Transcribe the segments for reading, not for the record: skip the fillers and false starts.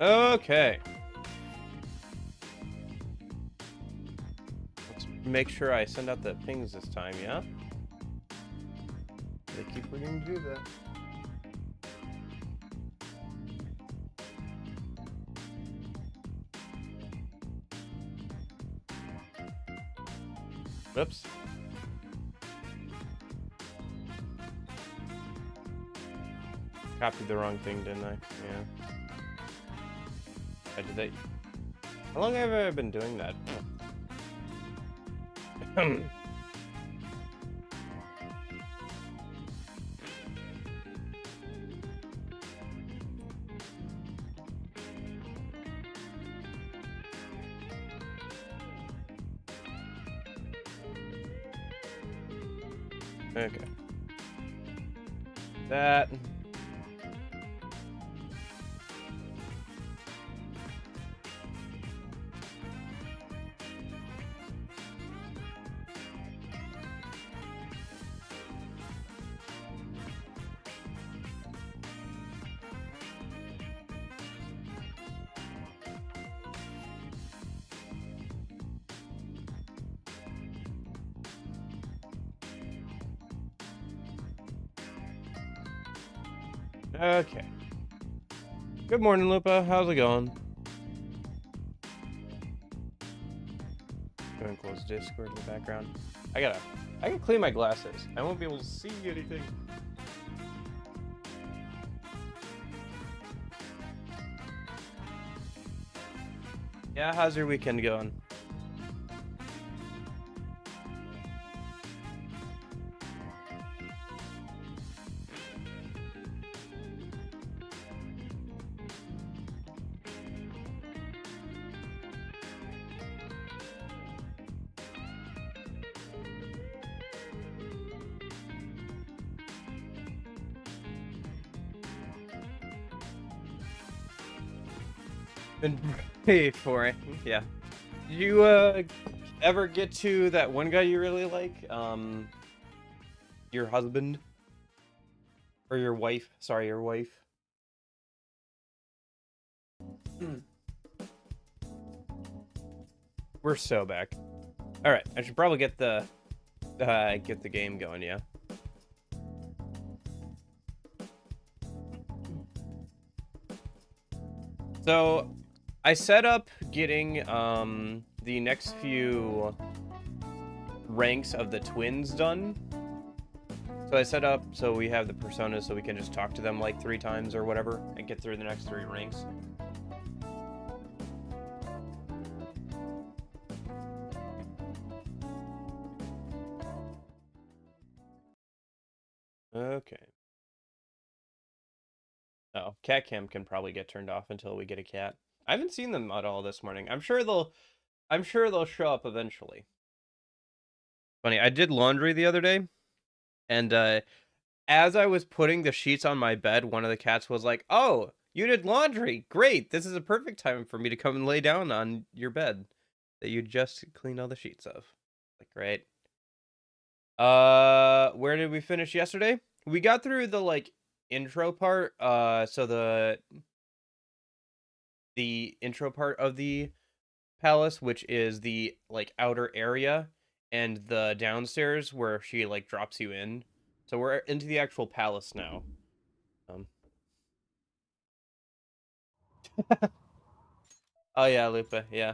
Okay. Let's make sure I send out the pings this time, yeah? They keep forgetting to do that. Whoops. Copied the wrong thing, didn't I? Yeah. I did that. How long have I been doing that? Oh. Okay. That. Okay. Good morning, Lupa. How's it going? Go and close Discord in the background. I can clean my glasses. I won't be able to see anything. Yeah, how's your weekend going? Been ready for it. Yeah. Did you ever get to that one guy you really like? Your husband? Or your wife? Sorry, your wife. We're so back. All right, I should probably get the game going, yeah. So, I set up getting the next few ranks of the twins done. So I set up so we have the personas so we can just talk to them like 3 times or whatever and get through the next 3 ranks. Okay. Oh, cat cam can probably get turned off until we get a cat. I haven't seen them at all this morning. I'm sure they'll show up eventually. Funny, I did laundry the other day, and as I was putting the sheets on my bed, one of the cats was like, "Oh, you did laundry. Great. This is a perfect time for me to come and lay down on your bed that you just cleaned all the sheets of." Like, great. Where did we finish yesterday? We got through the like intro part. So the intro part of the palace, which is the like outer area, and the downstairs where she like drops you in. So we're into the actual palace now. Oh yeah, Lupa, yeah.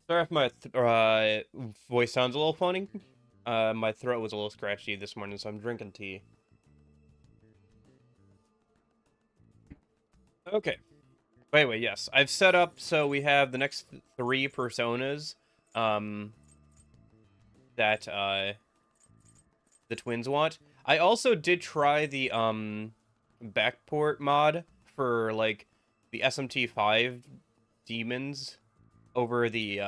Sorry if my voice sounds a little funny. My throat was a little scratchy this morning, so I'm drinking tea. Okay. But anyway, yes, I've set up so we have the next 3 personas, that the twins want. I also did try the backport mod for like the SMT5 demons over the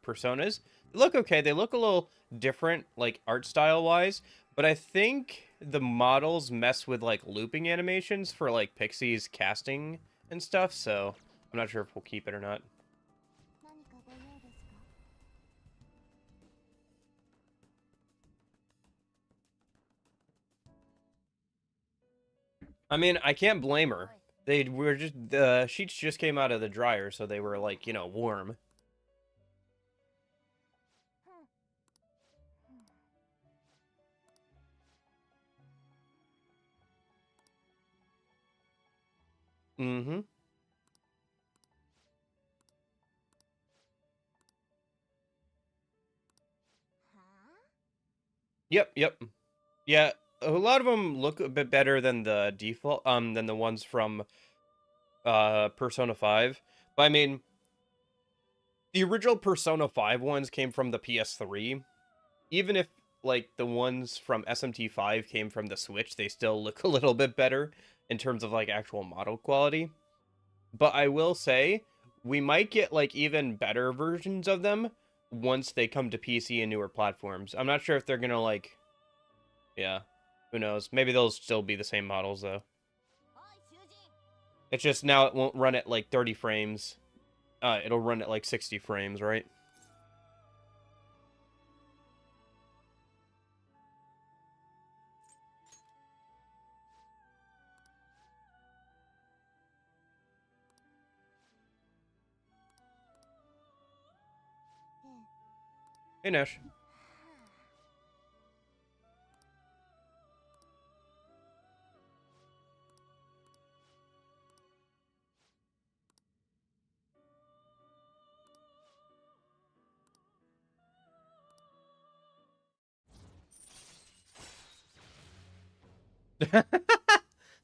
personas. They look okay. They look a little different, like art style wise, but I think the models mess with like looping animations for like Pixie's casting and stuff, so I'm not sure if we'll keep it or not. I mean, I can't blame her. They were just, the sheets just came out of the dryer, so they were like, you know, warm. Mm-hmm. Yep, yep. Yeah, a lot of them look a bit better than the default, than the ones from Persona 5. But I mean, the original Persona 5 ones came from the PS3. Even if like the ones from SMT5 came from the Switch, they still look a little bit better in terms of like actual model quality. But I will say we might get like even better versions of them once they come to PC and newer platforms. I'm not sure if they're gonna like, yeah, who knows? Maybe they'll still be the same models though. It's just now it won't run at like 30 frames. It'll run at like 60 frames, right? Hey, Nash.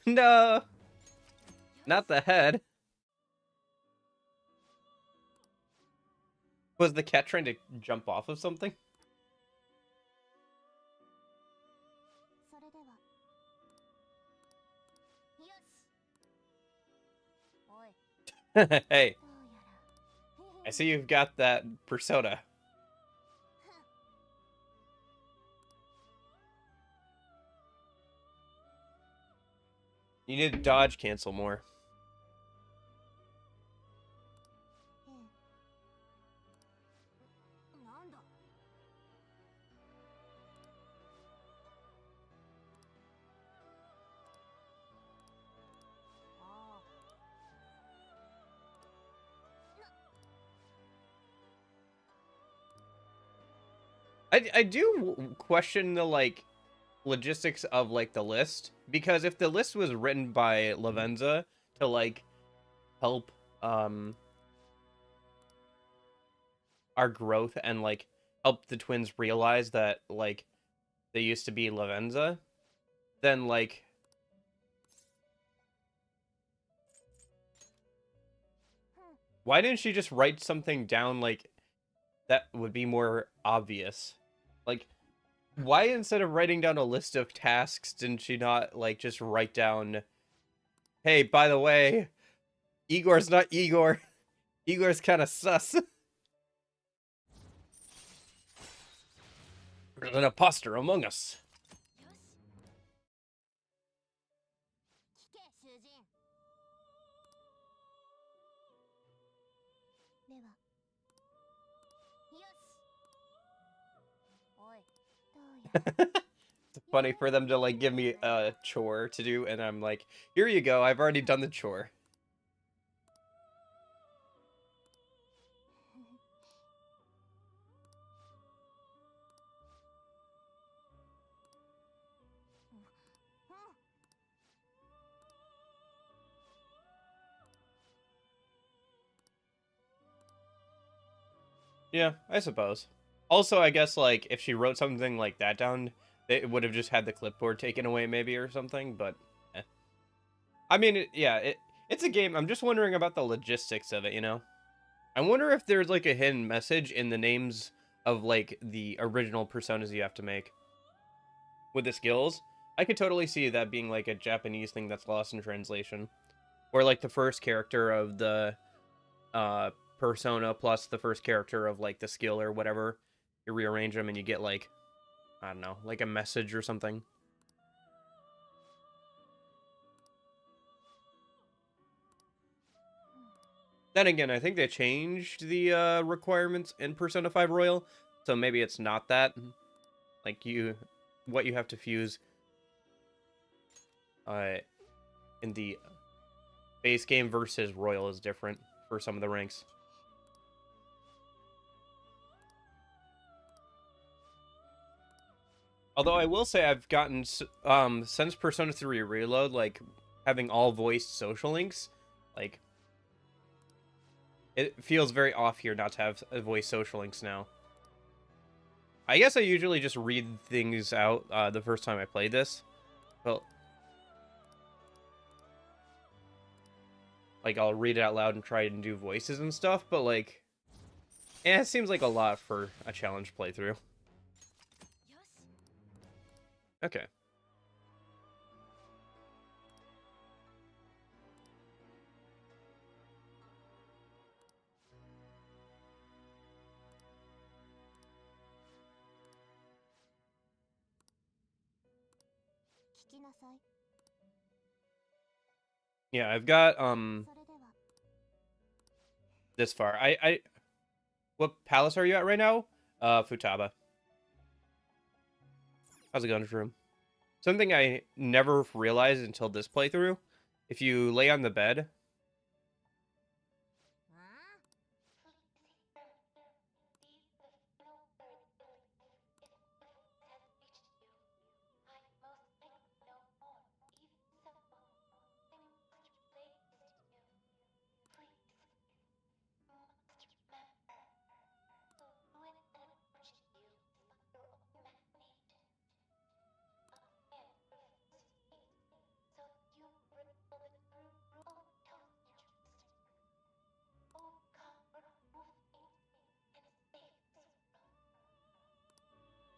No, not the head. Was the cat trying to jump off of something? Hey, I see you've got that persona. You need to dodge cancel more. I do question the like logistics of like the list, because if the list was written by Lavenza to like help our growth and like help the twins realize that like they used to be Lavenza, then like why didn't she just write something down like that would be more obvious? Like, why instead of writing down a list of tasks didn't she not like just write down, hey, by the way, Igor's not Igor. Igor's kind of sus. There's an imposter among us. It's funny for them to like give me a chore to do, and I'm like, here you go, I've already done the chore. Yeah, I suppose. Also, I guess like if she wrote something like that down, it would have just had the clipboard taken away maybe or something, but eh. I mean, it's a game. I'm just wondering about the logistics of it, you know? I wonder if there's like a hidden message in the names of like the original personas you have to make with the skills. I could totally see that being like a Japanese thing that's lost in translation. Or like the first character of the persona plus the first character of like the skill or whatever. You rearrange them and you get like, I don't know, like a message or something. Then again, I think they changed the requirements in Persona 5 Royal, so maybe it's not that. Like what you have to fuse. in the base game versus Royal is different for some of the ranks. Although I will say I've gotten, since Persona 3 Reload, like, having all voiced social links, like, it feels very off here not to have voice social links now. I guess I usually just read things out the first time I play this. But, like, I'll read it out loud and try and do voices and stuff, but, like, it seems like a lot for a challenge playthrough. Okay. Yeah, I've got, this far. What palace are you at right now? Futaba. How's it going, Shroom? Something I never realized until this playthrough. If you lay on the bed...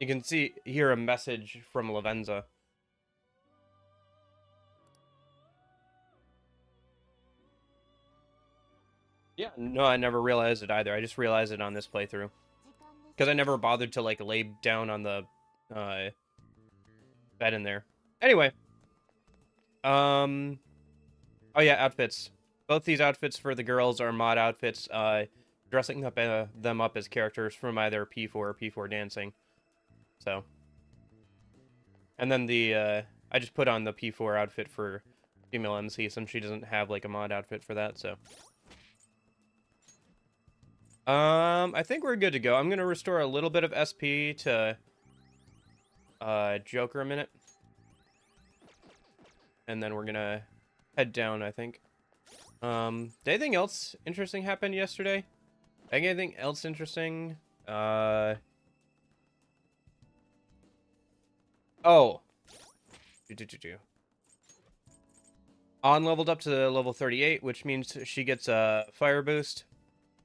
You can hear a message from Lavenza. Yeah, no, I never realized it either. I just realized it on this playthrough. Because I never bothered to, like, lay down on the bed in there. Anyway. Oh yeah, outfits. Both these outfits for the girls are mod outfits, dressing up them up as characters from either P4 or P4 Dancing. So. And then I just put on the P4 outfit for female MC since she doesn't have, like, a mod outfit for that, so. I think we're good to go. I'm gonna restore a little bit of SP to, Joker a minute. And then we're gonna head down, I think. Did anything else interesting happen yesterday? Anything else interesting? Oh. On leveled up to level 38, which means she gets a fire boost.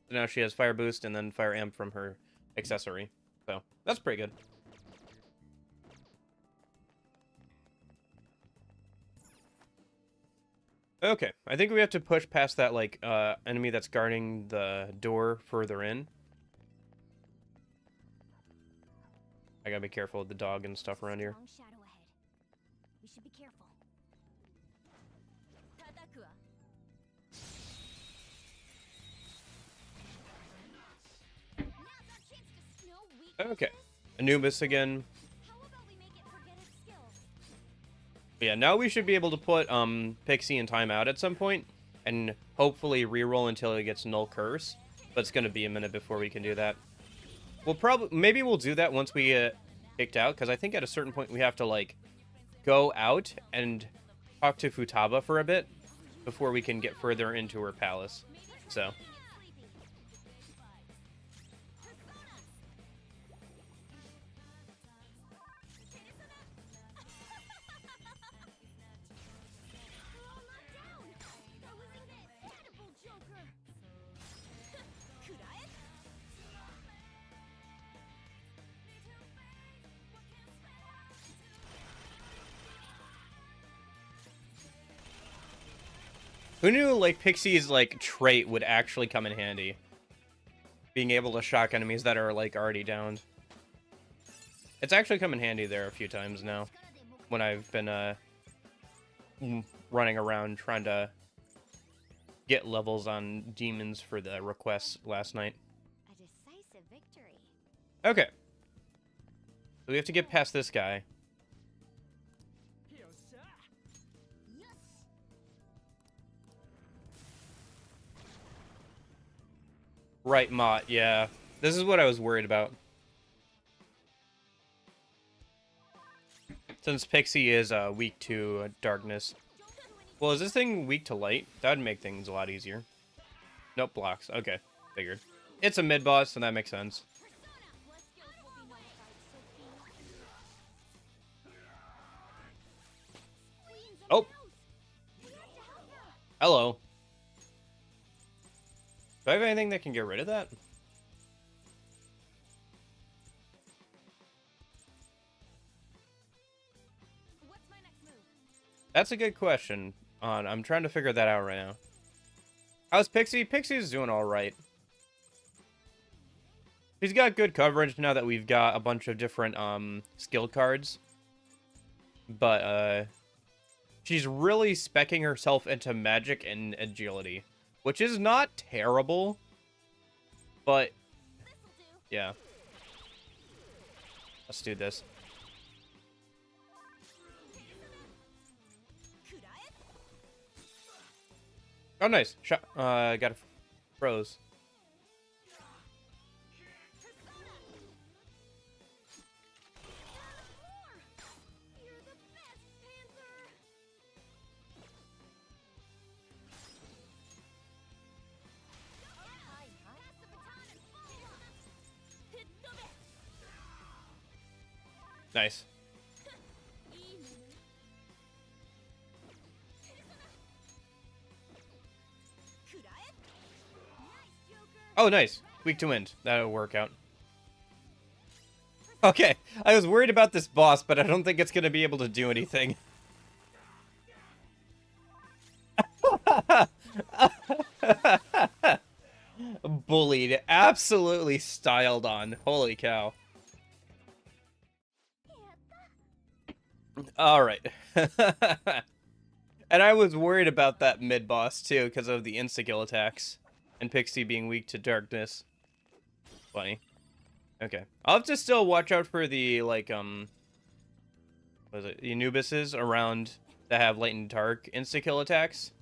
So now she has fire boost and then fire amp from her accessory. So, that's pretty good. Okay, I think we have to push past that, like, enemy that's guarding the door further in. I gotta be careful with the dog and stuff around here. We should be careful. Okay, Anubis again. But yeah, now we should be able to put Pixie in timeout at some point, and hopefully reroll until it gets null curse. But it's gonna be a minute before we can do that. Maybe we'll do that once we get kicked out, because I think at a certain point we have to, like, go out and talk to Futaba for a bit before we can get further into her palace. So. Who knew, like, Pixie's, like, trait would actually come in handy? Being able to shock enemies that are, like, already downed. It's actually come in handy there a few times now. When I've been, running around trying to get levels on demons for the requests last night. A decisive victory. Okay. So we have to get past this guy. Right, Mott, yeah. This is what I was worried about. Since Pixie is weak to darkness. Well, is this thing weak to light? That would make things a lot easier. Nope, blocks. Okay, figured. It's a mid-boss, so that makes sense. Oh! Hello. Do I have anything that can get rid of that? That's a good question. I'm trying to figure that out right now. How's Pixie? Pixie's doing alright. She's got good coverage now that we've got a bunch of different skill cards. But she's really speccing herself into magic and agility, which is not terrible. But yeah. Let's do this. Oh, nice. Shot. Got a froze. Nice. Oh, nice. Weak to wind. That'll work out. Okay. I was worried about this boss, but I don't think it's going to be able to do anything. Bullied. Absolutely styled on. Holy cow. Alright. And I was worried about that mid-boss, too, because of the insta-kill attacks. And Pixie being weak to darkness. Funny. Okay. I'll have to still watch out for the, like, what is it? The Anubises around that have latent dark insta-kill attacks.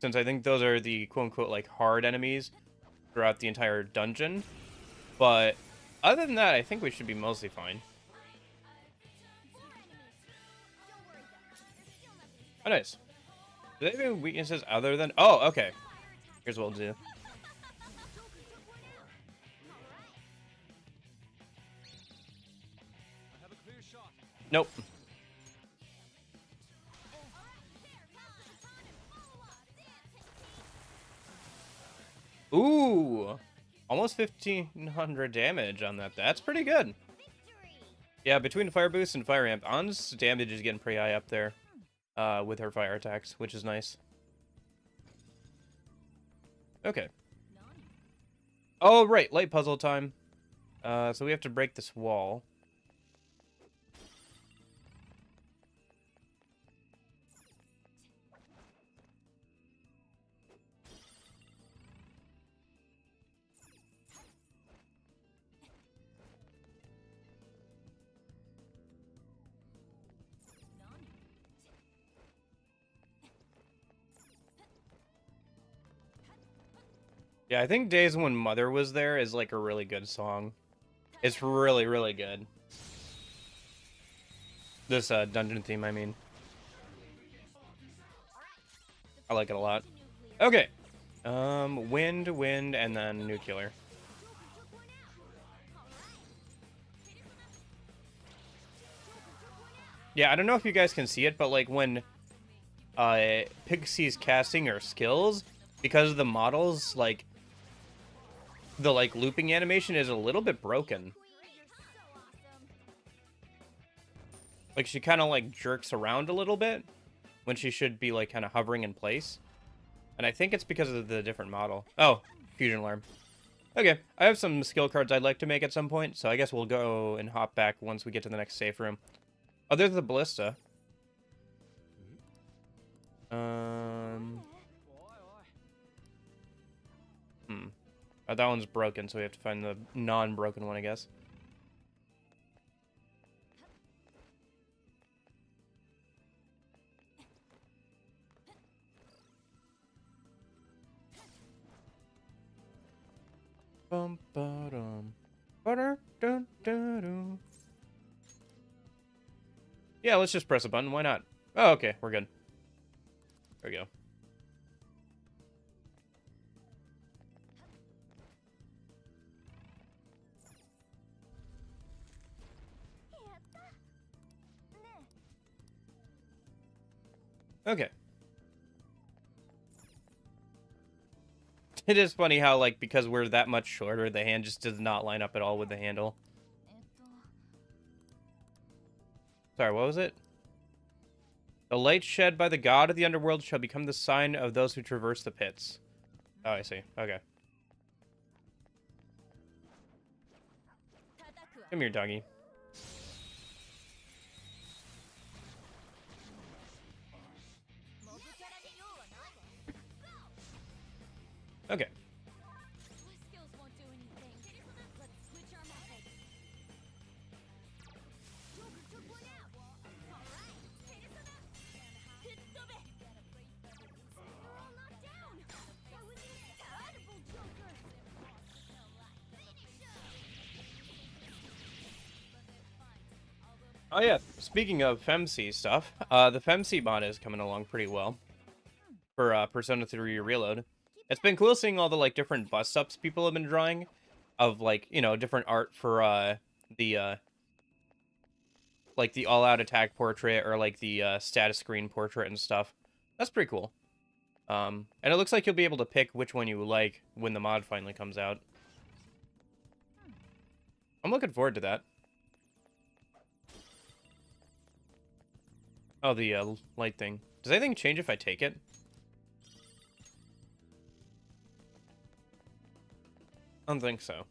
Since I think those are the quote-unquote, like, hard enemies throughout the entire dungeon. But other than that, I think we should be mostly fine. Oh, nice. Do they have any weaknesses other than... Oh, okay. Here's what we'll do. Nope. Ooh. Almost 1,500 damage on that. That's pretty good. Yeah, between Fire Boost and Fire Amp, An's damage is getting pretty high up there. With her fire attacks, which is nice. Okay. Oh, right. Light puzzle time. So we have to break this wall. Yeah, I think Days When Mother Was There is like a really good song. It's really, really good. This dungeon theme, I mean. I like it a lot. Okay. Wind, and then nuclear. Yeah, I don't know if you guys can see it, but like when Pixie's casting her skills, because of the models, like the like looping animation is a little bit broken. Like she kind of like jerks around a little bit when she should be like kind of hovering in place. And I think it's because of the different model. Oh, fusion alarm. Okay, I have some skill cards I'd like to make at some point, so I guess we'll go and hop back once we get to the next safe room. Oh, there's the ballista. Oh, that one's broken, so we have to find the non-broken one, I guess. Bum, ba-dum. Ba-dum, dun, dun, dun. Yeah, let's just press a button. Why not? Oh, okay. We're good. There we go. Okay. It is funny how, like, because we're that much shorter, the hand just does not line up at all with the handle. Sorry, what was it? The light shed by the god of the underworld shall become the sign of those who traverse the pits. Oh, I see. Okay. Come here, doggy. Okay. Oh yeah, speaking of FemC stuff, the FemC mod is coming along pretty well for Persona 3 Reload. It's been cool seeing all the like different bust-ups people have been drawing of like, you know, different art for the like the all-out attack portrait or like the status screen portrait and stuff. That's pretty cool. And it looks like you'll be able to pick which one you like when the mod finally comes out. I'm looking forward to that. Oh, the light thing. Does anything change if I take it? I don't think so.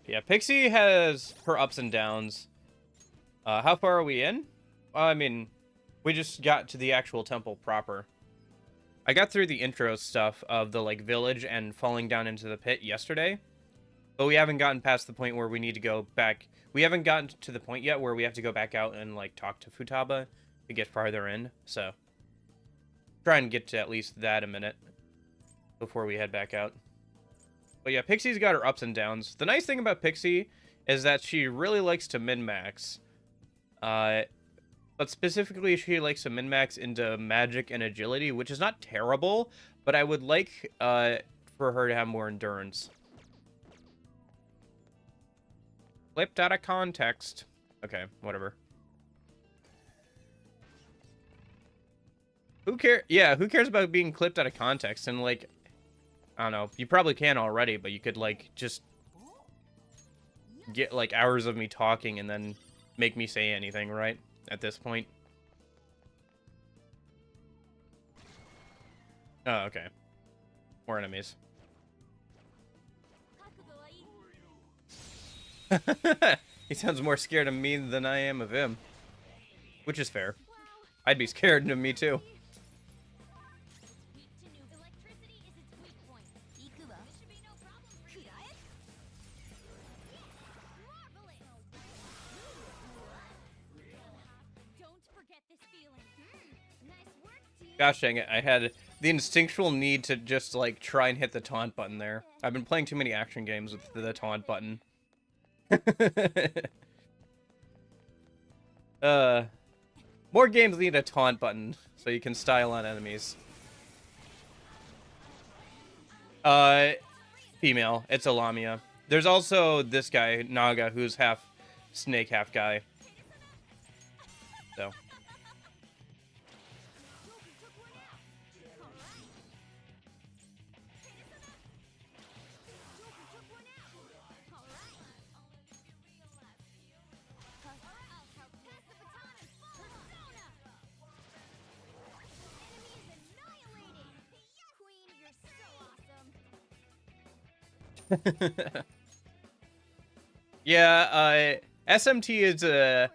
Yeah, Pixie has her ups and downs. How far are we in? I mean, we just got to the actual temple proper. I got through the intro stuff of the, like, village and falling down into the pit yesterday. But we haven't gotten past the point where we need to go back. We haven't gotten to the point yet where we have to go back out and, like, talk to Futaba to get farther in. So, try and get to at least that a minute before we head back out. But yeah, Pixie's got her ups and downs. The nice thing about Pixie is that she really likes to min-max. But specifically, she likes to min-max into magic and agility, which is not terrible, but I would like for her to have more endurance. Flipped out of context. Okay, whatever. Who cares? Yeah, who cares about being clipped out of context? And, like, I don't know. You probably can already, but you could, like, just get, like, hours of me talking and then make me say anything, right? At this point. Oh, okay. More enemies. He sounds more scared of me than I am of him. Which is fair. I'd be scared of me, too. Gosh dang it, I had the instinctual need to just, like, try and hit the taunt button there. I've been playing too many action games with the taunt button. More games need a taunt button, so you can style on enemies. Female. It's a Lamia. There's also this guy, Naga, who's half snake, half guy. So... Yeah, SMT is a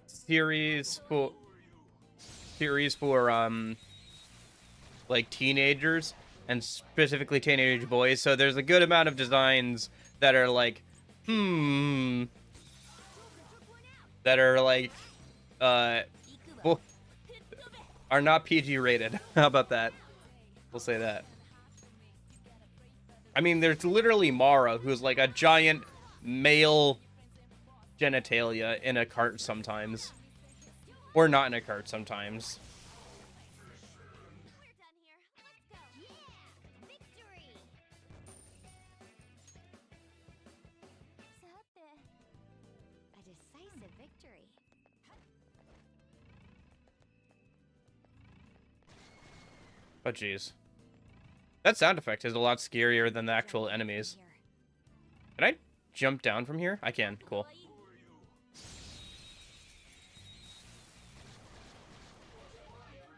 series for like teenagers and specifically teenage boys. So there's a good amount of designs that are like, that are like, well, are not PG rated. How about that? We'll say that. I mean, there's literally Mara, who's like a giant male genitalia in a cart sometimes. Or not in a cart sometimes. We're done here. Let's go. Yeah! Victory! A decisive victory. Oh, jeez. That sound effect is a lot scarier than the actual enemies. Can I jump down from here? I can. Cool.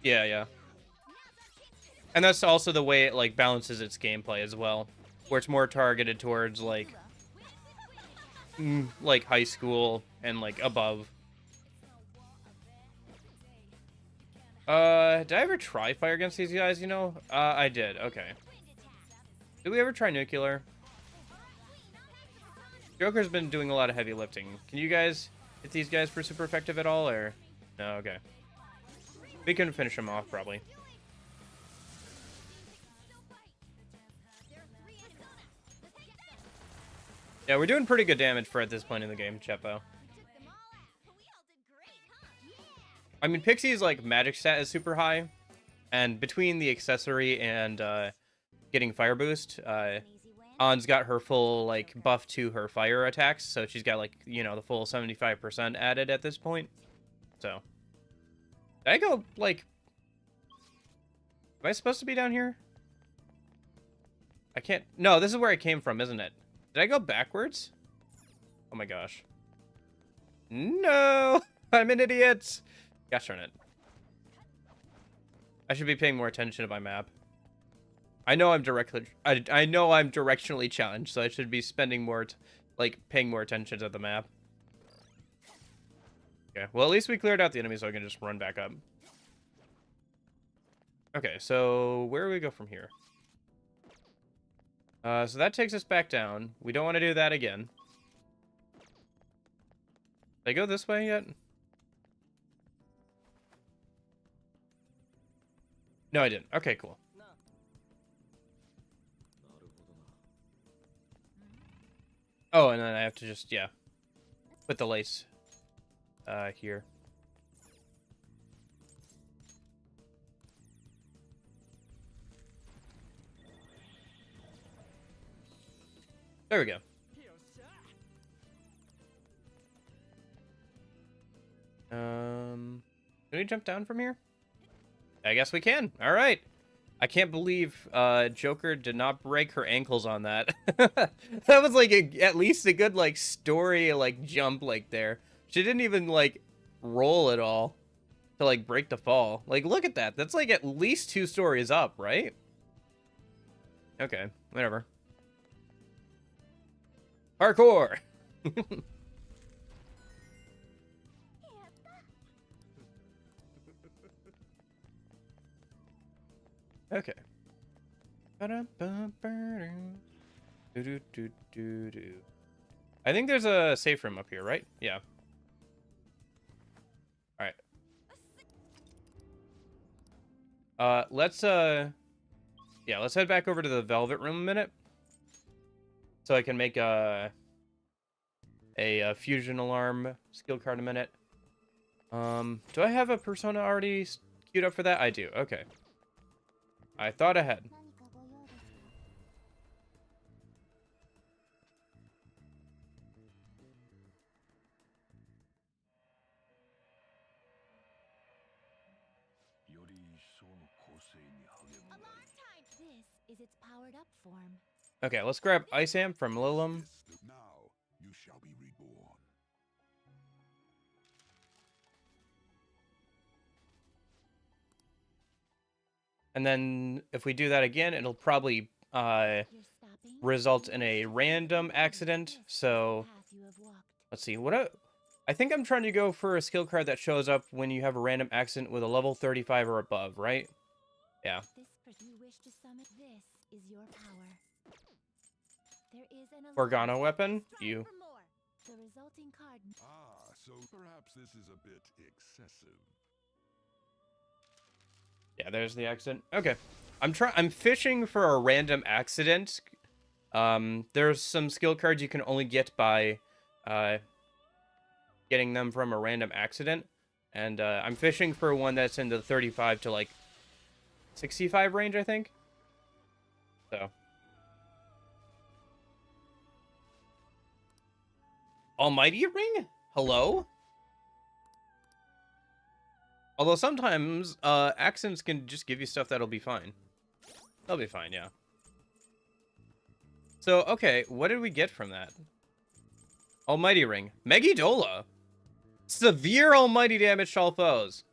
Yeah, yeah. And that's also the way it, like, balances its gameplay as well. Where it's more targeted towards, like high school and, like, above. Did I ever try fire against these guys, you know? I did. Okay. Did we ever try nuclear? Joker's been doing a lot of heavy lifting. Can you guys hit these guys for super effective at all, or? No, okay. We can finish them off, probably. Yeah, we're doing pretty good damage for at this point in the game, Chepo. I mean, Pixie's, like, magic stat is super high. And between the accessory and, getting fire boost, Ann's got her full, like, buff to her fire attacks. So she's got, like, you know, the full 75% added at this point. So. Did I go, like... Am I supposed to be down here? I can't... No, this is where I came from, isn't it? Did I go backwards? Oh my gosh. No! I'm an idiot! Gosh darn it. I should be paying more attention to my map. I know I'm I know I'm directionally challenged, so I should be spending more, paying more attention to the map. Okay, well, at least we cleared out the enemy, so I can just run back up. Okay, so where do we go from here? So that takes us back down. We don't want to do that again. Did I go this way yet? No, I didn't. Okay, cool. Oh, and then I have to just, yeah, put the lace here. There we go. Can we jump down from here? I guess we can. All right. I can't believe Joker did not break her ankles on that. That was like at least a good like story like jump like there. She didn't even like roll at all to like break the fall. Like look at that. That's like at least 2 stories up, right? Okay, whatever. Parkour. Okay. I think there's a safe room up here, right? Yeah. All right. Let's head back over to the Velvet Room a minute, so I can make a fusion alarm skill card in a minute. Do I have a persona already queued up for that? I do. Okay. I thought ahead. This is its powered up form. Okay, let's grab Ice Amp from Lilum. Now you shall be reborn. And then if we do that again, it'll probably result in a random accident. So let's see. I think I'm trying to go for a skill card that shows up when you have a random accident with a level 35 or above, right? Yeah. wish to summon this is your power. There is an Organa weapon? You. For more. The resulting card. Ah, so perhaps this is a bit excessive. Yeah, there's the accident. Okay. I'm fishing for a random accident. There's some skill cards you can only get by getting them from a random accident. And I'm fishing for one that's in the 35 to like 65 range, I think. So. Almighty Ring? Hello? Although sometimes accents can just give you stuff that'll be fine. They'll be fine, yeah. So, okay, what did we get from that? Almighty Ring. Megidola. Severe almighty damage to all foes.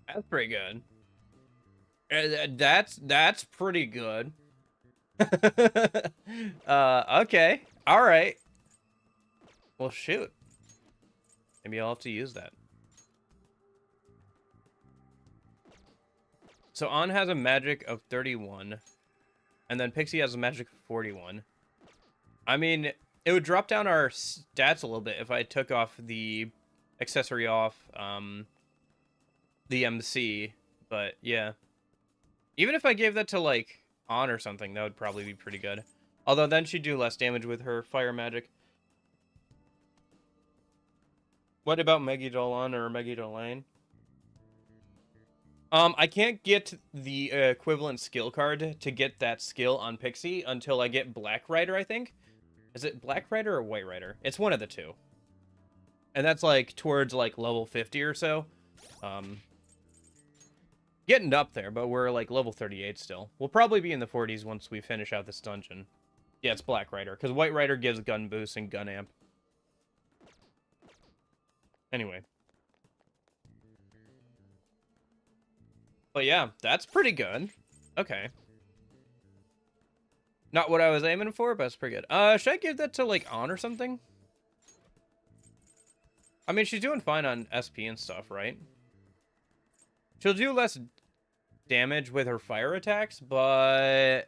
That's pretty good. That's pretty good. Okay. Alright. Well, shoot. Maybe I'll have to use that. So On has a magic of 31. And then Pixie has a magic of 41. I mean, it would drop down our stats a little bit if I took off the accessory off the MC. But, yeah. Even if I gave that to, like, On or something, that would probably be pretty good. Although then she'd do less damage with her fire magic. What about Megidolan or Megidolane? I can't get the equivalent skill card to get that skill on Pixie until I get Black Rider, I think. Is it Black Rider or White Rider? It's one of the two. And that's like towards like level 50 or so. Getting up there, but we're like level 38 still. We'll probably be in the 40s once we finish out this dungeon. Yeah, it's Black Rider, because White Rider gives gun boost and gun amp. Anyway. But yeah, that's pretty good. Okay. Not what I was aiming for, but it's pretty good. Should I give that to, like, On or something? I mean, she's doing fine on SP and stuff, right? She'll do less damage with her fire attacks, but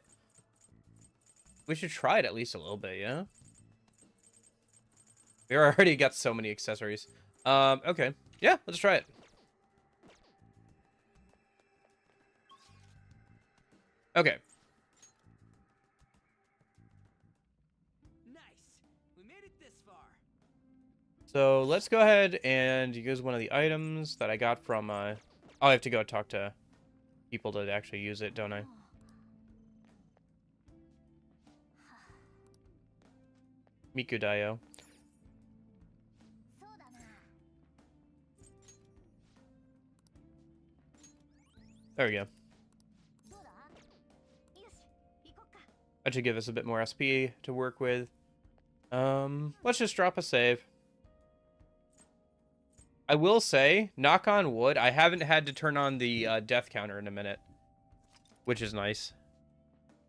we should try it at least a little bit, yeah? We already got so many accessories. Okay. Yeah, let's try it. Okay. Nice. We made it this far. So let's go ahead and use one of the items that I got from, I have to go talk to people to actually use it, don't I? Mikudayo. There we go. That should give us a bit more SP to work with. Let's just drop a save. I will say, knock on wood, I haven't had to turn on the death counter in a minute, which is nice.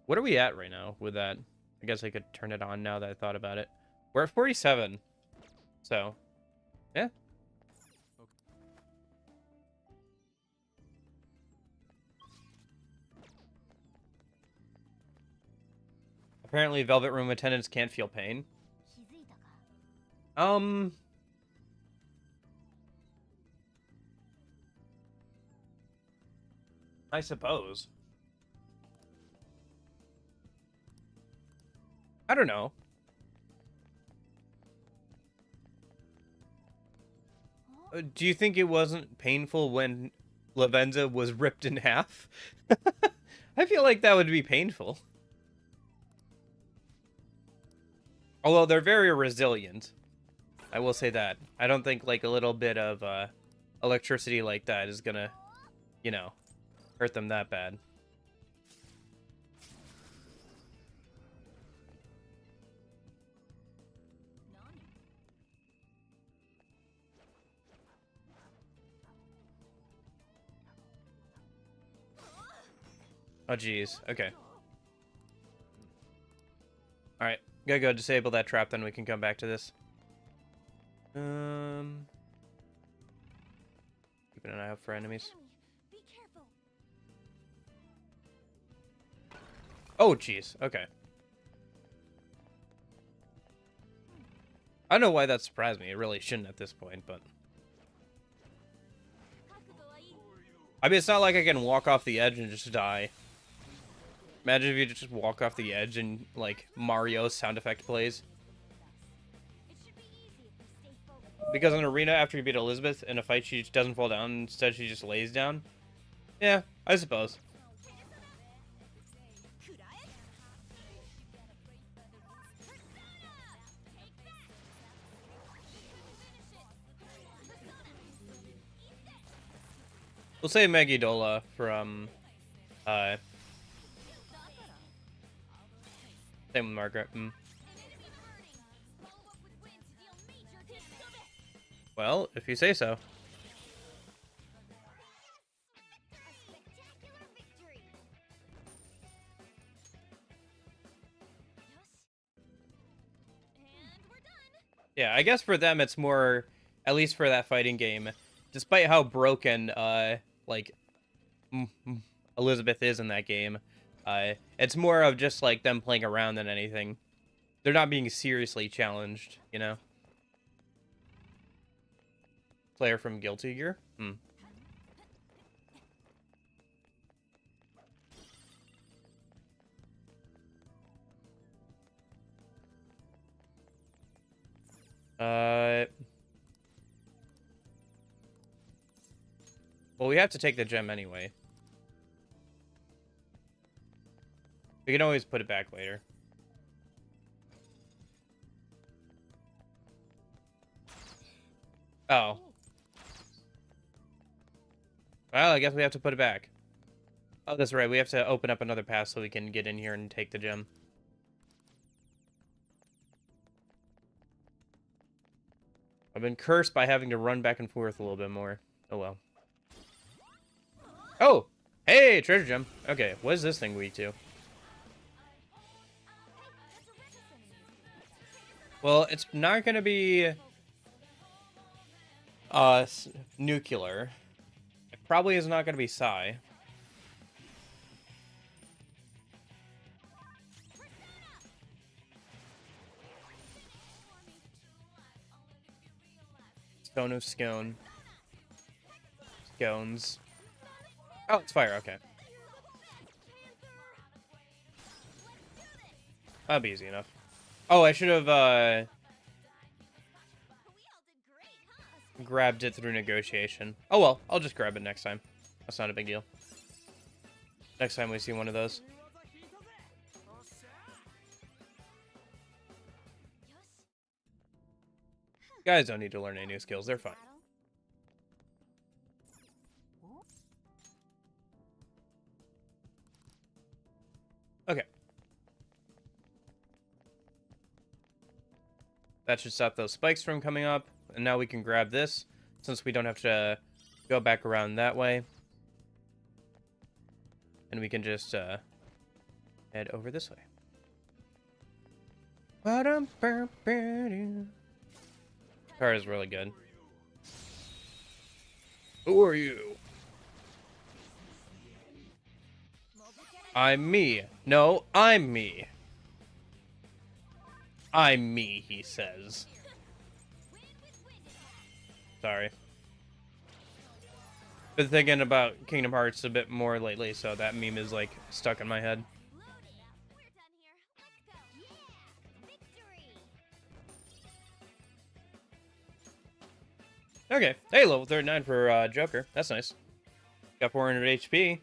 What are we at right now with that? I guess I could turn it on now that I thought about it. We're at 47. So, yeah. Apparently, Velvet Room attendants can't feel pain. I suppose. I don't know. Do you think it wasn't painful when Lavenza was ripped in half? I feel like that would be painful. Although they're very resilient. I will say that. I don't think like a little bit of electricity like that is gonna, you know, hurt them that bad. Oh, geez. Okay. Alright. Gotta go disable that trap, then we can come back to this. Keeping an eye out for enemies. Be careful. Oh, jeez. Okay. I don't know why that surprised me. It really shouldn't at this point, but... I mean, it's not like I can walk off the edge and just die. Imagine if you just walk off the edge and, like, Mario's sound effect plays. Because in Arena, after you beat Elizabeth in a fight, she just doesn't fall down. Instead, she just lays down. Yeah, I suppose. We'll say Megidola from, same with Margaret. Well, if you say so. Yeah, I guess for them it's more, at least for that fighting game, despite how broken, like, Elizabeth is in that game, it's more of just, like, them playing around than anything. They're not being seriously challenged, you know? Player from Guilty Gear? Well, we have to take the gem anyway. We can always put it back later. Oh. Well, I guess we have to put it back. Oh, that's right. We have to open up another path so we can get in here and take the gem. I've been cursed by having to run back and forth a little bit more. Oh, well. Oh! Hey, treasure gem. Okay, what is this thing weak to? Well, it's not going to be... nuclear. It probably is not going to be Psi. Scone of scone. Scones. Oh, it's fire, okay. That'll be easy enough. Oh, I should have, grabbed it through negotiation. Oh well, I'll just grab it next time. That's not a big deal. Next time we see one of those. Guys don't need to learn any new skills, they're fine. Okay. That should stop those spikes from coming up. And now we can grab this, since we don't have to go back around that way. And we can just head over this way. Car is really good. Who are you? I'm me. No, I'm me. I'm me, he says. Sorry. Been thinking about Kingdom Hearts a bit more lately, so that meme is, like, stuck in my head. Okay. Hey, level 39 for Joker. That's nice. Got 400 HP.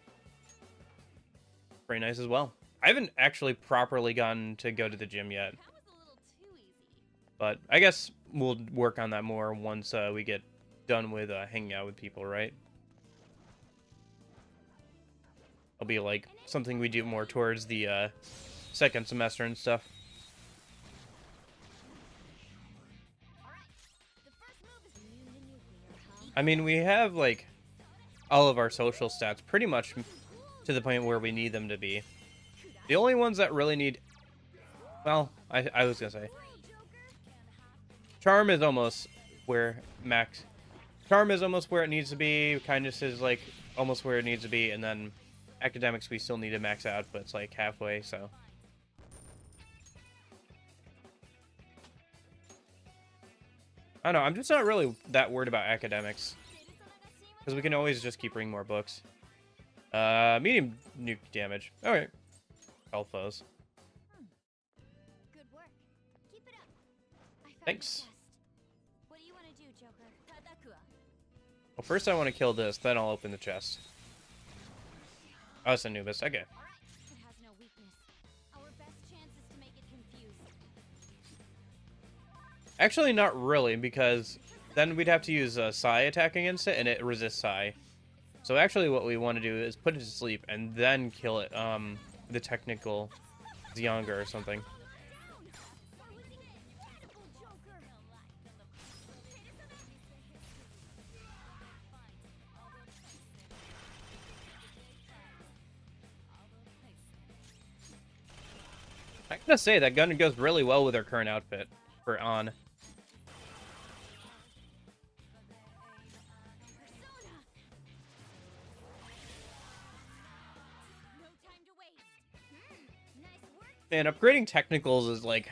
Pretty nice as well. I haven't actually properly gotten to go to the gym yet. But I guess we'll work on that more once we get done with hanging out with people, right? It'll be like something we do more towards the second semester and stuff. I mean, we have like all of our social stats pretty much to the point where we need them to be. The only ones that really need... Well, I was gonna say... Charm is almost where Charm is almost where it needs to be. Kindness is like almost where it needs to be, and then academics we still need to max out, but it's like halfway, so. I don't know, I'm just not really that worried about academics. Because we can always just keep bringing more books. Medium nuke damage. Alright. All foes. Good work. Keep it up. I found Thanks. the chest. What do you want to do, Joker? Tadakua. Well, first I want to kill this, then I'll open the chest. Oh, it's Anubis. Okay. It has no weakness. Our best chance is to make it confused. Actually, not really, because then we'd have to use a Psy attack against it, and it resists Psy. So actually what we want to do is put it to sleep, and then kill it, the technical Zyonga or something. I gotta say, that gun goes really well with her current outfit for On. Man, upgrading technicals is, like,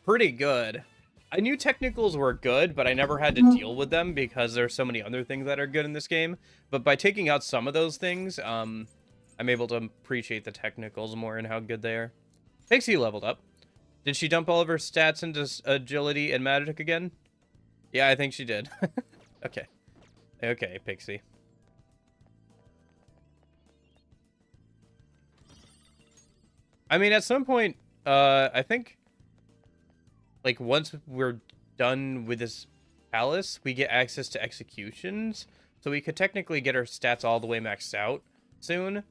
pretty good. I knew technicals were good, but I never had to deal with them because there's so many other things that are good in this game. But by taking out some of those things, I'm able to appreciate the technicals more and how good they are. Pixie leveled up. Did she dump all of her stats into agility and magic again? Yeah, I think she did. Okay. Okay, Pixie. I mean, at some point, I think, like, once we're done with this palace, we get access to executions. So we could technically get our stats all the way maxed out soon.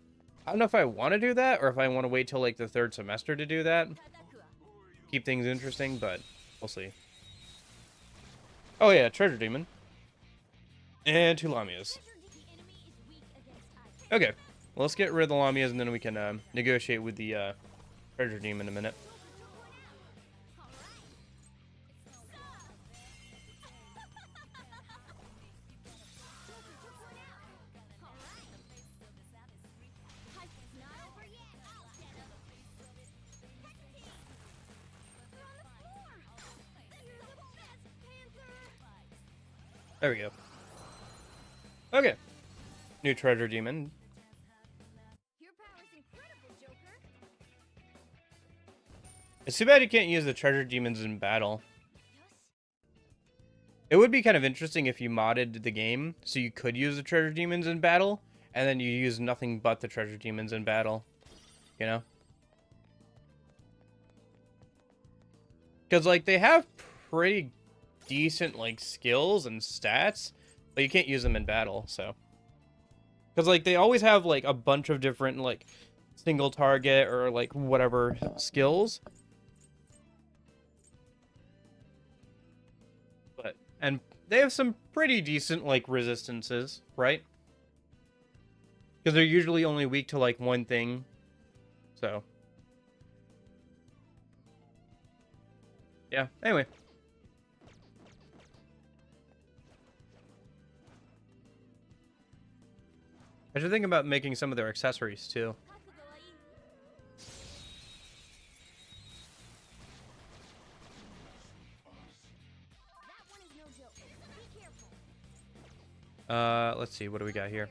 I don't know if I want to do that, or if I want to wait till, like, the third semester to do that. Keep things interesting, but we'll see. Oh, yeah, Treasure Demon. And 2 Lamias. Okay, well, let's get rid of the Lamias, and then we can negotiate with the Treasure Demon in a minute. There we go. Okay. New Treasure Demon. Your power's incredible, Joker. It's too bad you can't use the Treasure Demons in battle. It would be kind of interesting if you modded the game so you could use the Treasure Demons in battle, and then you use nothing but the Treasure Demons in battle. You know? Because, like, they have pretty decent, like, skills and stats, but you can't use them in battle, so. Because, like, they always have, like, a bunch of different, like, single target or, like, whatever skills. But, and they have some pretty decent, like, resistances, right? Because they're usually only weak to, like, one thing, so. Yeah, anyway. I should think about making some of their accessories, too. Let's see, what do we got here?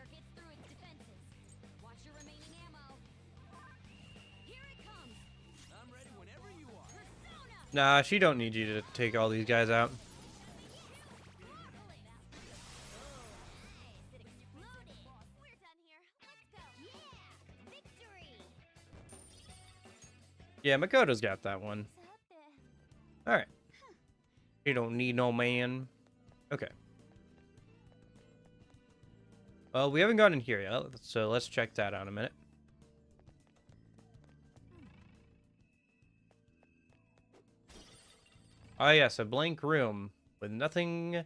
Nah, she don't need you to take all these guys out. Yeah, Makoto's got that one. Alright. You don't need no man. Okay. Well, we haven't gone in here yet, so let's check that out in a minute. Ah, yes, a blank room with nothing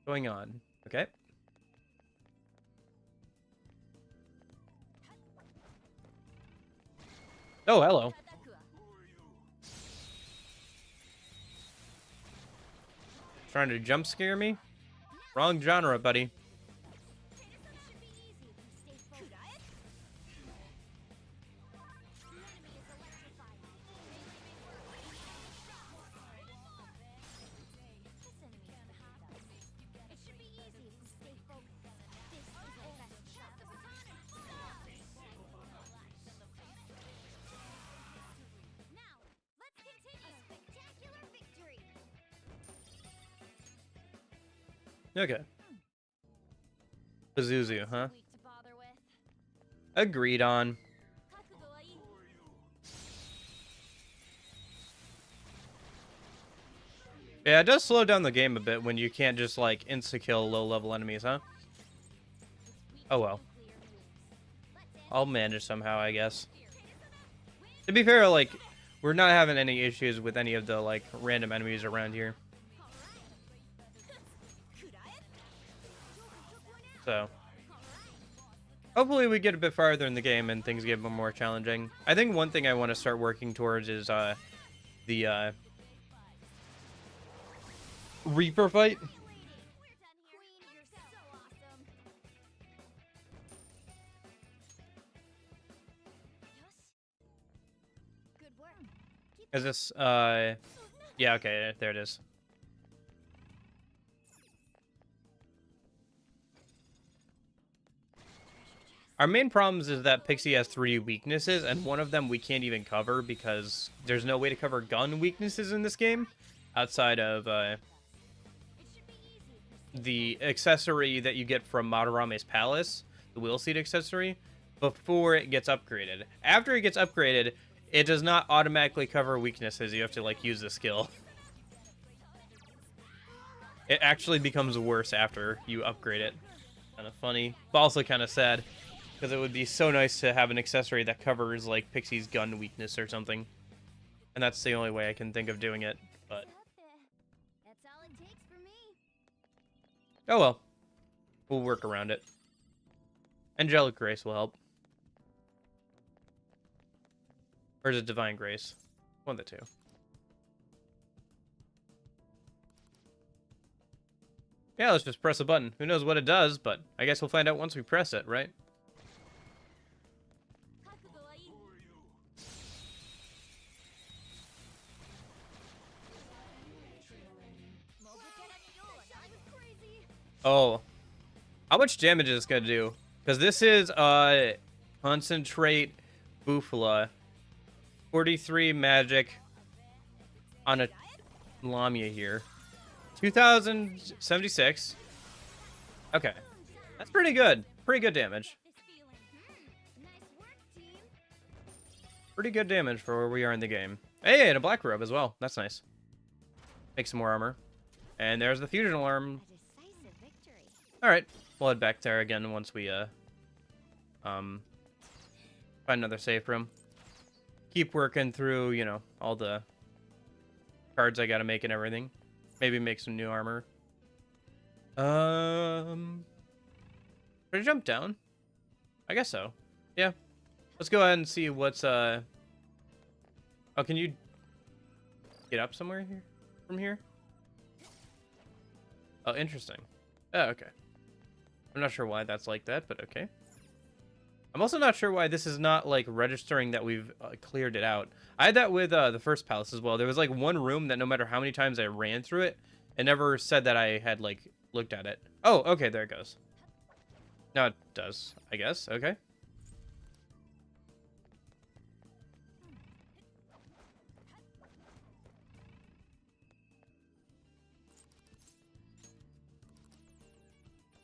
going on. Okay. Oh, hello. Trying to jump scare me? Wrong genre, buddy. Okay. Pazuzu, huh? Weak to bother with. Agreed on. Yeah, it does slow down the game a bit when you can't just, like, insta-kill low-level enemies, huh? Oh well. I'll manage somehow, I guess. To be fair, like, we're not having any issues with any of the, like, random enemies around here. So, hopefully we get a bit farther in the game and things get a bit more challenging. I think one thing I want to start working towards is, the, Reaper fight. Is this, yeah, okay, there it is. Our main problems is that Pixie has 3 weaknesses, and one of them we can't even cover because there's no way to cover gun weaknesses in this game outside of, the accessory that you get from Madarame's Palace, the wheel seat accessory, before it gets upgraded. After it gets upgraded, it does not automatically cover weaknesses. You have to, like, use the skill. It actually becomes worse after you upgrade it. Kind of funny, but also kind of sad, because it would be so nice to have an accessory that covers, like, Pixie's gun weakness or something. And that's the only way I can think of doing it, but... That's all it takes for me. Oh well. We'll work around it. Angelic Grace will help. Or is it Divine Grace? One of the two. Yeah, let's just press a button. Who knows what it does, but I guess we'll find out once we press it, right? Oh. How much damage is this gonna do? Because this is, Concentrate Bufala. 43 magic on a Lamia here. 2076. Okay. That's pretty good. Pretty good damage. Pretty good damage for where we are in the game. Hey, and a black robe as well. That's nice. Make some more armor. And there's the fusion alarm. Alright. We'll head back there again once we, find another safe room. Keep working through, you know, all the cards I gotta make and everything. Maybe make some new armor. Should I jump down? I guess so. Yeah. Let's go ahead and see what's, Oh, can you get up somewhere here? From here? Oh, interesting. Oh, okay. I'm not sure why that's like that, but okay. I'm also not sure why this is not, like, registering that we've cleared it out. I had that with the first palace as well. There was, like, one room that no matter how many times I ran through it, it never said that I had, like, looked at it. Oh, okay, there it goes. Now it does, I guess. Okay.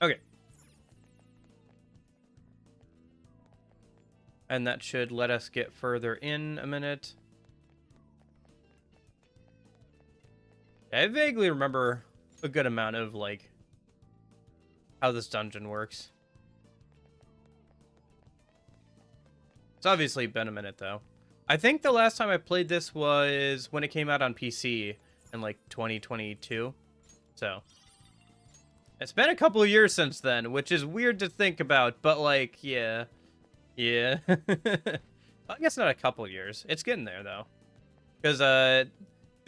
Okay. And that should let us get further in a minute. I vaguely remember a good amount of, like, how this dungeon works. It's obviously been a minute, though. I think the last time I played this was when it came out on PC in, like, 2022. So, it's been a couple of years since then, which is weird to think about, but, like, yeah. Yeah. I guess not a couple years. It's getting there, though. Because the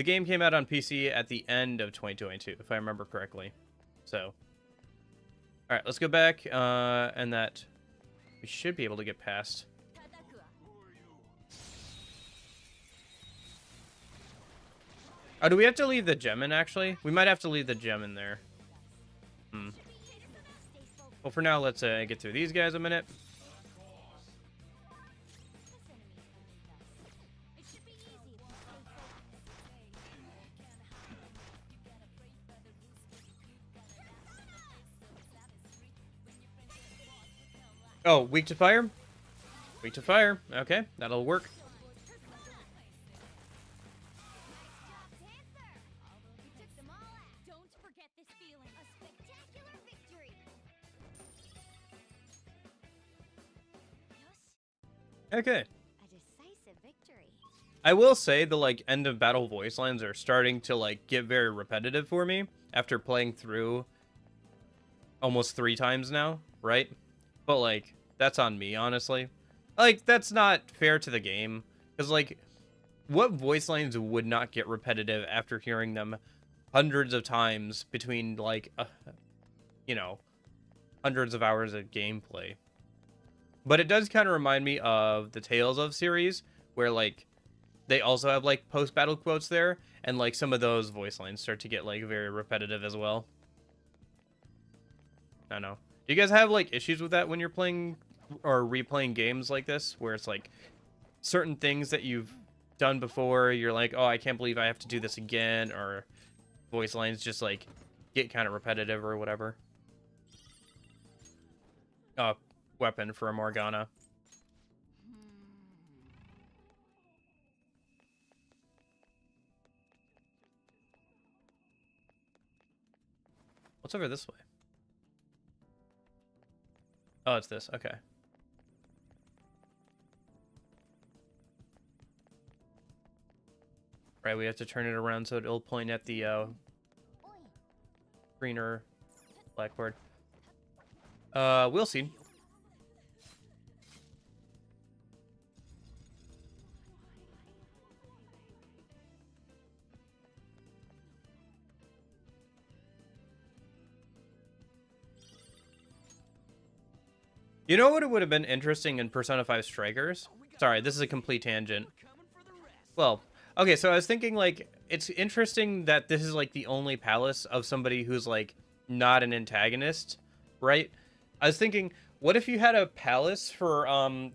game came out on PC at the end of 2022, if I remember correctly. So. Alright, let's go back, and that we should be able to get past. Oh, do we have to leave the gem in, actually? We might have to leave the gem in there. Well, for now, let's get through these guys a minute. Oh, weak to fire? Weak to fire. Okay, that'll work. Don't forget this feeling. A spectacular victory. Okay. A decisive victory. I will say the like end of battle voice lines are starting to like get very repetitive for me after playing through almost 3 times now, right? But like that's on me, honestly. Like that's not fair to the game cuz like what voice lines would not get repetitive after hearing them hundreds of times between like you know, hundreds of hours of gameplay. But it does kind of remind me of the Tales of series where like they also have like post-battle quotes there, and like some of those voice lines start to get like very repetitive as well. I don't know. Do you guys have like issues with that when you're playing or replaying games like this, where it's like certain things that you've done before, you're like, oh, I can't believe I have to do this again, or voice lines just like get kind of repetitive or whatever? Weapon for a Morgana. What's over this way? Oh, it's this. Okay. Right, we have to turn it around so it'll point at the greener blackboard. We'll see. You know what would have been interesting in Persona 5 Strikers? Sorry, this is a complete tangent. Well, okay, so I was thinking, like, it's interesting that this is, like, the only palace of somebody who's, like, not an antagonist, right? I was thinking, what if you had a palace for,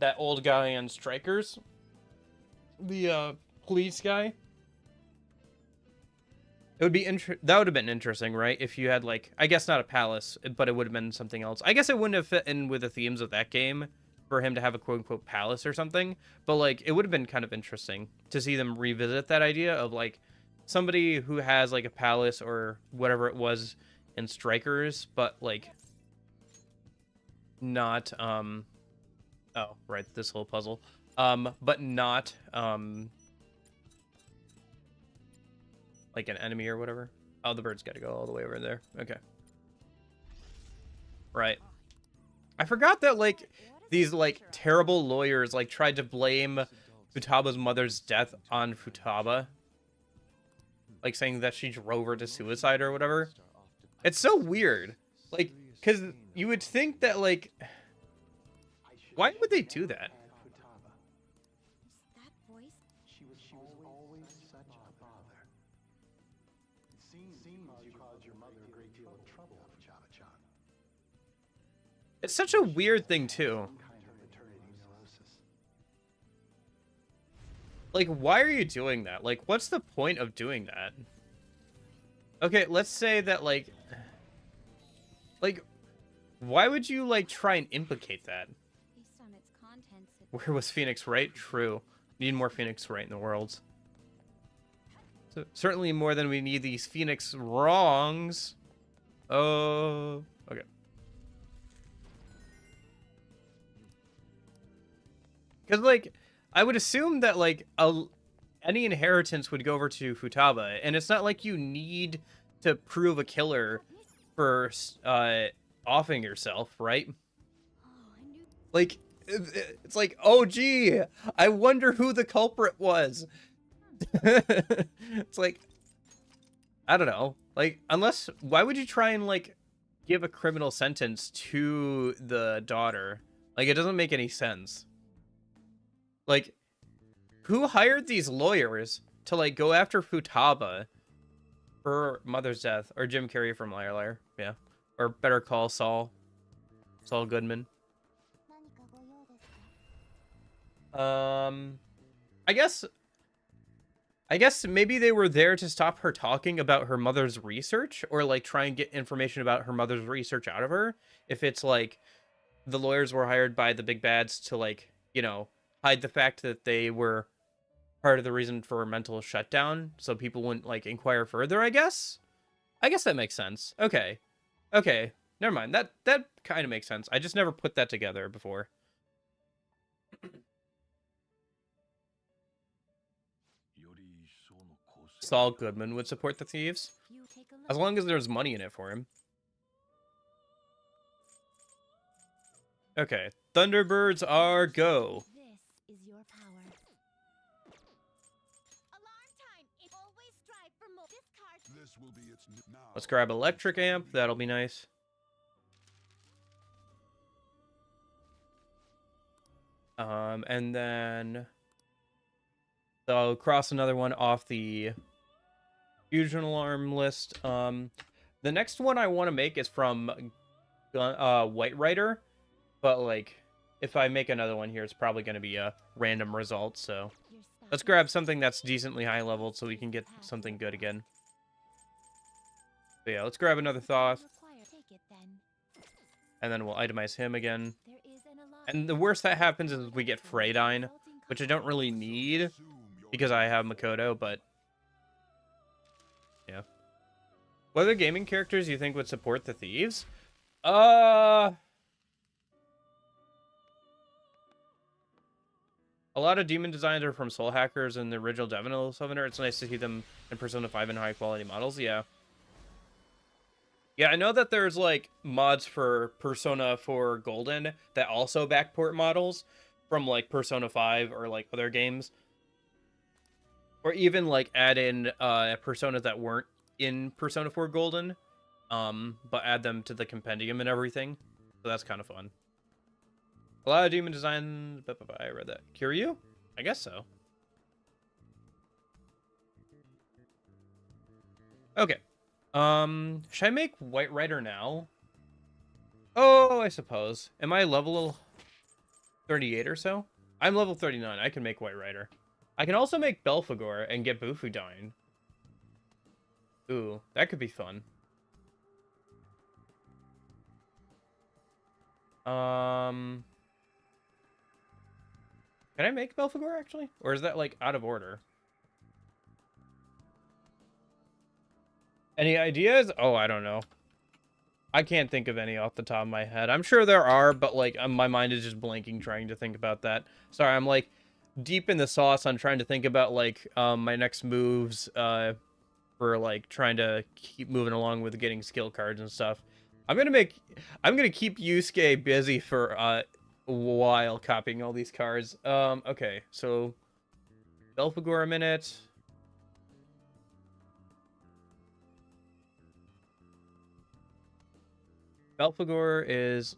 that old guy in Strikers? The, police guy? It would be that would have been interesting, right? If you had like, I guess not a palace, but it would have been something else. I guess it wouldn't have fit in with the themes of that game for him to have a quote unquote palace or something. But like, it would have been kind of interesting to see them revisit that idea of like somebody who has like a palace or whatever it was in Strikers, but like not oh right, this whole puzzle, but not like an enemy or whatever. Oh, the bird's got to go all the way over there. Okay. Right. I forgot that, like, these, like, terrible lawyers, like, tried to blame Futaba's mother's death on Futaba. Like, saying that she drove her to suicide or whatever. It's so weird. Like, because you would think that, like, why would they do that? That voice? She was always such a bother. It seems you caused your mother a great deal of trouble, Futaba-chan. It's such a weird thing, too. Some kind of maternity neurosis. Like, why are you doing that? Like, what's the point of doing that? Okay, let's say that, like, why would you, like, try and implicate that? Based on its contents, Where was Phoenix Wright? True. Need more Phoenix Wright in the world. So, certainly more than we need these Phoenix wrongs. Oh, okay. Because, like, I would assume that, like, any inheritance would go over to Futaba, and it's not like you need to prove a killer for offing yourself, right? oh, I knew Like, it's like, oh, gee, I wonder who the culprit was. It's like, I don't know. Like, unless, why would you try and, like, give a criminal sentence to the daughter? Like, it doesn't make any sense. Like, who hired these lawyers to, like, go after Futaba for mother's death? Or Jim Carrey from Liar Liar, yeah. Or Better Call Saul. Saul Goodman. 何かご用ですか I guess maybe they were there to stop her talking about her mother's research, or like try and get information about her mother's research out of her. If it's like the lawyers were hired by the big bads to, like, you know, hide the fact that they were part of the reason for mental shutdown, so people wouldn't, like, inquire further, I guess? I guess that makes sense. Okay. Okay. Never mind. That kind of makes sense. I just never put that together before. Saul Goodman would support the thieves. You take a look. As long as there's money in it for him. Okay. Thunderbirds are go. This is your power. Alarm time. It always strive for more. Discard. This will be its now. Let's grab electric amp. That'll be nice. And then so I'll cross another one off the fusion alarm list. The next one I want to make is from White Rider, but like if I make another one here, it's probably going to be a random result. So let's grab something that's decently high level so we can get something good again. So yeah, let's grab another Thoth, Take it then. and then we'll itemize him again. There is an alarm. And the worst that happens is we get Freydine, which I don't really need because I have Makoto, but yeah. What other gaming characters do you think would support the thieves? A lot of demon designs are from Soul Hackers and the original Devil Summoner. It's nice to see them in Persona 5 and high quality models. Yeah. Yeah, I know that there's like mods for Persona 4 Golden that also backport models from like Persona 5 or like other games. Or even like add in personas that weren't in Persona 4 Golden, but add them to the compendium and everything. So that's kind of fun. A lot of demon design. I read that. Kiryu? I guess so. Okay. Should I make White Rider now? Oh, I suppose. Am I level 38 or so? I'm level 39. I can make White Rider. I can also make Belphegor and get Bufudine. Ooh, that could be fun. Can I make Belphegor actually? Or is that like out of order? Any ideas? Oh, I don't know. I can't think of any off the top of my head. I'm sure there are, but like my mind is just blanking trying to think about that. Sorry, I'm like deep in the sauce on trying to think about like my next moves for like trying to keep moving along with getting skill cards and stuff. I'm gonna keep Yusuke busy for a while copying all these cards. Okay, so Belphegor a minute. Belphegor is,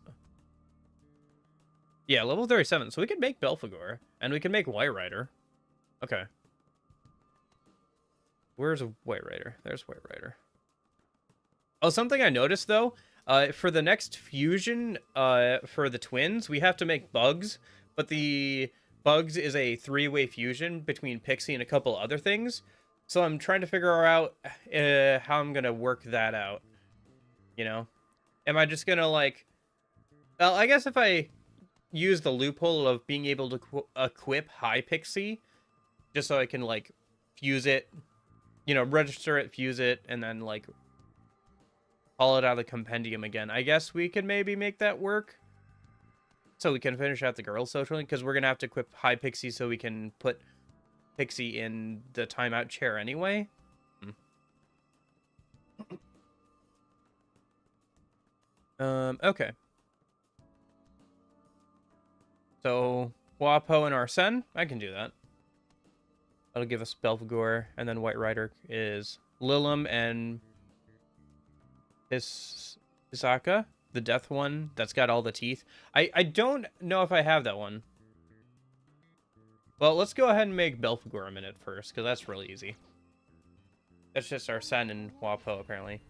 yeah, level 37. So we can make Belphegor, and we can make White Rider. Okay. Where's White Rider? There's White Rider. Oh, something I noticed, though, for the next fusion, for the twins, we have to make Bugs, but the Bugs is a three-way fusion between Pixie and a couple other things. So I'm trying to figure out how I'm going to work that out, you know? Am I just gonna, like... Well, I guess if I use the loophole of being able to equip High Pixie, just so I can, like, fuse it, you know, register it, fuse it, and then, like, haul it out of the compendium again. I guess we can maybe make that work. So we can finish out the girls socially, because we're gonna have to equip High Pixie so we can put Pixie in the timeout chair anyway. Okay. So, Wapo and Arsene, I can do that. That'll give us Belphegor, and then White Rider is Lilim and Hisaka, the death one that's got all the teeth. I don't know if I have that one. Well, let's go ahead and make Belphegor a minute first, because that's really easy. That's just Arsene and Wapo, apparently.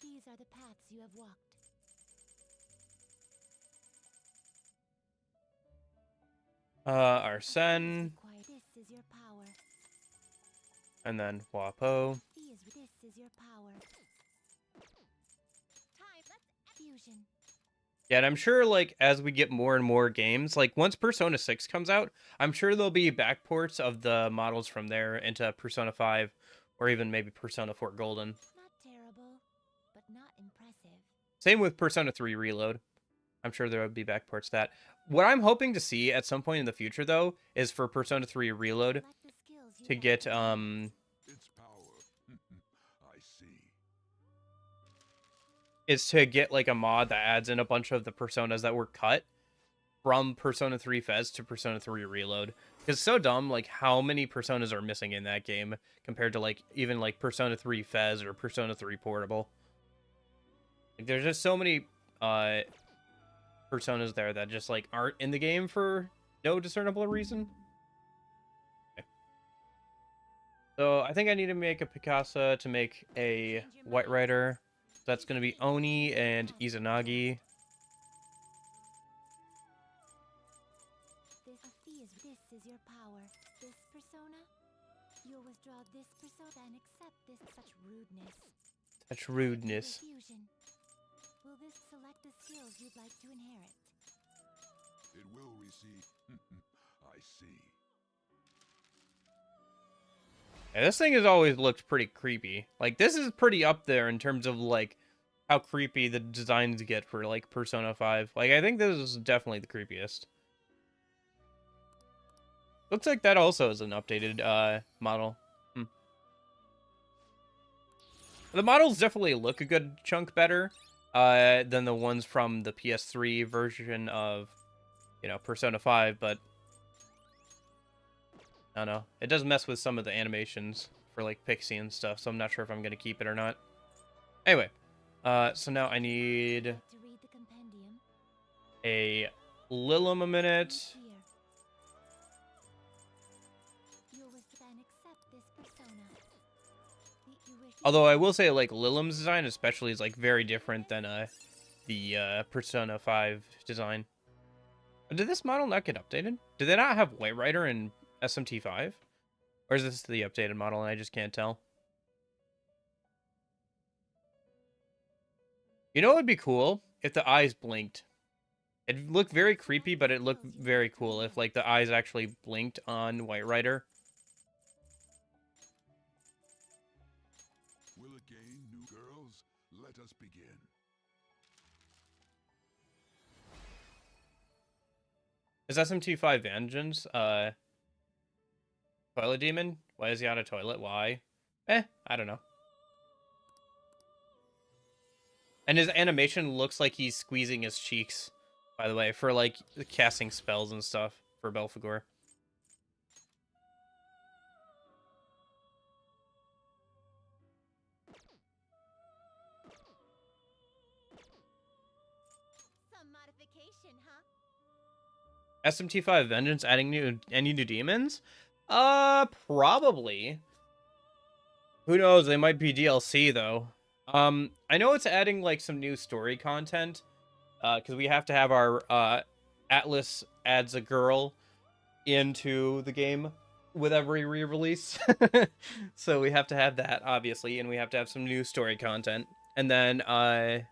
These are the paths you have walked. Arsene, This is your power. and then Wapo. This is your power. Time. Let's fusion. Yeah, and I'm sure, like, as we get more and more games, like, once Persona 6 comes out, I'm sure there'll be backports of the models from there into Persona 5, or even maybe Persona 4 Golden. Not terrible, but not impressive. Same with Persona 3 Reload. I'm sure there would be backports to that. What I'm hoping to see at some point in the future, though, is for Persona 3 Reload Select the skills you to like get, Its power. I see. is to get, like, a mod that adds in a bunch of the Personas that were cut from Persona 3 Fez to Persona 3 Reload. Because it's so dumb, like, how many Personas are missing in that game compared to, like, even, like, Persona 3 Fez or Persona 3 Portable. Like, there's just so many, Personas there that just, like, aren't in the game for no discernible reason. Okay. So, I think I need to make a Picasa to make a White Rider. So that's going to be Oni and Izanagi. This is your power. This persona, you'll withdraw this persona and accept this such rudeness. Such rudeness. Fusion. Will this select the skills you'd like to inherit? It will receive. I see. Yeah, this thing has always looked pretty creepy. Like, this is pretty up there in terms of, like, how creepy the designs get for, like, Persona 5. Like, I think this is definitely the creepiest. Looks like that also is an updated, model. The models definitely look a good chunk better, than the ones from the PS3 version of, you know, Persona 5, but I don't know. It does mess with some of the animations for, like, Pixie and stuff, so I'm not sure if I'm going to keep it or not. Anyway, so now I need To read the compendium. a Lilum a minute. Here. You'll withdraw and accept this persona. You wish to Although I will say, like, Lilum's design especially is, like, very different than, the, Persona 5 design. Did this model not get updated? Did they not have White Rider in SMT5? Or is this the updated model and I just can't tell? You know what would be cool? If the eyes blinked. It'd look very creepy, but it looked very cool if, like, the eyes actually blinked on White Rider. Will it gain new girls? Let us begin. Is SMT5 Vengeance, Toilet Demon? Why is he on a toilet? Why? I don't know. And his animation looks like he's squeezing his cheeks, by the way, for, like, casting spells and stuff for Belphegor. Some modification, huh? SMT5 Vengeance adding any new demons? Probably. Who knows? They might be DLC, though. I know it's adding, like, some new story content, because we have to have our, Atlas adds a girl into the game with every re-release. So we have to have that, obviously, and we have to have some new story content. And then, So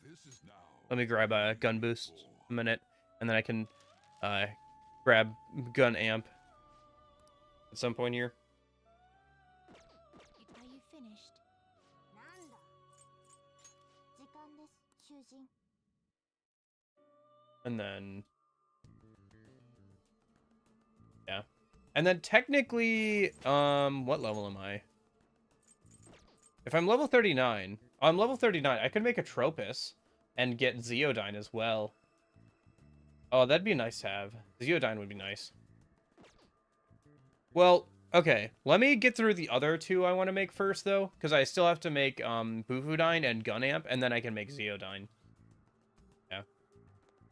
this is now. let me grab a gun boost a minute, and then I can, grab gun amp at some point here. Are you finished? And then, yeah. And then technically, what level am I? If I'm level 39, I'm level 39, I could make a Tropus and get Zeodyne as well. Oh, that'd be nice to have. Zeodyne would be nice. Well, okay. Let me get through the other two I want to make first, though. Because I still have to make, Bufudyne and Gunamp, and then I can make Zeodyne. Yeah.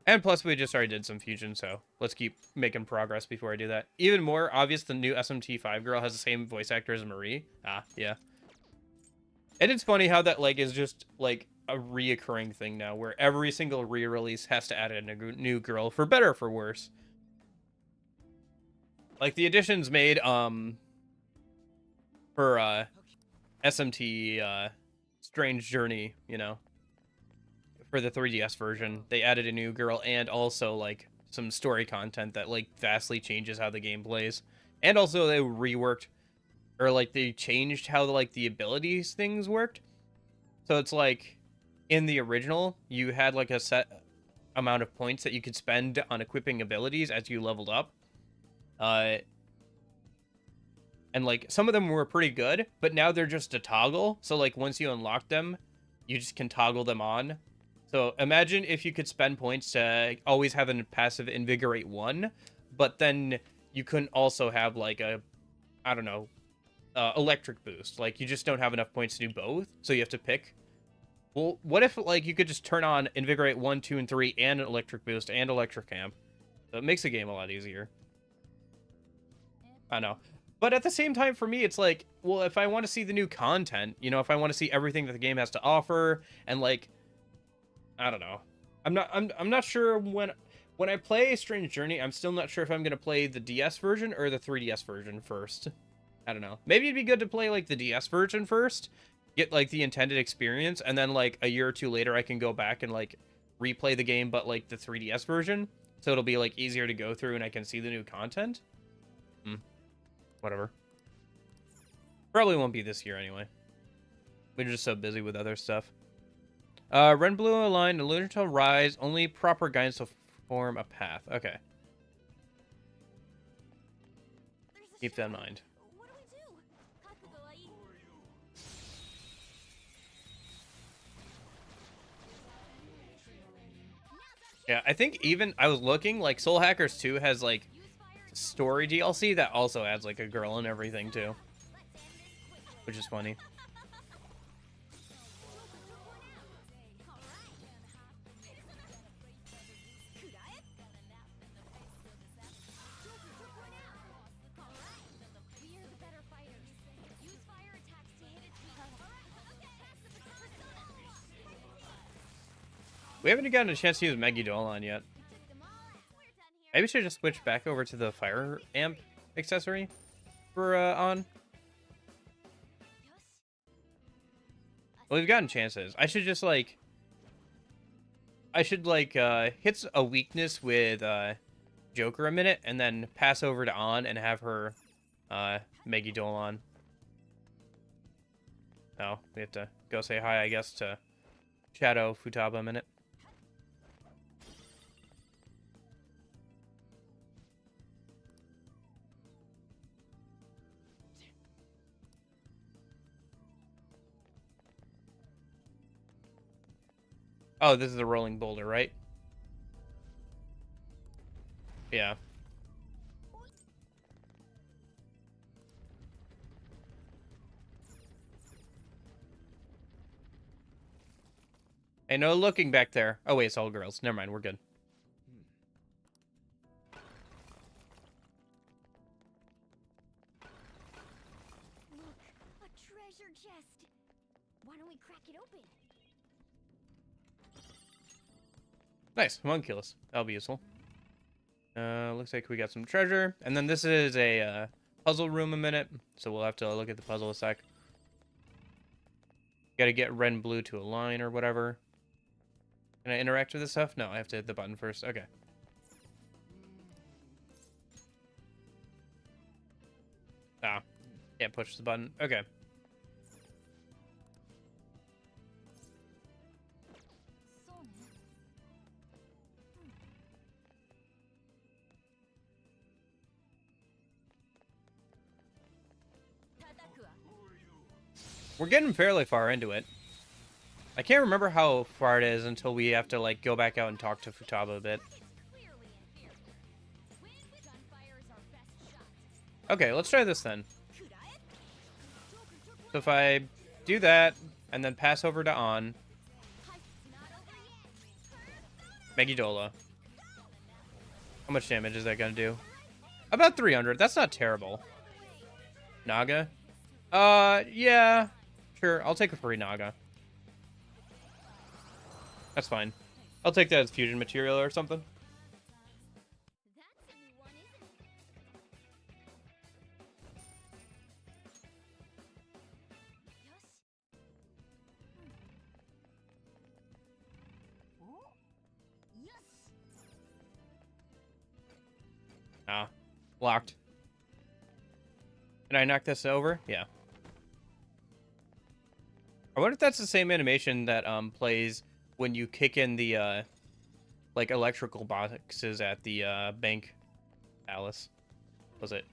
And plus, we just already did some fusion, so let's keep making progress before I do that. Even more obvious, the new SMT5 girl has the same voice actor as Marie. Ah, yeah. And it's funny how that, like, is just, like, a reoccurring thing now, where every single re-release has to add a new girl, for better or for worse. Like the additions made for SMT Strange Journey, you know, for the 3DS version, they added a new girl and also like some story content that like vastly changes how the game plays. And also they reworked, or like they changed how like the abilities things worked. So it's like in the original, you had like a set amount of points that you could spend on equipping abilities as you leveled up. And like some of them were pretty good, but now they're just a toggle. So like once you unlock them, you just can toggle them on. So imagine if you could spend points to always have a passive Invigorate 1, but then you couldn't also have like a, I don't know, electric boost. Like you just don't have enough points to do both, so you have to pick. Well, what if like you could just turn on Invigorate 1, 2, and 3 and an electric boost and electric camp? So it makes the game a lot easier. I know. But at the same time, for me, it's like, well, if I want to see the new content, you know, if I want to see everything that the game has to offer, and like, I don't know, I'm not sure when I play Strange Journey, I'm still not sure if I'm gonna play the DS version or the 3DS version first. I don't know. Maybe it'd be good to play like the DS version first, get like the intended experience, and then like a year or two later, I can go back and like replay the game, but like the 3DS version, so it'll be like easier to go through, and I can see the new content. Whatever. Probably won't be this year anyway. We're just so busy with other stuff. Ren Blue aligned, illusion to rise, only proper guidance to form a path. Okay. Keep that in mind. What do we do? Yeah, I think even I was looking, like Soul Hackers 2 has like story DLC that also adds like a girl and everything too, which is funny. We haven't gotten a chance to use Megidolon yet. Maybe we should just switch back over to the fire amp accessory for on. Well, we've gotten chances. I should just like hit a weakness with Joker a minute and then pass over to on and have her Megidolon. Oh, we have to go say hi, I guess, to Shadow Futaba a minute. Oh, this is a rolling boulder, right? Yeah. Hey, no looking back there. Oh, wait, it's all girls. Never mind, we're good. Look, a treasure chest. Why don't we crack it open? Nice, homunculus. That'll be useful. Looks like we got some treasure. And then this is a puzzle room a minute, so we'll have to look at the puzzle a sec. Gotta get red and blue to align or whatever. Can I interact with this stuff? No, I have to hit the button first. Okay. Ah, can't push the button. Okay. We're getting fairly far into it. I can't remember how far it is until we have to like go back out and talk to Futaba a bit. Okay, let's try this then. So if I do that and then pass over to on Megidola. How much damage is that gonna do? About 300. That's not terrible. Naga? Yeah. Sure, I'll take a free Naga. That's fine. I'll take that as fusion material or something. That's a new one, isn't it? Yosh. Ah, locked. Can I knock this over? Yeah. I wonder if that's the same animation that plays when you kick in the like electrical boxes at the bank palace. Was it?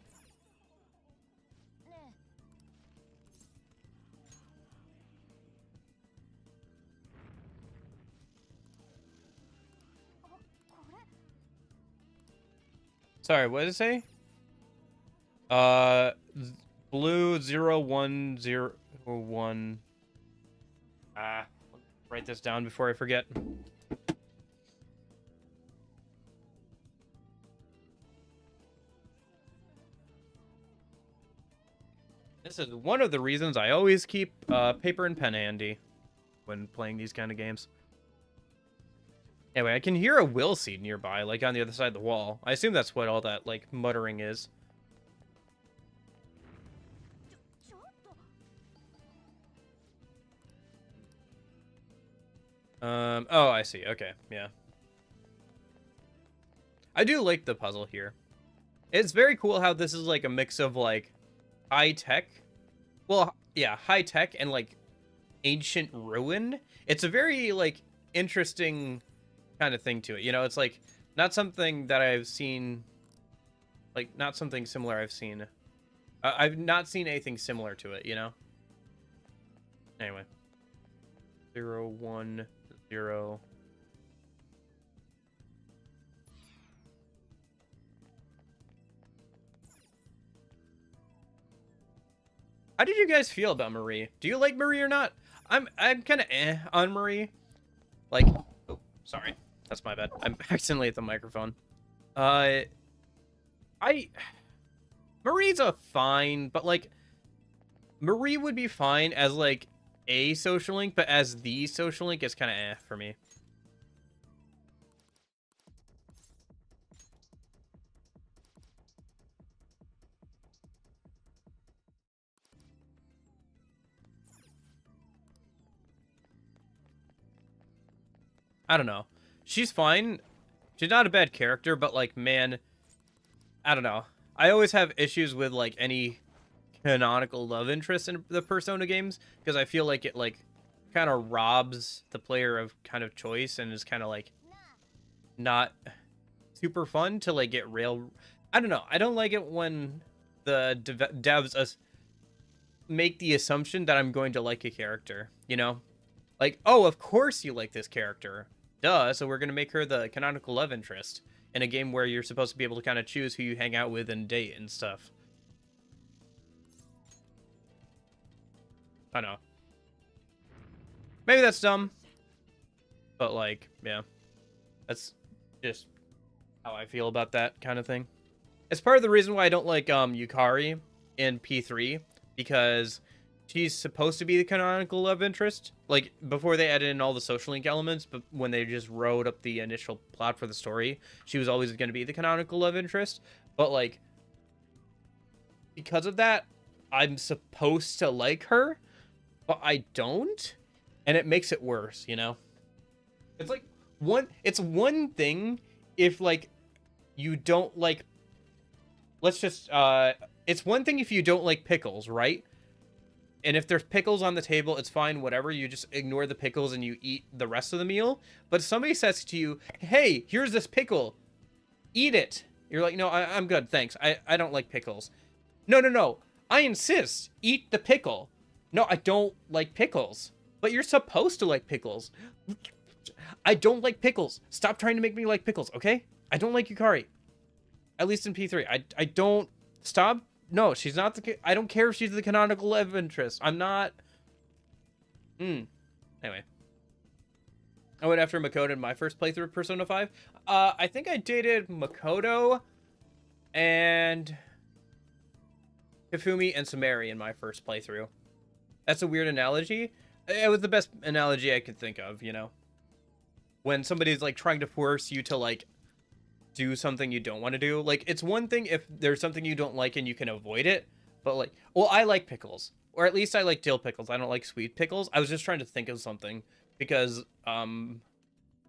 Sorry, what did it say? Blue 0101. Write this down before I forget. This is one of the reasons I always keep paper and pen handy when playing these kind of games. Anyway, I can hear a will seed nearby, like on the other side of the wall. I assume that's what all that, like, muttering is. Oh, I see. Okay, yeah. I do like the puzzle here. It's very cool how this is, like, a mix of, like, high-tech. Well, yeah, high-tech and, like, ancient ruin. It's a very, like, interesting kind of thing to it, you know. It's like not something that I've seen, like not something similar I've seen. I've not seen anything similar to it, you know. Anyway, 010. How did you guys feel about Marie? Do you like Marie or not? I'm kind of on Marie. Like, oh, sorry. That's my bad. I'm accidentally at the microphone. Marie's a fine, but like Marie would be fine as like a social link, but as the social link is kind of for me. I don't know. She's fine. She's not a bad character, but like, man, I don't know. I always have issues with like any canonical love interest in the Persona games because I feel like it like kind of robs the player of kind of choice and is kind of like not super fun to like get rail. I don't know. I don't like it when the devs make the assumption that I'm going to like a character, you know? Like, oh, of course you like this character. Duh, so we're going to make her the canonical love interest in a game where you're supposed to be able to kind of choose who you hang out with and date and stuff. I know. Maybe that's dumb. But, like, yeah. That's just how I feel about that kind of thing. It's part of the reason why I don't like Yukari in P3, because she's supposed to be the canonical love interest. Like, before they added in all the social link elements, but when they just wrote up the initial plot for the story, she was always going to be the canonical love interest. But, like, because of that, I'm supposed to like her, but I don't, and it makes it worse, you know? It's like, it's one thing if, like, you don't like, let's just, it's one thing if you don't like pickles, right? And if there's pickles on the table, it's fine, whatever. You just ignore the pickles and you eat the rest of the meal. But if somebody says to you, hey, here's this pickle, eat it. You're like, no, I'm good, thanks. I don't like pickles. No. I insist, eat the pickle. No, I don't like pickles. But you're supposed to like pickles. I don't like pickles. Stop trying to make me like pickles, okay? I don't like Yukari. At least in P3. I don't... Stop. No, she's not the... I don't care if she's the canonical love interest. I'm not... Anyway. I went after Makoto in my first playthrough of Persona 5. I think I dated Makoto and Kafumi and Sumeri in my first playthrough. That's a weird analogy. It was the best analogy I could think of, you know? when somebody's like trying to force you to like do something you don't want to do. Like, it's one thing if there's something you don't like and you can avoid it, but like, well, I like pickles, or at least I like dill pickles. I don't like sweet pickles. I was just trying to think of something because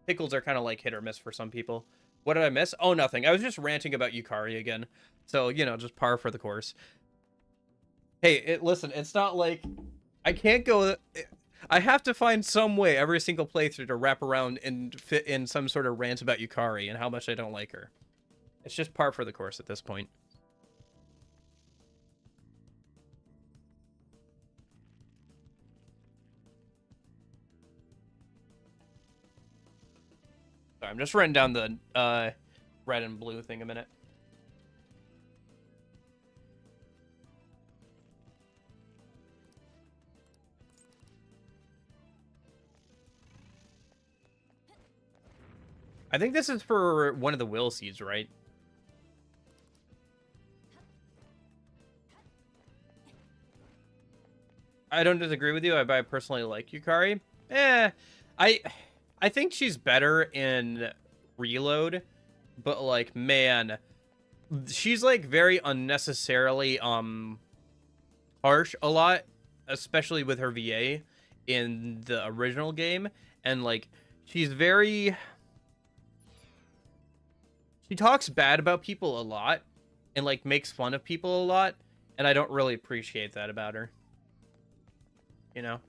pickles are kind of like hit or miss for some people. What did I miss? Oh, nothing. I was just ranting about Yukari again. So, you know, just par for the course. Hey, listen, it's not like I can't go. I have to find some way every single playthrough to wrap around and fit in some sort of rant about Yukari and how much I don't like her. It's just par for the course at this point. Sorry, I'm just writing down the red and blue thing a minute. I think this is for one of the will seeds, right? I don't disagree with you. I personally like Yukari. I think she's better in Reload, but like, man, she's like very unnecessarily harsh a lot, especially with her VA in the original game, and like she's very. She talks bad about people a lot and like makes fun of people a lot, and I don't really appreciate that about her. You know?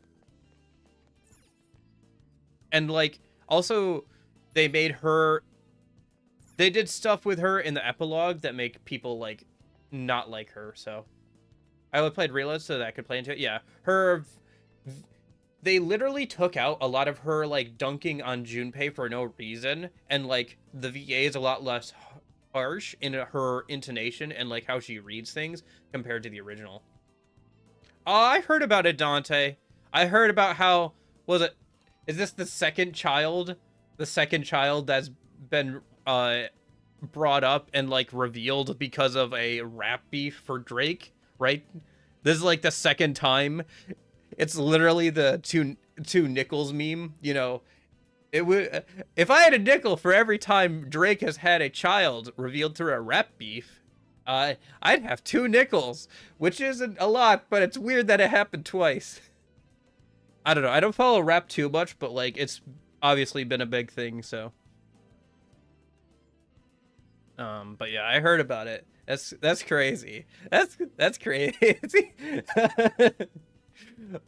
And like also they did stuff with her in the epilogue that make people like not like her, so I only played Reload so that I could play into it. Yeah. They literally took out a lot of her, like, dunking on Junpei for no reason, and, like, the VA is a lot less harsh in her intonation and, like, how she reads things compared to the original. Oh, I heard about it, Dante. I heard about how, is this the second child? The second child that's been, brought up and, like, revealed because of a rap beef for Drake, right? This is, like, the second time. It's literally the two nickels meme, you know. It would, if I had a nickel for every time Drake has had a child revealed through a rap beef, I'd have 2 nickels, which isn't a lot, but it's weird that it happened twice. I don't know. I don't follow rap too much, but like it's obviously been a big thing, so. But yeah, I heard about it. That's crazy. That's crazy.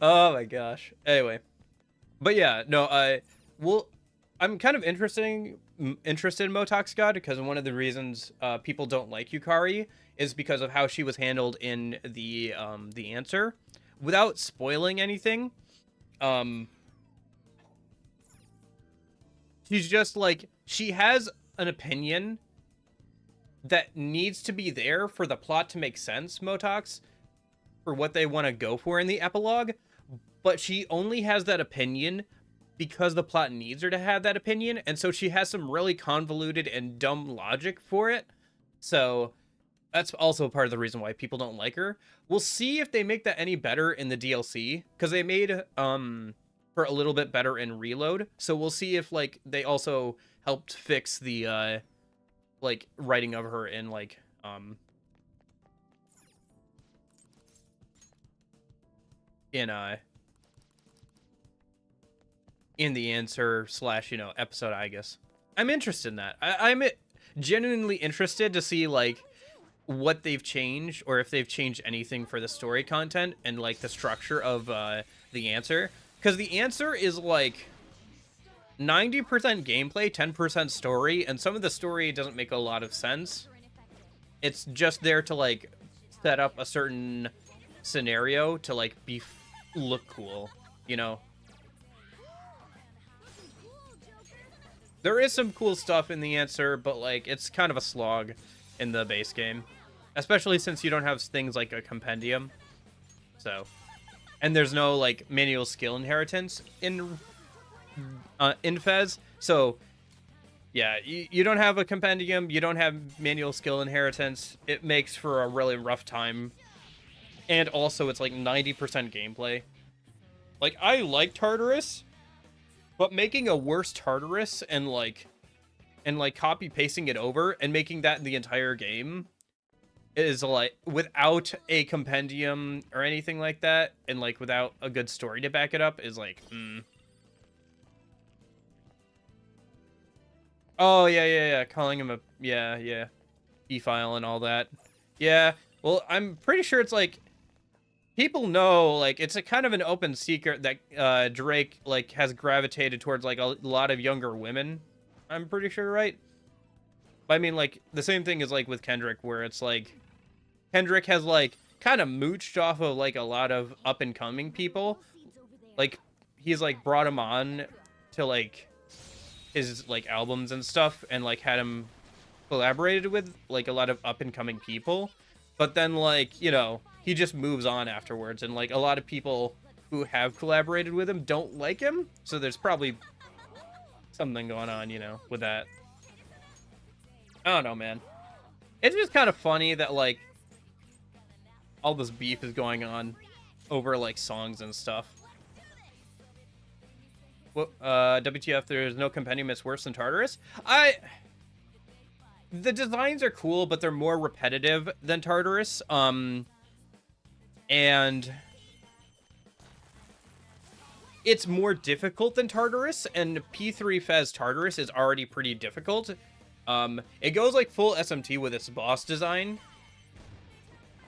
Oh my gosh. Anyway, but yeah, no, I'm kind of interested in Motox God because one of the reasons people don't like Yukari is because of how she was handled in the answer. Without spoiling anything, she's just like, she has an opinion that needs to be there for the plot to make sense, Motox, for what they want to go for in the epilogue, but she only has that opinion because the plot needs her to have that opinion, and so she has some really convoluted and dumb logic for it. So that's also part of the reason why people don't like her. We'll see if they make that any better in the DLC, because they made her a little bit better in Reload. So we'll see if like they also helped fix the like writing of her in like in the answer / episode, I guess. I'm interested in that. I'm genuinely interested to see like what they've changed, or if they've changed anything for the story content and like the structure of the answer, because the answer is like 90% gameplay, 10% story, and some of the story doesn't make a lot of sense. It's just there to like set up a certain scenario to like look cool, you know. There is some cool stuff in the answer, but like it's kind of a slog in the base game, especially since you don't have things like a compendium. So, and there's no like manual skill inheritance in Fez. So yeah, you don't have a compendium, you don't have manual skill inheritance. It makes for a really rough time. And also it's like 90% gameplay. Like, I like Tartarus, But making a worse Tartarus and copy pasting it over and making that in the entire game is like without a compendium or anything like that, and like without a good story to back it up is like, Oh yeah. Calling him a yeah. E-file and all that. Yeah. Well, I'm pretty sure it's like people know, like, it's a kind of an open secret that Drake like has gravitated towards like a lot of younger women. I'm pretty sure, right? But I mean, like, the same thing is like with Kendrick, where it's like Kendrick has like kind of mooched off of like a lot of up and coming people. Like, he's like brought him on to like his like albums and stuff, and like had him collaborated with like a lot of up and coming people. But then, like, you know, he just moves on afterwards, and like a lot of people who have collaborated with him don't like him, so there's probably something going on, you know, with that. I don't know, man. It's just kind of funny that like all this beef is going on over like songs and stuff. What, WTF, there's no compendium, it's worse than Tartarus? The designs are cool, but they're more repetitive than Tartarus. And it's more difficult than Tartarus, and P3 Fez Tartarus is already pretty difficult. It goes like full SMT with its boss design,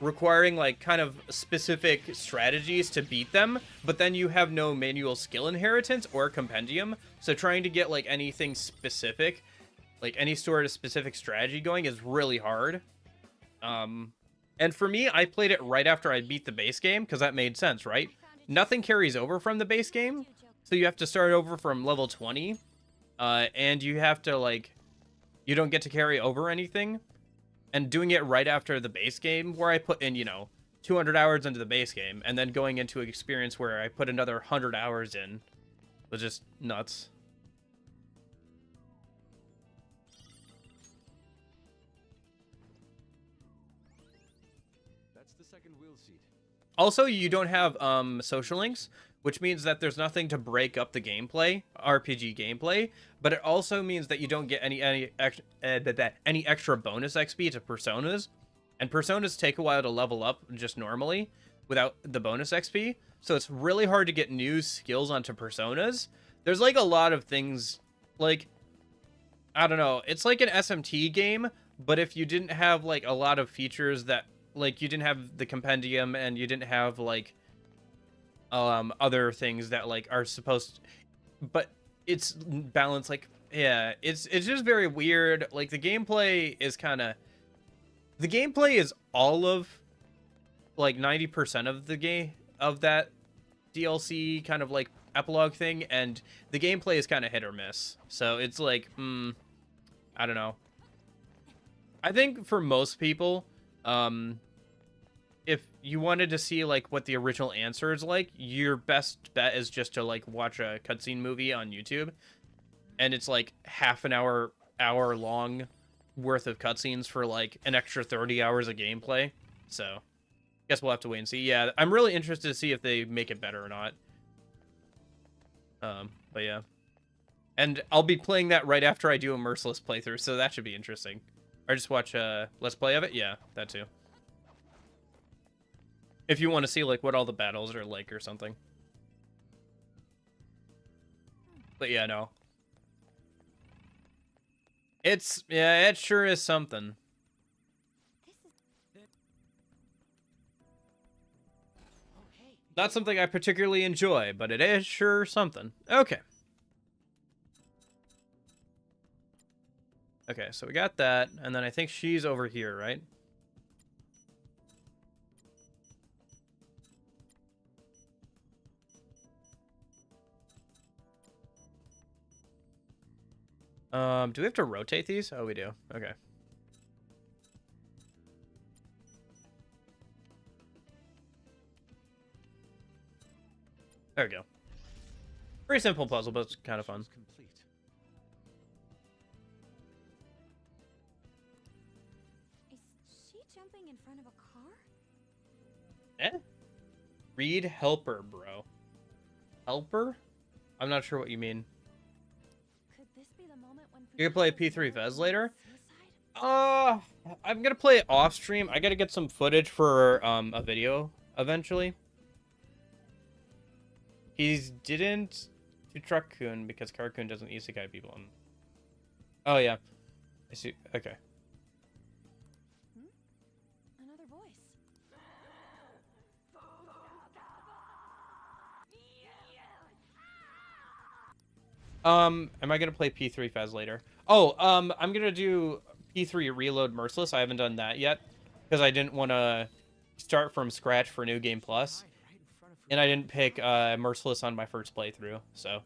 requiring like kind of specific strategies to beat them, but then you have no manual skill inheritance or compendium, so trying to get like anything specific, like any sort of specific strategy going, is really hard. And for me, I played it right after I beat the base game, because that made sense, right? Nothing carries over from the base game, so you have to start over from level 20, and you have to like, you don't get to carry over anything. And doing it right after the base game, where I put in, you know, 200 hours into the base game, and then going into an experience where I put another 100 hours in, was just nuts. That's the second wheel seat. Also, you don't have social links, which means that there's nothing to break up the gameplay, RPG gameplay, but it also means that you don't get any extra bonus XP to personas, and personas take a while to level up just normally without the bonus XP, so it's really hard to get new skills onto personas. There's like a lot of things, like, I don't know, it's like an SMT game, but if you didn't have like a lot of features that, like, you didn't have the compendium and you didn't have like other things that like are supposed to, but it's balanced, like, yeah, it's just very weird. Like, the gameplay is all of like 90% of the game, of that DLC kind of like epilogue thing, and the gameplay is kind of hit or miss, so it's like, I don't know. I think for most people, if you wanted to see like what the original answer is like, your best bet is just to like watch a cutscene movie on YouTube, and it's like half an hour long worth of cutscenes for like an extra 30 hours of gameplay. So guess we'll have to wait and see. Yeah, I'm really interested to see if they make it better or not. But yeah, and I'll be playing that right after I do a Merciless playthrough, so that should be interesting. Or just watch a Let's Play of it. Yeah, that too. If you want to see like what all the battles are like or something. But yeah, no. It sure is something. Not something I particularly enjoy, but it is sure something. Okay. Okay, so we got that, and then I think she's over here, right? Do we have to rotate these? Oh, we do. Okay. There we go. Pretty simple puzzle, but it's kind of fun. Complete. Is she jumping in front of a car? Eh? Read helper, bro. Helper? I'm not sure what you mean. You can play P3 Fez later. I'm gonna play it off stream. I gotta get some footage for a video eventually. He didn't to Truck-kun because Car-kun doesn't isekai people. Oh yeah, I see. Okay. Another voice. Am I gonna play P3 Fez later? Oh, I'm gonna do P3 Reload Merciless. I haven't done that yet because I didn't want to start from scratch for New Game Plus, and I didn't pick Merciless on my first playthrough. So,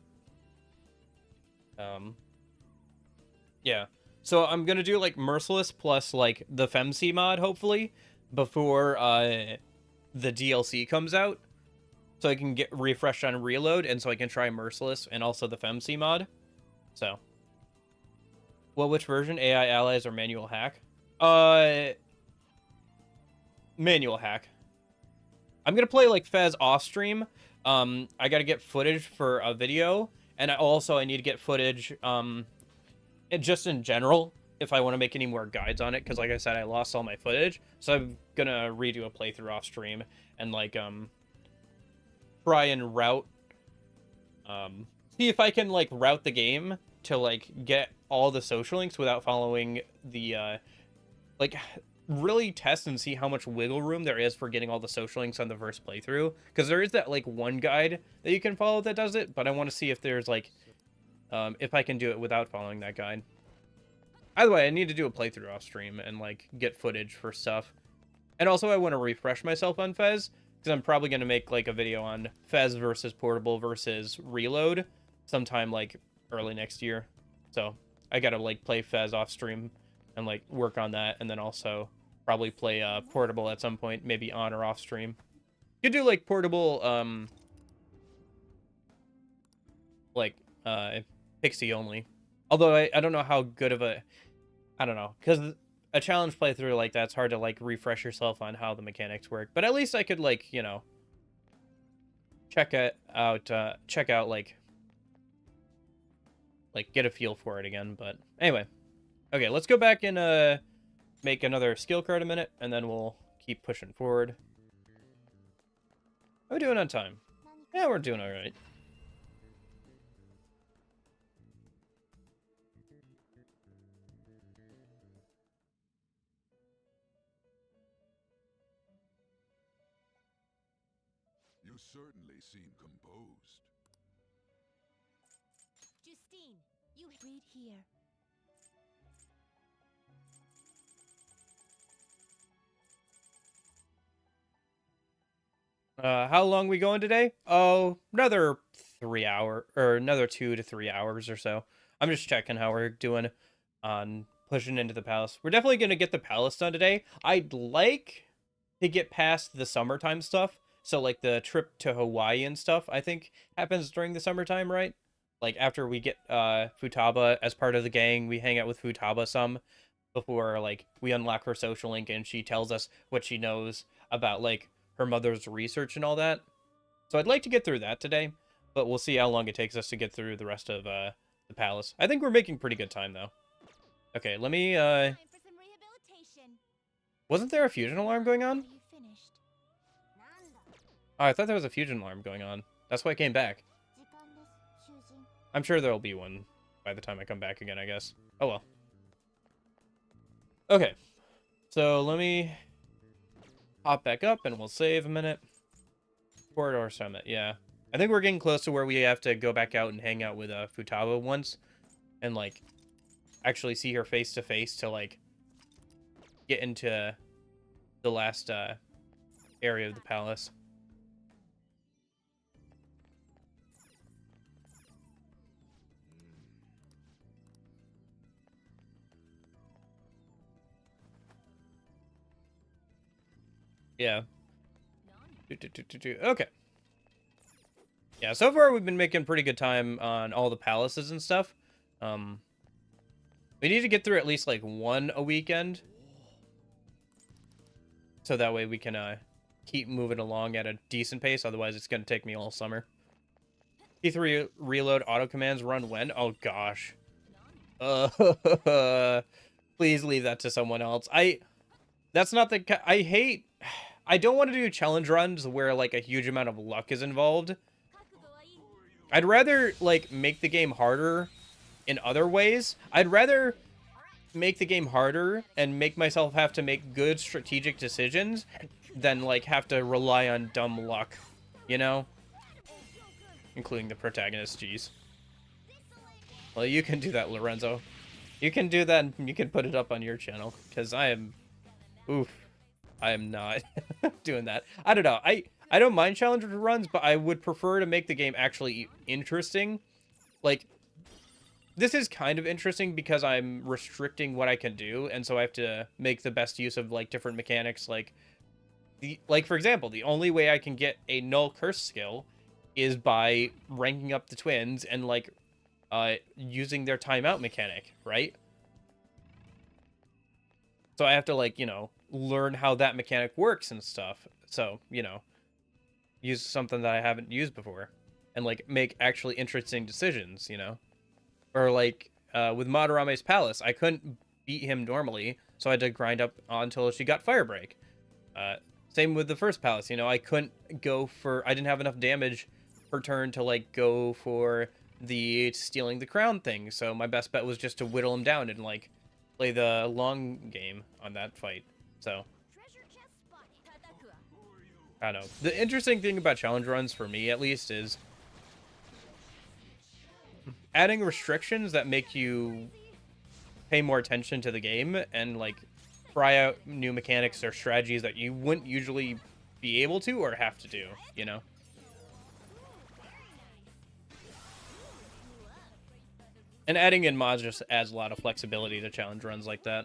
yeah. So I'm gonna do like Merciless plus like the Femc mod hopefully before the DLC comes out, so I can get refreshed on Reload, and so I can try Merciless and also the Femc mod. So, well, which version? AI allies or manual hack? Manual hack. I'm gonna play like Fez off stream. I gotta get footage for a video, and I need to get footage and just in general if I want to make any more guides on it, because like I said, I lost all my footage, so I'm gonna redo a playthrough off stream and like try and route see if I can like route the game to like get all the social links without following the like really test and see how much wiggle room there is for getting all the social links on the first playthrough, because there is that like one guide that you can follow that does it, but I want to see if there's like if I can do it without following that guide. Either way, I need to do a playthrough off stream and like get footage for stuff, and also I want to refresh myself on Fez, because I'm probably going to make like a video on Fez versus Portable versus Reload sometime like early next year. So I gotta like play Fez off stream and like work on that, and then also probably play Portable at some point, maybe on or off stream. You could do like Portable like Pixie only, although I don't know how good of a, I don't know, because a challenge playthrough like that's hard to like refresh yourself on how the mechanics work, but at least I could like, you know, check out like get a feel for it again. But anyway, okay, let's go back and make another skill card a minute, and then we'll keep pushing forward. How are we doing on time? Yeah, we're doing all right. You certainly seem composed. Justine, you read here. How long we going today? Oh, another 3 hour, or another 2 to 3 hours or so. I'm just checking how we're doing on pushing into the palace. We're definitely gonna get the palace done today. I'd like to get past the summertime stuff. So like the trip to Hawaii and stuff, I think happens during the summertime, right? Like after we get Futaba as part of the gang, we hang out with Futaba some before like we unlock her social link and she tells us what she knows about like her mother's research and all that. So I'd like to get through that today, but we'll see how long it takes us to get through the rest of the palace. I think we're making pretty good time though. Okay, let me Time for some rehabilitation. wasn't there a fusion alarm going on? Are you finished? Oh, I thought there was a fusion alarm going on. That's why I came back. I'm sure there'll be one by the time I come back again, I guess. Oh well. Okay. So let me hop back up and we'll save a minute. Corridor Summit, yeah. I think we're getting close to where we have to go back out and hang out with Futaba once. And like actually see her face to face to like get into the last area of the palace. Yeah. Okay. Yeah, so far we've been making pretty good time on all the palaces and stuff. We need to get through at least like one a weekend, so that way we can keep moving along at a decent pace. Otherwise, it's gonna take me all summer. P3 reload auto commands run when? Oh gosh. Please leave that to someone else. That's not the I hate I don't want to do challenge runs where like a huge amount of luck is involved. I'd rather like make the game harder in other ways. I'd rather make the game harder and make myself have to make good strategic decisions than like have to rely on dumb luck, you know? Including the protagonist, jeez. Well, you can do that, Lorenzo. You can do that and you can put it up on your channel, because I am... Oof. I am not doing that. I don't know. I don't mind challenge runs, but I would prefer to make the game actually interesting. Like, this is kind of interesting because I'm restricting what I can do, and so I have to make the best use of, like, different mechanics. Like, for example, the only way I can get a null curse skill is by ranking up the twins and, like, using their timeout mechanic, right? So I have to, like, you know, learn how that mechanic works and stuff. So, you know, use something that I haven't used before and, like, make actually interesting decisions, you know? Or, like, with Madarame's Palace, I couldn't beat him normally, so I had to grind up until she got Firebreak. Same with the first Palace, you know, I didn't have enough damage per turn to, like, go for the stealing the crown thing, so my best bet was just to whittle him down and, like, play the long game on that fight. So, I don't know. The interesting thing about challenge runs, for me at least, is adding restrictions that make you pay more attention to the game and, like, try out new mechanics or strategies that you wouldn't usually be able to or have to do, you know? And adding in mods just adds a lot of flexibility to challenge runs like that.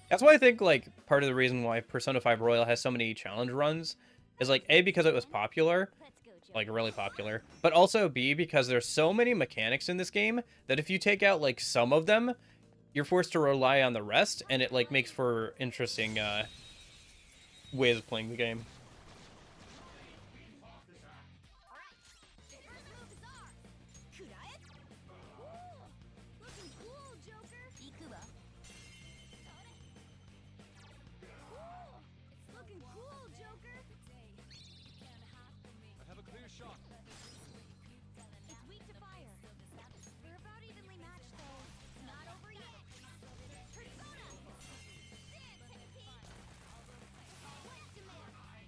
That's why I think, like, part of the reason why Persona 5 Royal has so many challenge runs is, like, A, because it was popular, like, really popular, but also B, because there's so many mechanics in this game that if you take out, like, some of them, you're forced to rely on the rest, and it, like, makes for interesting ways of playing the game.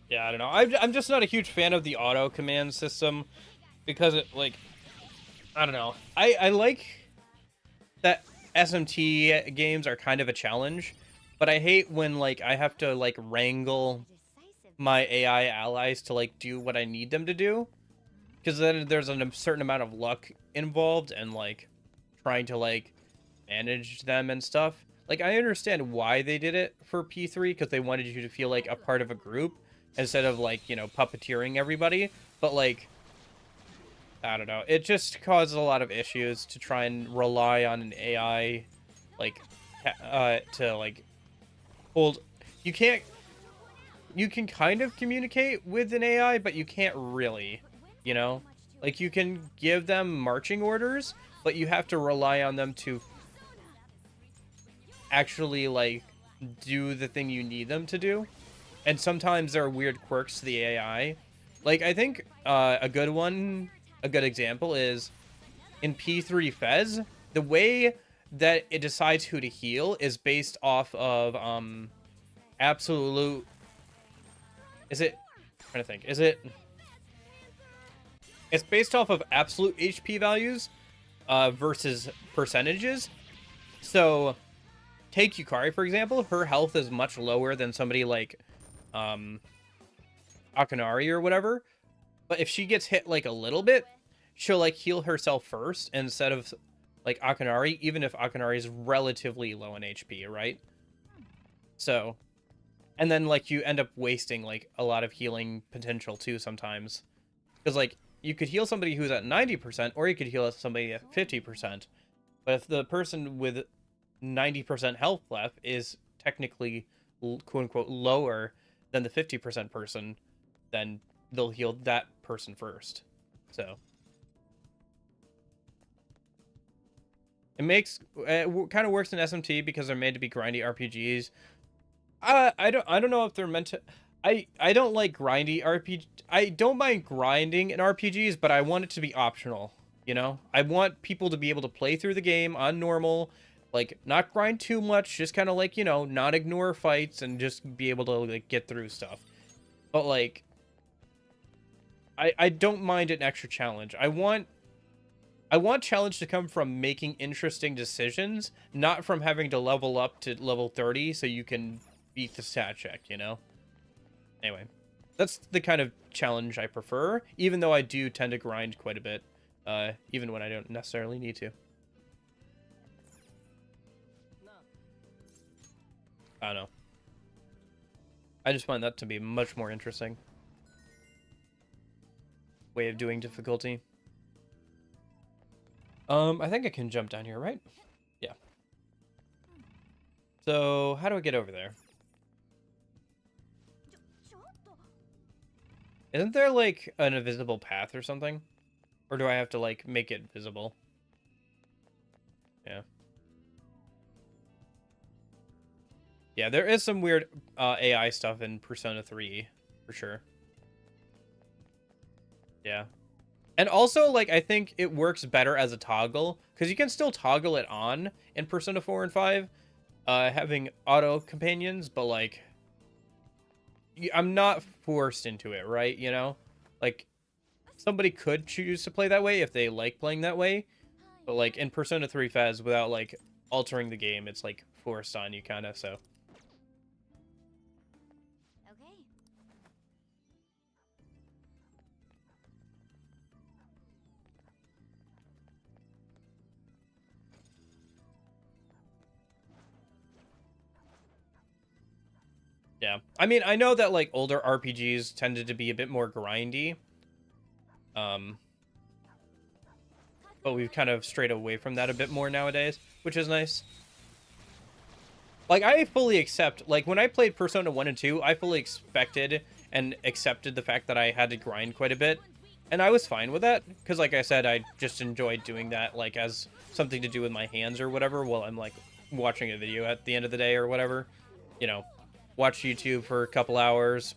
Yeah, I don't know. I'm just not a huge fan of the auto command system because it, like, I don't know. I like that SMT games are kind of a challenge, but I hate when, like, I have to, like, wrangle my AI allies to, like, do what I need them to do, because then there's a certain amount of luck involved and, like, trying to, like, manage them and stuff. Like, I understand why they did it for P3, because they wanted you to feel like a part of a group instead of, like, you know, puppeteering everybody, but, like, I don't know. It just causes a lot of issues to try and rely on an AI, like, to, like, hold... You can kind of communicate with an AI, but you can't really, you know? Like, you can give them marching orders, but you have to rely on them to actually, like, do the thing you need them to do. And sometimes there are weird quirks to the AI. Like, I think a good example is in P3 Fez, the way that it decides who to heal is based off of absolute... Is it... I'm trying to think. Is it... It's based off of absolute HP values versus percentages. So, take Yukari, for example. Her health is much lower than somebody like Akanari or whatever. But if she gets hit, like, a little bit, she'll, like, heal herself first instead of, like, Akanari, even if Akanari is relatively low in HP, right? So, and then, like, you end up wasting, like, a lot of healing potential, too, sometimes. Because, like, you could heal somebody who's at 90%, or you could heal somebody at 50%. But if the person with 90% health left is technically, quote-unquote, lower than the 50% person, then they'll heal that person first. So, kind of works in SMT because they're made to be grindy RPGs. I don't know if they're meant to. I don't like grindy RPG. I don't mind grinding in RPGs, but I want it to be optional. You know, I want people to be able to play through the game on normal, like not grind too much, just kind of like, you know, not ignore fights and just be able to like get through stuff. But like, I don't mind an extra challenge. I want challenge to come from making interesting decisions, not from having to level up to level 30 so you can beat the stat check, you know? Anyway, that's the kind of challenge I prefer, even though I do tend to grind quite a bit, even when I don't necessarily need to. I don't know. I just find that to be much more interesting way of doing difficulty. I think I can jump down here, right? Yeah. So, how do I get over there? Isn't there, like, an invisible path or something? Or do I have to, like, make it visible? Yeah. Yeah, there is some weird AI stuff in Persona 3, for sure. Yeah. And also, like, I think it works better as a toggle, because you can still toggle it on in Persona 4 and 5, having auto companions, but, like, I'm not forced into it, right? You know? Like, somebody could choose to play that way if they like playing that way, but, like, in Persona 3 FES, without, like, altering the game, it's, like, forced on you, kind of, so. Yeah, I mean, I know that, like, older RPGs tended to be a bit more grindy. But we've kind of strayed away from that a bit more nowadays, which is nice. Like, I fully accept, like, when I played Persona 1 and 2, I fully expected and accepted the fact that I had to grind quite a bit. And I was fine with that, because, like I said, I just enjoyed doing that, like, as something to do with my hands or whatever, while I'm, like, watching a video at the end of the day or whatever. You know, watch YouTube for a couple hours,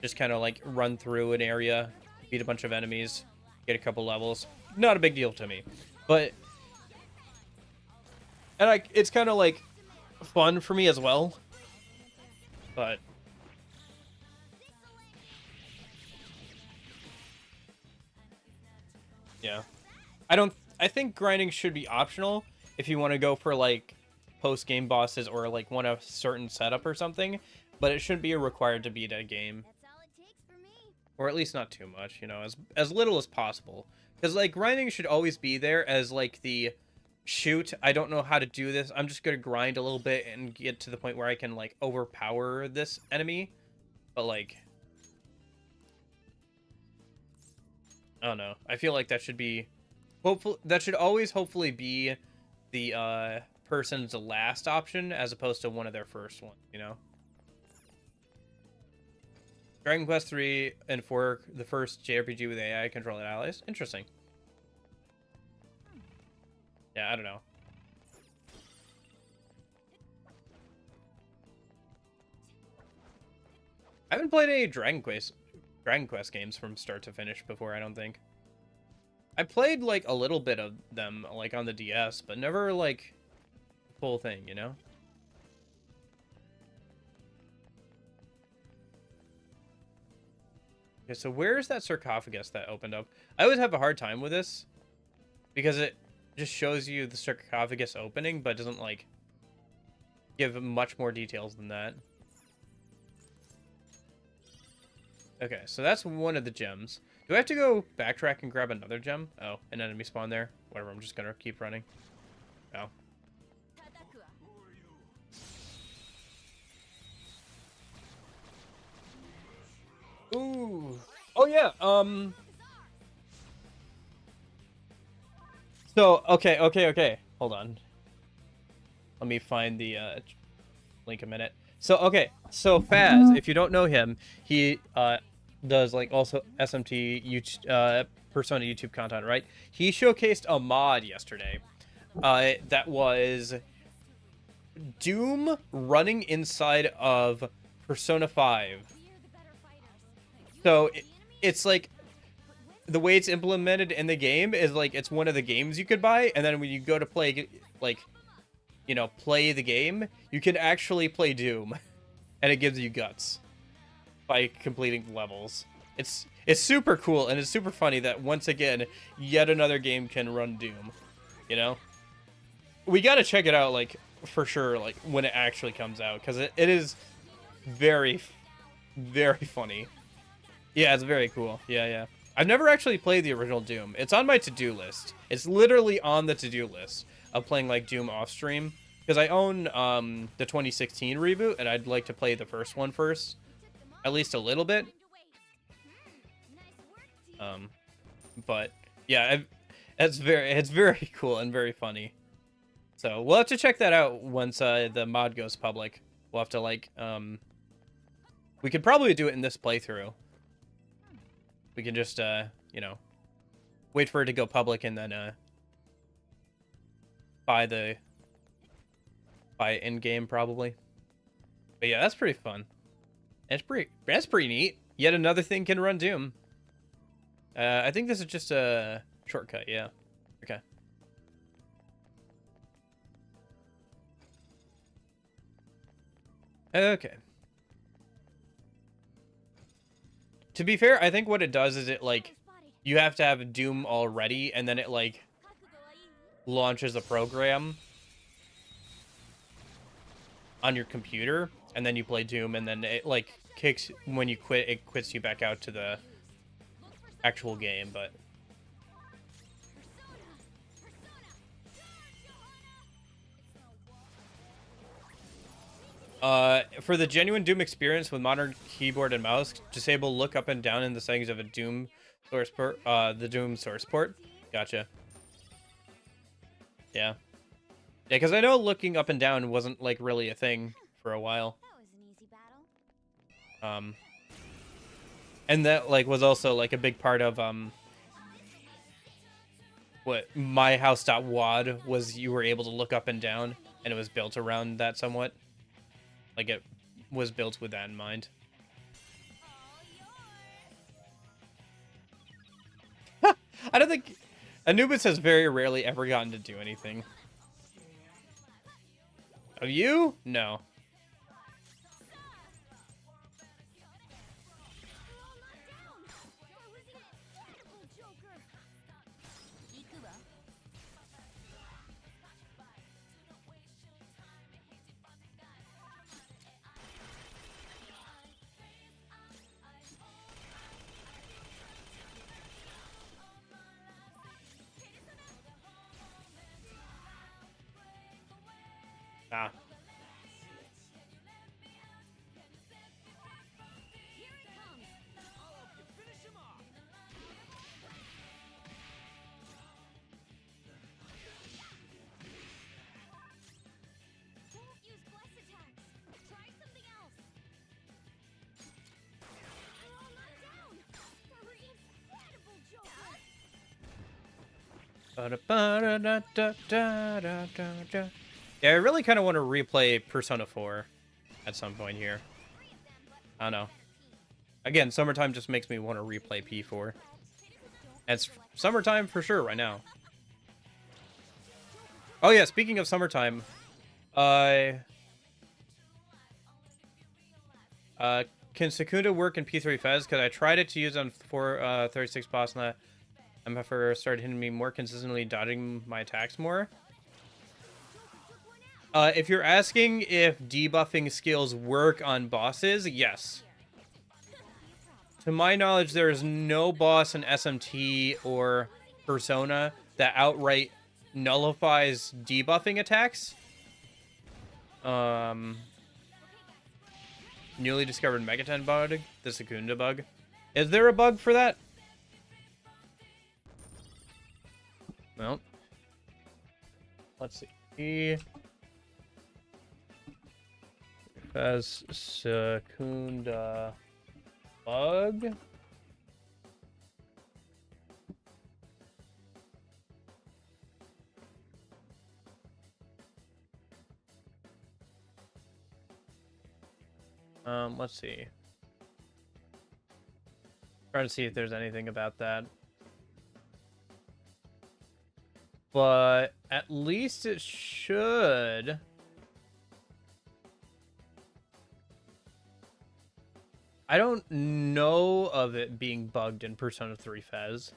just kind of, like, run through an area, beat a bunch of enemies, get a couple levels. Not a big deal to me. But, and, like, it's kind of, like, fun for me as well. But, yeah. I think grinding should be optional if you want to go for, like, post-game bosses or, like, want a certain setup or something, but it shouldn't be required to beat a game. Or at least not too much, you know, as little as possible. Because, like, grinding should always be there as, like, the, shoot, I don't know how to do this, I'm just gonna grind a little bit and get to the point where I can, like, overpower this enemy. But, like, I don't know. I feel like that should be, that should always hopefully be the, person's last option as opposed to one of their first ones, you know? Dragon Quest 3 and 4, the first JRPG with AI controlled allies. Interesting. Yeah, I don't know. I haven't played any Dragon Quest games from start to finish before, I don't think. I played, like, a little bit of them, like, on the DS, but never, like, the full thing, you know? Okay, so where's that sarcophagus that opened up? I always have a hard time with this, because it just shows you the sarcophagus opening, but doesn't, like, give much more details than that. Okay, so that's one of the gems. Do I have to go backtrack and grab another gem? Oh, an enemy spawn there. Whatever, I'm just gonna keep running. Oh. Ooh. Oh, yeah, So, okay. Hold on. Let me find the, link a minute. So, okay. So, Faz, if you don't know him, he, does, like, also SMT, Persona YouTube content, right? He showcased a mod yesterday that was Doom running inside of Persona 5. So it's like the way it's implemented in the game is like it's one of the games you could buy, and then when you go to play, like, you know, play the game, you can actually play Doom, and it gives you guts by completing the levels. It's super cool, and it's super funny that once again, yet another game can run Doom. You know, we gotta check it out, like, for sure, like when it actually comes out, because it is very, very funny. Yeah, it's very cool. Yeah. I've never actually played the original Doom. It's on my to-do list. It's literally on the to-do list of playing like Doom off stream, because I own the 2016 reboot, and I'd like to play the first one first, at least a little bit. But yeah, it's very cool and very funny. So we'll have to check that out once the mod goes public. We'll have to like we could probably do it in this playthrough. We can just you know, wait for it to go public and then buy in game probably. But yeah, that's pretty fun. That's pretty neat. Yet another thing can run Doom. I think this is just a shortcut, yeah. Okay. Okay. To be fair, I think what it does is it, like, you have to have Doom already, and then it, like, launches a program on your computer, and then you play Doom, and then it, like, kicks, when you quit, it quits you back out to the actual game, but... for the genuine Doom experience with modern keyboard and mouse, disable look up and down in the settings of a Doom source port, the Doom source port. Gotcha. Yeah. Yeah, because I know looking up and down wasn't, like, really a thing for a while. And that, like, was also, like, a big part of, what myhouse.wad was. You were able to look up and down, and it was built around that somewhat. Like, it was built with that in mind. I don't think... Anubis has very rarely ever gotten to do anything. Have you? No. Ah. Yeah, I really kind of want to replay Persona 4 at some point here. I don't know. Again, summertime just makes me want to replay P4. And it's summertime for sure right now. Oh yeah, speaking of summertime, can Secunda work in P3 Fez? Because I tried it to use on 436 boss, and MFR started hitting me more consistently, dodging my attacks more. If you're asking if debuffing skills work on bosses, yes. To my knowledge, there is no boss in SMT or Persona that outright nullifies debuffing attacks. Newly discovered Megaten bug, the Secunda bug. Is there a bug for that? Well, let's see. As Secunda bug. Let's see. Trying to see if there's anything about that. But at least it should. I don't know of it being bugged in Persona 3 Fez.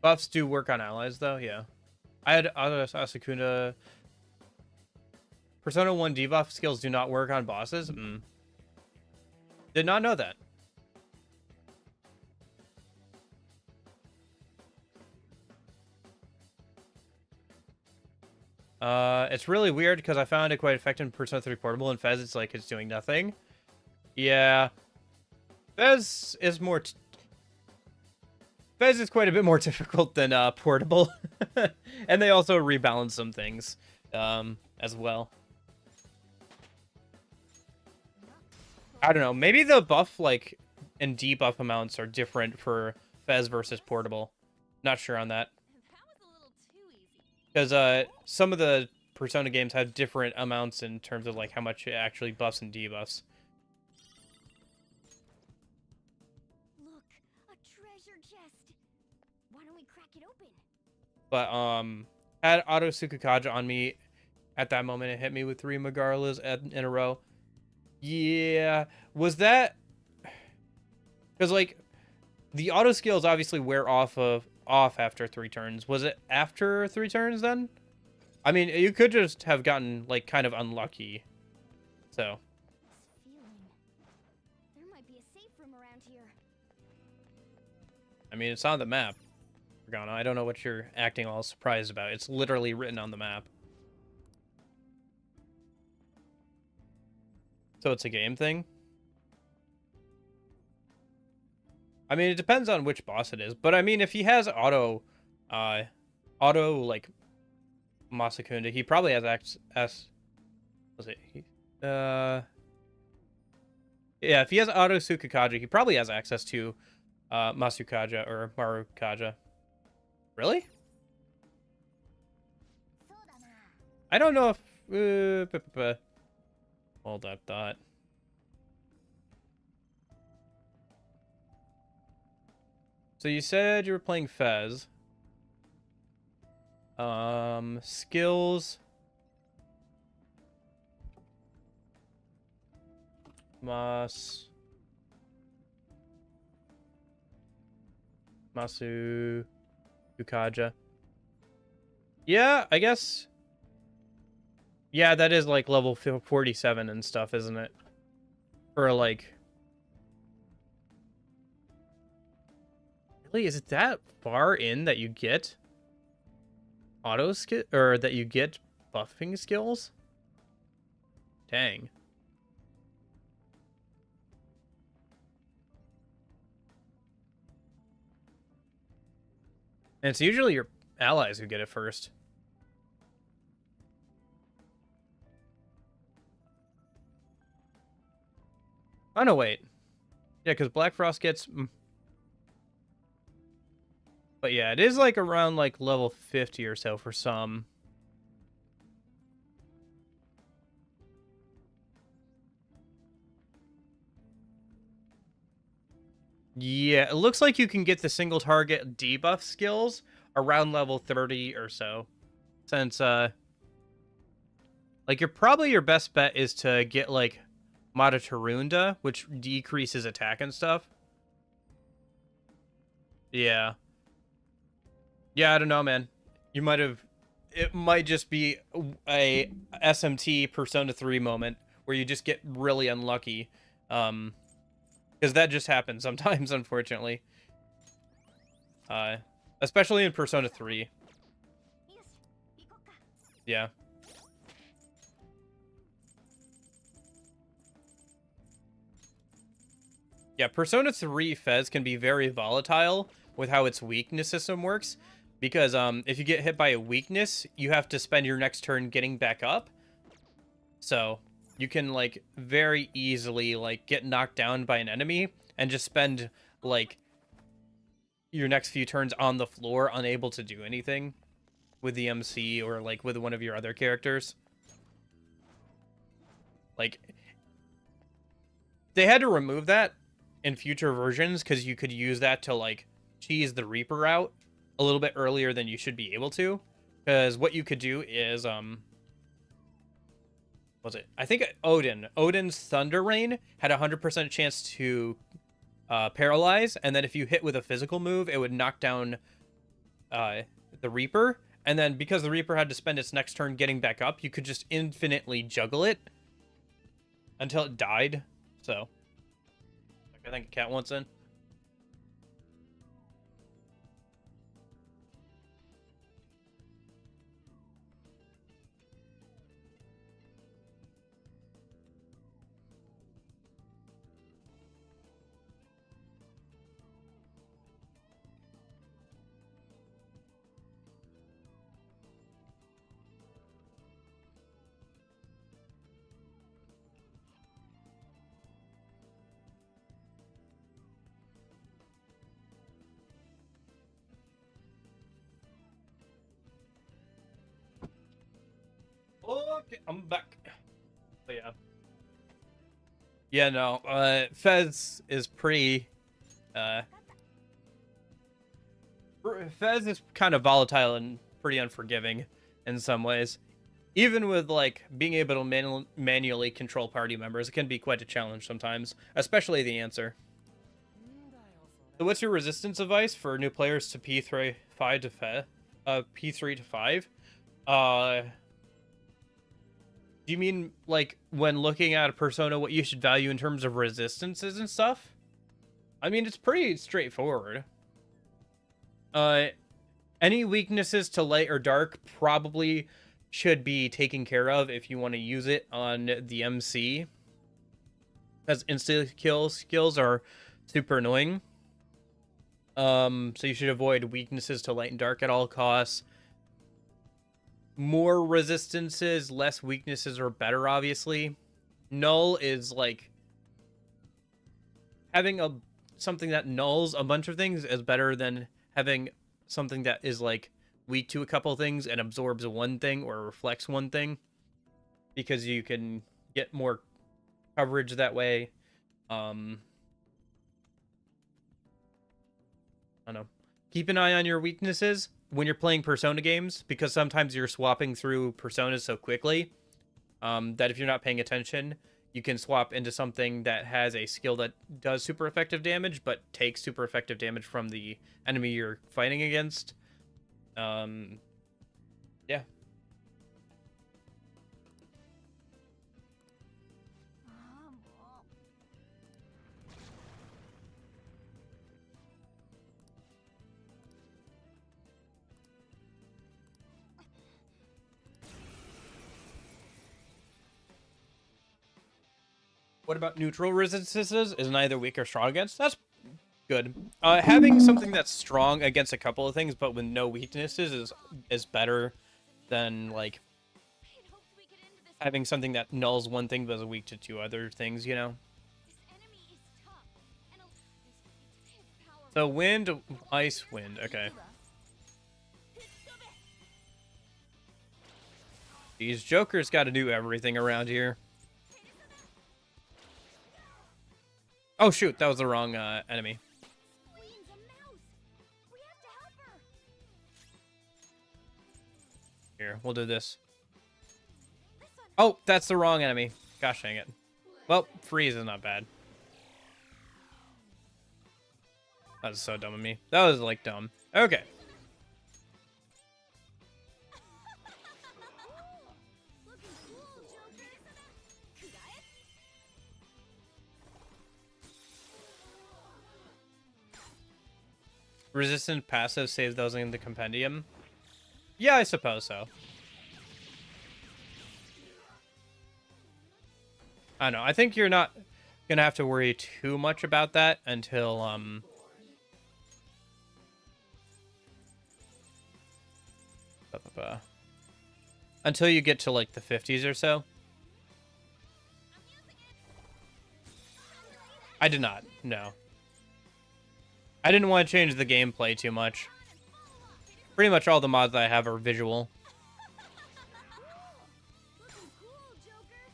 Buffs do work on allies, though, yeah. I had Asakuna. Persona 1 debuff skills do not work on bosses? Did not know that. It's really weird because I found it quite effective in Persona 3 Portable, and Fez, it's like it's doing nothing. Yeah. Fez is more... Fez is quite a bit more difficult than Portable. And they also rebalance some things as well. I don't know. Maybe the buff, like, and debuff amounts are different for Fez versus Portable. Not sure on that. Because some of the Persona games have different amounts in terms of, like, how much it actually buffs and debuffs. Look, a treasure chest. Why don't we crack it open? But, had Auto Tsukukaja on me at that moment. It hit me with 3 Megarlas in a row. Yeah. Was that... Because, like, the auto skills obviously wear off after 3 turns. Was it after 3 turns, then? I mean, you could just have gotten, like, kind of unlucky. So. This feeling. There might be a safe room around here. I mean, it's on the map. Gargano, I don't know what you're acting all surprised about. It's literally written on the map. So it's a game thing? I mean, it depends on which boss it is. But, I mean, if he has auto, like, Masakunda, he probably has access... Was it? Yeah, if he has auto Tsukukaja, he probably has access to Masukaja or Marukaja. Really? I don't know if... Hold that thought. So you said you were playing Fez. Skills. Masu Ukaja. Yeah, I guess. Yeah, that is like level 47 and stuff, isn't it? Or like... Really? Is it that far in that you get auto skill, or that you get buffing skills? Dang. And it's usually your allies who get it first. Oh, no, wait. Yeah, because Black Frost gets... But yeah, it is like around like level 50 or so for some. Yeah, it looks like you can get the single target debuff skills around level 30 or so. Since, like, your best bet is to get, like, Matatarunda, which decreases attack and stuff. Yeah. Yeah, I don't know, man. You might have... It might just be a SMT Persona 3 moment where you just get really unlucky. Because that just happens sometimes, unfortunately. Especially in Persona 3. Yeah. Yeah, Persona 3 Fez can be very volatile with how its weakness system works. Because if you get hit by a weakness, you have to spend your next turn getting back up. So, you can like very easily like get knocked down by an enemy and just spend like your next few turns on the floor unable to do anything with the MC or like with one of your other characters. Like, they had to remove that in future versions because you could use that to like cheese the Reaper out a little bit earlier than you should be able to. Because what you could do is was it? I think Odin's Thunder Rain had a 100% chance to paralyze, and then if you hit with a physical move, it would knock down the Reaper. And then because the Reaper had to spend its next turn getting back up, you could just infinitely juggle it until it died. So I think a cat wants in. Okay, I'm back. But yeah. Yeah, no. Fez is pretty Fez is kind of volatile and pretty unforgiving in some ways. Even with like being able to manually control party members, it can be quite a challenge sometimes, especially the answer. So what's your resistance advice for new players to P3 to 5? Do you mean like when looking at a persona what you should value in terms of resistances and stuff? I mean, it's pretty straightforward. Any weaknesses to light or dark probably should be taken care of if you want to use it on the MC. As insta kill skills are super annoying. So you should avoid weaknesses to light and dark at all costs. More resistances, less weaknesses are better, obviously. Null is like having something that nulls a bunch of things is better than having something that is like weak to a couple things and absorbs one thing or reflects one thing, because you can get more coverage that way. I don't know. Keep an eye on your weaknesses when you're playing Persona games, because sometimes you're swapping through Personas so quickly that if you're not paying attention, you can swap into something that has a skill that does super effective damage, but takes super effective damage from the enemy you're fighting against. Yeah. What about neutral resistances? Is neither weak or strong against? That's good. Having something that's strong against a couple of things, but with no weaknesses is better than like having something that nulls one thing but is weak to two other things, you know? So wind, ice, wind. Okay. These jokers got to do everything around here. Oh shoot, that was the wrong enemy. Here, we'll do this. Oh, that's the wrong enemy. Gosh dang it. Well, freeze is not bad. That was so dumb of me. That was like dumb. Okay. Resistant passive saves those in the compendium. Yeah, I suppose so. I don't know. I think you're not gonna have to worry too much about that until until you get to like the 50s or so. I did not. No. I didn't want to change the gameplay too much. Pretty much all the mods I have are visual. Looking cool, Joker.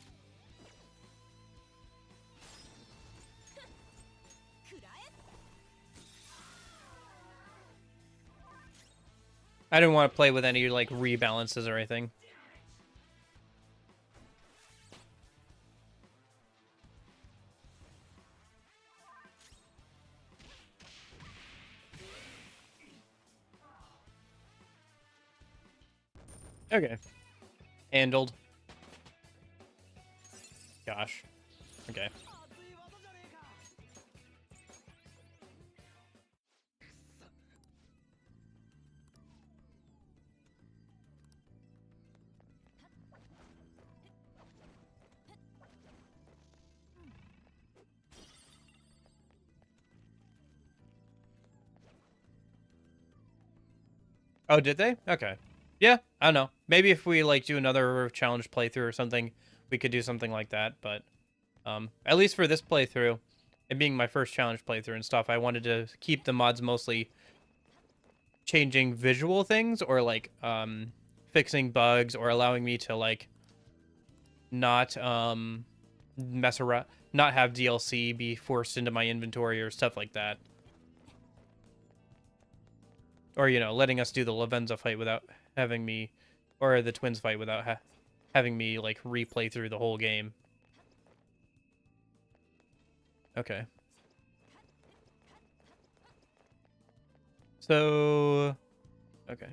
I didn't want to play with any, like, rebalances or anything. Okay. Handled. Gosh. Okay. Oh, did they? Okay. Yeah, I don't know. Maybe if we, like, do another challenge playthrough or something, we could do something like that, but at least for this playthrough, it being my first challenge playthrough and stuff, I wanted to keep the mods mostly changing visual things or, like, fixing bugs or allowing me to, like, not mess around, not have DLC be forced into my inventory or stuff like that. Or, you know, letting us do the Lavenza fight without having me, or the twins fight without having me, like, replay through the whole game. Okay. So, okay.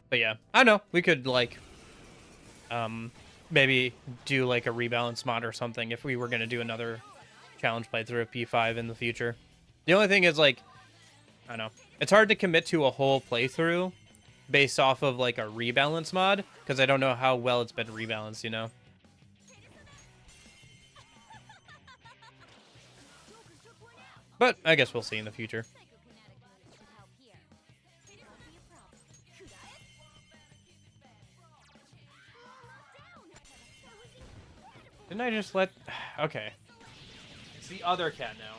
But yeah, I don't know. We could, like, maybe do, like, a rebalance mod or something if we were going to do another challenge playthrough of P5 in the future. The only thing is, like, I don't know. It's hard to commit to a whole playthrough based off of, like, a rebalance mod, because I don't know how well it's been rebalanced, you know? But I guess we'll see in the future. Didn't I just let... Okay. It's the other cat now.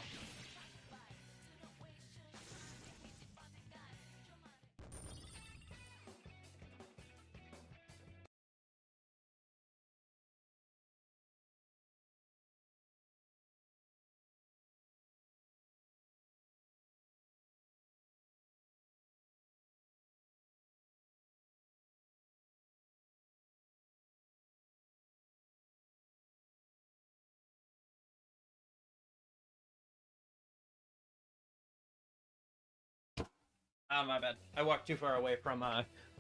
Ah, my bad. I walked too far away from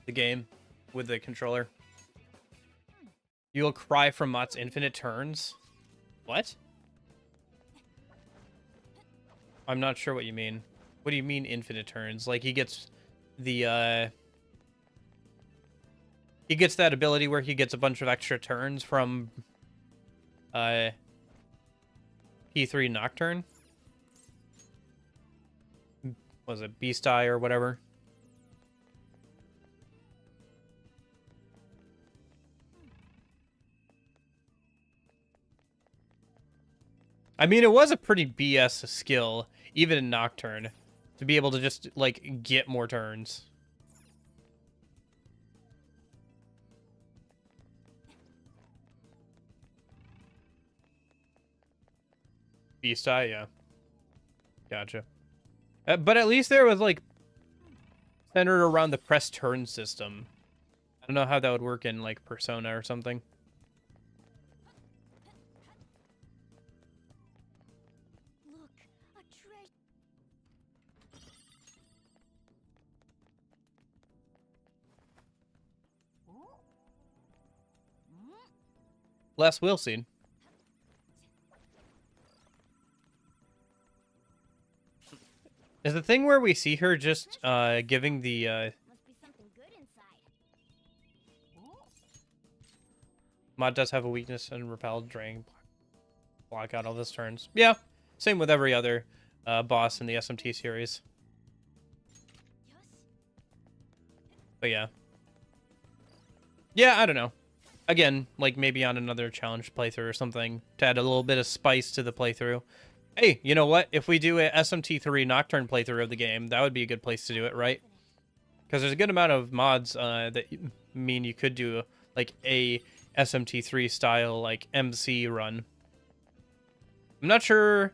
the game with the controller. You'll cry from Mott's infinite turns? What? I'm not sure what you mean. What do you mean infinite turns? Like, he gets the, he gets that ability where he gets a bunch of extra turns from, P3 Nocturne? Was it Beast Eye or whatever? I mean, it was a pretty BS skill, even in Nocturne, to be able to just, like, get more turns. Beast Eye, yeah. Gotcha. But at least there was, like, centered around the press turn system. I don't know how that would work in, like, Persona or something. Look, a treasure. Les Wilson. Is the thing where we see her just giving the Must be something good inside. Mod does have a weakness and repel, drain, block out all those turns. Yeah, same with every other boss in the SMT series. But yeah. Yeah, I don't know. Again, like maybe on another challenge playthrough or something to add a little bit of spice to the playthrough. Hey, you know what? If we do a SMT3 Nocturne playthrough of the game, that would be a good place to do it, right? Because there's a good amount of mods that mean you could do like a SMT3 style like MC run. I'm not sure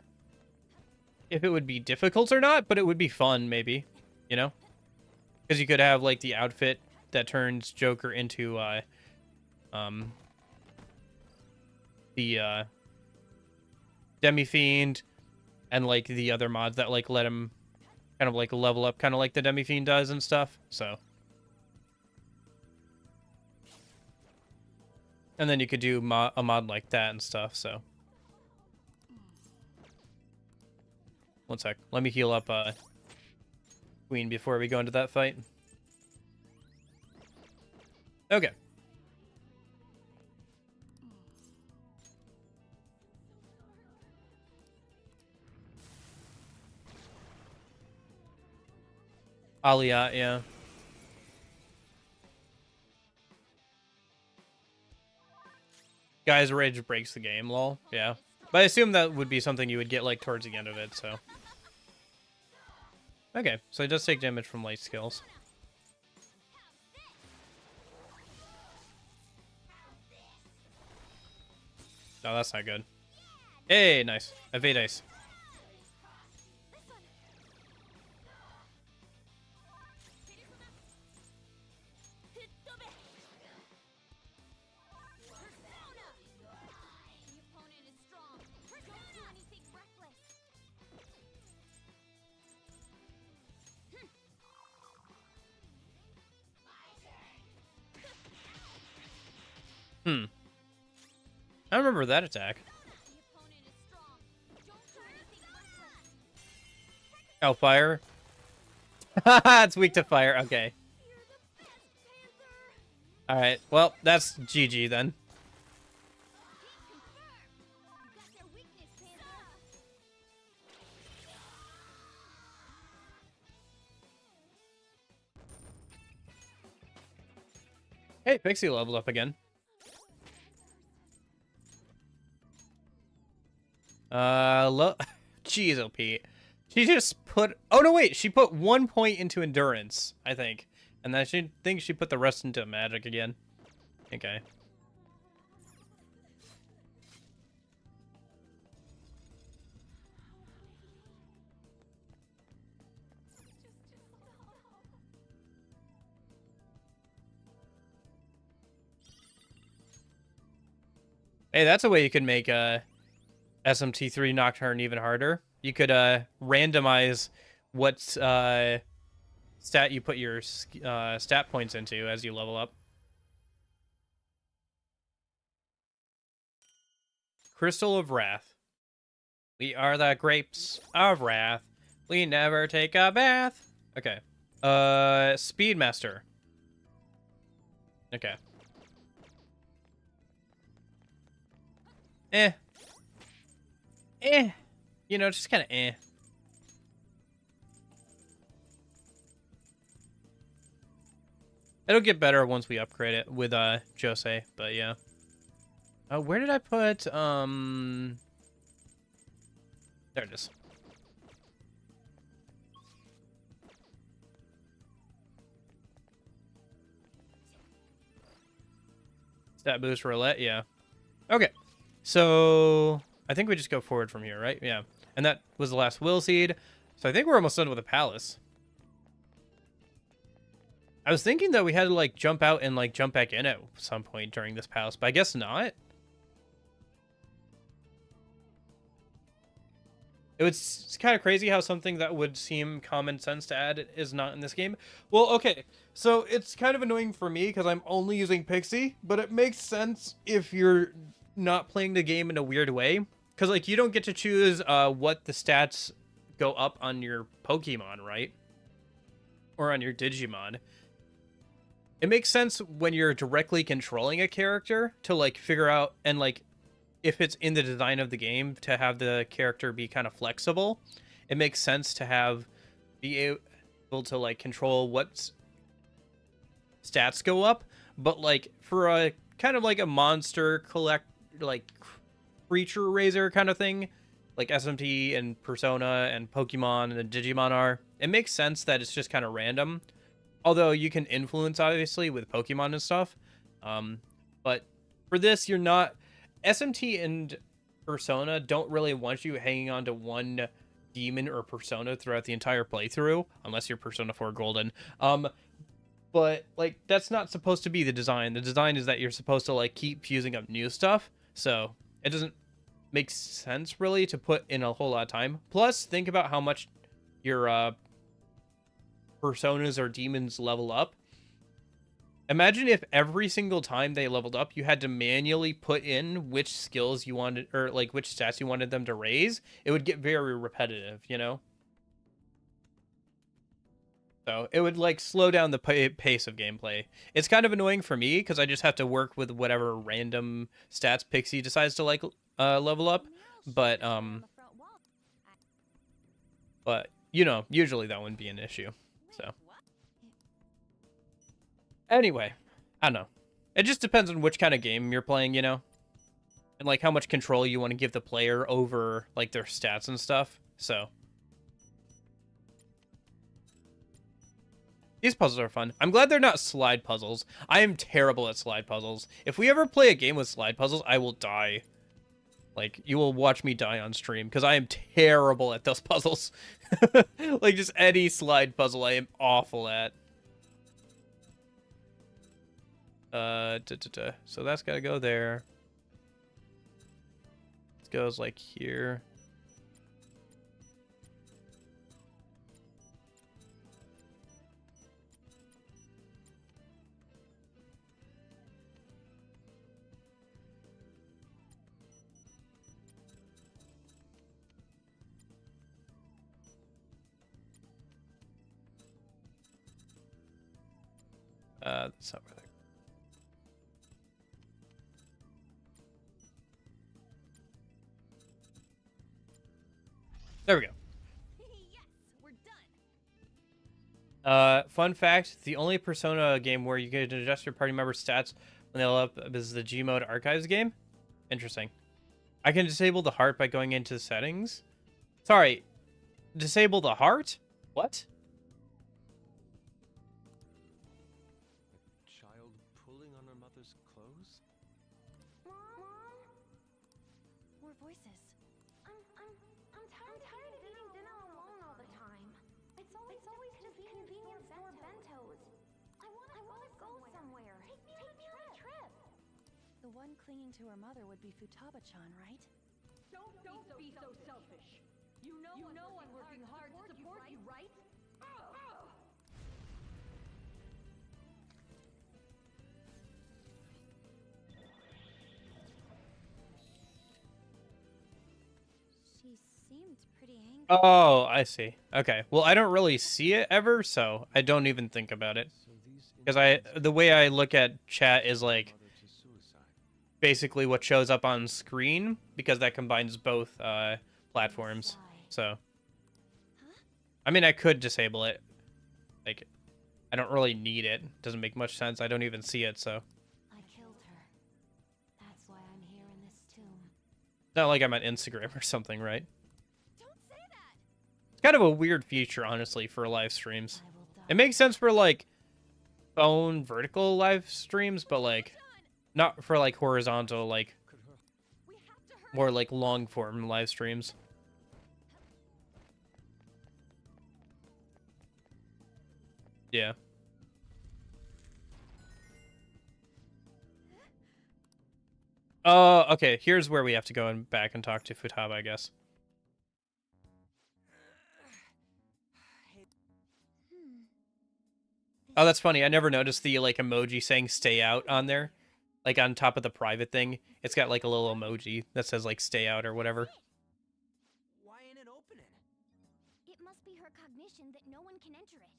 if it would be difficult or not, but it would be fun maybe, you know? Because you could have like the outfit that turns Joker into the Demi-Fiend, and like the other mods that like let him kind of like level up kind of like the Demi-Fiend does and stuff. So, and then you could do a mod like that and stuff. So, one sec, let me heal up Queen before we go into that fight. Okay. Aliyah, yeah. Guy's Rage breaks the game, lol. Yeah. But I assume that would be something you would get, like, towards the end of it, so. Okay, so it does take damage from light skills. No, that's not good. Hey, nice. Evade ice. I remember that attack. Oh, fire. It's weak to fire. Okay. Alright, well, that's GG then. Hey, Pixie leveled up again. Jeez, OP. She just put... Oh, no, wait. She put 1 point into endurance, I think. And then she thinks she put the rest into magic again. Okay. Hey, that's a way you could make SMT3 Nocturne even harder. You could randomize what stat you put your stat points into as you level up. Crystal of Wrath. We are the grapes of wrath. We never take a bath. Okay. Speedmaster. Okay. You know, just kind of It'll get better once we upgrade it with Jose, but yeah. Where did I put there it is. Stat boost roulette, yeah. Okay. So I think we just go forward from here, right? Yeah. And that was the last will seed. So I think we're almost done with the palace. I was thinking that we had to like jump out and like jump back in at some point during this palace, but I guess not. It's kind of crazy how something that would seem common sense to add is not in this game. Well, okay, so it's kind of annoying for me because I'm only using Pixie, but it makes sense if you're not playing the game in a weird way. Because, like, you don't get to choose what the stats go up on your Pokemon, right? Or on your Digimon. it makes sense when you're directly controlling a character to like figure out and like if it's in the design of the game to have the character be kind of flexible. It makes sense to have be able to like control what stats go up, but like for a kind of like a monster collect like creature raiser kind of thing, like SMT and Persona and Pokemon and Digimon are, it makes sense that it's just kind of random. Although you can influence obviously with Pokemon and stuff, but for this you're not. SMT and Persona don't really want you hanging on to one demon or persona throughout the entire playthrough, unless you're Persona 4 Golden. But like that's not supposed to be the design. The design is that you're supposed to like keep fusing up new stuff, so it doesn't make sense really to put in a whole lot of time. Plus, think about how much your personas or demons level up. Imagine if every single time they leveled up, you had to manually put in which skills you wanted, or like which stats you wanted them to raise. It would get very repetitive, you know? So it would like slow down the pace of gameplay. It's kind of annoying for me because I just have to work with whatever random stats Pixie decides to like level up. But you know, usually that wouldn't be an issue. So anyway, I don't know. It just depends on which kind of game you're playing, you know? And like how much control you want to give the player over like their stats and stuff. So these puzzles are fun. I'm glad they're not slide puzzles. I am terrible at slide puzzles. If we ever play a game with slide puzzles, I will die. Like, you will watch me die on stream, because I am terrible at those puzzles. Like, just any slide puzzle I am awful at. So that's gotta go there. It goes, like, here. That's not where they... There we go. Yes, we're done. Fun fact, the only Persona game where you can adjust your party member stats when they level up is the Gmod Archives game. Interesting. I can disable the heart by going into the settings. Sorry, disable the heart? What? Child pulling on her mother's clothes? Mom? More voices. I'm tired of eating dinner alone all the time. It's always just convenience store bentos. I wanna go somewhere. Take me on a trip. The one clinging to her mother would be Futaba-chan, right? Don't be so selfish. You know I'm working hard to support you, right? She seemed pretty angry. Oh, I see. Okay. Well, I don't really see it ever, so I don't even think about it. Because the way I look at chat is like basically what shows up on screen, because that combines both platforms. So, I mean, I could disable it. Like, I don't really need it. Doesn't make much sense. I don't even see it, so. I killed her. That's why I'm here in this tomb. It's not like I'm on Instagram or something, right? Don't say that. It's kind of a weird feature, honestly, for live streams. I will die. It makes sense for, like, phone vertical live streams, but, like, not for, like, horizontal, like, We have to hurry. more, like, long-form live streams. Yeah. Oh, okay. Here's where we have to go and back and talk to Futaba, I guess. Oh, that's funny. I never noticed the, like, emoji saying stay out on there. Like, on top of the private thing. It's got, like, a little emoji that says, like, stay out or whatever. Why ain't it opening? It must be her cognition that no one can enter it.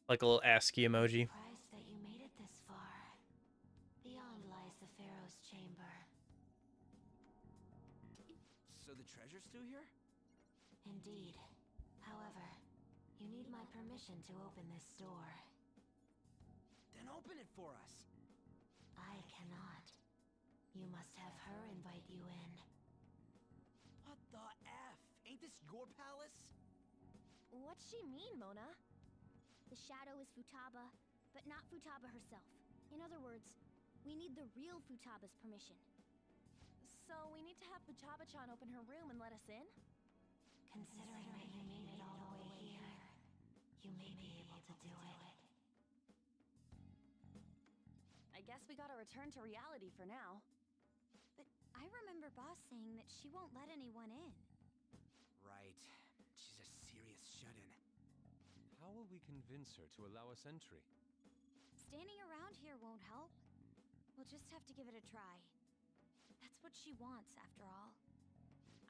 Like a little ASCII emoji. Surprised that you made it this far. Beyond lies the Pharaoh's chamber. So the treasure's through here? Indeed. However, you need my permission to open this door. Then open it for us. I cannot. You must have her invite you in. What the F? Ain't this your palace? What's she mean, Mona? The shadow is Futaba, but not Futaba herself. In other words, we need the real Futaba's permission. So we need to have Futaba-chan open her room and let us in? Considering that you made it all the way here, You may be able to do it. I guess we gotta return to reality for now. but I remember Boss saying that she won't let anyone in. Right. She's a serious shut-in. How will we convince her to allow us entry? Standing around here won't help. We'll just have to give it a try. That's what she wants, after all.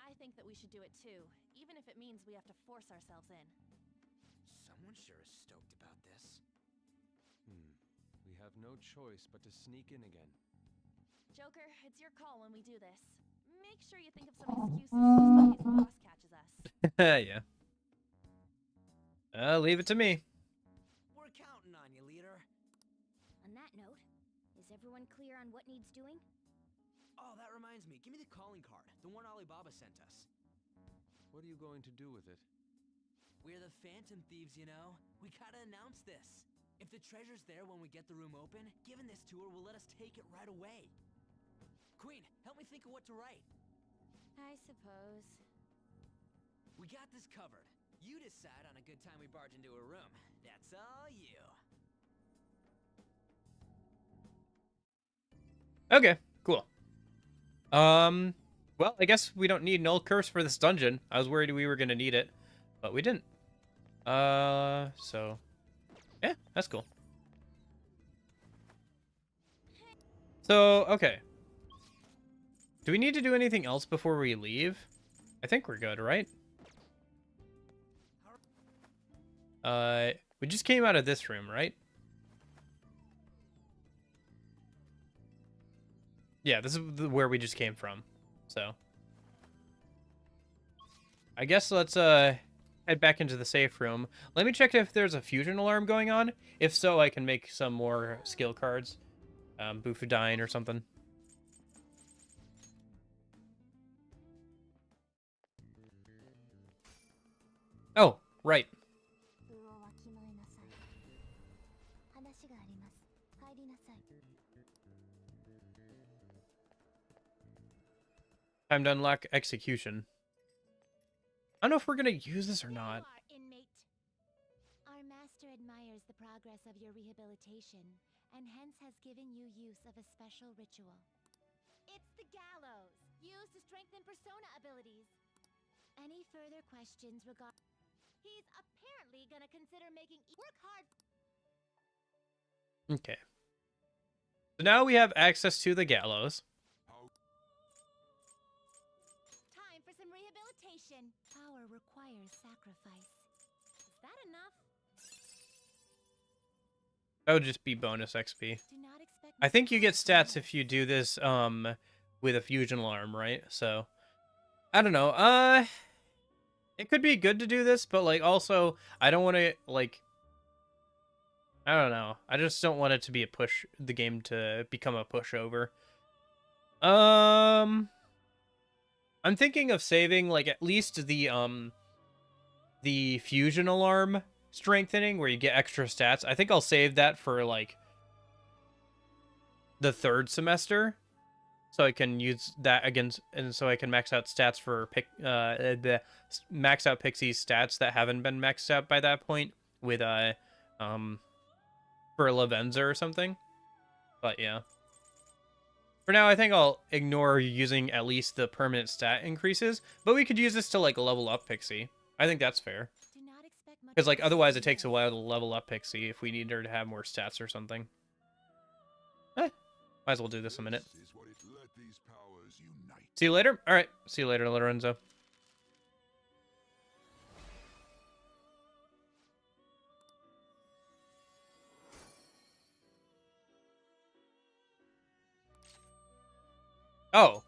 I think that we should do it too, even if it means we have to force ourselves in. Someone sure is stoked about this. We have no choice but to sneak in again. Joker, it's your call when we do this. Make sure you think of some excuses just in case the boss catches us. Yeah. Leave it to me. We're counting on you, leader. On that note, is everyone clear on what needs doing? Oh, that reminds me. Give me the calling card, the one Alibaba sent us. What are you going to do with it? We're the Phantom Thieves, you know. We gotta announce this. If the treasure's there when we get the room open, giving this to her will let us take it right away. Queen, help me think of what to write. I suppose. We got this covered. You decide on a good time we barge into her room. That's all you. Okay, cool. Well, I guess we don't need Null Curse for this dungeon. I was worried we were gonna need it, but we didn't. So... yeah, that's cool. So, okay. Do we need to do anything else before we leave? I think we're good, right? We just came out of this room, right? Yeah, this is where we just came from. So, I guess let's head back into the safe room. Let me check if there's a fusion alarm going on. If so, I can make some more skill cards. Bufudine or something. Oh, right. Time to unlock execution. I don't know if we're gonna use this or not. Inmate. Our master admires the progress of your rehabilitation, and hence has given you use of a special ritual. It's the gallows, used to strengthen persona abilities. Any further questions regarding... He's apparently gonna consider making... Work hard! Okay. So now we have access to the gallows. Time for some rehabilitation. Power requires sacrifice. Is that enough? That would just be bonus XP. Do not expect I think you get stats if you do this with a fusion alarm, right? So I don't know. It could be good to do this, but like also I don't want to like I don't know. I just don't want it to be the game to become a pushover. I'm thinking of saving like at least the fusion alarm strengthening where you get extra stats. I think I'll save that for like the third semester, so I can use that against, and so I can max out stats for max out Pixie's stats that haven't been maxed out by that point with for Lavenza or something. But yeah, for now I think I'll ignore using at least the permanent stat increases, but we could use this to like level up Pixie. I think that's fair. Do not expect much Because, like, from otherwise it someone takes a while to level up Pixie if we need her to have more stats or something. Might as well do this a minute. This is what it let these powers unite. See you later? Alright, see you later, Lorenzo. Oh.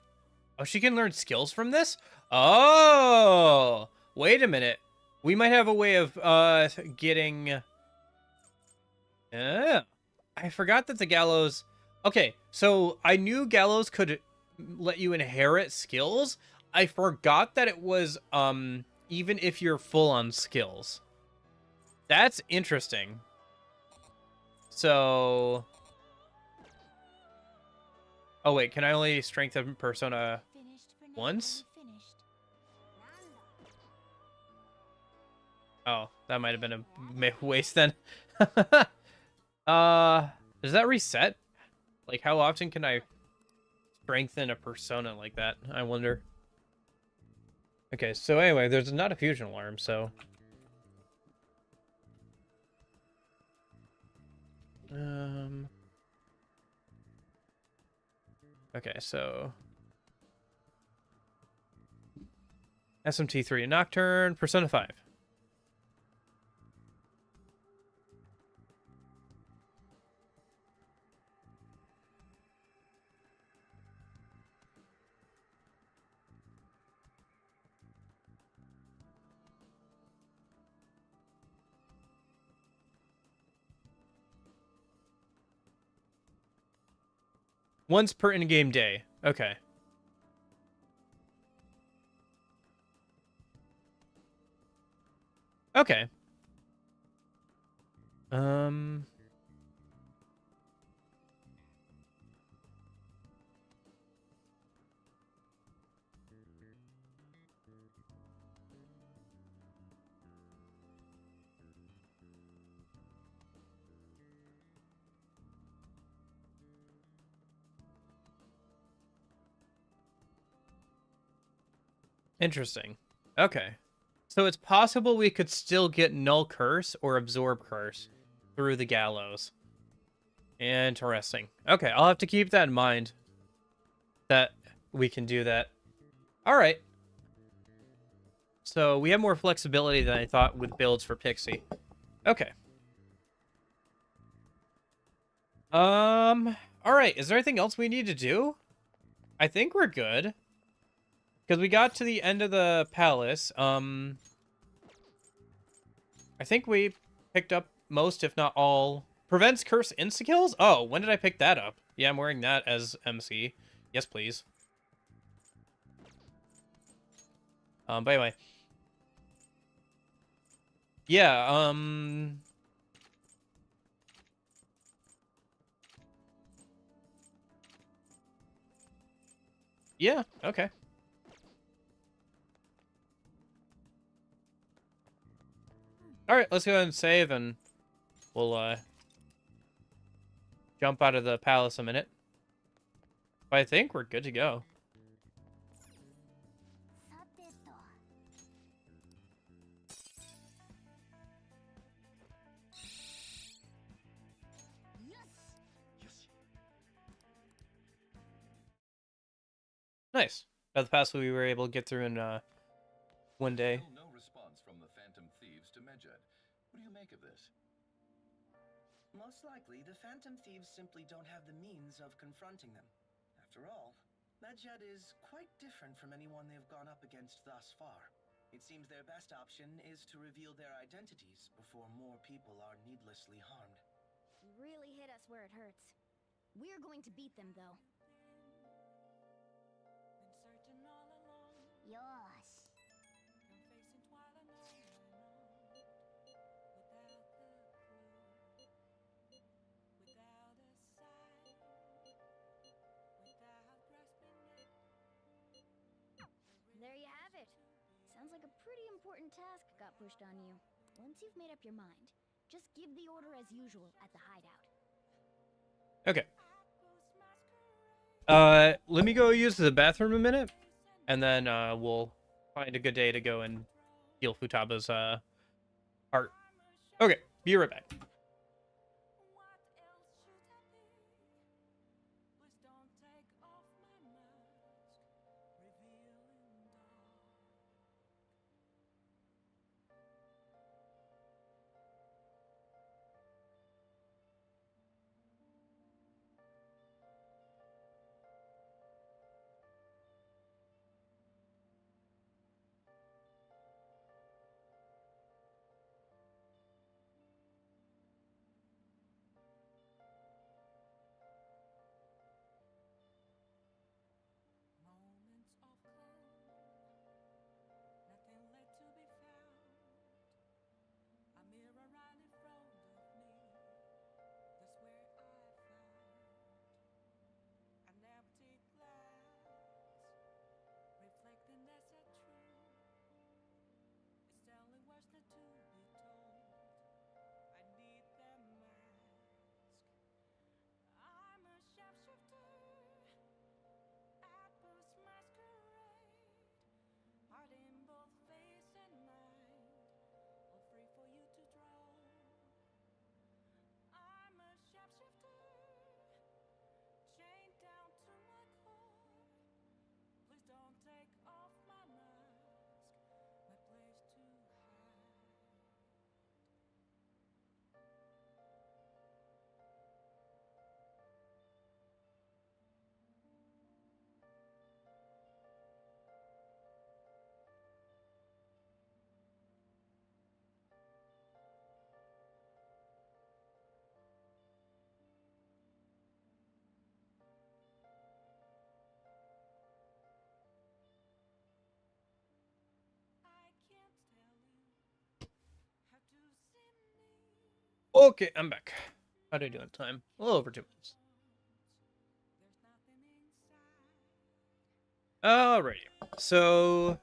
Oh, she can learn skills from this? Oh! Wait a minute. We might have a way of, getting... Yeah. I forgot that the Gallows... Okay, so I knew Gallows could let you inherit skills. I forgot that it was, even if you're full on skills. That's interesting. So... Oh, wait, can I only strengthen Persona once? Oh, that might have been a waste then. Does that reset? Like, how often can I strengthen a persona like that? I wonder. Okay, so anyway, there's not a fusion alarm, so... Okay, so... SMT3 Nocturne, Persona 5. Once per in-game day. Okay. Okay. Interesting. Okay. So it's possible we could still get Null Curse or Absorb Curse through the Gallows. Interesting. Okay, I'll have to keep that in mind. That we can do that. Alright. So we have more flexibility than I thought with builds for Pixie. Okay. Alright, is there anything else we need to do? I think we're good. Because we got to the end of the palace. I think we picked up most, if not all. Prevents curse insta-kills? Oh, when did I pick that up? Yeah, I'm wearing that as MC. Yes, please. But anyway. Yeah, yeah, okay. Alright, let's go ahead and save, and we'll, jump out of the palace a minute. But I think we're good to go. Nice. That's the pass we were able to get through in, one day. Still no response from the Phantom Thieves to Medjed. What do you make of this? Most likely, the Phantom Thieves simply don't have the means of confronting them. After all, Medjed is quite different from anyone they've gone up against thus far. It seems their best option is to reveal their identities before more people are needlessly harmed. You really hit us where it hurts. We're going to beat them, though. Yosh. There you have it. Sounds like a pretty important task got pushed on you. Once you've made up your mind, just give the order as usual at the hideout. Okay. Let me go use the bathroom a minute, and then, we'll find a good day to go and heal Futaba's, heart. Okay, be right back. Okay, I'm back. How do I do on time? A little over 2 minutes. Alrighty. So...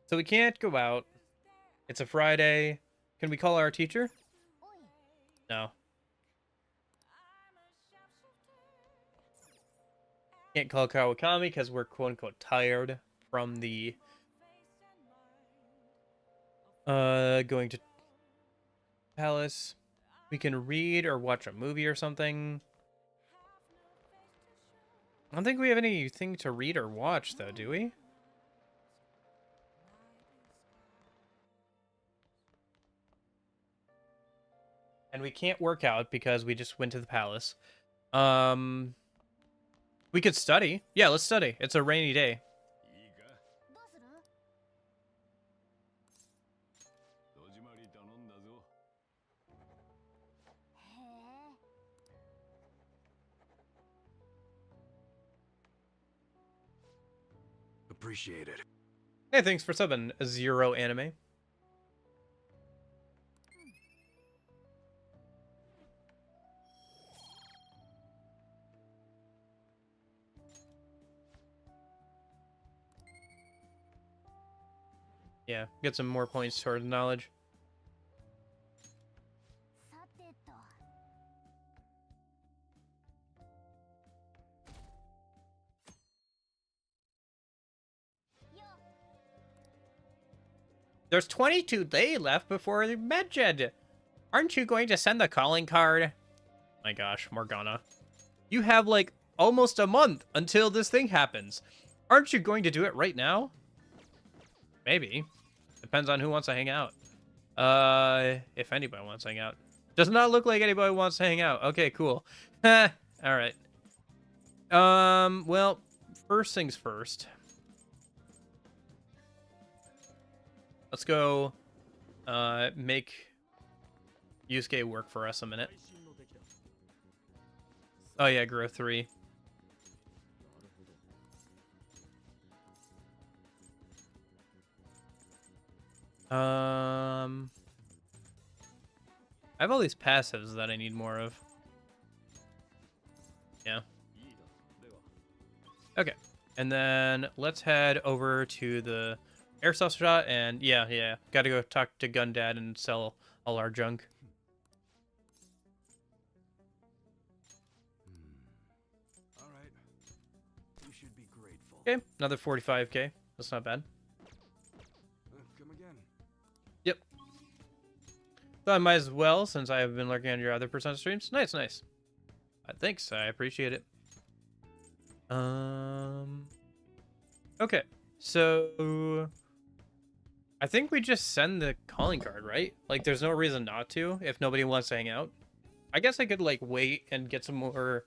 So we can't go out. It's a Friday. Can we call our teacher? No. Can't call Kawakami because we're quote-unquote tired from the... going to Palace. We can read or watch a movie or something. I don't think we have anything to read or watch, though, do we? And we can't work out because we just went to the palace. We could study. Yeah, let's study. It's a rainy day. Appreciate it. Hey, thanks for subbing, Zero Anime. Yeah, get some more points towards knowledge. There's 22 days left before the Medjed. Aren't you going to send the calling card? My gosh, Morgana. You have, like, almost a month until this thing happens. Aren't you going to do it right now? Maybe. Depends on who wants to hang out. If anybody wants to hang out. Does not look like anybody wants to hang out. Okay, cool. Alright. Well, first things first. Let's go, make Yusuke work for us a minute. Oh yeah, grow 3. I have all these passives that I need more of. Yeah. Okay. And then let's head over to the airsoft shot, and yeah. Gotta go talk to Gundad and sell all our junk. Alright. You should be grateful. Okay, another 45k. That's not bad. Come again. Yep. Thought I might as well, since I have been lurking on your other percent streams. Nice. Thanks, I appreciate it. Okay, so I think we just send the calling card, right? Like, there's no reason not to if nobody wants to hang out. I guess I could, like, wait and get some more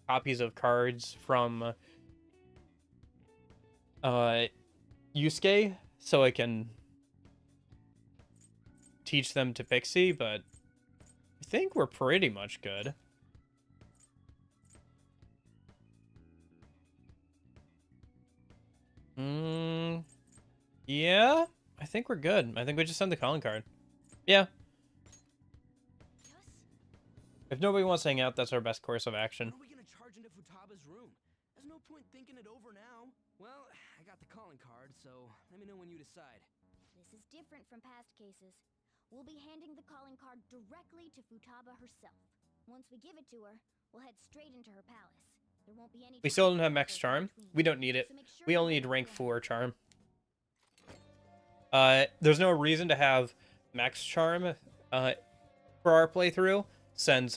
copies of cards from Yusuke so I can teach them to Pixie, but I think we're pretty much good. Yeah, I think we're good. I think we just send the calling card. Yeah. If nobody wants to hang out, that's our best course of action. How are we gonna charge into Futaba's room? There's no point thinking it over now. Well, I got the calling card, so let me know when you decide. This is different from past cases. We'll be handing the calling card directly to Futaba herself. Once we give it to her, we'll head straight into her palace. There won't be any. We still don't have max charm. We don't need it. We only need rank 4 charm. There's no reason to have max charm for our playthrough, since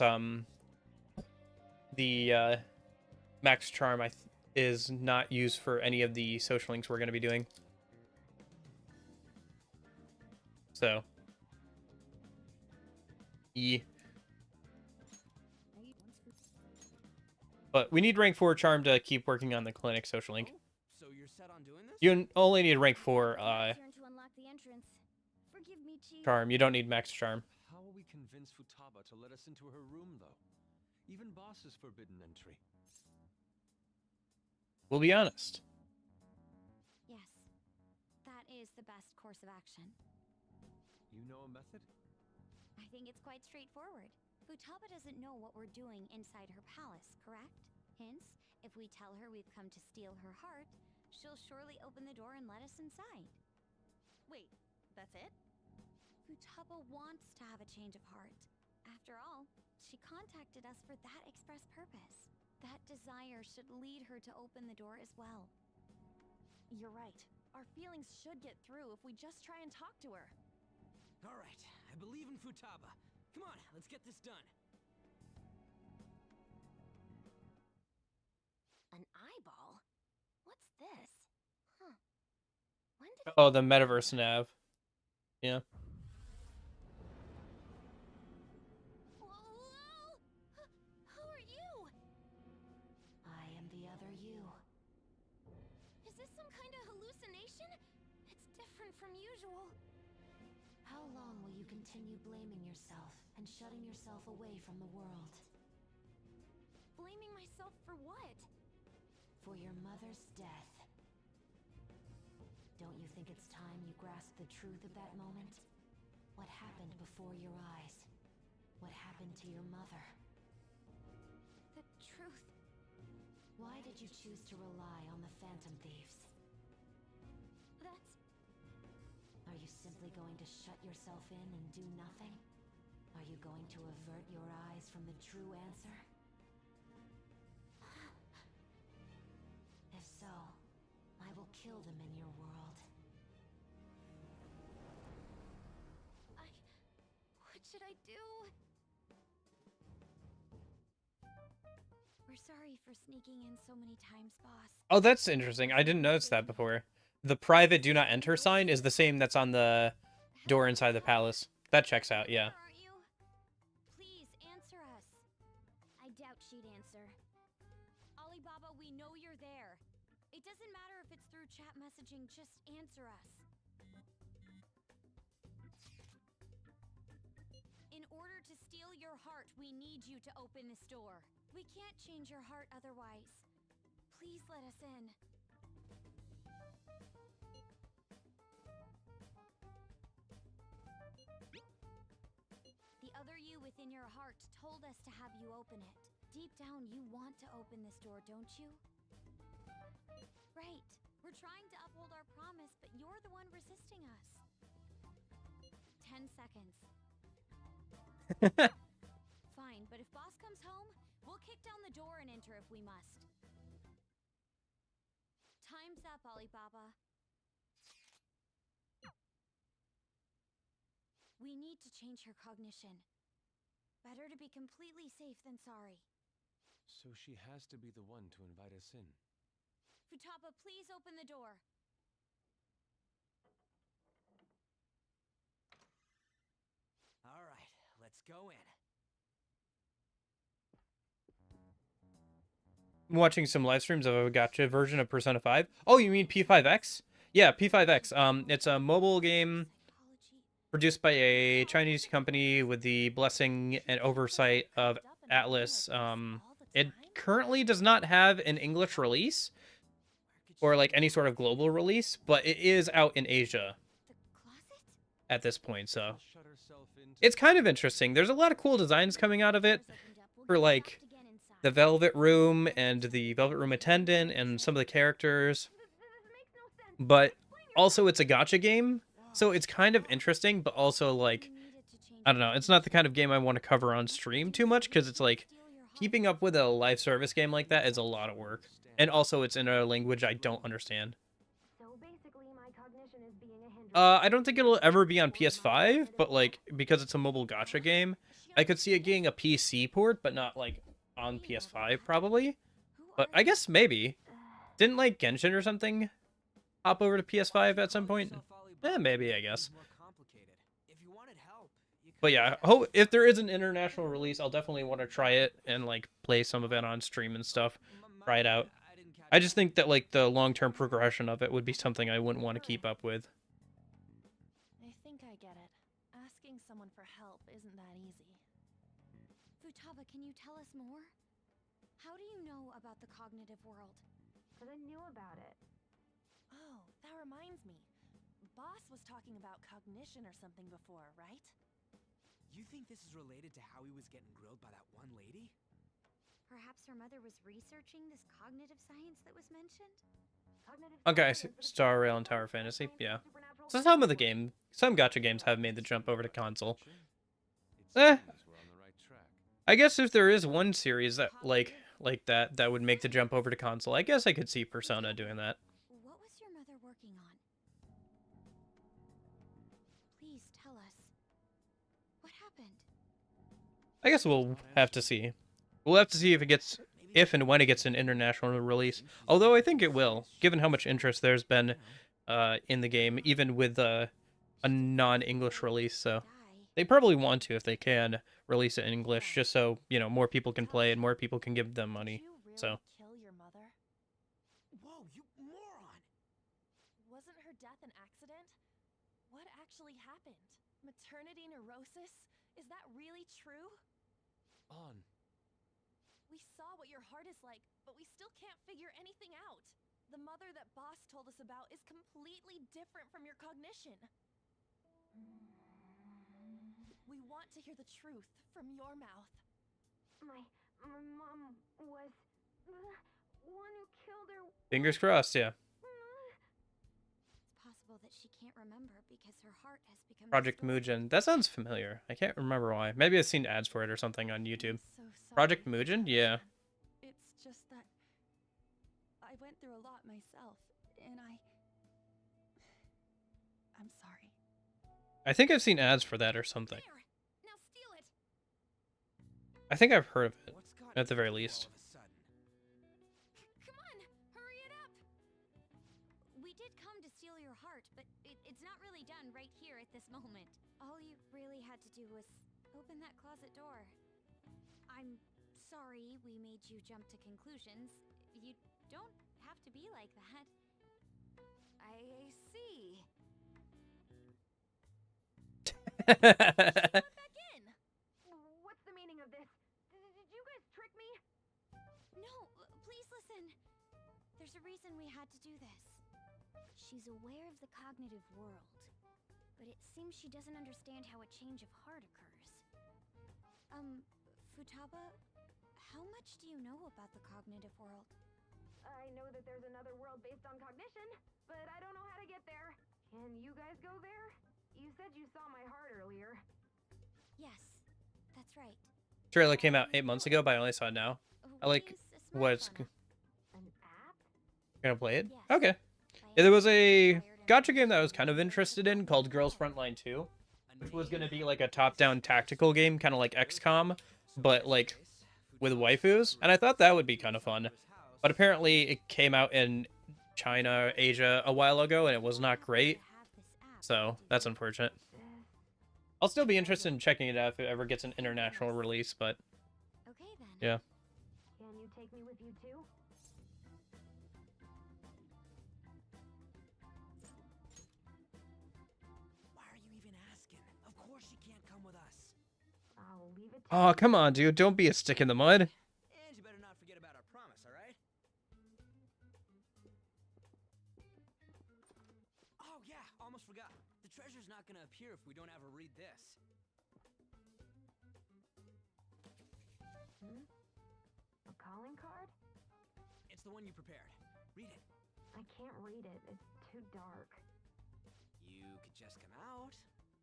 the max charm is not used for any of the social links we're going to be doing. So, but we need rank 4 charm to keep working on the clinic social link. So you're set on doing this? You only need rank 4 Turn to unlock the entrance. Forgive me, Chief. charm. You don't need max charm. How will we convince Futaba to let us into her room, though? Even boss is forbidden entry. We'll be honest. Yes, that is the best course of action. You know a method? I think it's quite straightforward. Futaba doesn't know what we're doing inside her palace, correct? Hence, if we tell her we've come to steal her heart, she'll surely open the door and let us inside. Wait, that's it? Futaba wants to have a change of heart. After all, she contacted us for that express purpose. That desire should lead her to open the door as well. You're right. Our feelings should get through if we just try and talk to her. All right, I believe in Futaba. Come on, let's get this done. An eyeball? What's this? Huh. When did Oh, the metaverse nav. Yeah. Whoa! Who are you? I am the other you. Is this some kind of hallucination? It's different from usual. How long will you continue blaming yourself and shutting yourself away from the world? Blaming myself for what? For your mother's death. Don't you think it's time you grasp the truth of that moment? What happened before your eyes? What happened to your mother? The truth. Why did you choose to rely on the Phantom Thieves? That's... Are you simply going to shut yourself in and do nothing? Are you going to avert your eyes from the true answer? If so, I will kill them in your world. What should I do? We're sorry for sneaking in so many times, boss. Oh, that's interesting. I didn't notice that before. The private do not enter sign is the same that's on the door inside the palace. That checks out, yeah. Where are you? Please answer us. I doubt she'd answer. Alibaba, we know you're there. It doesn't matter if it's through chat messaging, just answer us. In order to steal your heart, we need you to open this door. We can't change your heart otherwise. Please let us in. The other you within your heart told us to have you open it. Deep down, you want to open this door, don't you? Right. We're trying to uphold our promise, but you're the one resisting us. 10 seconds. Fine, but if boss comes home, we'll kick down the door and enter if we must. Time's up, Alibaba. We need to change her cognition. Better to be completely safe than sorry. So she has to be the one to invite us in. Futaba, please open the door. All right, let's go in. I'm watching some live streams of a gacha version of Persona 5. Oh, you mean P5X? Yeah, P5X. It's a mobile game produced by a Chinese company with the blessing and oversight of Atlas. It currently does not have an English release or like any sort of global release, but it is out in Asia at this point, so it's kind of interesting. There's a lot of cool designs coming out of it for like the Velvet Room and the Velvet Room attendant and some of the characters, but also it's a gacha game, so it's kind of interesting, but also like, I don't know, it's not the kind of game I want to cover on stream too much, because it's like keeping up with a live service game like that is a lot of work, and also it's in a language I don't understand. I don't think it'll ever be on PS5, but like, because it's a mobile gacha game, I could see it getting a PC port, but not like on PS5 probably. But I guess maybe. Didn't like Genshin or something hop over to PS5 at some point? Maybe, I guess. But yeah, if there is an international release, I'll definitely want to try it and like play some of it on stream and stuff. Try it out. I just think that like the long-term progression of it would be something I wouldn't want to keep up with. I think I get it. Asking someone for help isn't that easy. Futaba, can you tell us more? How do you know about the cognitive world? Because I knew about it. Oh, that reminds me. Boss was talking about cognition or something before, right? You think this is related to how he was getting grilled by that one lady? Perhaps her mother was researching this cognitive science that was mentioned? Okay, Star Rail and Tower Fantasy, yeah. So some of the game, some gacha games have made the jump over to console. I guess if there is one series that like that would make the jump over to console, I guess I could see Persona doing that. What was your mother working on? Please tell us. What happened? I guess we'll have to see. We'll have to see if and when it gets an international release. Although I think it will, given how much interest there's been in the game, even with a non-English release. So they probably want to, if they can, release it in English, just so, you know, more people can play and more people can give them money. So. Kill your mother? Whoa, you moron! Wasn't her death an accident? What actually happened? Maternity neurosis? Is that really true? On. We saw what your heart is like, but we still can't figure anything out. The mother that Boss told us about is completely different from your cognition. We want to hear the truth from your mouth. My mom was the one who killed her. Fingers crossed, yeah. It's possible that she can't remember because her heart has become Project Mugen. That sounds familiar. I can't remember why. Maybe I've seen ads for it or something on YouTube. So sorry. Project Mugen? Yeah. It's just that I went through a lot myself, and I'm sorry. I think I've seen ads for that or something. There! Now steal it! I think I've heard of it, What's got at the very into you least. all of a sudden? Come on! Hurry it up! We did come to steal your heart, but it's not really done right here at this moment. All you really had to do was open that closet door. I'm sorry we made you jump to conclusions. You don't have to be like that. I see. Let back in! What's the meaning of this? Did you guys trick me? No, please listen. There's a reason we had to do this. She's aware of the cognitive world, but it seems she doesn't understand how a change of heart occurs. Futaba, how much do you know about the cognitive world? I know that there's another world based on cognition, but I don't know how to get there. Can you guys go there? You said you saw my heart earlier. Yes, that's right. Trailer came out 8 months ago, but I only saw it now. I like what it's An app? gonna play it. Yes. Okay. Yeah, there was a gacha game that I was kind of interested in called Girls Frontline 2, which was gonna be like a top-down tactical game, kind of like XCOM, but like with waifus, and I thought that would be kind of fun. But apparently it came out in China, Asia a while ago, and it was not great. So that's unfortunate. I'll still be interested in checking it out if it ever gets an international release, but Okay then. yeah. Can you take me with you too? Why are you even asking? Of course she can't come with us. I'll leave it to Oh, come on, dude. Don't be a stick in the mud. And you better not forget about our promise, all right? Oh yeah, almost forgot. The treasure's not gonna appear if we don't have her read this. A calling card? It's the one you prepared. Read it. I can't read it. It's too dark. You could just come out.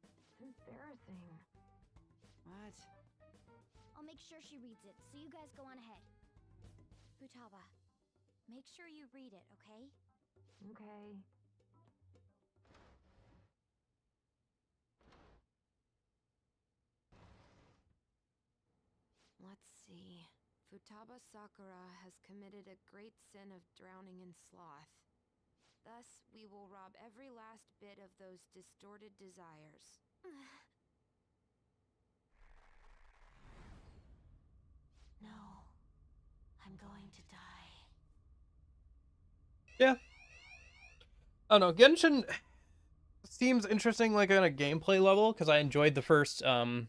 It's embarrassing. What? I'll make sure she reads it, so you guys go on ahead. Futaba, make sure you read it, okay? Okay. Let's see. Futaba Sakura has committed a great sin of drowning in sloth. Thus, we will rob every last bit of those distorted desires. No. I'm going to die. Yeah. I don't know. Genshin seems interesting, like on a gameplay level, because I enjoyed the first Breath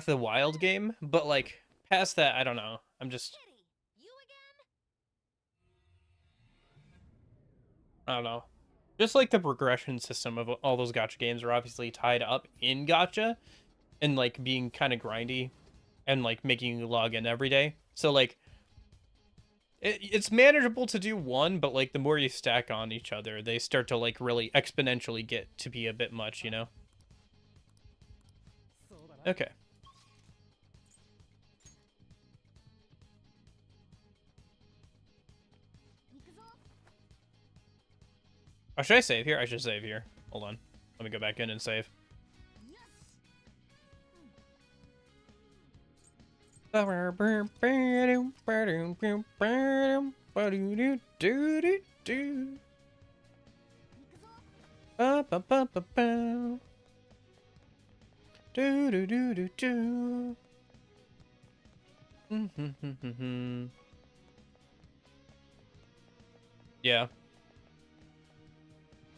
of the Wild game, but like past that, I don't know. I'm just, You again? I don't know. Just like the progression system of all those gacha games are obviously tied up in gacha and like being kind of grindy and like making you log in every day. So like it's manageable to do one, but like the more you stack on each other, they start to like really exponentially get to be a bit much, you know? Okay. Oh, should I save here? I should save here. Hold on. Let me go back in and save. Yeah.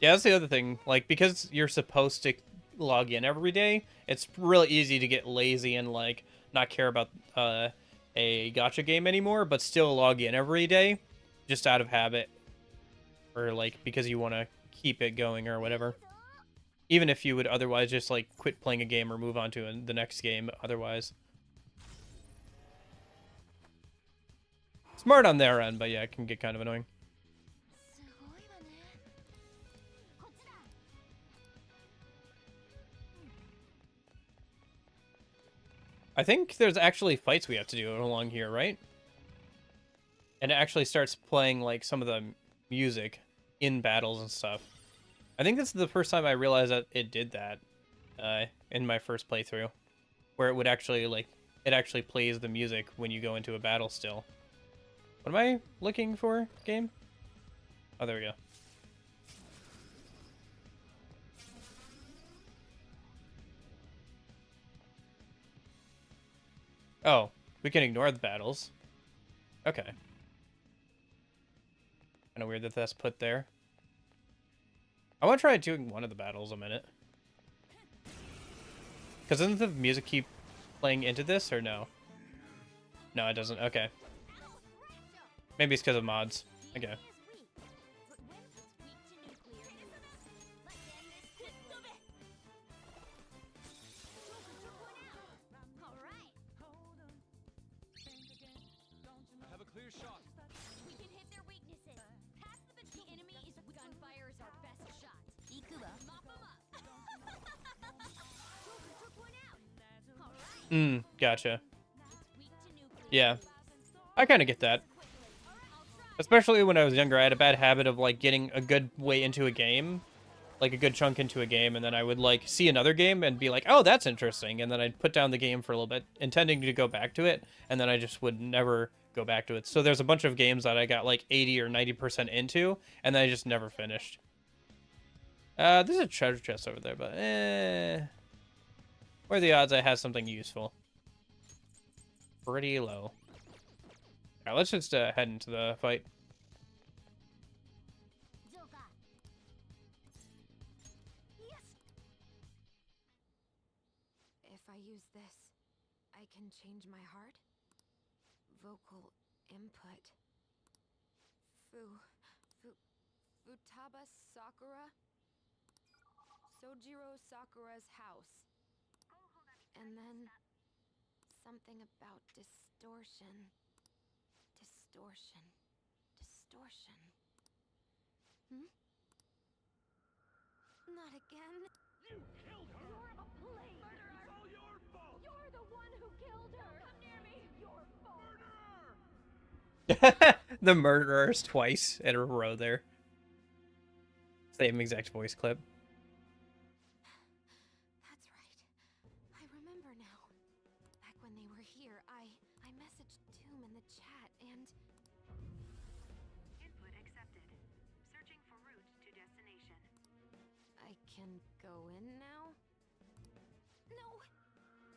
Yeah, that's the other thing. Like, because you're supposed to log in every day, it's really easy to get lazy and, like, not care about a gacha game anymore, but still log in every day, just out of habit. Or, like, because you want to keep it going or whatever. Even if you would otherwise just, like, quit playing a game or move on to the next game otherwise. Smart on their end, but yeah, it can get kind of annoying. I think there's actually fights we have to do along here, right? And it actually starts playing, like, some of the music in battles and stuff. I think this is the first time I realized that it did that in my first playthrough. Where it would actually, like, it actually plays the music when you go into a battle still. What am I looking for, game? Oh, there we go. Oh, we can ignore the battles. Okay. Kind of weird that that's put there. I want to try doing one of the battles a minute. Because doesn't the music keep playing into this, or no? No, it doesn't. Okay. Maybe it's because of mods. Okay. Have a clear shot. We can hit their weaknesses. Pass the enemy is gunfire is our best shot. Mop 'em up. Took one out. Gotcha. Yeah. I kind of get that. Especially when I was younger, I had a bad habit of, like, getting a good way into a game. Like, a good chunk into a game, and then I would, like, see another game and be like, oh, that's interesting. And then I'd put down the game for a little bit, intending to go back to it, and then I just would never go back to it. So there's a bunch of games that I got, like, 80 or 90% into, and then I just never finished. There's a treasure chest over there, but, what are the odds I have something useful? Pretty low. Alright, let's just head into the fight. If I use this, I can change my heart? Vocal input. Futaba Sakura? Sojiro Sakura's house. And then something about distortion. Distortion. Not again. You killed her! You're a play murderer! It's all your fault! You're the one who killed her! Don't come near me! Your fault! Murderer! The murderers twice in a row there. Same exact voice clip. That's right. I remember now. Back when they were here, I messaged Doom in the chat and... Input accepted. Searching for route to destination. I can go in now? No!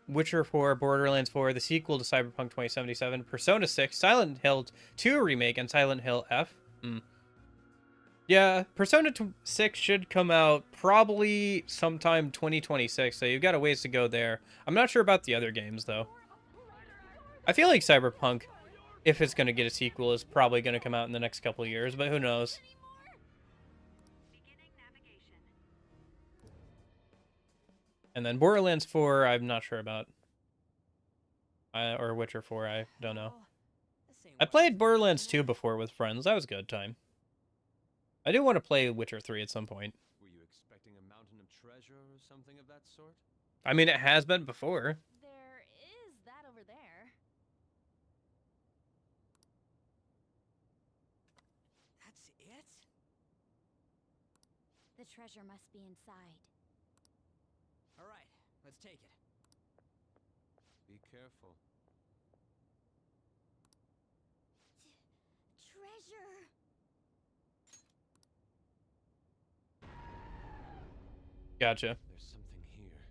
Witcher 4, Borderlands 4, the sequel to Cyberpunk 2077, Persona 6, Silent Hill 2 remake, and Silent Hill F. Yeah, Persona 6 should come out probably sometime 2026, so you've got a ways to go there. I'm not sure about the other games, though. I feel like Cyberpunk, if it's going to get a sequel, is probably going to come out in the next couple of years, but who knows? Beginning And then Borderlands 4, I'm not sure about. Or Witcher 4, I don't know. I played Borderlands 2 before with friends. That was a good time. I do want to play Witcher 3 at some point. Were you expecting a mountain of treasure or something of that sort? I mean, it has been before. There is that over there. That's it? The treasure must be inside. All right, let's take it. Be careful. Treasure! Gotcha. There's something here.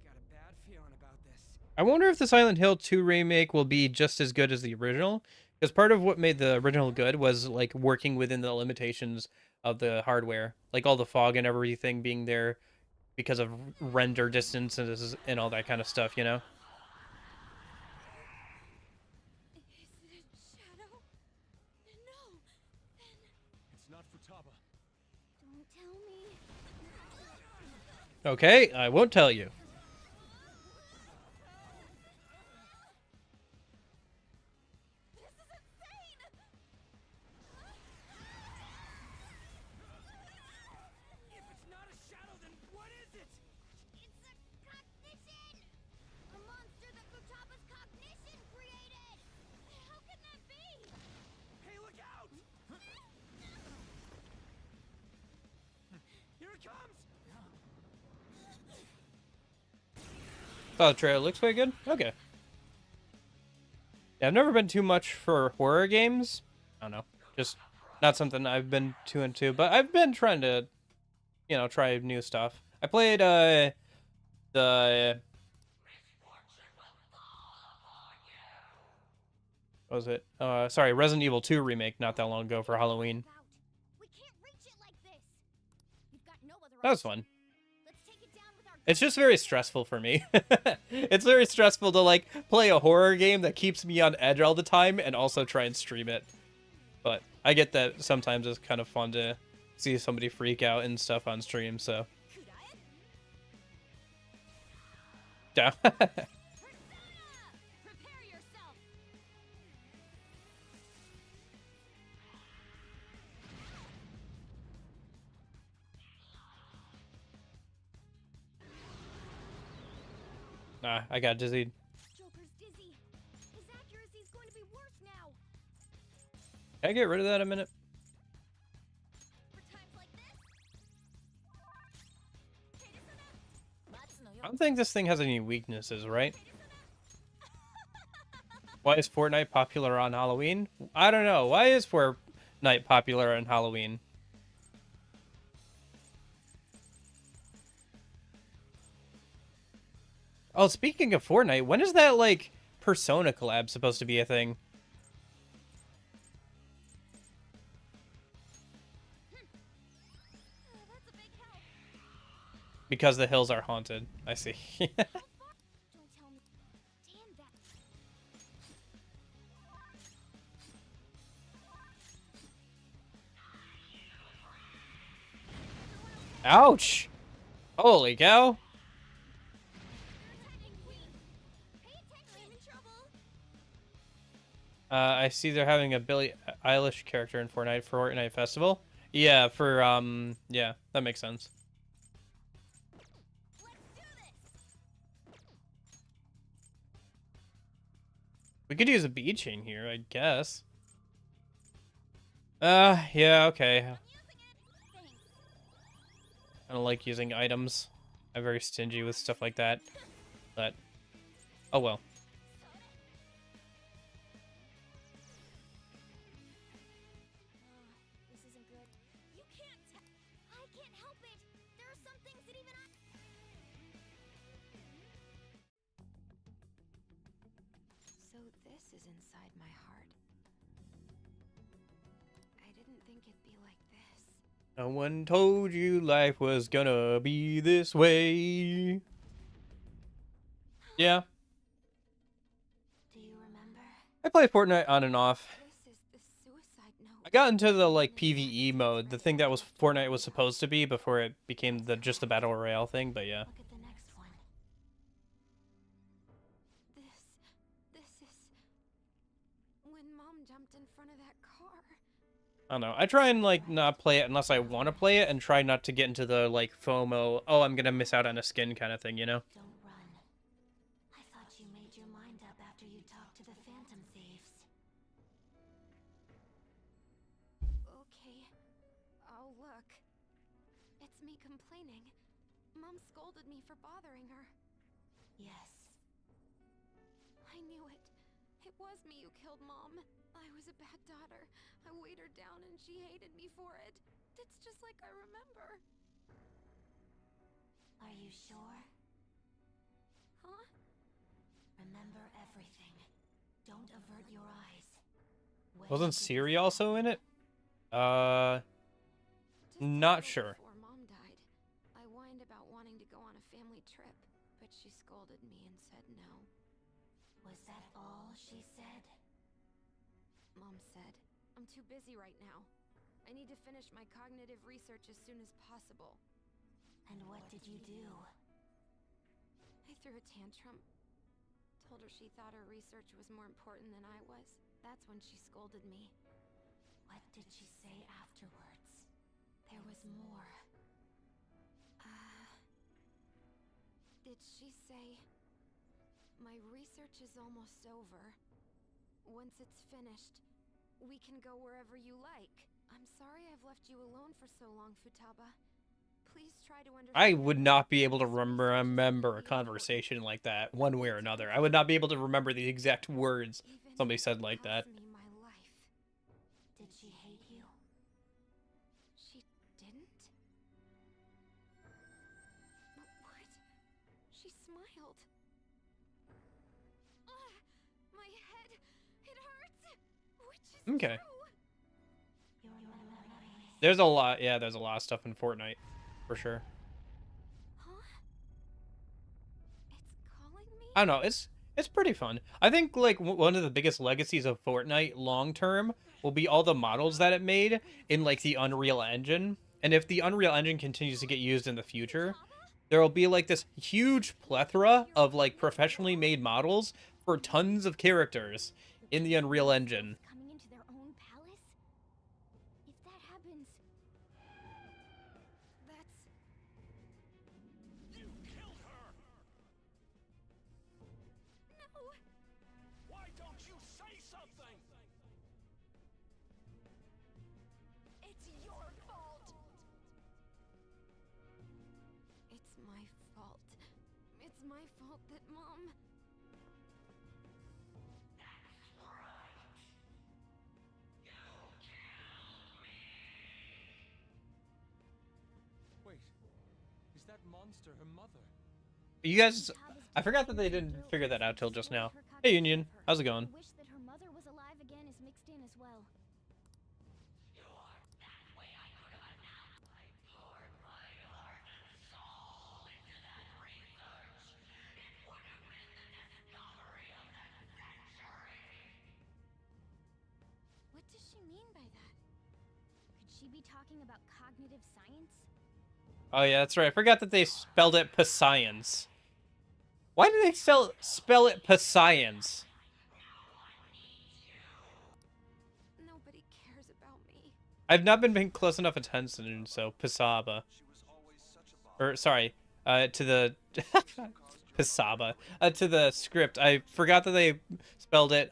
I got a bad feeling about this. I wonder if the Silent Hill 2 remake will be just as good as the original. Because part of what made the original good was, like, working within the limitations of the hardware. Like, all the fog and everything being there because of render distances and all that kind of stuff, you know? Is it a shadow? No! Then It's not Futaba. don't tell me. Okay, I won't tell you. This is insane! If it's not a shadow, then what is it? It's a cognition! A monster that Futaba's cognition created! How can that be? Hey, look out! Here it comes! Oh, the trailer looks pretty good? Okay. Yeah, I've never been too much for horror games. I don't know. Just not something I've been too into. But I've been trying to, you know, try new stuff. I played, the... What was it? Sorry, Resident Evil 2 remake not that long ago for Halloween. We can't reach it like this. We've got no other That was fun. It's just very stressful for me. It's very stressful to, like, play a horror game that keeps me on edge all the time and also try and stream it. But I get that sometimes it's kind of fun to see somebody freak out and stuff on stream, so. Yeah. Prepare yourself. Nah, I got dizzied. Joker's dizzy. His accuracy's going to be worse now. Can I get rid of that a minute? For times like this. I don't think this thing has any weaknesses, right? Why is Fortnite popular on Halloween? I don't know. Why is Fortnite popular on Halloween? Oh, speaking of Fortnite, when is that, like, Persona collab supposed to be a thing? That's a big help. Because the hills are haunted. I see. Don't tell me. Damn that. Ouch! Holy cow! I see they're having a Billie Eilish character in Fortnite Festival. Yeah, yeah, that makes sense. We could use a bead chain here, I guess. Yeah, okay. I don't like using items. I'm very stingy with stuff like that. But, oh well. This isn't good. You can't I can't help it. There are some things that even I... So this is inside my heart. I didn't think it'd be like this. No one told you life was gonna be this way. Yeah. Do you remember? I play Fortnite on and off. This is the suicide note. I got into the, like, PvE mode, the thing that was Fortnite was supposed to be before it became just the Battle Royale thing, but yeah. Look at the next I don't know. I try and like not play it unless I want to play it, and try not to get into the like FOMO. Oh, I'm gonna miss out on a skin kind of thing, you know? Don't run. I thought you made your mind up after you talked to the Phantom Thieves. Okay, I'll look. It's me complaining. Mom scolded me for bothering her. Yes. I knew it. It was me who killed Mom. I was a bad daughter. I weighed her down and she hated me for it. It's just like I remember. Are you sure? Huh? Remember everything. Don't avert your eyes. Wasn't Siri also in it? Not sure. Before Mom died, I whined about wanting to go on a family trip, but she scolded me and said no. Was that all she said? Mom said, I'm too busy right now. I need to finish my cognitive research as soon as possible. And what did you do? I threw a tantrum. Told her she thought her research was more important than I was. That's when she scolded me. What did she say afterwards? There was more. Did she say, my research is almost over. Once it's finished, we can go wherever you like. I'm sorry I've left you alone for so long, Futaba. Please try to understand. I would not be able to remember a conversation like that one way or another. I would not be able to remember the exact words somebody said like that. My life. Did she hate you? She didn't? What? She smiled. My head, it hurts. Which is Okay. true. There's a lot, yeah, there's a lot of stuff in Fortnite, for sure. Huh? It's calling me? I don't know, it's pretty fun. I think, like, one of the biggest legacies of Fortnite long-term will be all the models that it made in, like, the Unreal Engine. And if the Unreal Engine continues to get used in the future, there will be, like, this huge plethora of, like, professionally made models for tons of characters in the Unreal Engine. Coming into their own palace? If that happens... That's... You killed her! No! Why don't you say something? It's your fault! It's my fault. It's my fault that Mom... Wait, is that monster her mother? You guys, I forgot that they didn't figure that out till just now. Hey, Union, how's it going? The wish that her mother was alive again is mixed in as well. What does she mean by that? Could she be talking about cognitive science? Oh yeah, that's right. I forgot that they spelled it Pascience. Why did they spell it Pascience? Nobody cares about me. I've not been paying close enough attention, so Pasaba. Or, sorry, to the... Pasaba. To the script. I forgot that they spelled it,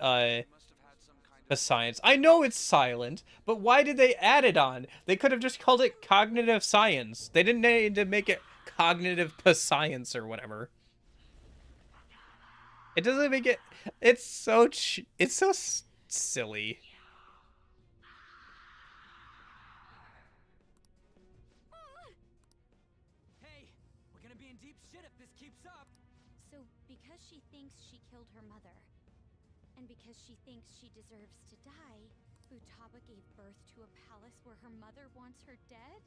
Pascience. I know it's silent, but why did they add it on? They could have just called it Cognitive Science. They didn't need to make it Cognitive Pascience or whatever. It doesn't make it... It's so... It's so silly. Hey, we're gonna be in deep shit if this keeps up. So, because she thinks she killed her mother, and because she thinks she deserves to die, Futaba gave birth to a palace where her mother wants her dead?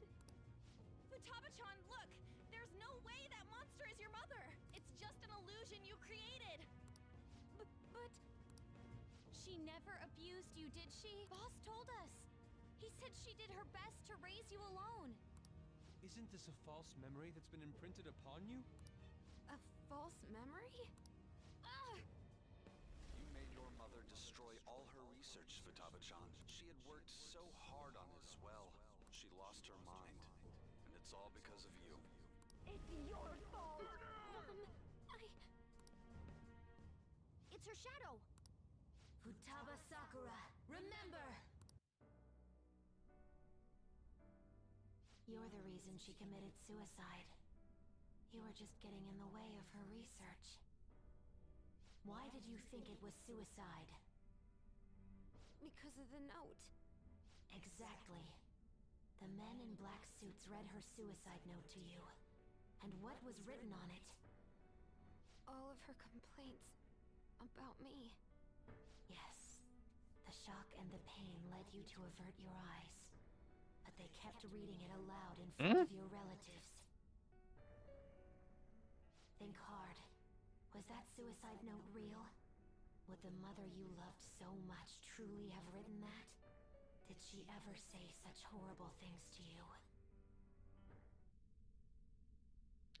Futaba-chan, look! There's no way that monster is your mother! It's just an illusion you created! But... She never abused you, did she? Boss told us! He said she did her best to raise you alone! Isn't this a false memory that's been imprinted upon you? A false memory? You made your mother mother destroy all her research, Futaba-chan. She had worked so hard on it as well. She lost her mind. And it's all because of you. It's your fault! Mom, It's her shadow! Futaba Sakura, remember! You're the reason she committed suicide. You were just getting in the way of her research. Why did you think it was suicide? Because of the note. Exactly. The men in black suits read her suicide note to you. And what was written on it? All of her complaints about me. Yes. The shock and the pain led you to avert your eyes. But they kept reading it aloud in front of your relatives. Think hard. Was that suicide note real? Would the mother you loved so much truly have written that? Did she ever say such horrible things to you?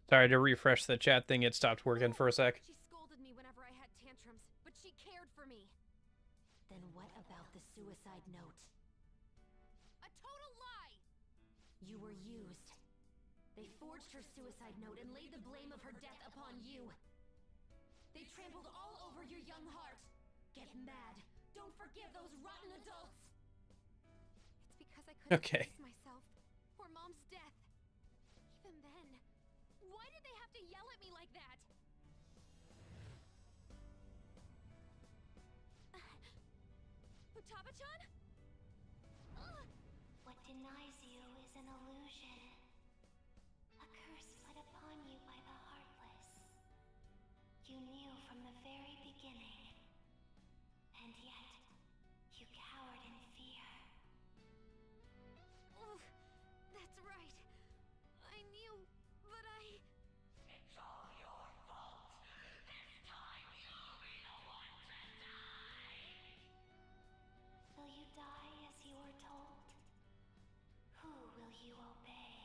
Sorry to refresh the chat thing. It stopped working for a sec. She scolded me whenever I had tantrums, but she cared for me. Then what about the suicide note? A total lie! You were used. They forged her suicide note and laid the blame of her death upon you. They trampled all over your young heart. Get mad. Don't forgive those rotten adults. It's because I couldn't Okay. face myself or Mom's death. Even then, why did they have to yell at me like that? Futaba-chan? What denies you is an illusion. A curse put upon you by the Heartless. You knew from the very beginning. And yet, you cowered in fear. Oh, that's right. I knew, but I... It's all your fault. This time you'll be the one to die. Will you die as you were told? Who will you obey?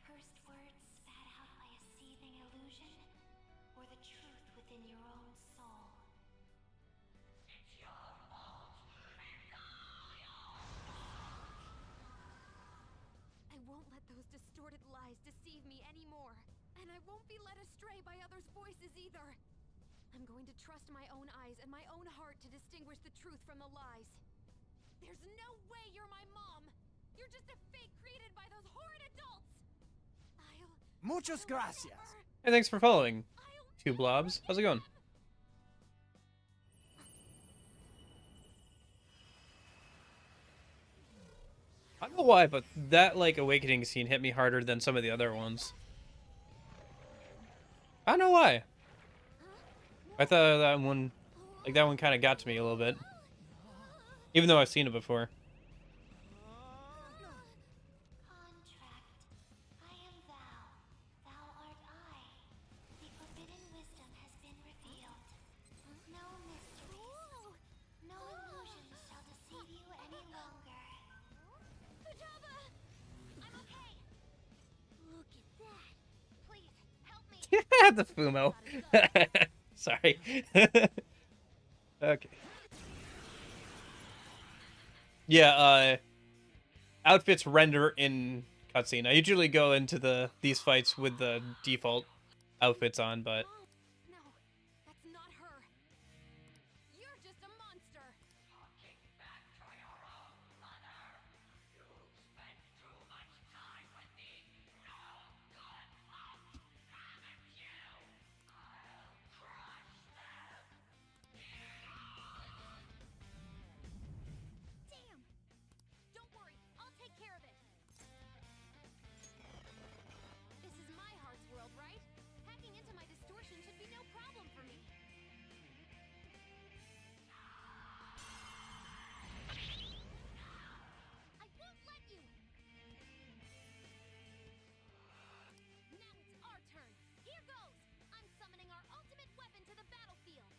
Cursed words spat out by a seething illusion? Or the truth within your own soul? It's your fault. It's all your I won't let those distorted lies deceive me anymore. And I won't be led astray by others' voices either. I'm going to trust my own eyes and my own heart to distinguish the truth from the lies. There's no way you're my mom! You're just a fake created by those horrid adults! Muchas gracias. Hey, thanks for following. Two blobs. How's it going? I don't know why, but that like awakening scene hit me harder than some of the other ones. I don't know why. I thought that one kind of got to me a little bit, even though I've seen it before. I am thou. Thou art I. The forbidden wisdom has been revealed. No mysteries. No illusions shall deceive you any longer. Futaba! I'm okay! Look at that! Please, help me! The Fumo. Sorry. Okay. Yeah, outfits render in cutscene. I usually go into these fights with the default outfits on, but No, that's not her. You're just a monster. talking back to your own mother. You spent too much time with me. No good won't promise you. I'll crush them. Damn! Don't worry, I'll take care of it. This is my heart's world, right? Hacking into my distortion should be no problem for me. I won't let you! Now it's our turn. Here goes! I'm summoning our ultimate weapon to the battlefield.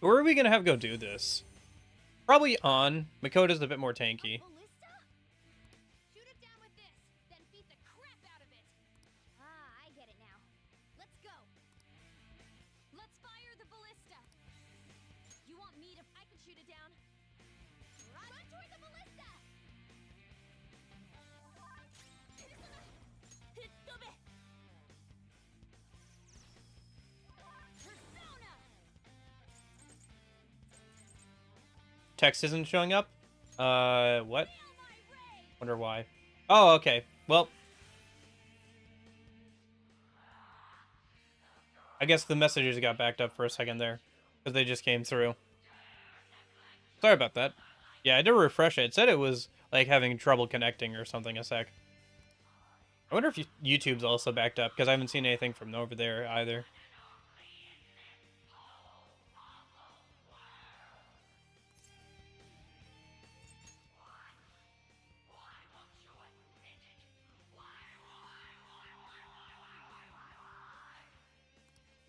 where are we gonna have go do this? Probably on. Makota's a bit more tanky. Ballista? Shoot it down with this, then beat the crap out of it. Ah, I get it now. Let's go. Let's fire the ballista. want me to... I can shoot it down. Run toward the ballista! Persona! Text isn't showing up? What? Wonder why. Oh, okay. Well, I guess the messages got backed up for a second there, because they just came through. Sorry about that. Yeah, I did refresh it. It said it was, like, having trouble connecting or something a sec. I wonder if YouTube's also backed up, because I haven't seen anything from over there either.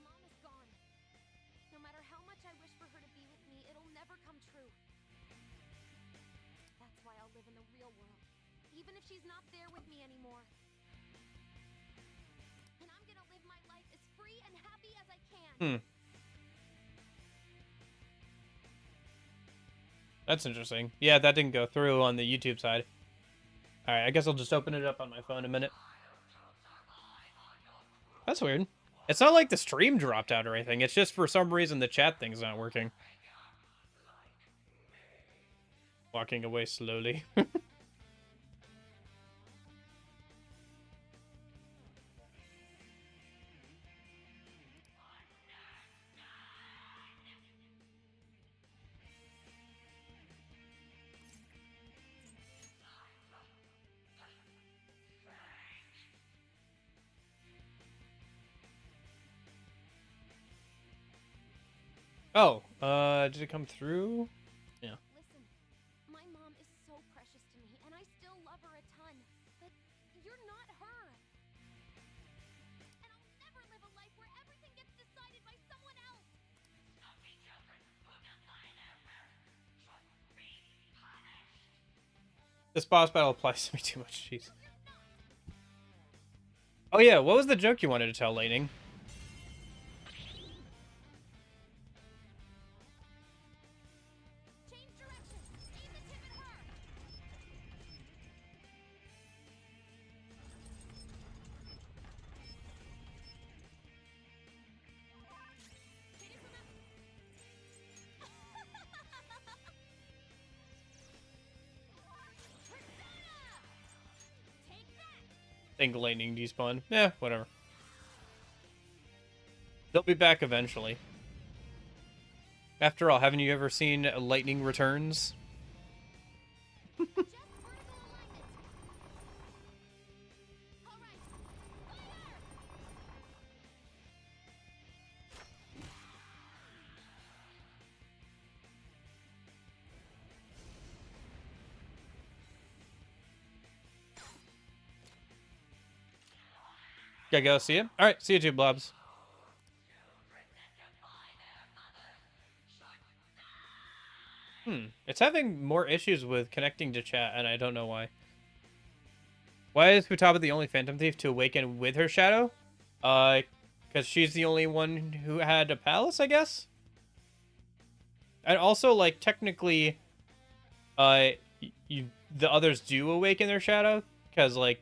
Mom is gone. No matter how much I wish for her to be with me, it'll never come true. That's why I'll live in the real world, even if she's not there with me anymore. And I'm gonna live my life as free and happy as I can. That's interesting. Yeah, that didn't go through on the YouTube side. Alright, I guess I'll just open it up on my phone a minute. That's weird. It's not like the stream dropped out or anything. It's just for some reason the chat thing's not working. Walking away slowly. Oh, did it come through? Yeah. Listen, my mom is so precious to me, and I still love her a ton. But you're not her. And I'll never live a life where everything gets decided by someone else. This boss battle applies to me too much, jeez. Oh yeah, what was the joke you wanted to tell, Lightning? Change direction. Aim the tip at her. Think Lightning despawned. Yeah, whatever. They'll be back eventually. After all, haven't you ever seen Lightning Returns? Gotta go see him. All right, see you, two blobs. It's having more issues with connecting to chat, and I don't know why. Why is Futaba the only Phantom Thief to awaken with her shadow? Because she's the only one who had a palace, I guess? And also, like, technically, the others do awaken their shadow, because, like,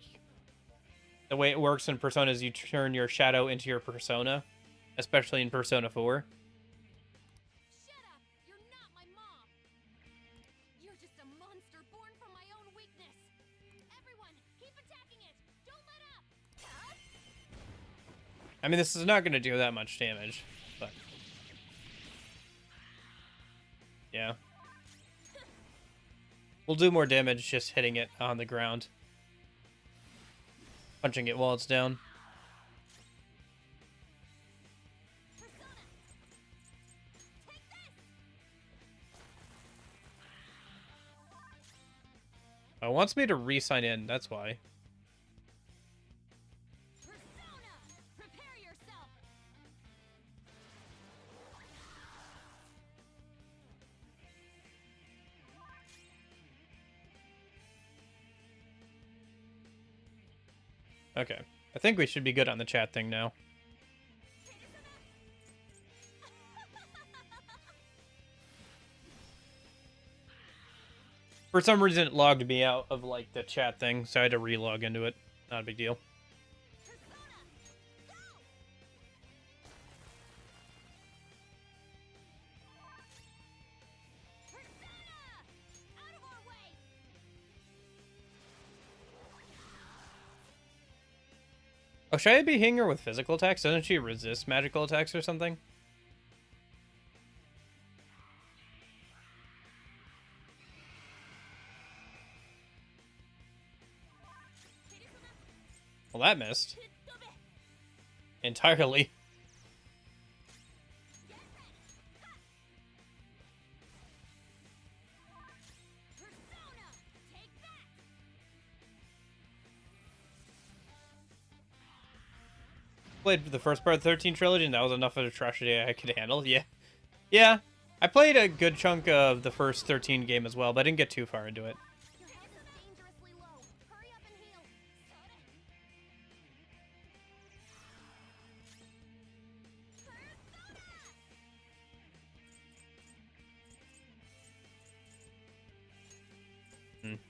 the way it works in Persona is you turn your shadow into your persona, especially in Persona 4. Shut up! You're not my mom! You're just a monster born from my own weakness! Everyone, keep attacking it! Don't let up! I mean, this is not going to do that much damage, but... yeah. We'll do more damage just hitting it on the ground. Punching it while it's down. Oh, it wants me to re-sign in, that's why. Prepare yourself! Okay. I think we should be good on the chat thing now. For some reason, it logged me out of, like, the chat thing, so I had to re-log into it. Not a big deal. Oh, should I be hitting her with physical attacks? Doesn't she resist magical attacks or something? Well, that missed. Entirely. Played the first part of the 13 trilogy, and that was enough of a atrocity I could handle. Yeah. Yeah. I played a good chunk of the first 13 game as well, but I didn't get too far into it.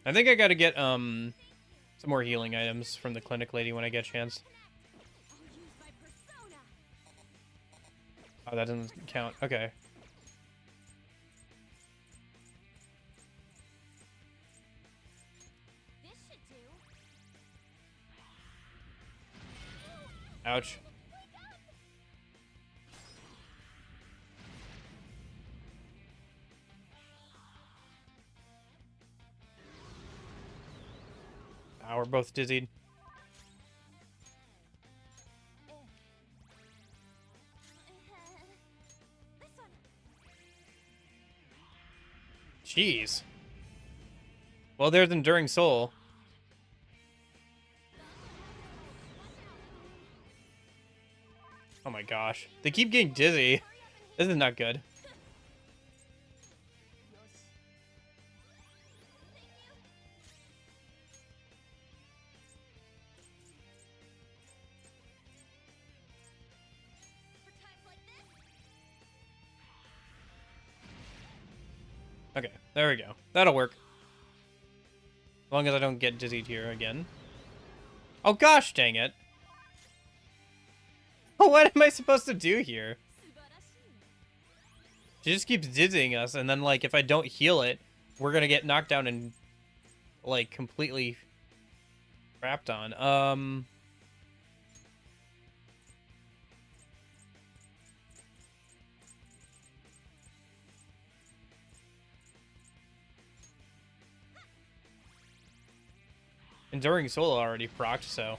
I think I gotta get some more healing items from the clinic lady when I get a chance. Oh, that doesn't count. Okay. Ouch. We're both dizzied. Jeez. Well, there's Enduring Soul. Oh my gosh. They keep getting dizzy. This is not good. Okay, there we go. That'll work. As long as I don't get dizzied here again. Oh gosh, dang it. What am I supposed to do here? She just keeps dizzying us, and then, like, if I don't heal it, we're gonna get knocked down and, like, completely crapped on. Enduring Soul already procced, so...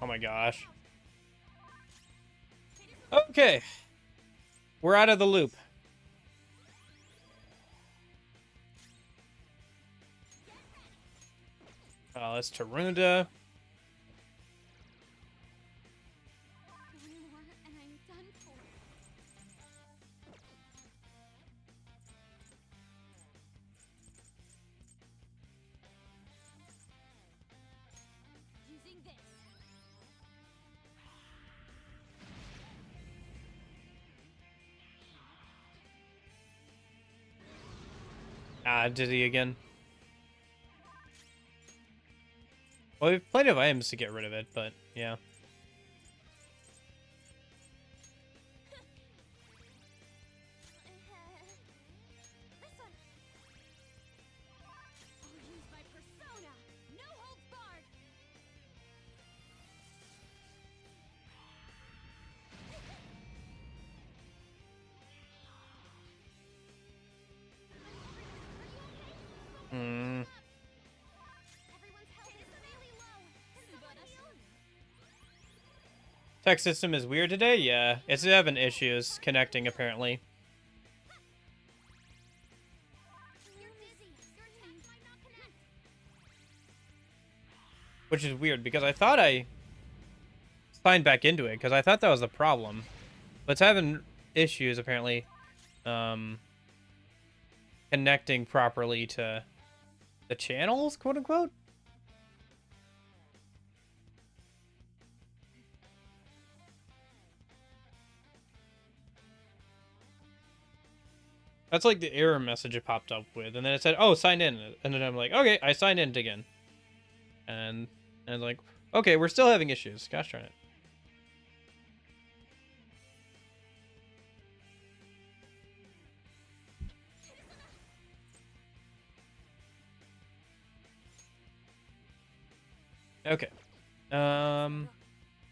Oh my gosh. Okay. We're out of the loop. Oh, that's Tarunda. Ah, dizzy again. Well, we have plenty of items to get rid of it, but yeah. Hmm. Tech system is weird today? Yeah, it's having issues connecting, apparently. Which is weird, because I thought I signed back into it, because I thought that was the problem. But it's having issues, apparently, connecting properly to the channels, quote-unquote? That's like the error message it popped up with, and then it said, "Oh, sign in," and then I'm like, "Okay, I signed in again," and like, "Okay, we're still having issues. Gosh darn it." Okay,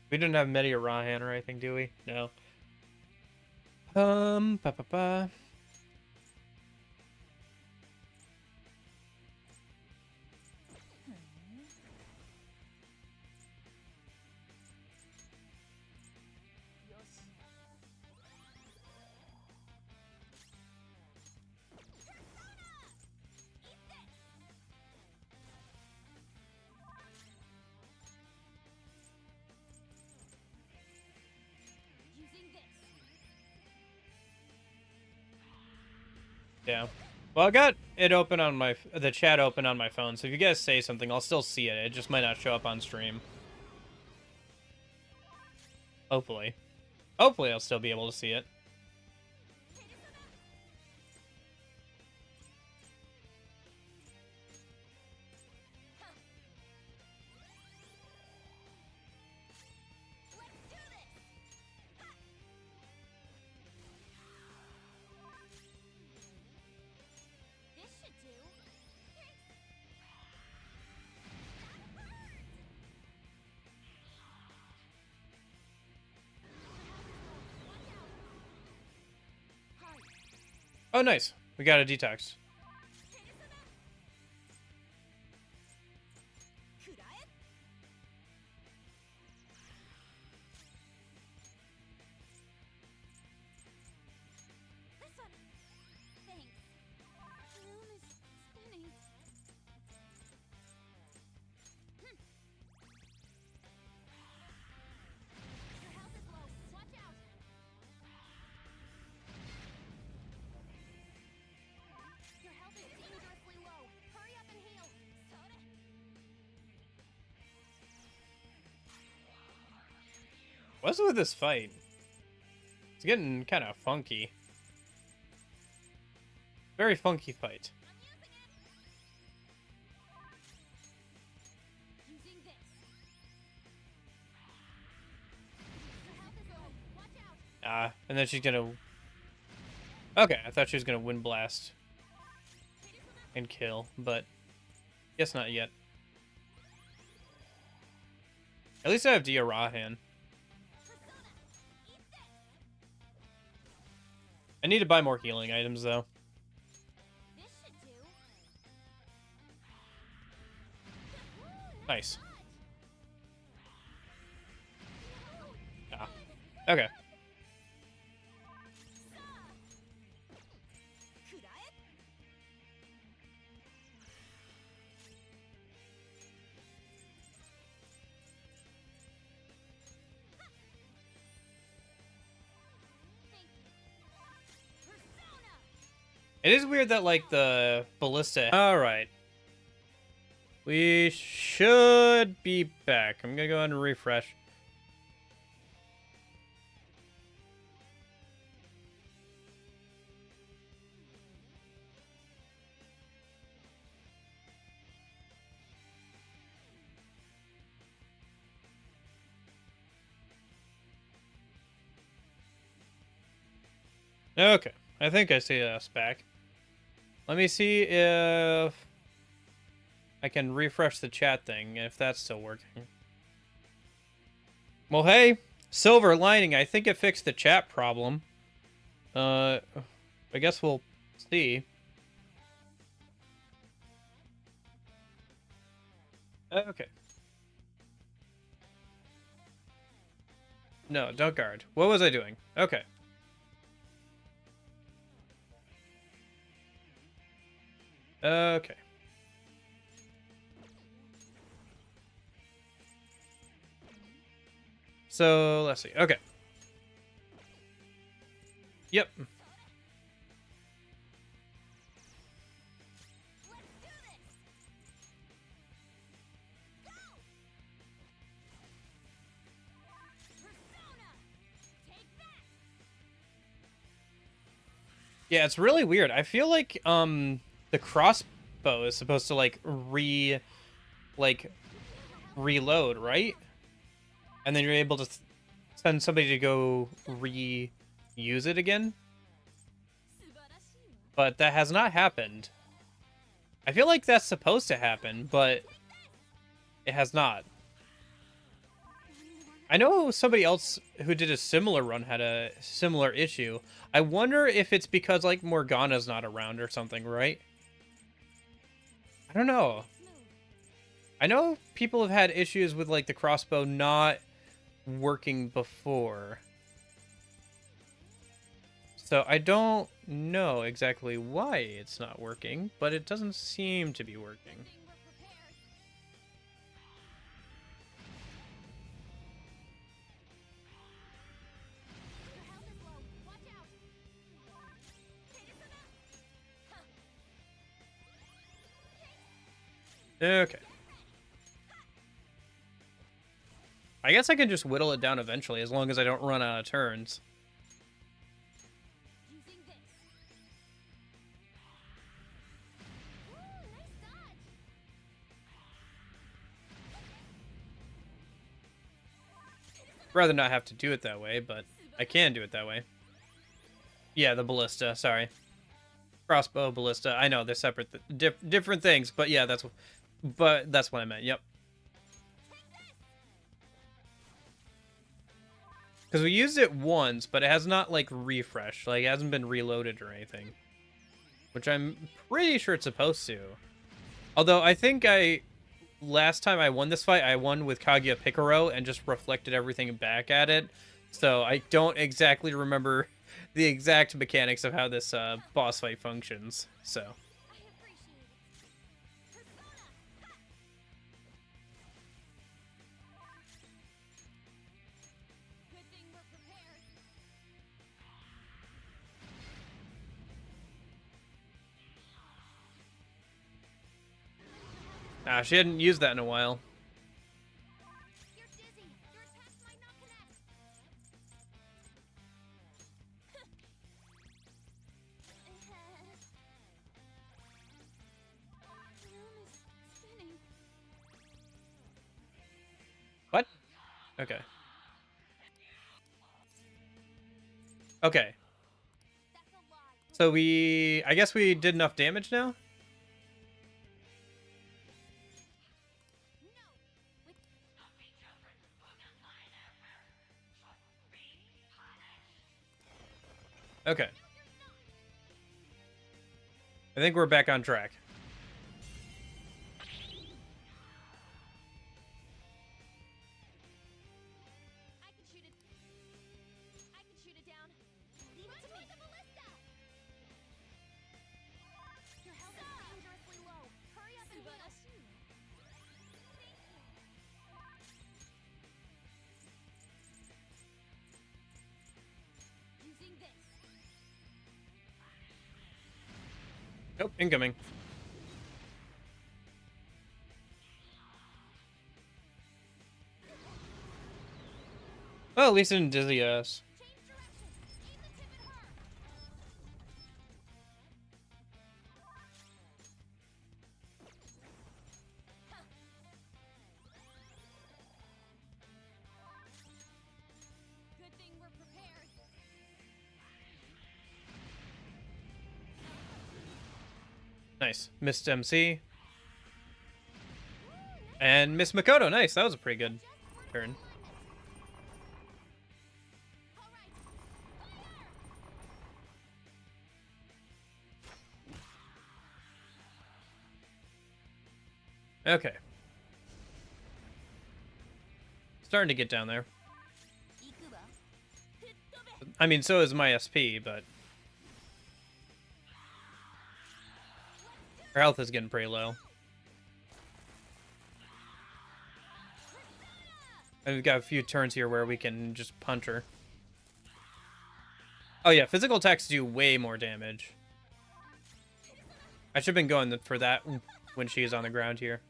we didn't have Medi or Rahan or anything, do we? No. Pa pa pa. Yeah. Well, I got it open on the chat open on my phone, so if you guys say something, I'll still see it. It just might not show up on stream. Hopefully. Hopefully I'll still be able to see it. Oh, nice. We got a detox. What's with this fight? It's getting kind of funky. Very funky fight. And then she's gonna... Okay, I thought she was gonna wind blast and kill, but guess not yet. At least I have Dia Rahan. I need to buy more healing items, though. Nice. Okay. It is weird that, like, the ballista... Alright. We should be back. I'm gonna go ahead and refresh. Okay. I think I see us back. Let me see if I can refresh the chat thing, if that's still working. Well, hey, silver lining. I think it fixed the chat problem. I guess we'll see. Okay. No, don't guard. What was I doing? Okay. Okay. So let's see. Okay. Yep. Yeah, it's really weird. I feel like the crossbow is supposed to like reload, right? And then you're able to send somebody to go reuse it again. But that has not happened. I feel like that's supposed to happen, but it has not. I know somebody else who did a similar run had a similar issue. I wonder if it's because, like, Morgana's not around or something, right? I don't know. I know people have had issues with, like, the crossbow not working before. So I don't know exactly why it's not working, but it doesn't seem to be working. Okay. I guess I can just whittle it down eventually, as long as I don't run out of turns. Rather not have to do it that way, but I can do it that way. Yeah, the ballista, sorry. Crossbow, ballista, I know, they're separate, different things, but yeah, that's what I meant, yep. Because we used it once, but it has not, like, refreshed. Like, it hasn't been reloaded or anything. Which I'm pretty sure it's supposed to. Although, I think last time I won this fight, I won with Kaguya Picaro and just reflected everything back at it. So, I don't exactly remember the exact mechanics of how this boss fight functions. So... Ah, she hadn't used that in a while. What? Okay. Okay. So I guess we did enough damage now? Okay. I think we're back on track. Nope, incoming. Well, at least it didn't dizzy us. Nice. Missed MC. And Miss Makoto. Nice. That was a pretty good turn. Okay. Starting to get down there. I mean, so is my SP, but... her health is getting pretty low. And we've got a few turns here where we can just punch her. Oh yeah, physical attacks do way more damage. I should have been going for that when she is on the ground here.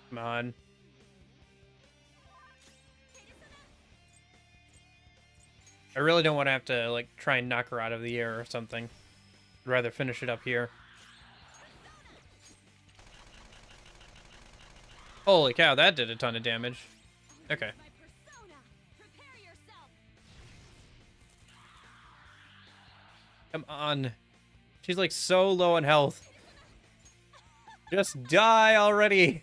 Come on. I really don't want to have to, like, try and knock her out of the air or something. I'd rather finish it up here. Holy cow, that did a ton of damage. Okay. Come on. She's, like, so low on health. Just die already!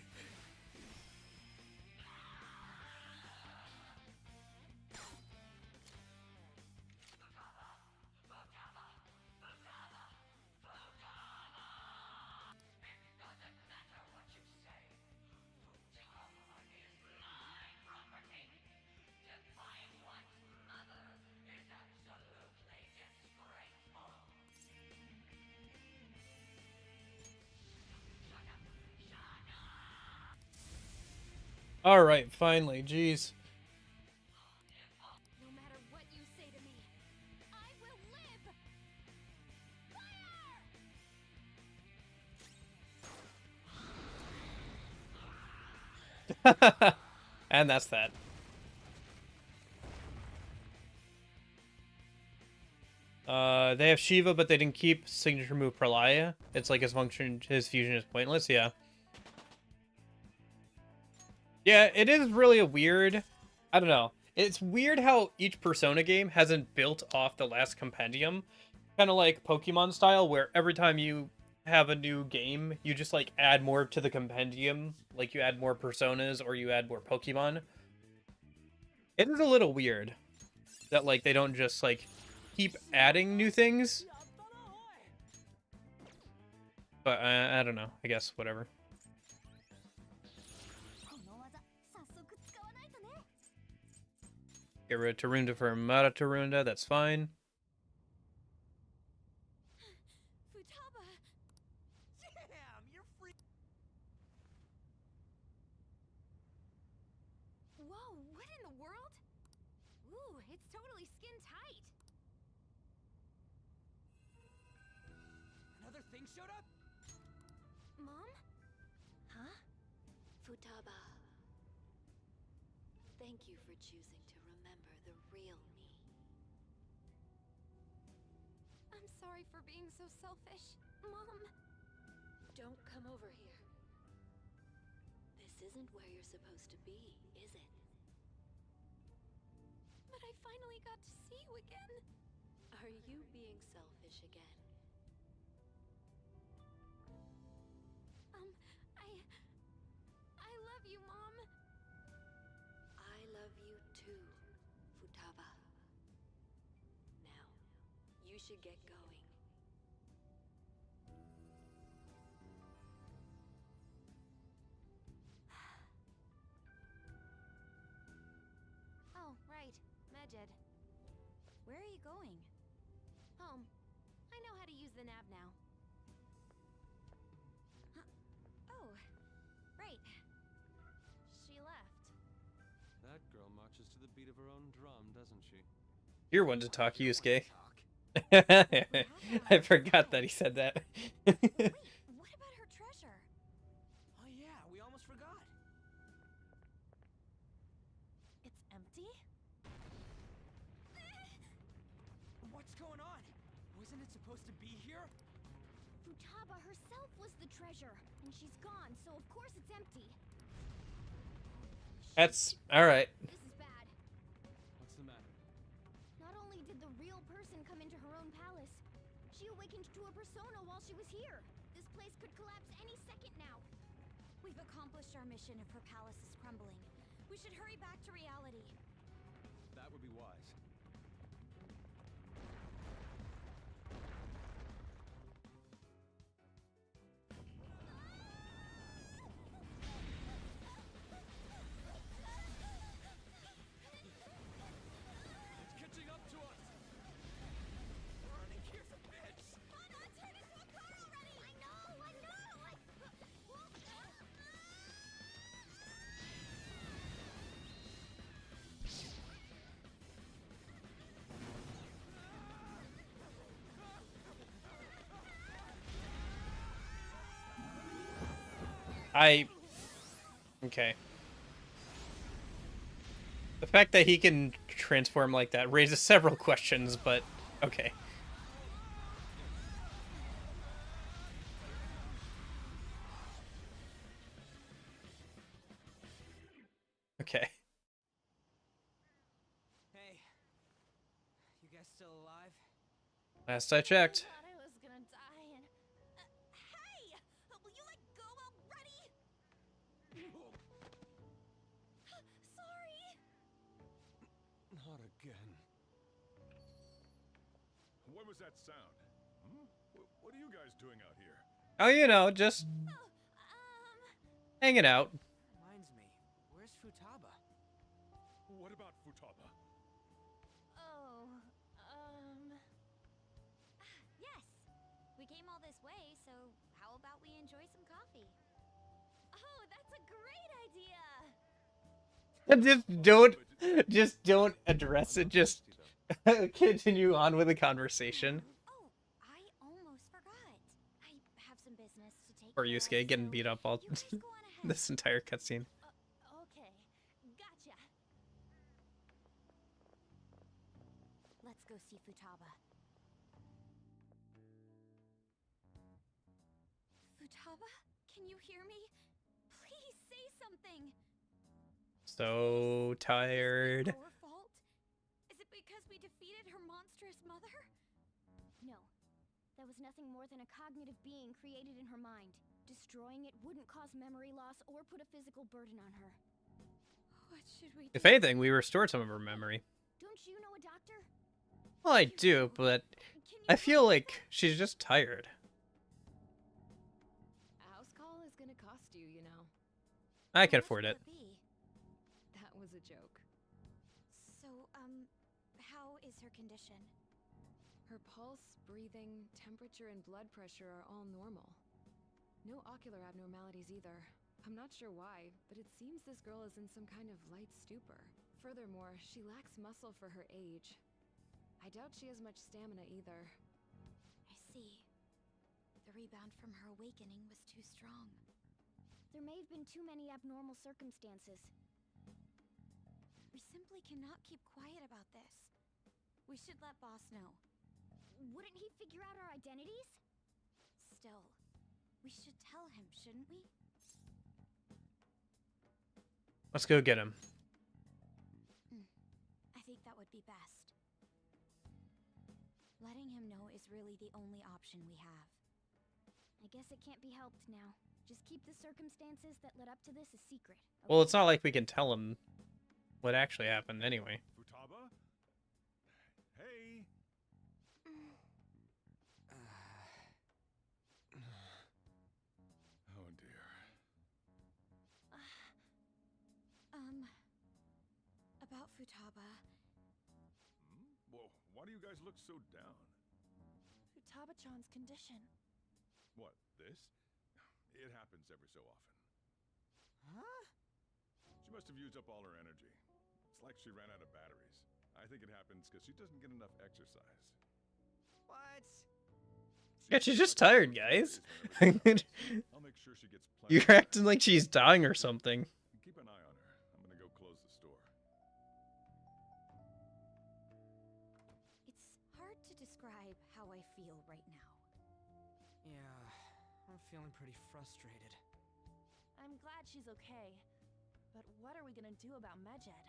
Alright, finally, jeez. No matter what you say to me, I will live! Fire! And that's that. They have Shiva, but they didn't keep signature move Pralaya. It's like his fusion is pointless, yeah. Yeah, it is really a weird... I don't know. It's weird how each Persona game hasn't built off the last compendium. Kind of like Pokemon style, where every time you have a new game, you just, like, add more to the compendium. Like, you add more Personas, or you add more Pokemon. It is a little weird that, like, they don't just, like, keep adding new things. But, I don't know. I guess, whatever. Get rid of Tarunda for Mata Tarunda, that's fine. Futaba! Damn, you're free. Whoa, what in the world? Ooh, it's totally skin tight. Another thing showed up? Mom? Huh? Futaba. Thank you for choosing to remember the real me. I'm sorry for being so selfish. Mom! Don't come over here. This isn't where you're supposed to be, is it? But I finally got to see you again. Are you being selfish again? I love you, Mom. I love you too, Futaba. Now, you should get going. Oh, right. Medjed. Where are you going? Home. I know how to use the nav now. Huh. Oh, right. She left. That girl marches to the beat of her own drum, doesn't she? You're one to talk, Yusuke. I forgot that he said that. Wait, what about her treasure? Oh yeah, we almost forgot. It's empty? What's going on? Wasn't it supposed to be here? Futaba herself was the treasure, and she's gone, so of course it's empty. That's alright. This is bad. What's the matter? Not only did the real person come into her own palace, she awakened to a persona while she was here. This place could collapse any second now. accomplished our mission if her palace is crumbling. We should hurry back to reality. That would be wise. It's catching up to us! Running, here's a bitch! Anna, turn into a car already! I know! Okay. The fact that he can transform like that raises several questions, but okay. Okay. Hey, you guys still alive? Last I checked. I thought I was gonna die and... Hey! Will you let go already? Sorry! Not again. What was that sound? Hmm? What are you guys doing out here? Oh, you know, just hanging out. Reminds me, where's Futaba? What about Futaba? Oh, Yes! We came all this way, so how about we enjoy some coffee? oh, that's a great idea! Just don't address it. Just continue on with the conversation. Oh, I almost forgot. I have some business to take Or care of, Yusuke getting so beat up all you guys go on ahead. this entire cutscene. Okay, gotcha. Let's go see Futaba. Futaba? Can you hear me? Please say something! So tired. Our fault? Is it because we defeated her monstrous mother? No, that was nothing more than a cognitive being created in her mind. Destroying it wouldn't cause memory loss or put a physical burden on her. What should we do? If anything, we restored some of her memory. Don't you know a doctor? Well, I do, but I feel like she's just tired. A house call is gonna cost you, you know. I can afford it. That was a joke. So, how is her condition? Her pulse, breathing, temperature, and blood pressure are all normal. No ocular abnormalities either. I'm not sure why, but it seems this girl is in some kind of light stupor. Furthermore, she lacks muscle for her age. I doubt she has much stamina either. I see. The rebound from her awakening was too strong. There may have been too many abnormal circumstances. We simply cannot keep quiet about this. We should let Boss know. Wouldn't he figure out our identities? Still, we should tell him, shouldn't we? Let's go get him. I think that would be best. Letting him know is really the only option we have. I guess it can't be helped now. Just keep the circumstances that led up to this a secret. Okay? Well, it's not like we can tell him what actually happened anyway. Futaba? Hey! Oh dear. About Futaba. Well, why do you guys look so down? Futaba-chan's condition. What, this? It happens every so often. Huh? She must have used up all her energy. It's like she ran out of batteries. I think it happens because she doesn't get enough exercise. What? Yeah, she's just tired, guys. I'll make sure she gets plenty. You're acting like she's dying or something. Keep an eye on her. I'm gonna go close the store. It's hard to describe how I feel right now. Yeah, I'm feeling pretty frustrated. I'm glad she's okay. But what are we gonna do about Medjed?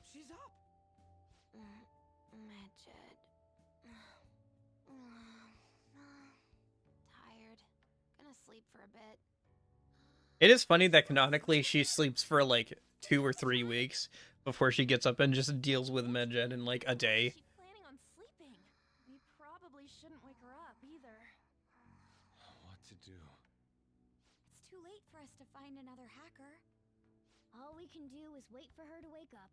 She's up! Medjed. Tired. Gonna sleep for a bit. It is funny that canonically she sleeps for like 2 or 3 weeks before she gets up and just deals with Medjed in like a day. She's planning on sleeping. We probably shouldn't wake her up either. What to do? It's too late for us to find another hacker. All we can do is wait for her to wake up.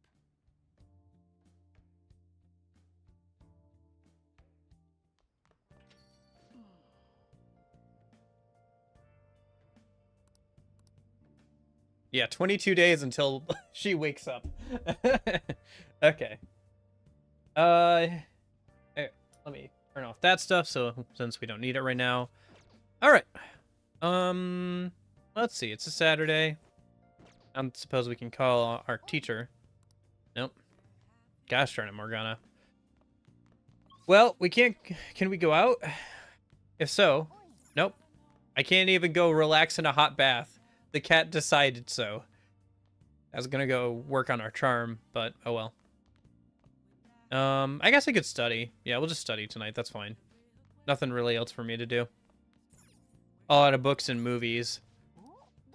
Yeah, 22 days until she wakes up. Okay. Hey, let me turn off that stuff so since we don't need it right now. All right. Let's see. It's a Saturday. I suppose we can call our teacher. Nope. Gosh darn it, Morgana. Well, we can't. Can we go out? If so, nope. I can't even go relax in a hot bath. The cat decided so. I was gonna go work on our charm, but oh well. I guess I could study. Yeah, we'll just study tonight. That's fine. Nothing really else for me to do. A lot of books and movies.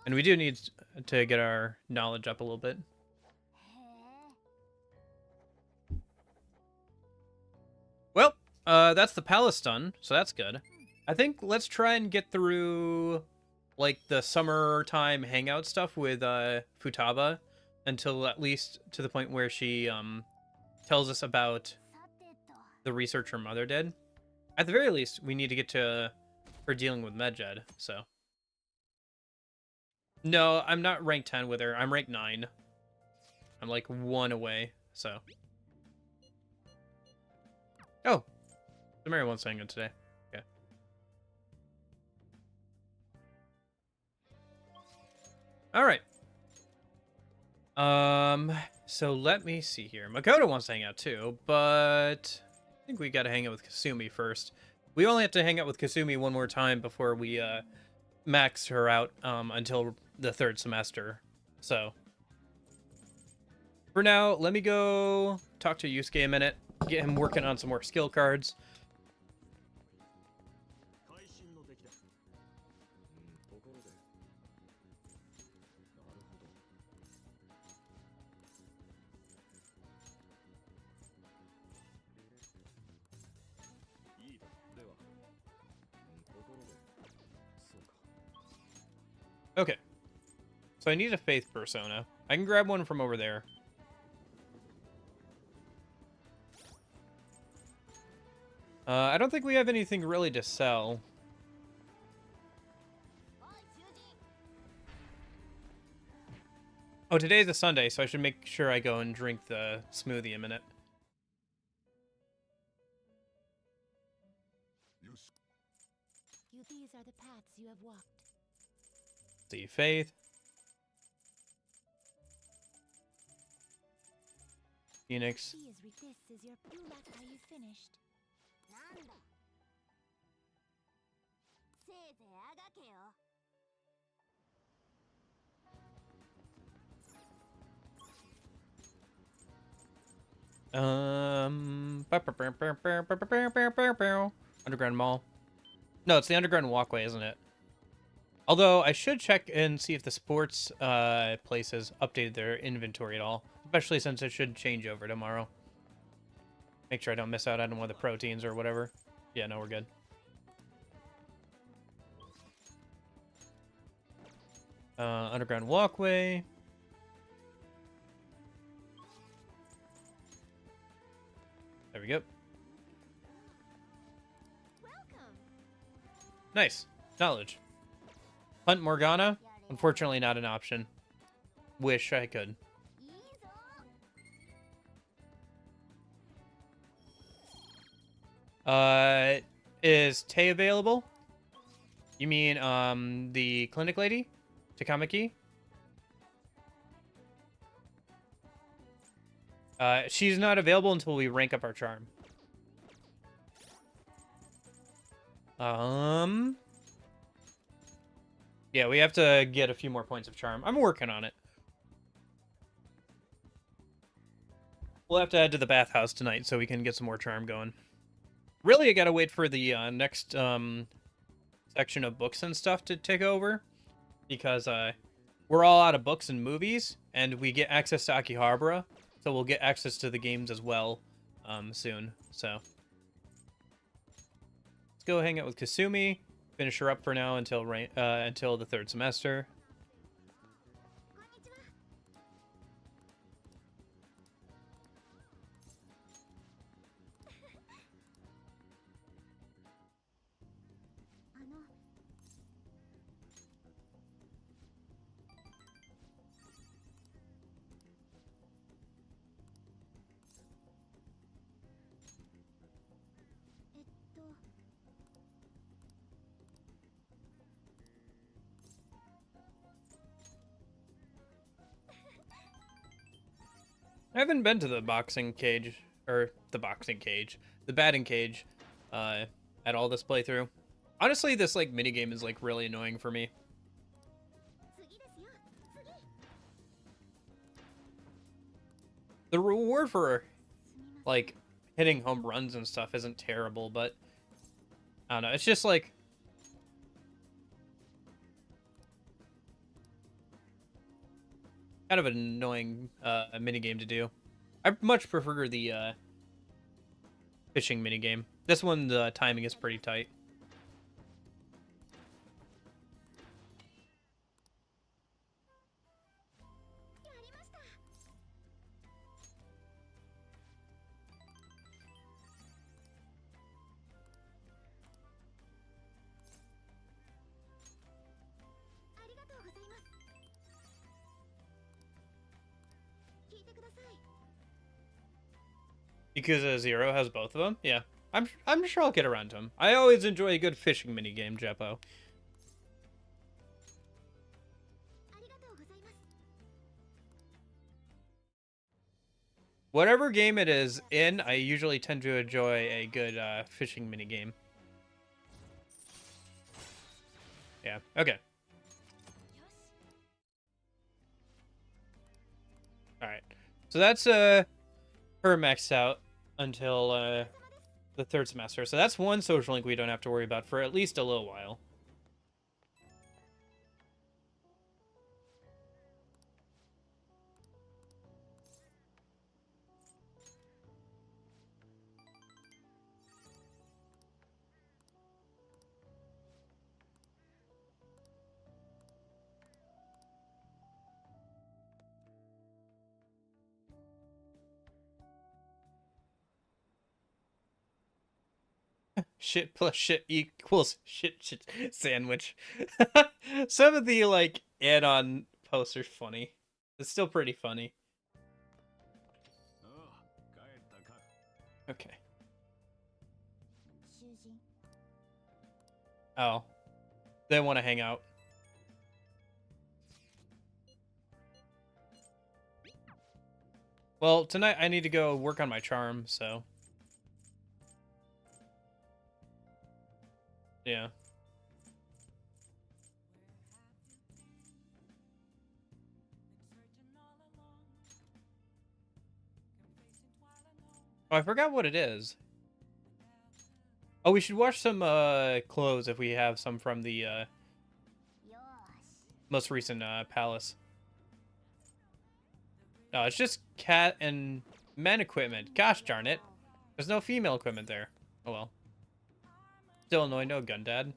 And we do need to get our knowledge up a little bit. Well, that's the palace done, so that's good. I think let's try and get through like the summertime hangout stuff with Futaba until at least to the point where she tells us about the research her mother did. At the very least, we need to get to her dealing with Medjed, so. No, I'm not rank 10 with her. I'm rank 9. I'm like 1 away, so. Oh, the Mary wants to hang out today. Okay. All right. So let me see here. Makoto wants to hang out too, but I think we got to hang out with Kasumi first. We only have to hang out with Kasumi one more time before we max her out until the 3rd semester. So for now, let me go talk to Yusuke a minute, get him working on some more skill cards. Okay. So I need a faith persona. I can grab one from over there. I don't think we have anything really to sell. Oh, today's a Sunday, so I should make sure I go and drink the smoothie in a minute. These are the paths you have walked. See, faith. Phoenix. This is your are you finished? Underground Mall. No, it's the Underground Walkway, isn't it? Although I should check and see if the sports places updated their inventory at all, especially since it should change over tomorrow. Make sure I don't miss out on one of the proteins or whatever. Yeah, no, we're good. Underground Walkway. There we go. Welcome. Nice. Knowledge. Hunt Morgana? Unfortunately not an option. Wish I could. Is Tay available? You mean, the clinic lady? Takamaki? She's not available until we rank up our charm. Yeah, we have to get a few more points of charm. I'm working on it. We'll have to head to the bathhouse tonight so we can get some more charm going. Really, I gotta wait for the next section of books and stuff to take over, because we're all out of books and movies, and we get access to Akihabara, so we'll get access to the games as well soon. So let's go hang out with Kasumi, finish her up for now until the third semester. I haven't been to the batting cage, at all this playthrough. Honestly, this like minigame is like really annoying for me. The reward for like hitting home runs and stuff isn't terrible, but I don't know. It's just like kind of an annoying minigame to do. I much prefer the fishing minigame. This one, the timing is pretty tight. Yakuza 0 has both of them? Yeah. I'm sure I'll get around to them. I always enjoy a good fishing minigame, Jeppo. Whatever game it is in, I usually tend to enjoy a good fishing minigame. Yeah, okay. Alright. So that's her maxed out until the third semester. So that's one social link we don't have to worry about for at least a little while. Shit plus shit equals shit sandwich. Some of the like add-on posts are funny. It's still pretty funny. Okay. Oh. They want to hang out. Well, tonight I need to go work on my charm, so... Yeah. Oh, I forgot what it is. Oh, we should wash some clothes if we have some from the most recent palace. No, it's just cat and men equipment. Gosh darn it. There's no female equipment there. Oh well. Still annoying, no gun dad.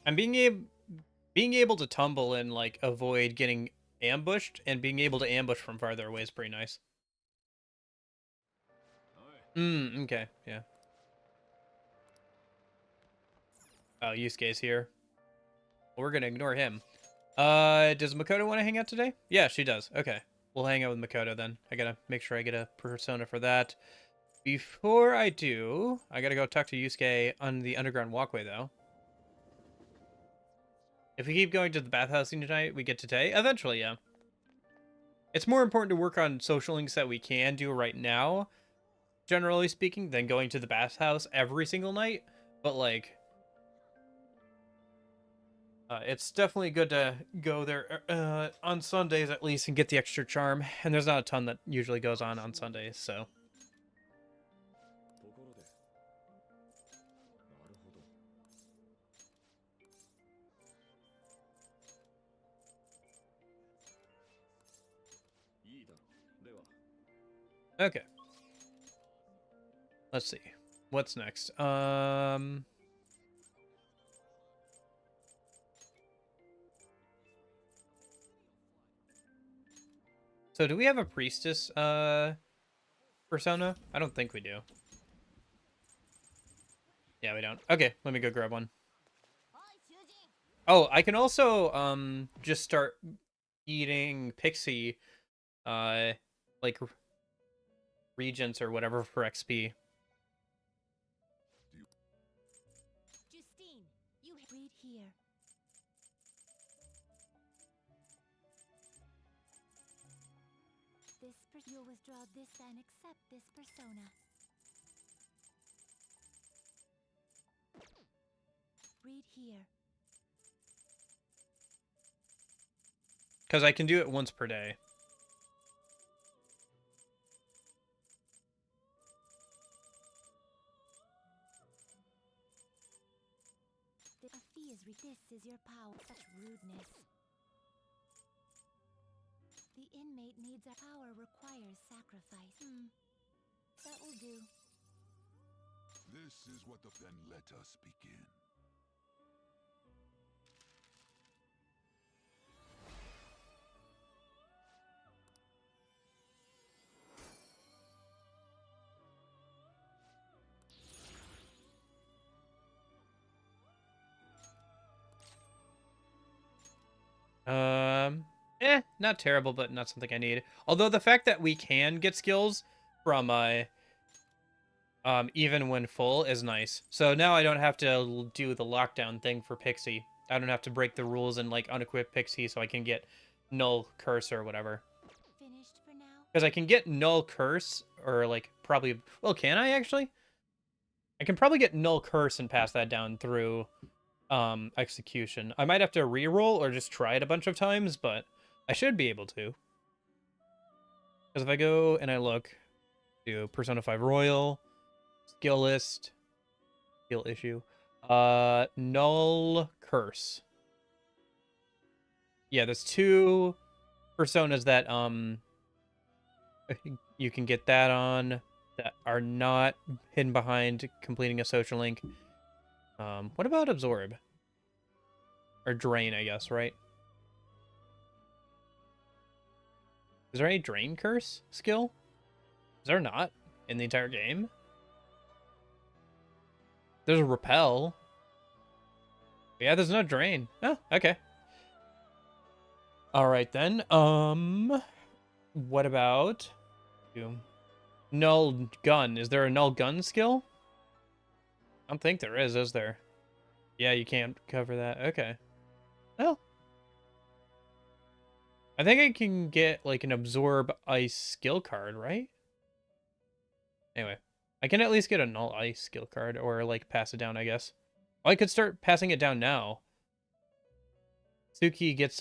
And being able to tumble and like avoid getting ambushed and being able to ambush from farther away is pretty nice. Okay, yeah. Oh, Yusuke's here. Well, we're gonna ignore him. Does Makoto want to hang out today? Yeah, she does. Okay. We'll hang out with Makoto then. I gotta make sure I get a persona for that. Before I do, I gotta go talk to Yusuke on the underground walkway, though. If we keep going to the bathhouse tonight, we get today? Eventually, yeah. It's more important to work on social links that we can do right now generally speaking, than going to the bathhouse every single night. But like, it's definitely good to go there on Sundays at least and get the extra charm. And there's not a ton that usually goes on Sundays, so. ところで、なるほど。いいだろう。では。 Okay. Let's see. What's next? So do we have a priestess persona? I don't think we do. Yeah, we don't. Okay, let me go grab one. Oh, I can also just start eating Pixie like regents or whatever for XP. Justine, you read here. You'll withdraw this and accept this persona. Read here. Because I can do it once per day. This is your power. Such rudeness. The inmate needs our power requires sacrifice. That will do. This is what the then let us begin. Not terrible, but not something I need. Although the fact that we can get skills from even when full is nice. So now I don't have to do the lockdown thing for Pixie. I don't have to break the rules and like unequip Pixie so I can get null curse or whatever. Finished for now? Because I can get null curse or like probably, well, can I actually? I can probably get null curse and pass that down through execution. I might have to reroll or just try it a bunch of times, but I should be able to. Because if I go and I look to Persona 5 Royal, skill list, skill issue, null curse. Yeah, there's two personas that you can get that on that are not hidden behind completing a social link. What about absorb? Or drain, I guess, right? Is there any drain curse skill? Is there not in the entire game? There's a repel. Yeah, there's no drain. Oh, okay. All right then. What about null gun? Is there a null gun skill? I don't think there is there? Yeah, you can't cover that. Okay. Well, I think I can get like an absorb ice skill card, right? Anyway, I can at least get a null ice skill card or like pass it down, I guess. Oh, I could start passing it down now. Suki gets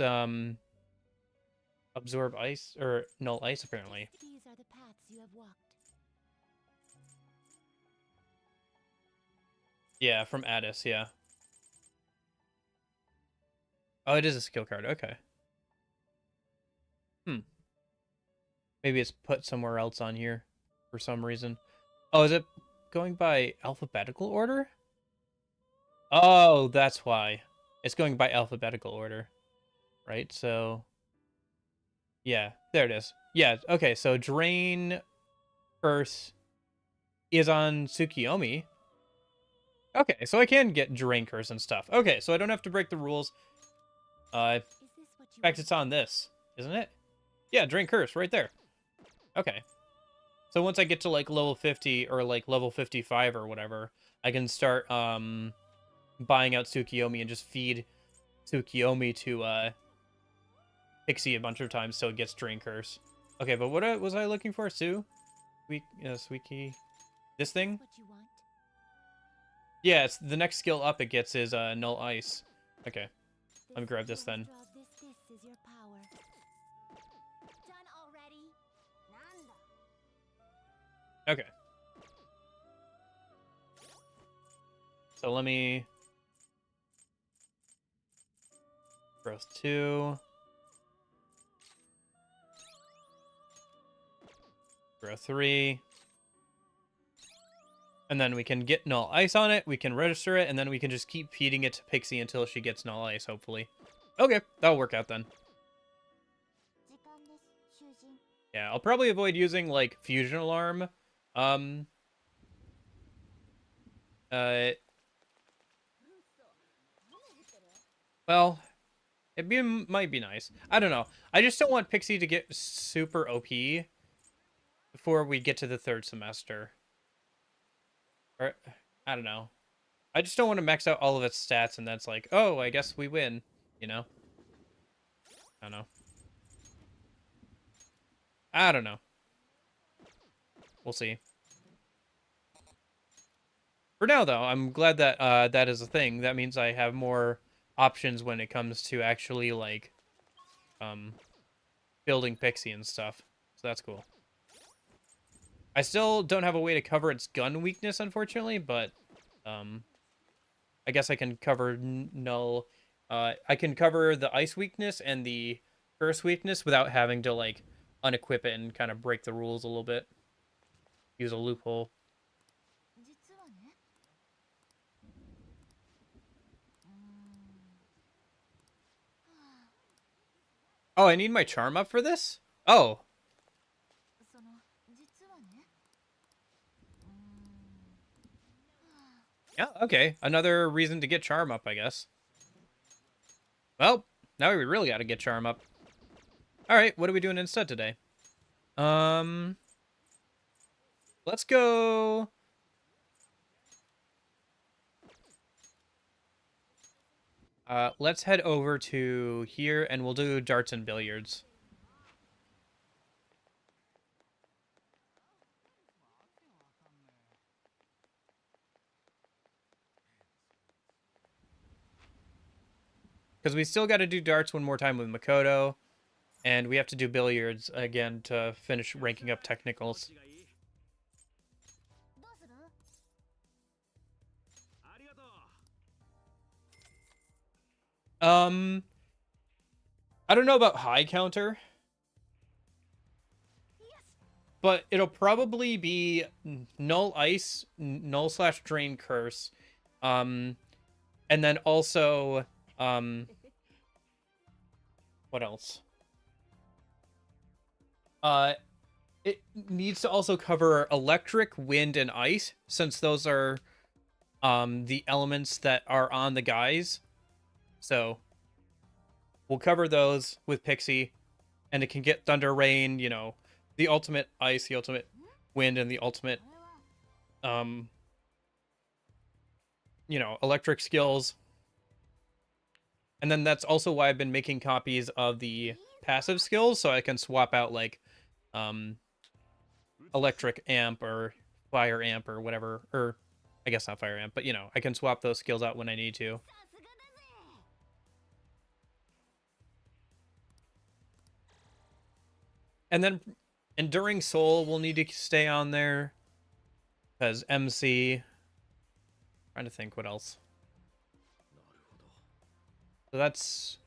absorb ice or null ice apparently. These are the paths you have walked. Yeah, from Addis, yeah. Oh, it is a skill card. Okay. Maybe it's put somewhere else on here for some reason. Oh, is it going by alphabetical order? Oh, that's why. It's going by alphabetical order. Right, so... Yeah, there it is. Yeah, okay, so Drain Curse is on Tsukiyomi. Okay, so I can get Drain Curse and stuff. Okay, so I don't have to break the rules. In fact, it's on this, isn't it? Yeah, Drain Curse, right there. Okay. So once I get to, like, level 50 or, like, level 55 or whatever, I can start, buying out Tsukiyomi and just feed Tsukiyomi to, Pixie a bunch of times so it gets Drain Curse. Okay, but what was I looking for? Sue? Sweetie? This thing? What you want? Yeah, it's the next skill up it gets is Null Ice. Okay. Let me grab this then. This is your power. Done already? Nanda. Okay. So let me... Growth 2. Growth 3. And then we can get Null Ice on it, we can register it, and then we can just keep feeding it to Pixie until she gets Null Ice, hopefully. Okay, that'll work out then. Yeah, I'll probably avoid using, like, Fusion Alarm. Well, might be nice. I don't know. I just don't want Pixie to get super OP before we get to the third semester. Or, I don't know. I just don't want to max out all of its stats and that's like, oh, I guess we win, you know? I don't know. I don't know. We'll see. For now, though, I'm glad that that is a thing. That means I have more options when it comes to actually, like, building Pixie and stuff. So that's cool. I still don't have a way to cover its gun weakness, unfortunately, but I guess I can cover Null. I can cover the ice weakness and the curse weakness without having to, like, unequip it and kind of break the rules a little bit. Use a loophole. Oh, I need my charm up for this? Oh. Yeah, okay. Another reason to get charm up, I guess. Well, now we really gotta get charm up. Alright, what are we doing instead today? Let's go... let's head over to here, and we'll do darts and billiards. Because we still got to do darts one more time with Makoto, and we have to do billiards again to finish ranking up technicals. I don't know about high counter, but it'll probably be Null Ice, Null / Drain Curse, and then also, what else? It needs to also cover electric, wind, and ice, since those are, the elements that are on the guys. So, we'll cover those with Pixie, and it can get Thunder Rain, you know, the ultimate ice, the ultimate wind, and the ultimate, you know, electric skills. And then that's also why I've been making copies of the passive skills, so I can swap out, like, electric amp or fire amp or whatever, or I guess not fire amp, but, you know, I can swap those skills out when I need to. And then Enduring Soul will need to stay on there, because MC... Trying to think what else. So that's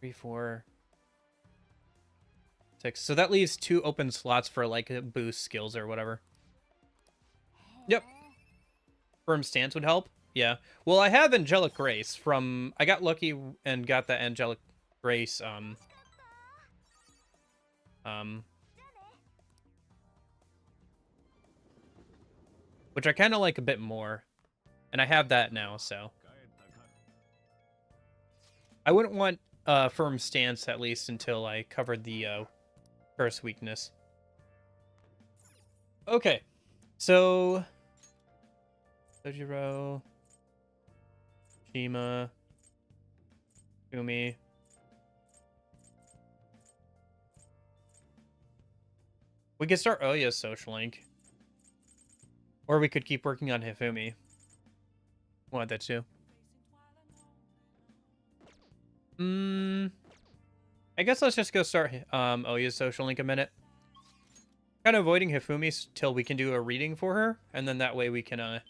3, 4, 6. So that leaves 2 open slots for, like, boost skills or whatever. Yep. Firm Stance would help. Yeah. Well, I have Angelic Grace from... I got lucky and got that Angelic Grace, which I kind of like a bit more. And I have that now, so... I wouldn't want Firm Stance, at least, until I covered the curse weakness. Okay. So... Sojiro... Shima... Umi... We could start Oya's Social Link. Or we could keep working on Hifumi. Want that too. I guess let's just go start Oya's social link a minute. Kind of avoiding Hifumi till we can do a reading for her, and then that way we can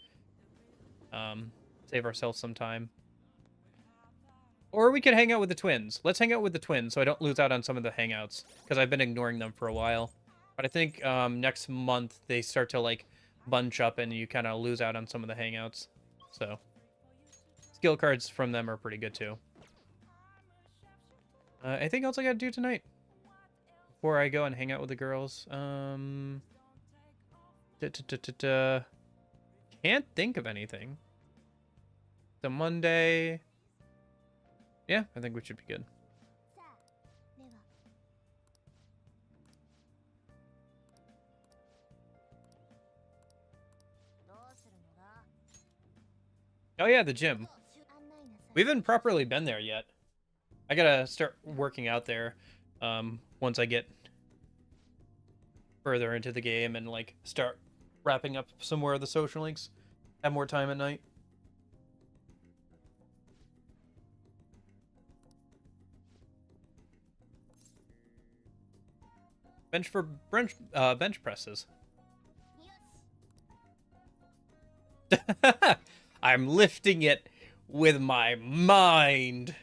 save ourselves some time. Or we could hang out with the twins. Let's hang out with the twins so I don't lose out on some of the hangouts, because I've been ignoring them for a while. But I think next month they start to like bunch up and you kind of lose out on some of the hangouts. So skill cards from them are pretty good too. Anything else I gotta do tonight before I go and hang out with the girls? Can't think of anything. The Monday. Yeah, I think we should be good. Oh yeah, the gym. We haven't properly been there yet. I gotta start working out there once I get further into the game and like start wrapping up some more of the social links. Have more time at night. Bench presses. I'm lifting it with my mind.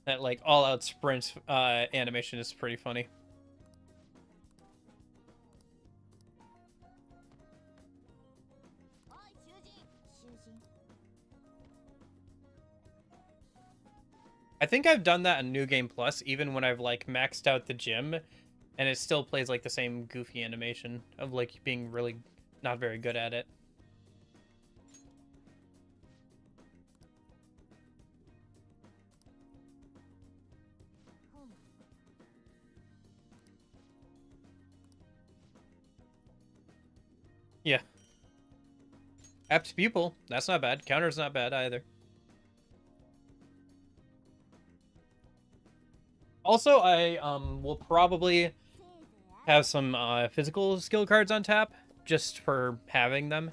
That like all-out sprint animation is pretty funny. I think I've done that in New Game Plus, even when I've like maxed out the gym, and it still plays like the same goofy animation of like being really not very good at it. Yeah. Apt pupil. That's not bad. Counter's not bad either. Also, I will probably have some physical skill cards on tap just for having them.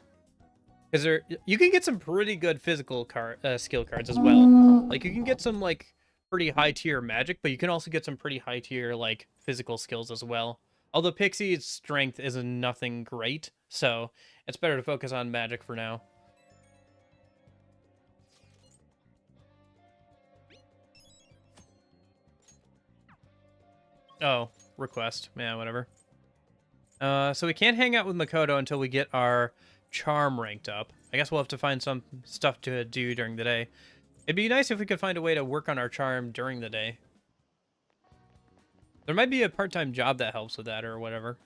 Because you can get some pretty good physical skill cards as well. Like you can get some like pretty high tier magic, but you can also get some pretty high tier like physical skills as well. Although Pixie's strength is nothing great, so it's better to focus on magic for now. Oh, request. Yeah, whatever. So we can't hang out with Makoto until we get our charm ranked up. I guess we'll have to find some stuff to do during the day. It'd be nice if we could find a way to work on our charm during the day. There might be a part-time job that helps with that or whatever.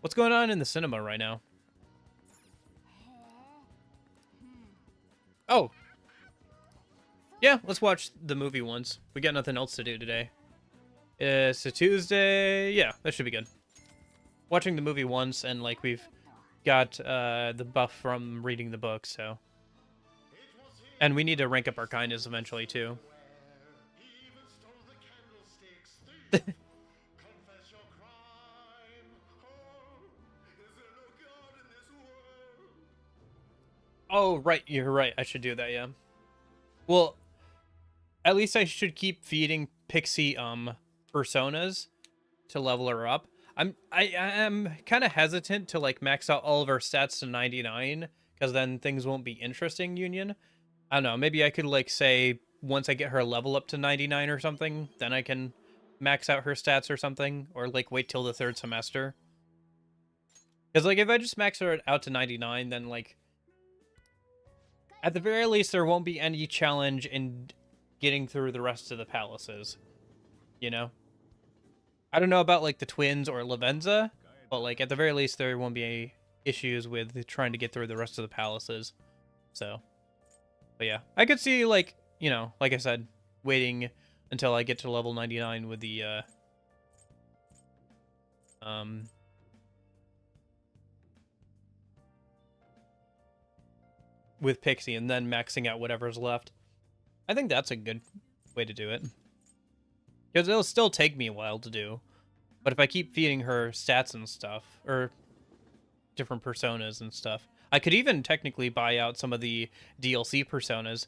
What's going on in the cinema right now? Oh. Yeah, let's watch the movie once. We got nothing else to do today. It's a Tuesday. Yeah, that should be good. Watching the movie once, and like we've got the buff from reading the book, so. And we need to rank up our kindness eventually too. Oh, right, you're right. I should do that, yeah. Well, at least I should keep feeding Pixie personas to level her up. I am kind of hesitant to like max out all of our stats to 99 because then things won't be interesting, Union. I don't know, maybe I could like say once I get her level up to 99 or something, then I can max out her stats or something, or like wait till the third semester. Because, like, if I just max her out to 99, then, like, at the very least, there won't be any challenge in getting through the rest of the palaces. You know? I don't know about, like, the twins or Lavenza, but, like, at the very least, there won't be any issues with trying to get through the rest of the palaces. So, but yeah. I could see, like, you know, like I said, waiting until I get to level 99 with the, with Pixie, and then maxing out whatever's left. I think that's a good way to do it. Because it'll still take me a while to do. But if I keep feeding her stats and stuff, or different personas and stuff, I could even technically buy out some of the DLC personas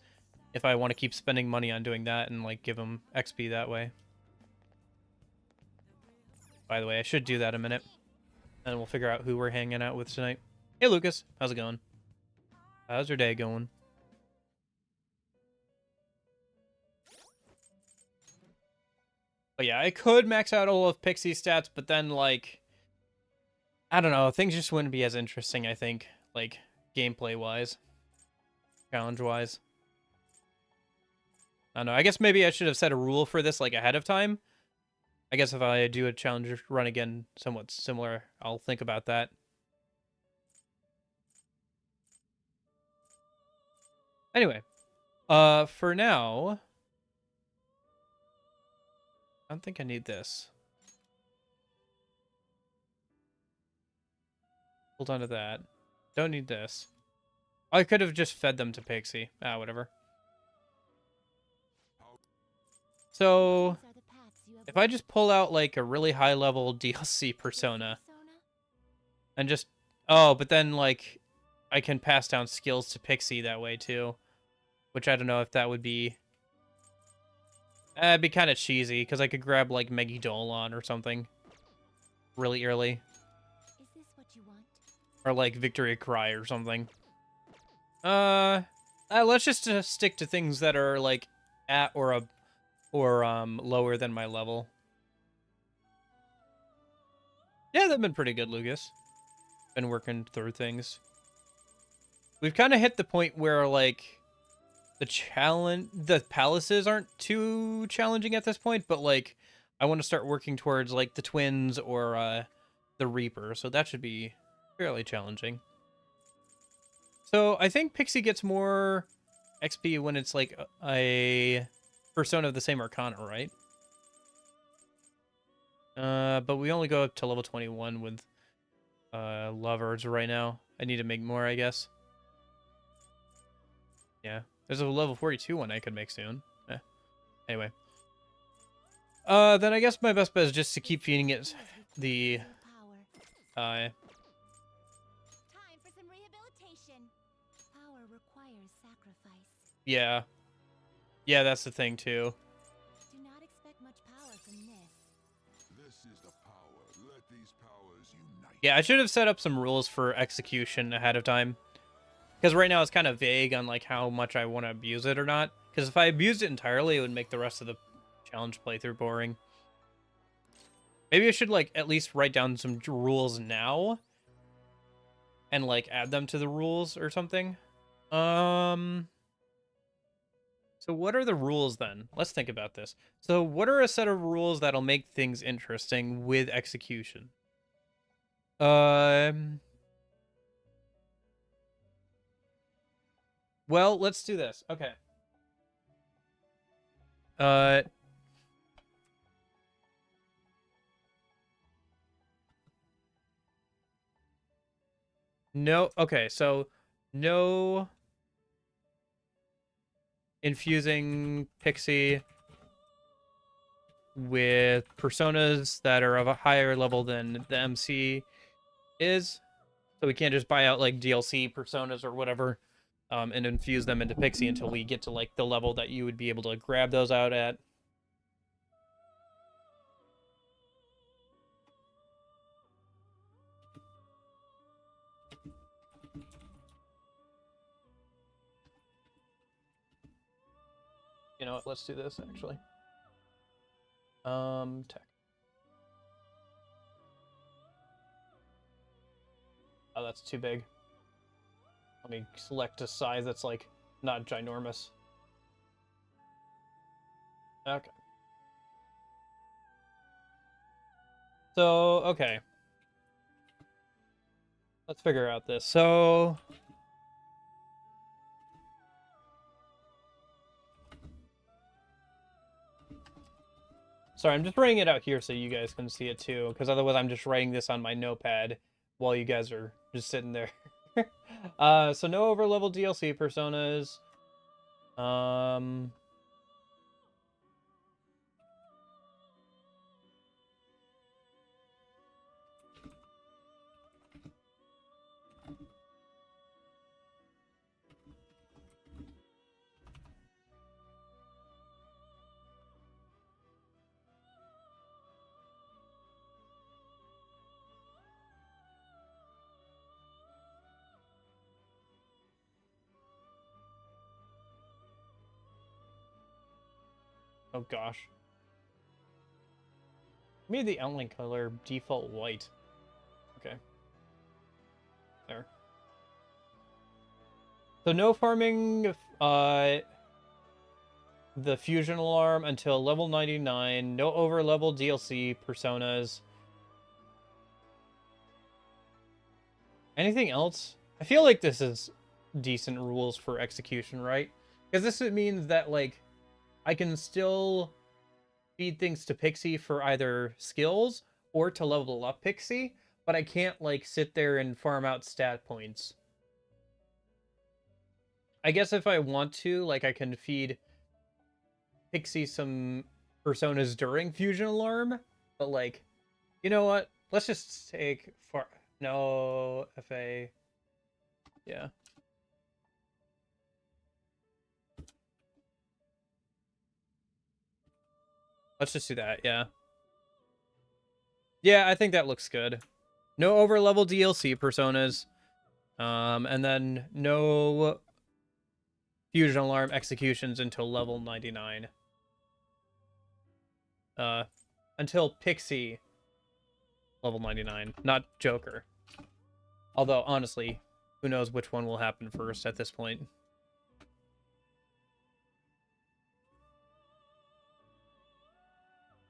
if I want to keep spending money on doing that and, like, give them XP that way. By the way, I should do that in a minute. And we'll figure out who we're hanging out with tonight. Hey, Lucas. How's it going? How's your day going? But yeah, I could max out all of Pixie's stats, but then, like, I don't know, things just wouldn't be as interesting, I think, like, gameplay-wise, challenge-wise. I don't know, I guess maybe I should have set a rule for this, like, ahead of time. I guess if I do a challenge run again somewhat similar, I'll think about that. Anyway, for now, I don't think I need this. Hold on to that. Don't need this. I could have just fed them to Pixie. Ah, whatever. So, if I just pull out, like, a really high-level DLC persona, and just... Oh, but then, like, I can pass down skills to Pixie that way, too. Which I don't know if that would be... it'd be kind of cheesy, because I could grab, like, Megidolon or something really early. Is this what you want? Or, like, Victory Cry or something. Let's just stick to things that are, like, at or lower than my level. Yeah, they've been pretty good, Lucas. Been working through things. We've kind of hit the point where, like, the palaces aren't too challenging at this point, but, like, I want to start working towards, like, the twins or the Reaper, so that should be fairly challenging. So I think Pixie gets more XP when it's, like, a persona of the same Arcana, right? But we only go up to level 21 with lovers right now. I need to make more, I guess. Yeah. There's a level 42 one I could make soon. Anyway. Then I guess my best bet is just to keep feeding it the... Time for some rehabilitation. Power requires sacrifice. Yeah. Yeah, that's the thing, too. Do not expect much power from this. This is the power. Let these powers unite. Yeah, I should have set up some rules for execution ahead of time. Because right now it's kind of vague on, like, how much I want to abuse it or not. Because if I abused it entirely, it would make the rest of the challenge playthrough boring. Maybe I should, like, at least write down some rules now. And, like, add them to the rules or something. So what are the rules then? Let's think about this. So what are a set of rules that'll make things interesting with execution? Well, let's do this. Okay. No. Okay, so no infusing Pixie with personas that are of a higher level than the MC is. So we can't just buy out, like, DLC personas or whatever. And infuse them into Pixie until we get to, like, the level that you would be able to grab those out at. You know what? Let's do this, actually. Tech. Oh, that's too big. Let me select a size that's, like, not ginormous. Okay. So, okay. Let's figure out this. So... Sorry, I'm just writing it out here so you guys can see it too, because otherwise I'm just writing this on my notepad while you guys are just sitting there. So no overlevel DLC personas. Oh gosh. Made the outline color default white. Okay. There. So no farming the fusion alarm until level 99. No over level DLC personas. Anything else? I feel like this is decent rules for execution, right? Because this means that, like, I can still feed things to Pixie for either skills or to level up Pixie, but I can't, like, sit there and farm out stat points. I guess if I want to, like, I can feed Pixie some personas during Fusion Alarm, but, like, you know what? Let's just take no FA. Yeah. Let's just do that, yeah. Yeah, I think that looks good. No over-level DLC personas. And then no Fusion Alarm executions until level 99. Until Pixie level 99, not Joker. Although, honestly, who knows which one will happen first at this point.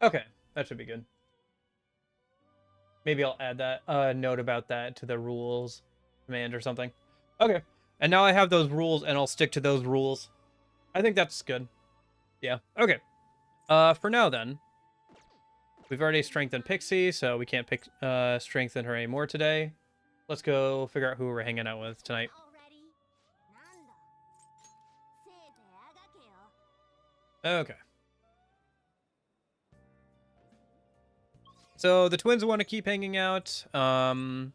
Okay, that should be good. Maybe I'll add that note about that to the rules command or something. Okay, and now I have those rules, and I'll stick to those rules. I think that's good. Yeah, okay. For now, then. We've already strengthened Pixie, so we can't strengthen her anymore today. Let's go figure out who we're hanging out with tonight. Okay. So the twins want to keep hanging out. Ketchy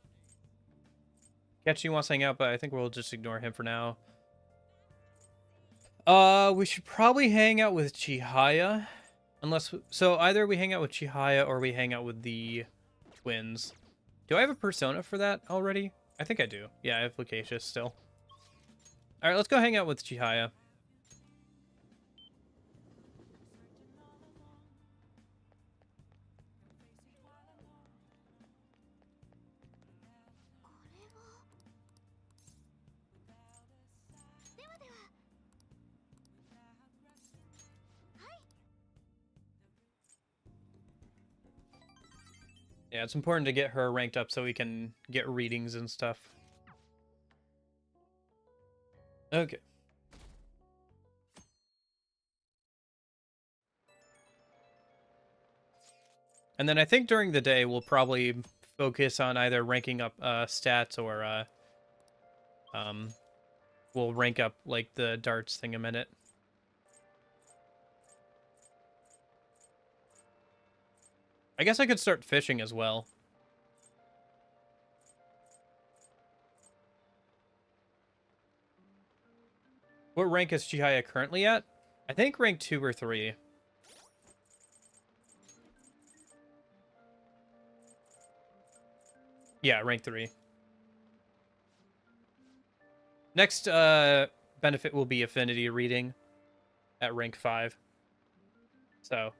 wants to hang out, but I think we'll just ignore him for now. We should probably hang out with Chihaya. So either we hang out with Chihaya or we hang out with the twins. Do I have a persona for that already? I think I do. Yeah, I have Lucacious still. Alright, let's go hang out with Chihaya. Yeah, it's important to get her ranked up so we can get readings and stuff. Okay. And then I think during the day we'll probably focus on either ranking up stats or we'll rank up like the darts thing a minute. I guess I could start fishing as well. What rank is Chihaya currently at? I think rank 2 or 3. Yeah, rank 3. Next benefit will be affinity reading at rank 5. So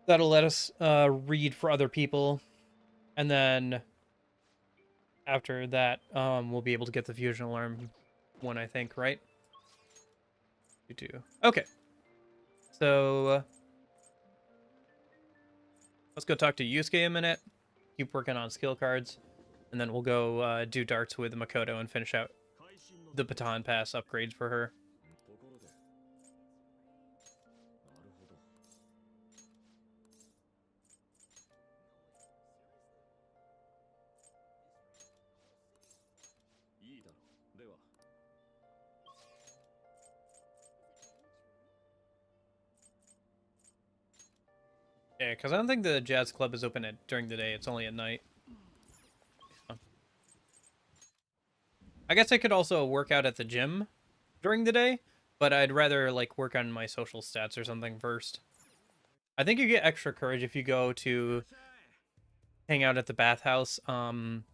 that'll let us read for other people. And then after that, we'll be able to get the fusion alarm one, I think, right? We do. Okay. So let's go talk to Yusuke a minute. Keep working on skill cards, and then we'll go do darts with Makoto and finish out the baton pass upgrades for her. ところでなるほどいいだろうでは Yeah, because I don't think the jazz club is open during the day. It's only at night. I guess I could also work out at the gym during the day, but I'd rather like work on my social stats or something first. I think you get extra courage if you go to hang out at the bathhouse on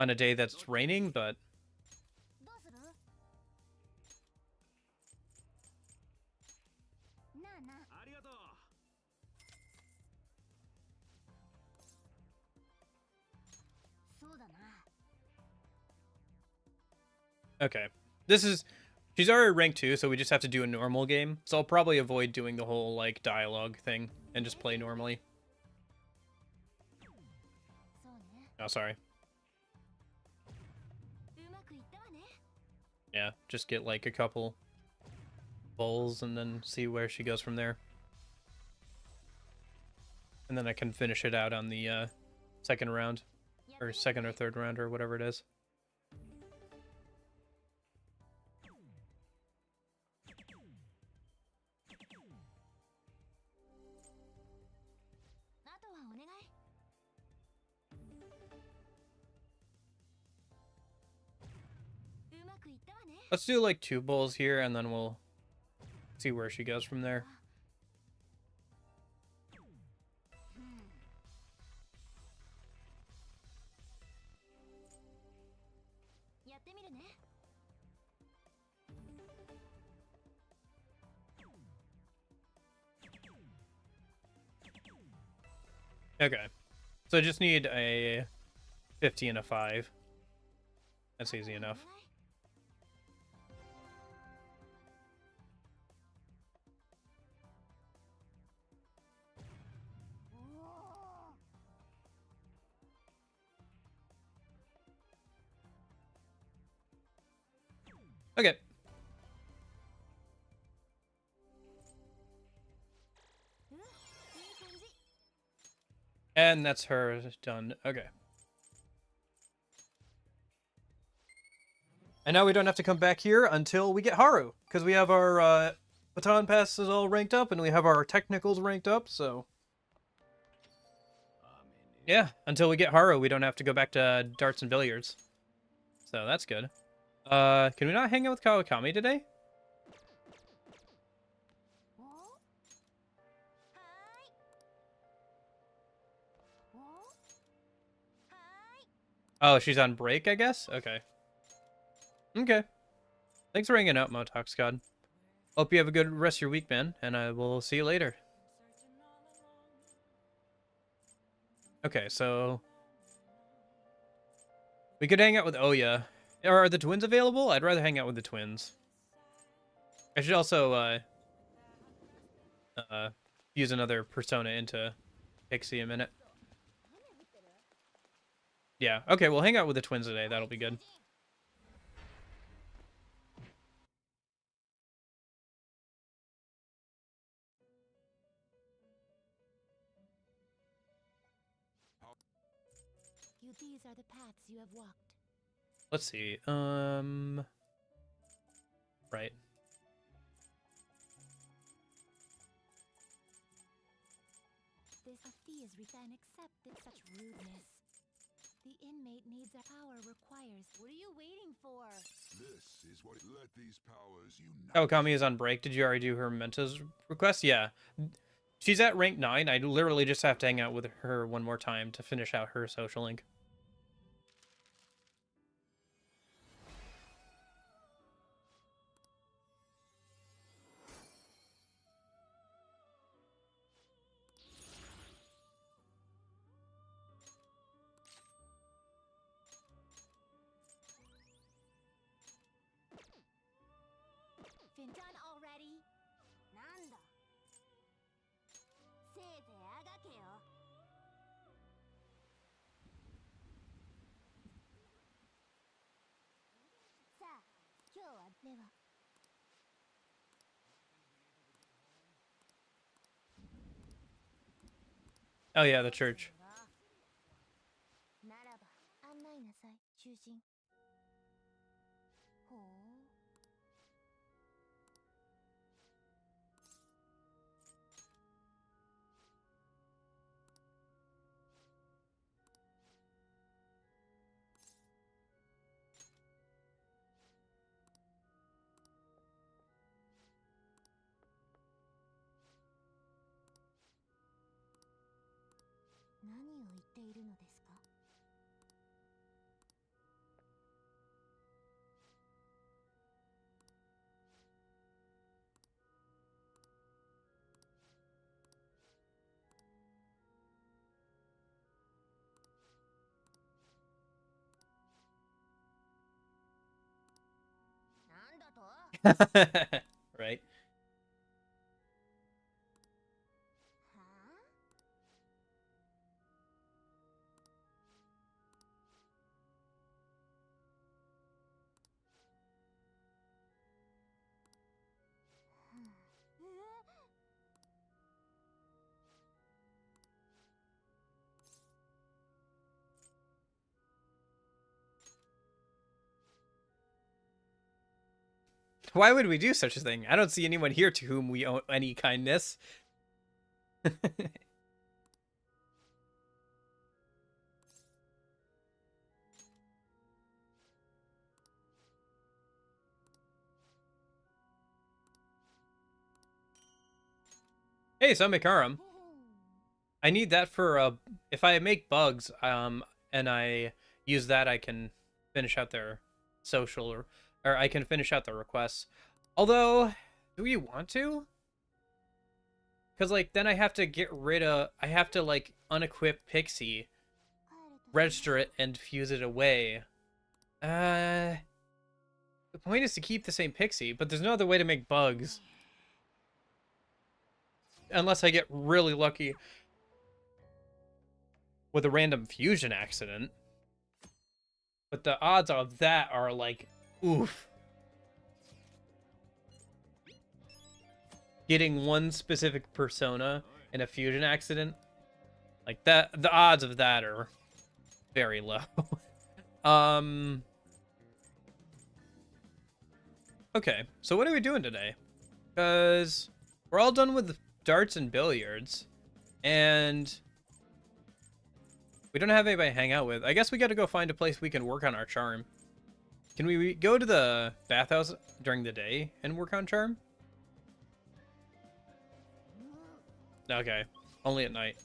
a day that's raining, but どうする？なあなあ。ありがとう そうだな。 okay. She's already ranked 2, so we just have to do a normal game. So I'll probably avoid doing the whole like dialogue thing and just play normally. そうね。 Oh, sorry. うまくいったわね。 Yeah, just get like a couple bowls and then see where she goes from there. And then I can finish it out on the second round. Or second or third round or whatever it is. あとはお願い。うまくいったわね。 Let's do like 2 bowls here and then we'll see where she goes from there. やってみるね。 Okay. So I just need a 50 and a 5. That's easy enough. Okay. And that's her done. Okay. And now we don't have to come back here until we get Haru, because we have our baton passes all ranked up, and we have our technicals ranked up, so... Yeah, until we get Haru, we don't have to go back to darts and billiards. So that's good. Can we not hang out with Kawakami today? Oh, she's on break, I guess? Okay. Okay. Thanks for hanging out, Motox God. Hope you have a good rest of your week, man, and I will see you later. Okay, so... we could hang out with Oya. Are the twins available? I'd rather hang out with the twins. I should also, use another persona into Pixie a minute. Yeah, okay, we'll hang out with the twins today. That'll be good. These are the paths you have walked. Let's see. Right. This fee is and accepted such rudeness. The inmate needs a power requires. What are you waiting for? This is what let these powers unite. Kawakami is on break. Did you already do her Menta's request? Yeah. She's at rank 9. I literally just have to hang out with her one more time to finish out her social link. done already? なんだ。せいぜいあがけよ。さあ、今日はでは。Oh yeah, the church. ならば案内なさい、囚人。ほう。何を言っているのですか？ Right. Why would we do such a thing? I don't see anyone here to whom we owe any kindness. Hey, Samikaram. I need that for if I make bugs, and I use that, I can finish out their social, or I can finish out the requests. Although, do you want to? Because, like, then I have to get rid of... I have to, like, unequip Pixie, register it, and fuse it away. The point is to keep the same Pixie, but there's no other way to make bugs. Unless I get really lucky with a random fusion accident. But the odds of that are, like, oof. Getting one specific persona in a fusion accident, like that, the odds of that are very low. Okay, so what are we doing today? Because we're all done with darts and billiards, and we don't have anybody to hang out with. I guess we got to go find a place we can work on our charm. Can we go to the bathhouse during the day and work on charm? Okay, only at night.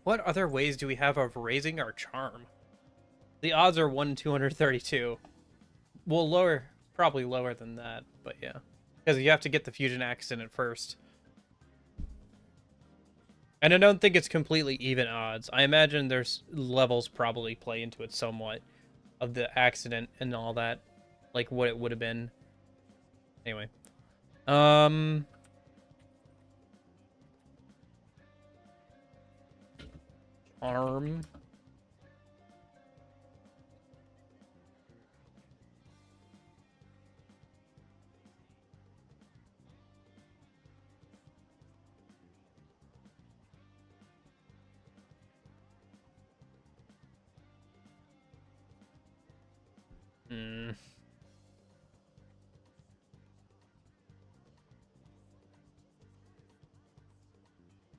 What other ways do we have of raising our charm? The odds are 1 in 232. Well, lower, probably lower than that, but yeah. Because you have to get the fusion accident first. And I don't think it's completely even odds. I imagine there's levels probably play into it somewhat of the accident and all that. Like what it would have been. Anyway. Arm.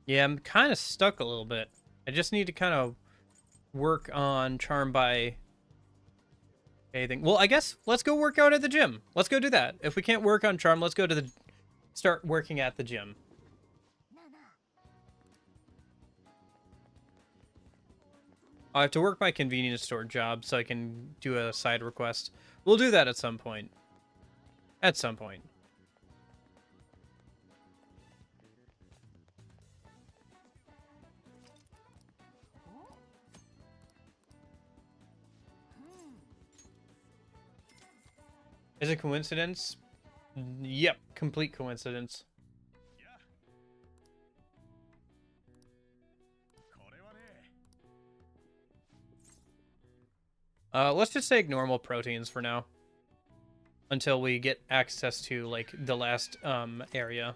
Yeah, I'm kind of stuck a little bit. I just need to kind of work on charm by anything. Well, I guess let's go work out at the gym. Let's go do that. If we can't work on charm, let's go to the... start working at the gym. I have to work my convenience store job so I can do a side request. We'll do that at some point. At some point. Is it coincidence? Yep, complete coincidence. Let's just take normal proteins for now. Until we get access to, like, the last, area.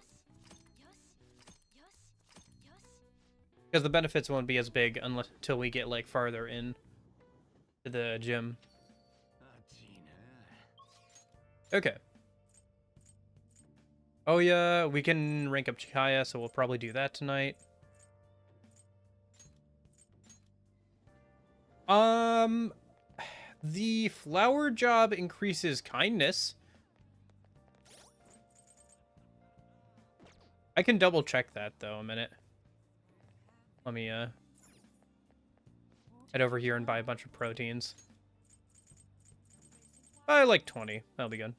Because the benefits won't be as big until we get, like, farther in to the gym. Okay. Oh, yeah, we can rank up Chikaya, so we'll probably do that tonight. The flower job increases kindness. I can double check that, though, a minute. Let me, head over here and buy a bunch of proteins. I like 20. That'll be good.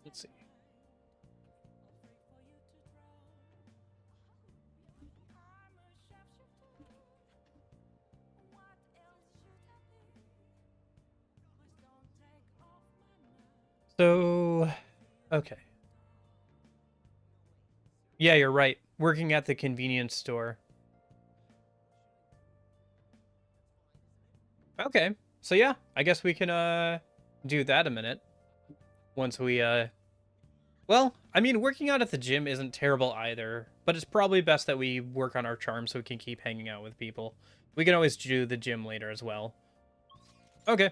Let's see. So, okay. Yeah, you're right. Working at the convenience store. Okay. So yeah, I guess we can do that a minute. Once we well, I mean, working out at the gym isn't terrible either, but it's probably best that we work on our charm so we can keep hanging out with people. We can always do the gym later as well. Okay.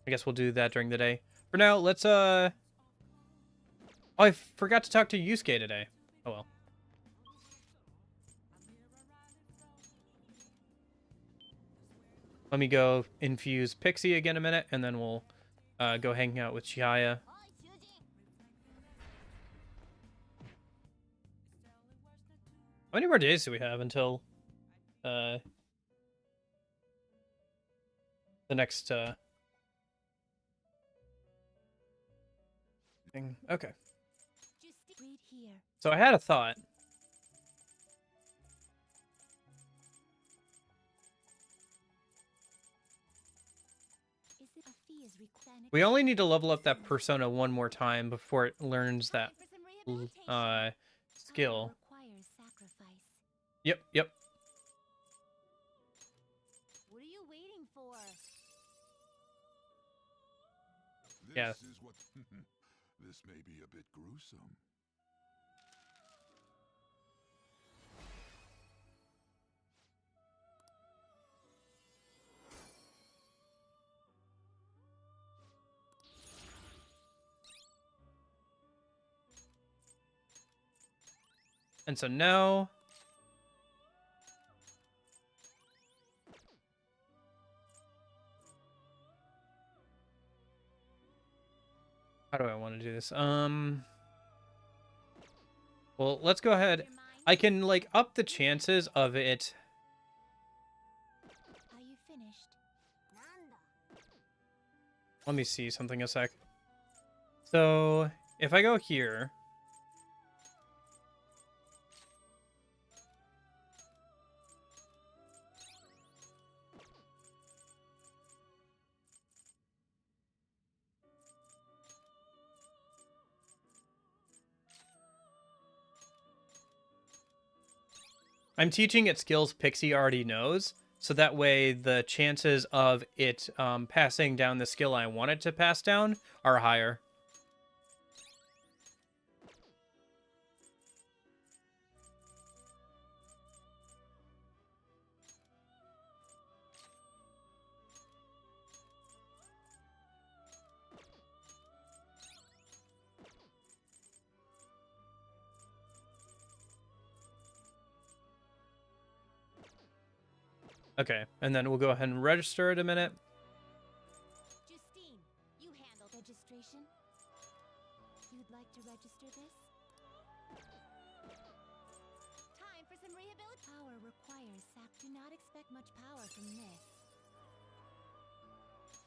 I guess we'll do that during the day. For now, let's oh, I forgot to talk to Yusuke today. Oh well. Let me go infuse Pixie again a minute, and then we'll go hang out with Chihaya. How many more days do we have until the next thing? Okay. So I had a thought. We only need to level up that persona one more time before it learns that skill. Yep. What are you waiting for? Yeah. This may be a bit gruesome. And so now how do I want to do this? Well, let's go ahead. I can like up the chances of it. Are you finished? Let me see something a sec. So, if I go here, I'm teaching it skills Pixie already knows, so that way the chances of it passing down the skill I want it to pass down are higher. Okay, and then we'll go ahead and register it a minute. Justine, you handle registration. You'd like to register this? expect much power from this.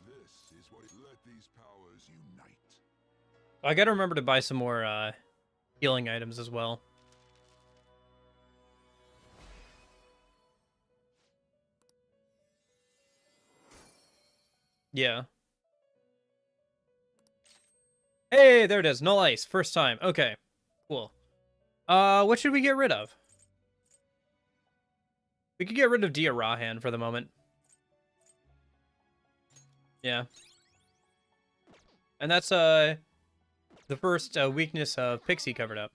This is what let these powers unite. I gotta remember to buy some more healing items as well. Yeah. Hey, there it is. Null ice. First time. Okay. Cool. What should we get rid of? We could get rid of Dia Rahan for the moment. Yeah. And that's, the first weakness of Pixie covered up.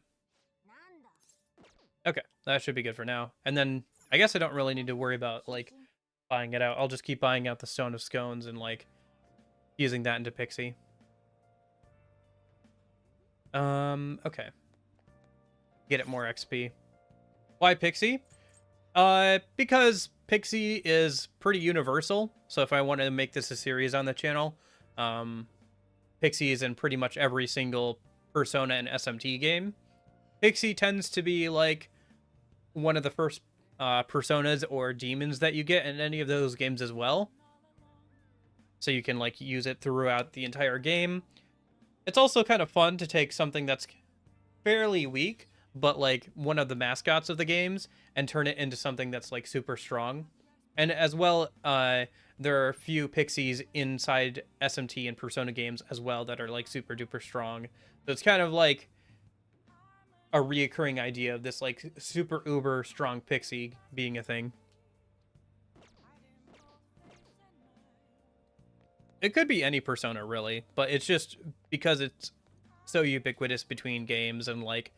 Okay, that should be good for now. And then, I guess I don't really need to worry about, like, buying it out. I'll just keep buying out the Stone of Scones and, like, using that into Pixie. Okay. Get it more XP. Why Pixie? Because Pixie is pretty universal. So if I want to make this a series on the channel, Pixie is in pretty much every single Persona and SMT game. Pixie tends to be like one of the first personas or demons that you get in any of those games as well. So you can like use it throughout the entire game. It's also kind of fun to take something that's fairly weak, but like one of the mascots of the games, and turn it into something that's like super strong. And as well, there are a few Pixies inside SMT and Persona games as well that are like super duper strong. So it's kind of like a reoccurring idea of this like super uber strong Pixie being a thing. It could be any Persona really, but it's just because it's so ubiquitous between games and like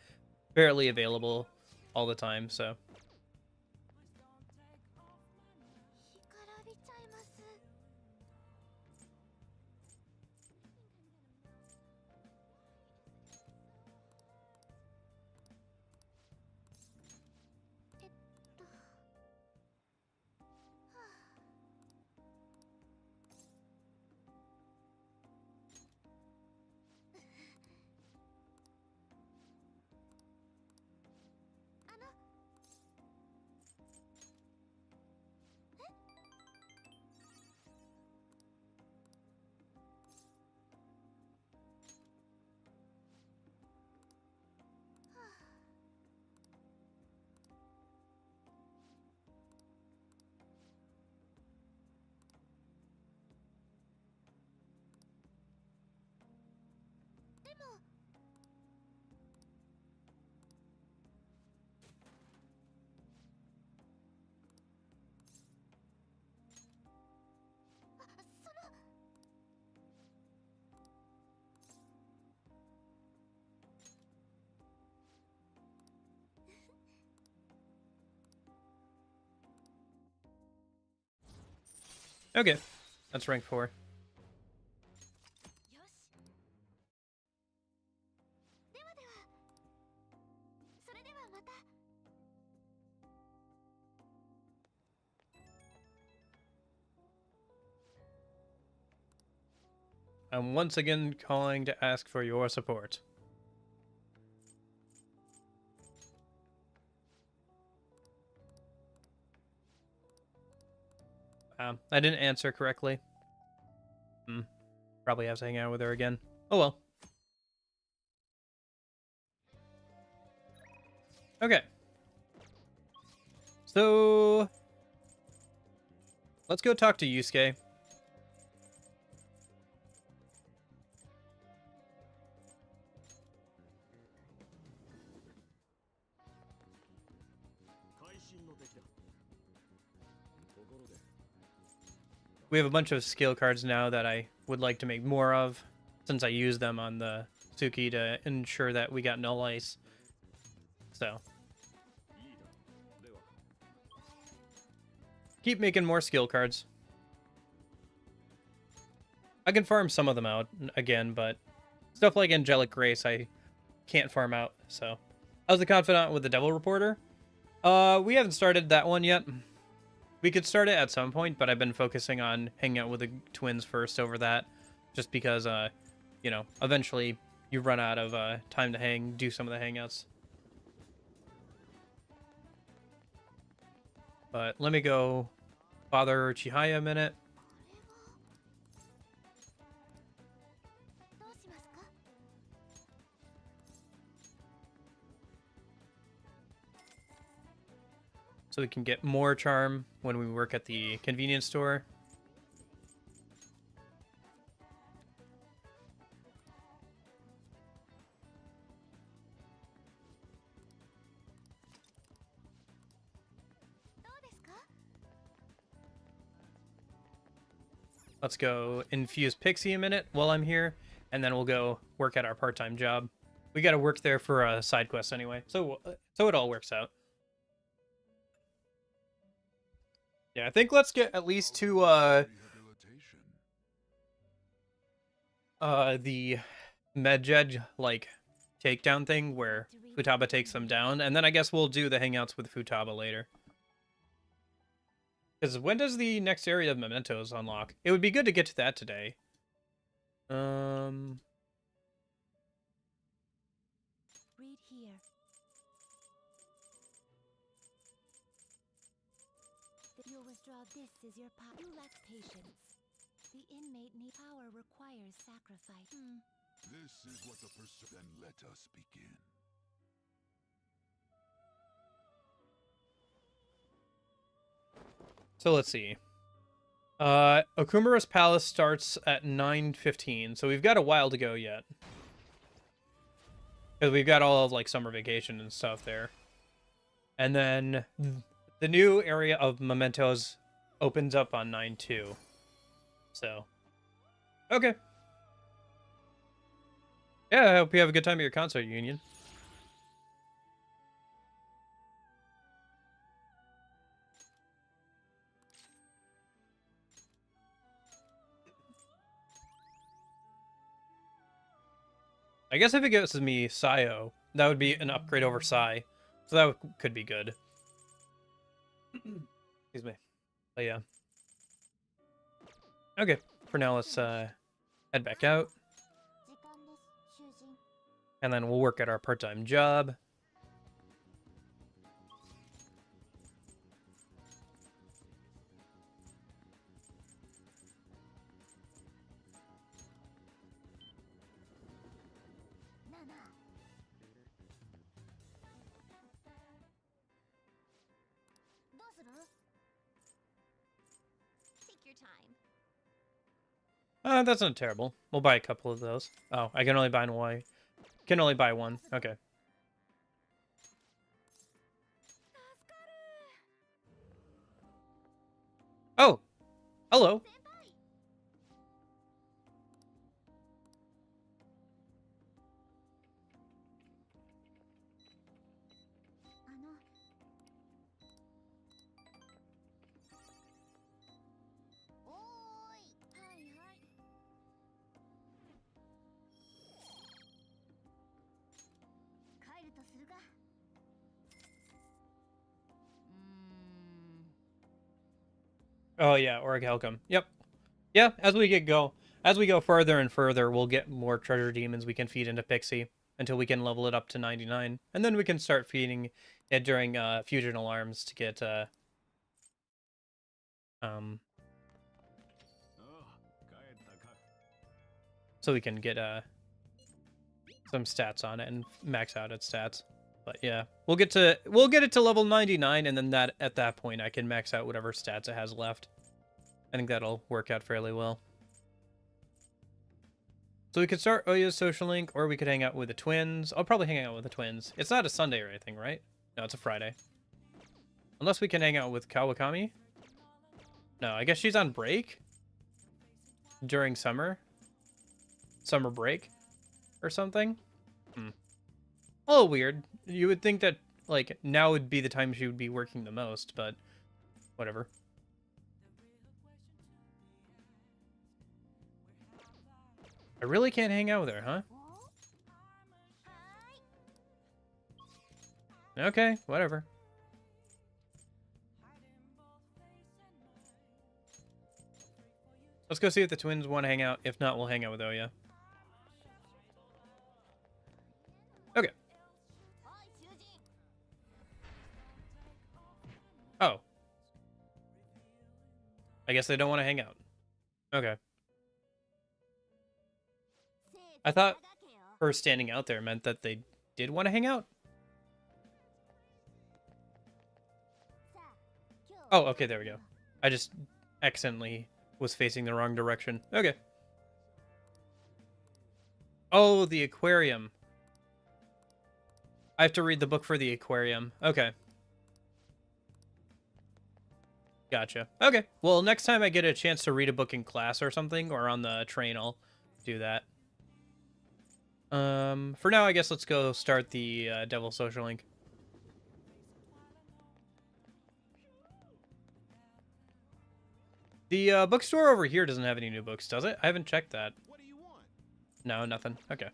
barely available all the time, so. Okay, that's rank 4. I'm once again calling to ask for your support. I didn't answer correctly. Probably have to hang out with her again. Oh well. Okay. So let's go talk to Yusuke. We have a bunch of skill cards now that I would like to make more of, since I use them on the Suki to ensure that we got null ice. So keep making more skill cards. I can farm some of them out again, but stuff like Angelic Grace I can't farm out. So how's the Confidant with the Devil Reporter? We haven't started that one yet. We could start it at some point, but I've been focusing on hanging out with the twins first over that, just because, you know, eventually you run out of time to do some of the hangouts. But let me go bother Chihaya a minute. So we can get more charm when we work at the convenience store. Let's go infuse Pixie a minute while I'm here, and then we'll go work at our part-time job. We got to work there for a side quest anyway, so it all works out. Yeah, I think let's get at least to the Medjed like takedown thing where Futaba takes them down, and then I guess we'll do the hangouts with Futaba later. Because when does the next area of mementos unlock? It would be good to get to that today. Read here. You withdraw this is your power. You lack patience. The inmate need power requires sacrifice. This is what the person. Then let us begin. So let's see. Okumura's Palace starts at 9:15, so we've got a while to go yet. Because we've got all of, like, summer vacation and stuff there. And then the new area of mementos opens up on 9/2. So, okay. Yeah, I hope you have a good time at your concert, Union. I guess if it gives me Sayo, that would be an upgrade over Sai. So that could be good. Excuse me. But yeah. Okay, for now let's head back out. And then we'll work at our part-time job. Take your time. That's not terrible. We'll buy a couple of those. Oh, I can only buy one. Can only buy one. Okay. Oh, hello. Oh yeah, Orichalcum. Yep. Yeah, as we go further and further, we'll get more treasure demons we can feed into Pixie until we can level it up to 99. And then we can start feeding it during fusion alarms to get so we can get some stats on it and max out its stats. But yeah, we'll get it to level 99, and then at that point I can max out whatever stats it has left. I think that'll work out fairly well. So we could start Oya's social link, or we could hang out with the twins. I'll probably hang out with the twins. It's not a Sunday or anything, right? No, it's a Friday. Unless we can hang out with Kawakami. No, I guess she's on break during summer break or something. A little weird. You would think that, like, now would be the time she would be working the most, but whatever. I really can't hang out with her, huh? Okay, whatever. Let's go see if the twins want to hang out. If not, we'll hang out with Oya. Okay. Oh. guess they don't want to hang out. Okay. I thought her standing out there meant that they did want to hang out. Oh, okay, there we go. I just accidentally was facing the wrong direction. Okay. Oh, the aquarium. I have to read the book for the aquarium. Okay. Gotcha. Okay. Well, next time I get a chance to read a book in class or something, or on the train, I'll do that. For now, I guess let's go start the Devil Social Link. The bookstore over here doesn't have any new books, does it? I haven't checked that. What do you want? No, nothing. Okay.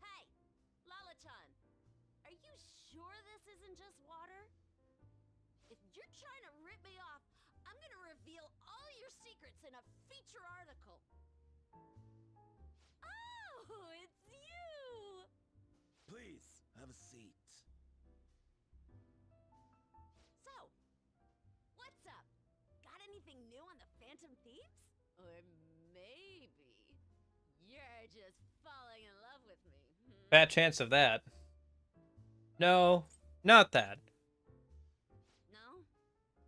Hey, Lala-chan, are you sure this isn't just water? If you're trying to rip me off, I'm gonna reveal all your secrets in a feature article. Oh, it's you! Please, have a seat. So, what's up? Got anything new on the Phantom Thieves? Or maybe you're just falling in love with me. Bad chance of that. No, not that. No?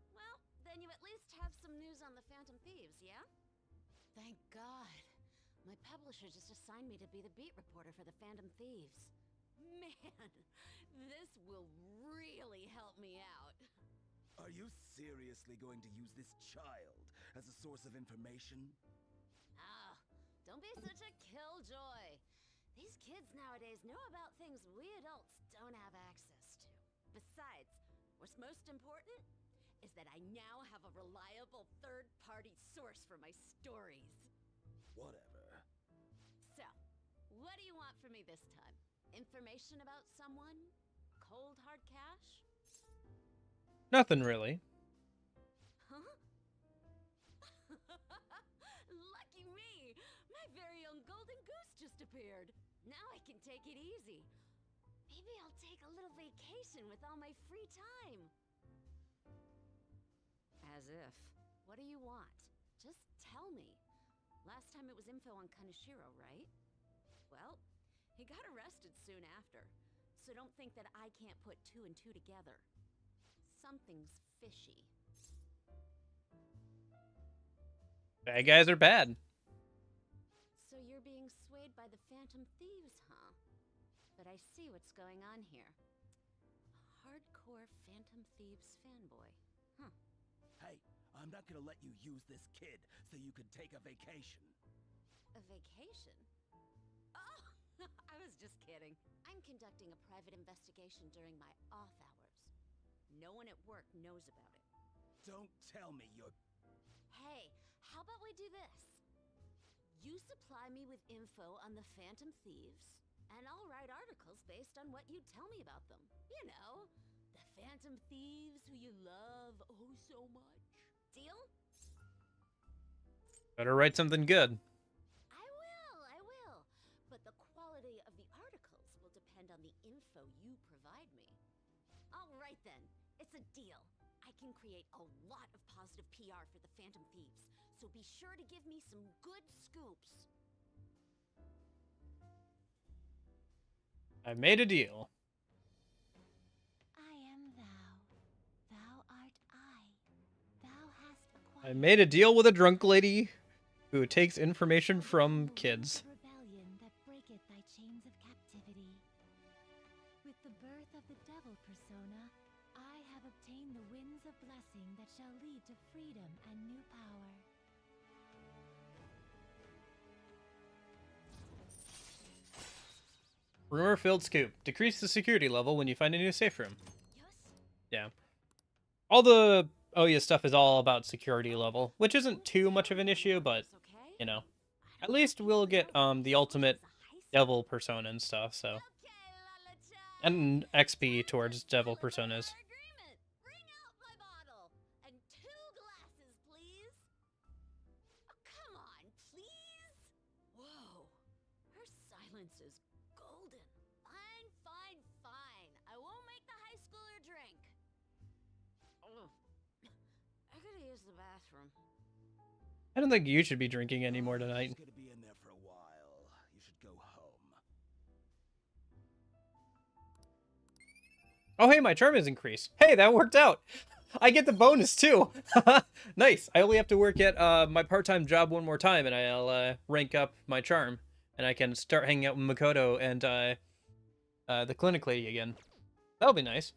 Well, then you at least have some news on the Phantom Thieves, yeah? Thank God. My publisher just assigned me to be the beat reporter for the Phantom Thieves. Man, this will really help me out. Are you seriously going to use this child as a source of information? Ah, don't be such a killjoy. These kids nowadays know about things we adults don't have access to. Besides, what's most important is that I now have a reliable third-party source for my stories. Whatever. So, what do you want from me this time? Information about someone? Cold hard cash? Nothing really. Huh? Lucky me! My very own golden goose just appeared. Now I can take it easy. Maybe I'll take a little vacation with all my free time. As if. What do you want? Just tell me. Last time it was info on Kaneshiro, right? Well, he got arrested soon after. So don't think that I can't put two and two together. Something's fishy. Bad guys are bad. So you're being swayed by the Phantom Thieves, huh? But I see what's going on here. A hardcore Phantom Thieves fanboy. Huh. Hey, I'm not gonna let you use this kid so you could take a vacation. A vacation? Oh, I was just kidding. I'm conducting a private investigation during my off hours. No one at work knows about it. Don't tell me you're... Hey, how about we do this? You supply me with info on the Phantom Thieves, and I'll write articles based on what you tell me about them. You know, the Phantom Thieves who you love oh so much. Deal? Better write something good. I will. But the quality of the articles will depend on the info you provide me. All right then, it's a deal. I can create a lot of positive PR for the Phantom Thieves, so be sure to give me some good scoops. I made a deal. I am thou. Thou art I. Thou hast acquired... I made a deal with a drunk lady who takes information from kids. Rebellion that breaketh thy chains of captivity. With the birth of the devil persona, I have obtained the winds of blessing that shall lead to freedom and new power. Rumor-filled scoop. Decrease the security level when you find a new safe room. Yeah. all the Oya stuff is all about security level, which isn't too much of an issue, but you know, at least we'll get the ultimate devil persona and stuff. So, and XP towards devil personas. Bring out my bottle and 2 glasses, please. Oh, come on, please. Whoa, her silence is golden. Fine, fine, fine. I won't make the high schooler drink. Oh, I gotta use the bathroom. I don't think you should be drinking anymore tonight. She's gonna be in there for a while. You should go home. Oh, hey, my charm is increased. Hey, that worked out. I get the bonus too. Nice. I only have to work at my part-time job one more time, and I'll rank up my charm, and I can start hanging out with Makoto and the clinic lady again. That'll be nice.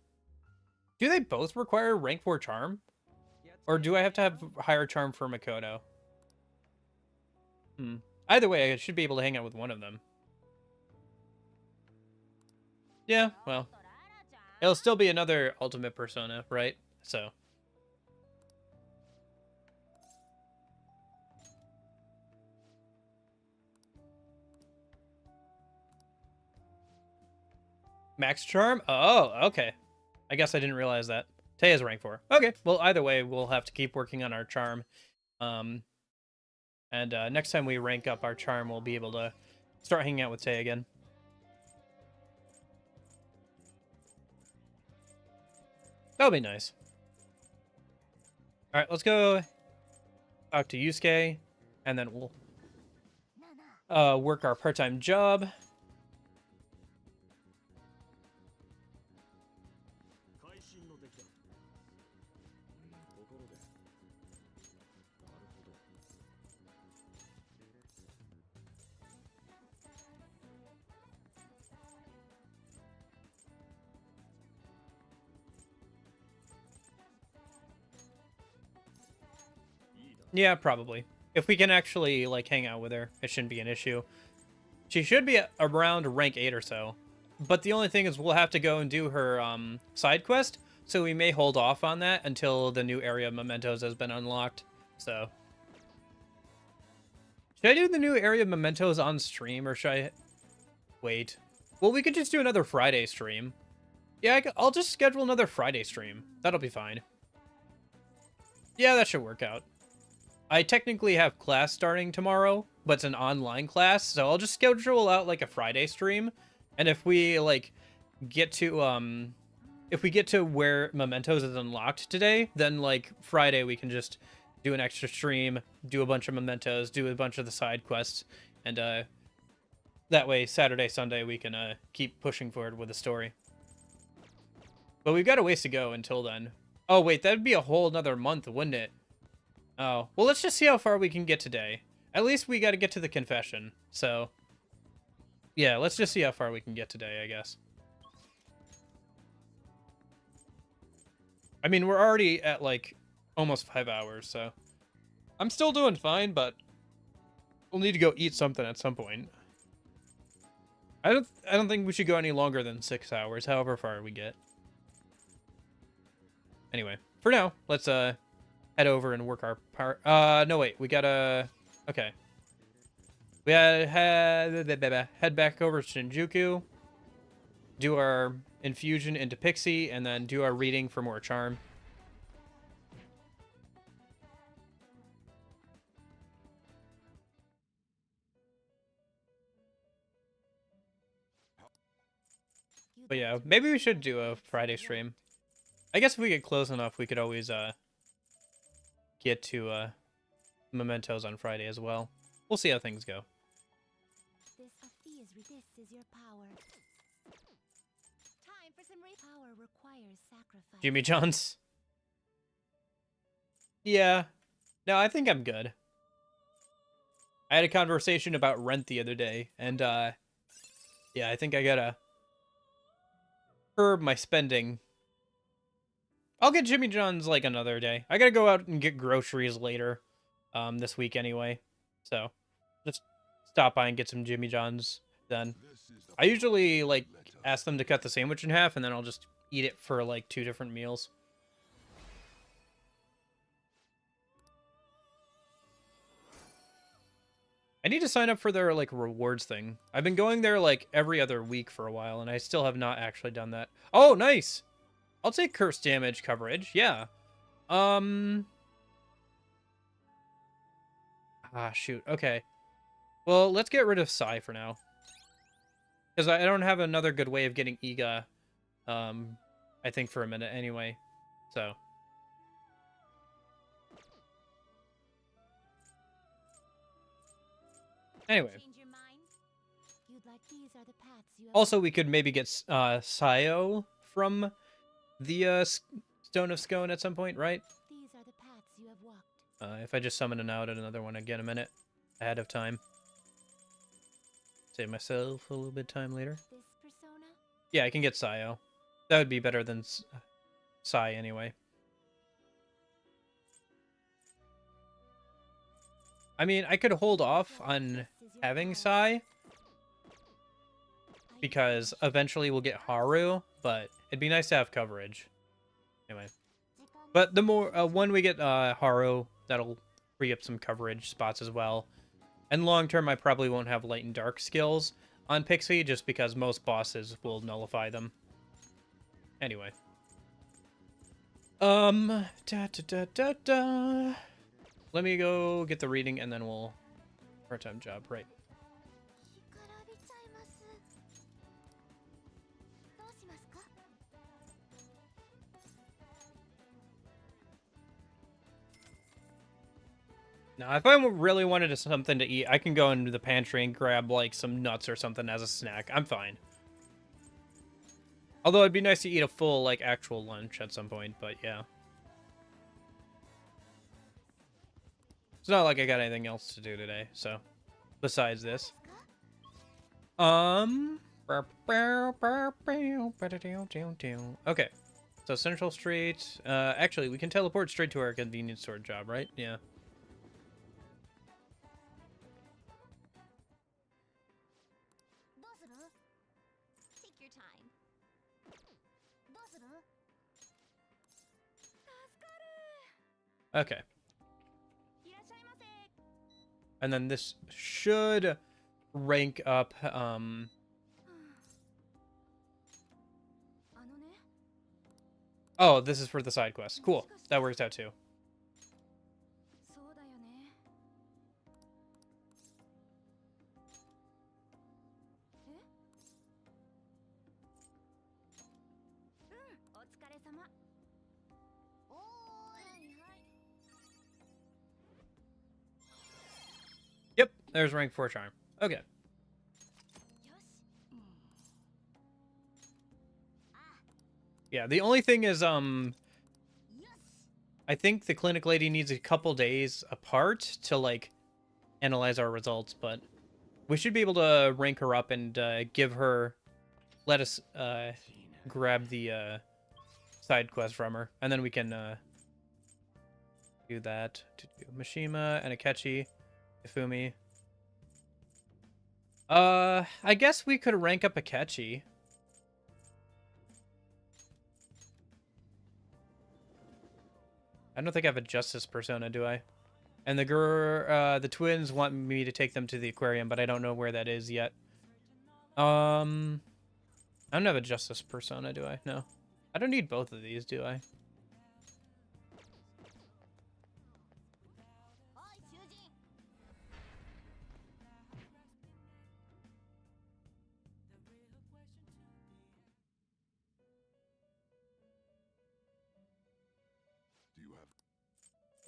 Do they both require rank 4 charm, or do I have to have higher charm for Makoto? Either way, I should be able to hang out with one of them. Yeah, well, it'll still be another ultimate persona, right? So. Max charm? Oh, okay. I guess I didn't realize that. Taya's rank 4. Okay, well, either way, we'll have to keep working on our charm. And next time we rank up our charm, we'll be able to start hanging out with Taya again. That'll be nice. Alright, let's go talk to Yusuke, and then we'll work our part-time job. Yeah, probably. If we can actually, like, hang out with her, it shouldn't be an issue. She should be around rank 8 or so. But the only thing is we'll have to go and do her side quest, so we may hold off on that until the new area of mementos has been unlocked. So, should I do the new area of mementos on stream, or should I wait? Well, we could just do another Friday stream. Yeah, I'll just schedule another Friday stream. That'll be fine. Yeah, that should work out. I technically have class starting tomorrow, but it's an online class, so I'll just schedule out like a Friday stream. And if we like get to where Mementos is unlocked today, then like Friday we can just do an extra stream, do a bunch of Mementos, do a bunch of the side quests, and that way Saturday, Sunday we can keep pushing forward with the story. But we've got a ways to go until then. Oh wait, that'd be a whole another month, wouldn't it? Oh, well, let's just see how far we can get today. At least we got to get to the confession, so... yeah, let's just see how far we can get today, I guess. I mean, we're already at, like, almost 5 hours, so... I'm still doing fine, but... we'll need to go eat something at some point. I don't think we should go any longer than 6 hours, however far we get. Anyway, for now, let's, head over and work our part. No, wait, we gotta... okay. We gotta head back over to Shinjuku, do our infusion into Pixie, and then do our reading for more charm. But yeah, maybe we should do a Friday stream. I guess if we get close enough, we could always, get to Mementos on Friday as well. We'll see how things go. This is your power. Time for some power requires sacrifice. Jimmy Johns. Yeah. No, I think I'm good. I had a conversation about rent the other day, and yeah, I think I gotta curb my spending. I'll get Jimmy John's like another day. I gotta go out and get groceries later, this week anyway. So, just stop by and get some Jimmy John's then. I usually like ask them to cut the sandwich in half, and then I'll just eat it for like 2 different meals. I need to sign up for their, like, rewards thing. I've been going there, like, every other week for a while, and I still have not actually done that. Oh, nice! I'll take curse damage coverage, yeah. Ah, shoot, okay. Well, let's get rid of Psy for now. Because I don't have another good way of getting Iga, I think, for a minute anyway. So. Anyway. Also, we could maybe get Sayo from the Stone of Scone at some point, right? If I just summon an out at another one, again a minute ahead of time. Save myself a little bit of time later. Yeah, I can get Sayo. That would be better than Sai anyway. I mean, I could hold off on having Sai, because eventually we'll get Haru, but it'd be nice to have coverage. Anyway. But the more, when we get Haru, that'll free up some coverage spots as well. And long term, I probably won't have light and dark skills on Pixie, just because most bosses will nullify them. Anyway. Da da da da da. Let me go get the reading, and then we'll part-time job, right? Now, if I really wanted something to eat, I can go into the pantry and grab, like, some nuts or something as a snack. I'm fine. Although it'd be nice to eat a full, like, actual lunch at some point, but yeah. It's not like I got anything else to do today, so. Besides this. Okay. So, Central Street. Actually, we can teleport straight to our convenience store job, right? Yeah. Okay. And then this should rank up, Oh, this is for the side quest. Cool. That works out too. Yep, there's rank 4 charm. Okay. Yeah, the only thing is, I think the clinic lady needs a couple days apart to, like, analyze our results, but we should be able to rank her up and give her, let us grab the side quest from her, and then we can do that. Mishima and Akechi, Ifumi. I guess we could rank up Akechi. I don't think I have a Justice persona, do I? And the twins want me to take them to the aquarium, but I don't know where that is yet. I don't have a Justice persona, do I? No. I don't need both of these, do I?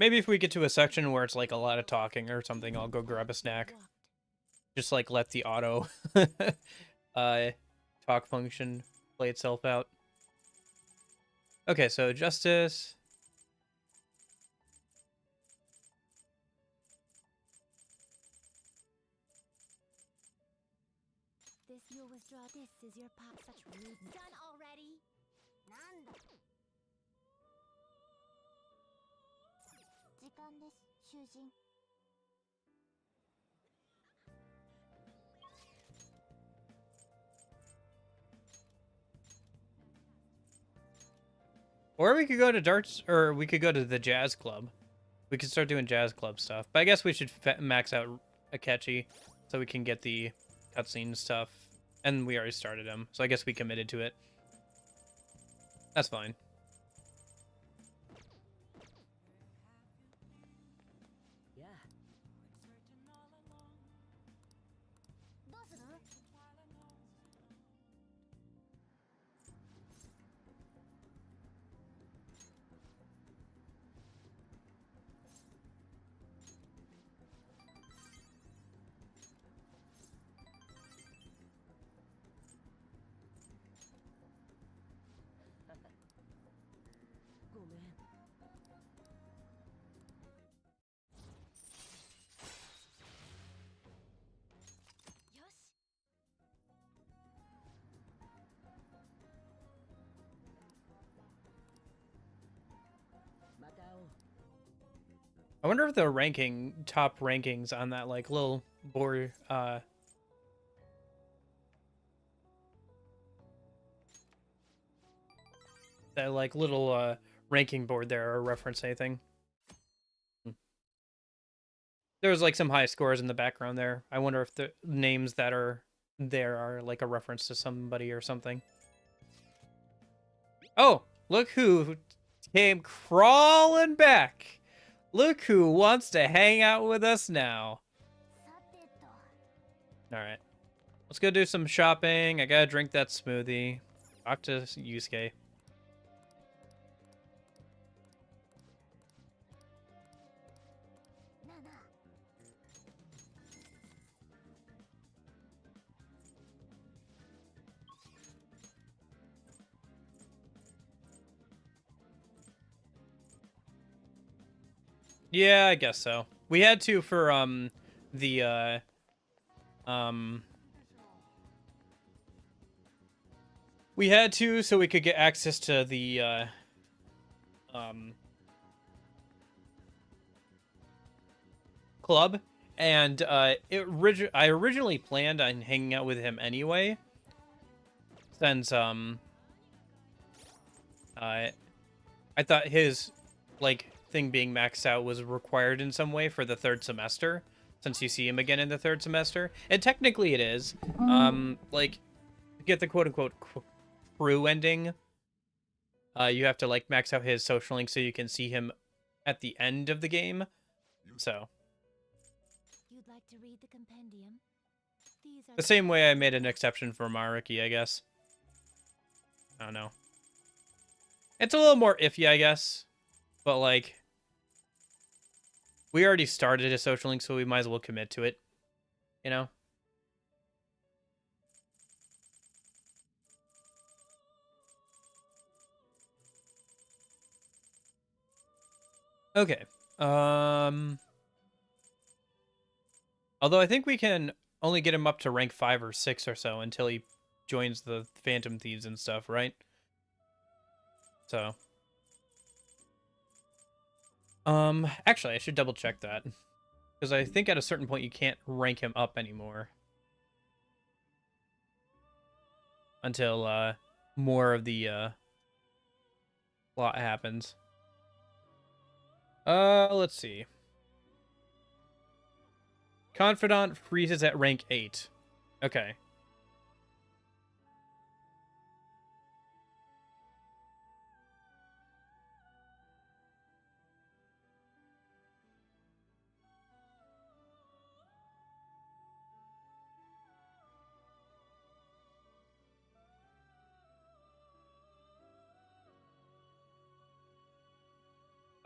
Maybe if we get to a section where it's like a lot of talking or something, I'll go grab a snack. Just like let the auto talk function play itself out. Okay, so Justice. You'll withdraw this is your pop such rude. Done already? Nanda. Or we could go to darts, or we could go to the jazz club. We could start doing jazz club stuff. But I guess we should max out Akechi, so we can get the cutscene stuff. And we already started him, so I guess we committed to it. That's fine. Yeah. I wonder if the top rankings on that like little board that like little ranking board there or reference anything. There's like some high scores in the background there. I wonder if the names that are there are like a reference to somebody or something. Oh, look who came crawling back. Look who wants to hang out with us now. Alright. Let's go do some shopping. I gotta drink that smoothie. Talk to Yusuke. Yeah, I guess so. We had to for the we had to so we could get access to the club, and I originally planned on hanging out with him anyway, since I thought his like thing being maxed out was required in some way for the third semester, since you see him again in the third semester, and technically it is. Like to get the quote-unquote crew ending, you have to like max out his social link so you can see him at the end of the game. So You'd like to read the compendium? These are the same way I made an exception for Maruki, I guess. I don't know. It's a little more iffy, I guess. But, like, we already started a social link, so we might as well commit to it. You know? Okay. Although I think we can only get him up to rank 5 or 6 or so until he joins the Phantom Thieves and stuff, right? So... actually, I should double check that. Because I think at a certain point you can't rank him up anymore. Until, more of the, plot happens. Let's see. Confidant freezes at rank 8. Okay.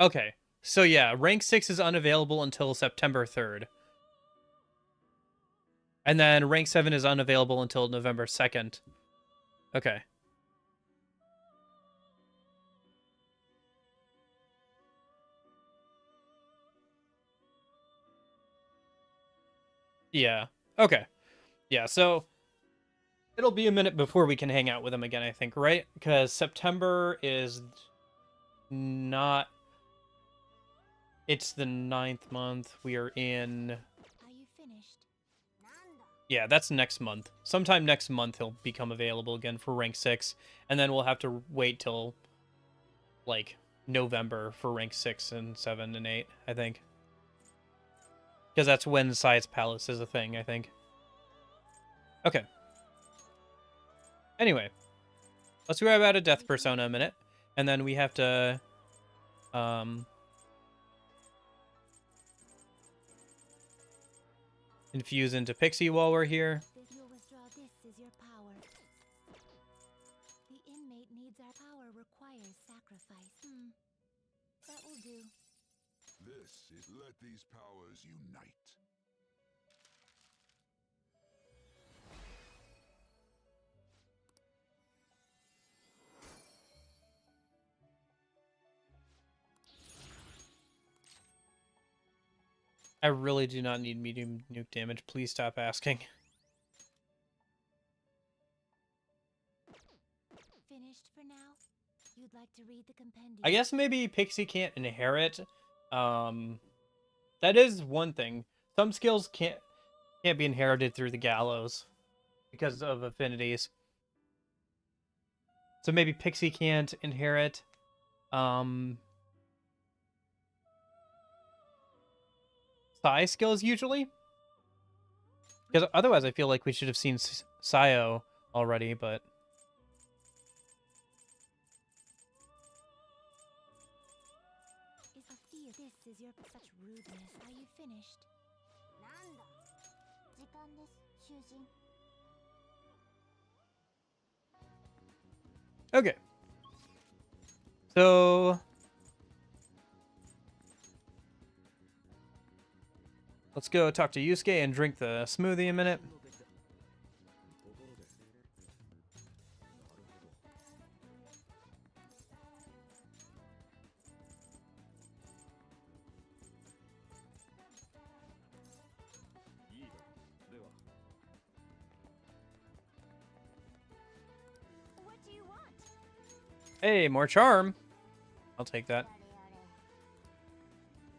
Okay, so yeah, rank 6 is unavailable until September 3rd. And then rank 7 is unavailable until November 2nd. Okay. Yeah, okay. Yeah, so it'll be a minute before we can hang out with him again, I think, right? Because September is not... It's the 9th month. We are in... Are you finished? Yeah, that's next month. Sometime next month he'll become available again for rank 6. And then we'll have to wait till, like, November for rank 6 and 7 and 8, I think. Because that's when Sai's Palace is a thing, I think. Okay. Anyway. Let's grab out a Death Persona a minute. And then we have to... infuse into Pixie while we're here. If you withdraw this is your power. The inmate needs our power requires sacrifice. That will do. This is let these powers unite. I really do not need medium nuke damage. Please stop asking. Finished for now? You'd like to read the compendium? I guess maybe Pixie can't inherit. That is one thing. Some skills can't be inherited through the gallows because of affinities. So maybe Pixie can't inherit. Sai skills usually, because otherwise I feel like we should have seen Sayo already, but this is your such rudeness. Are you finished? okay. So let's go talk to Yusuke and drink the smoothie a minute. What do you want? Hey, more charm. I'll take that.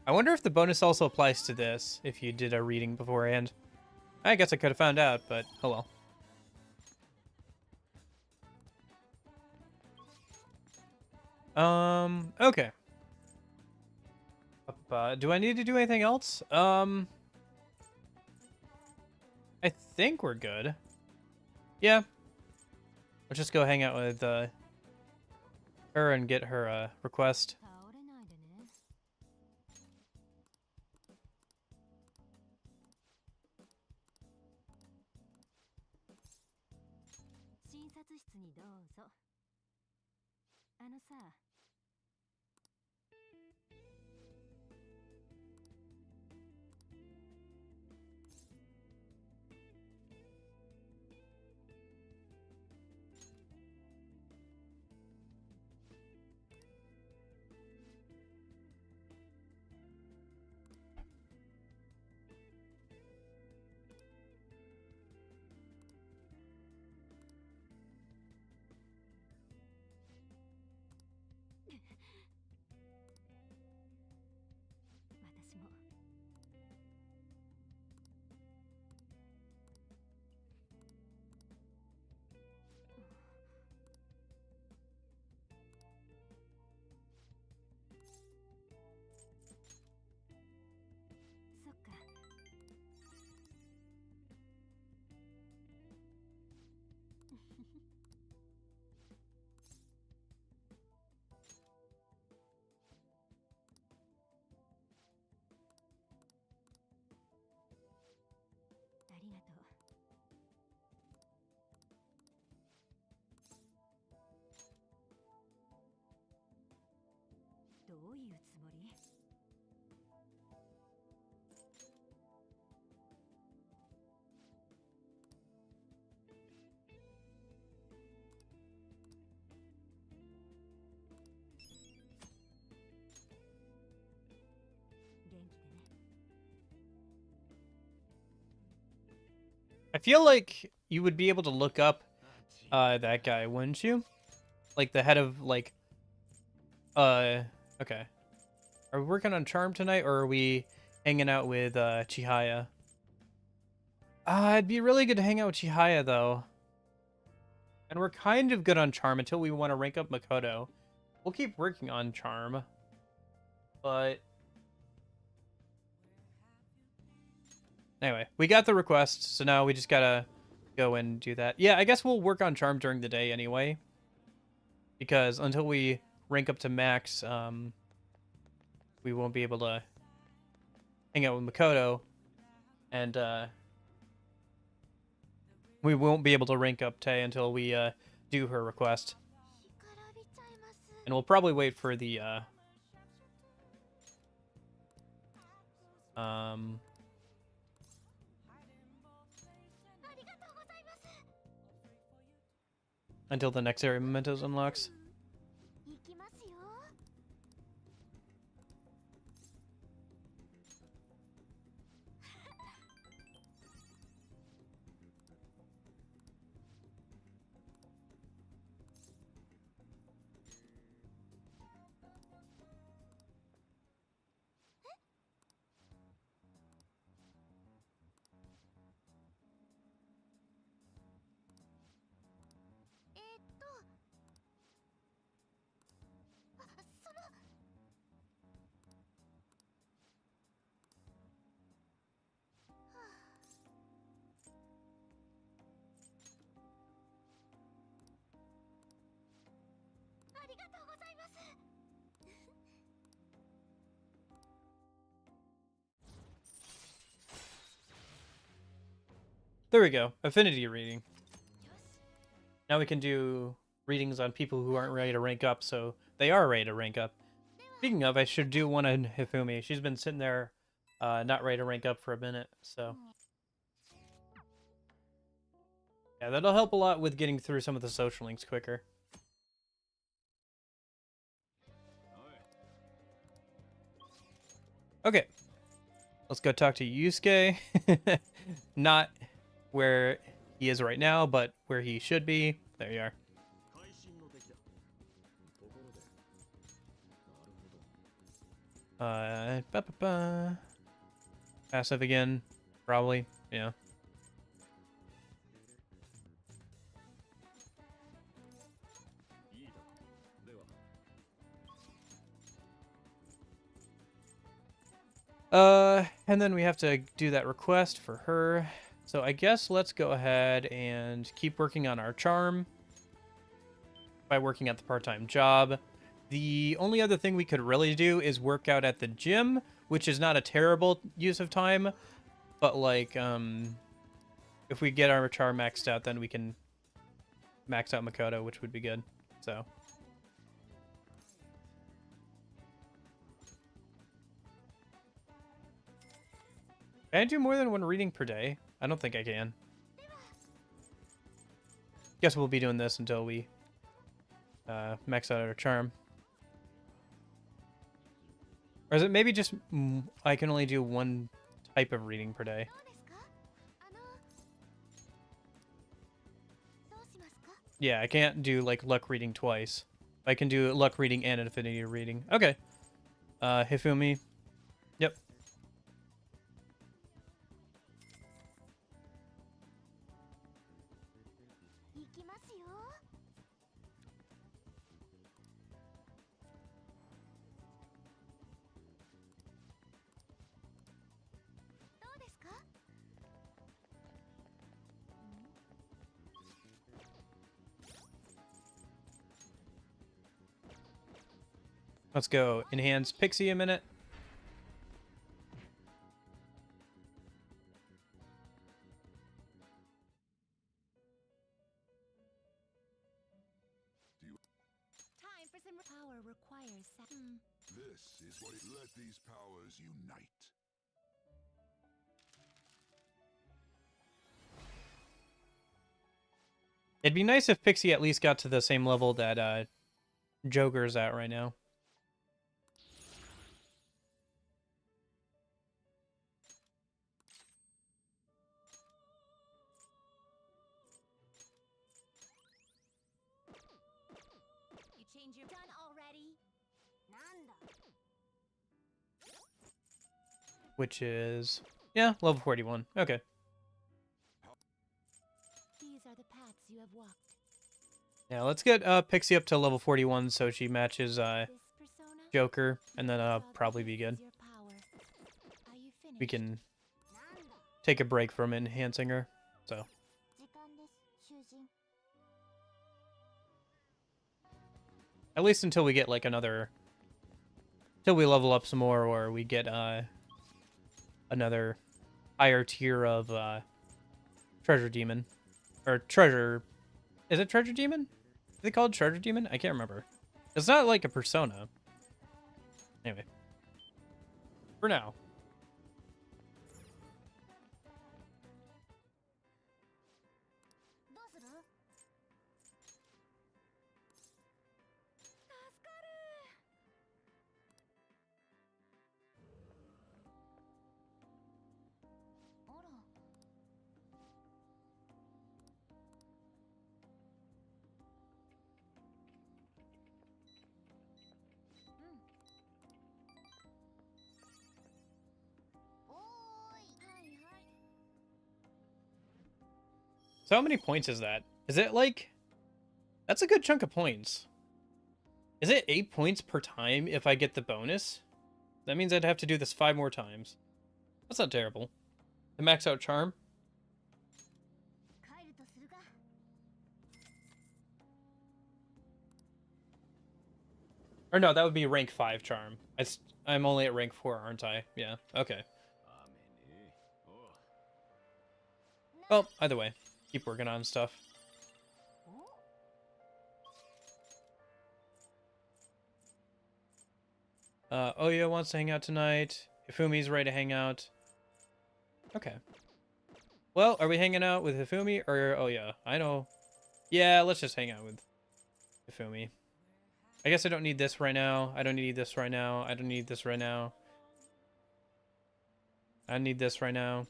I wonder if the bonus also applies to this, if you did a reading beforehand. I guess I could have found out, but oh well. Okay. Do I need to do anything else? I think we're good. Yeah. Let's just go hang out with her and get her request. I feel like you would be able to look up that guy, wouldn't you? Like the head of like okay. Are we working on charm tonight or are we hanging out with Chihaya? It'd be really good to hang out with Chihaya though. And we're kind of good on charm until we want to rank up Makoto. We'll keep working on charm. But Anyway, we got the request, so now we just gotta go and do that. Yeah, I guess we'll work on Charm during the day anyway. Because until we rank up to max, we won't be able to hang out with Makoto. And, we won't be able to rank up Tay until we, do her request. And we'll probably wait for the, until the next area mementos unlocks. There we go. Affinity reading. Now we can do readings on people who aren't ready to rank up, so they are ready to rank up. Speaking of, I should do one on Hifumi. She's been sitting there not ready to rank up for a minute, so... yeah, that'll help a lot with getting through some of the social links quicker. Okay. Let's go talk to Yusuke. Not where he is right now, but where he should be. There you are. Passive again, probably. Yeah. And then we have to do that request for her. So I guess let's go ahead and keep working on our charm by working at the part-time job. The only other thing we could really do is work out at the gym, which is not a terrible use of time, but like, if we get our charm maxed out, then we can max out Makoto, which would be good. So. Can I do more than one reading per day? I don't think I can. Guess we'll be doing this until we max out our charm. Or is it maybe just I can only do one type of reading per day? Yeah, I can't do like luck reading twice. I can do luck reading and an affinity reading. Okay. Hifumi. Yep. Let's go enhance Pixie a minute. Time for some power requires This is what it let these powers unite. It'd be nice if Pixie at least got to the same level that Joker's at right now. You change your done already? Nanda. Which is, yeah, level 41. Okay. These are the paths you have walked. Yeah, let's get Pixie up to level 41 so she matches Joker, and then probably be good. We can take a break from enhancing her. So. At least until we get like another, till we level up some more, or we get another higher tier of treasure demon, or treasure. Is it treasure demon? Is it called treasure demon? I can't remember. It's not like a persona. Anyway, for now. So how many points is that? Is it like... That's a good chunk of points. Is it 8 points per time if I get the bonus? That means I'd have to do this 5 more times. That's not terrible. The max out charm? Or no, that would be rank 5 charm. I'm only at rank 4, aren't I? Yeah, okay. Well, either way. Keep working on stuff. Oya wants to hang out tonight. Hifumi's ready to hang out. Okay. Well, are we hanging out with Hifumi or Oya? I know. Yeah, let's just hang out with Hifumi. I guess I don't need this right now. I don't need this right now. I don't need this right now. I need this right now.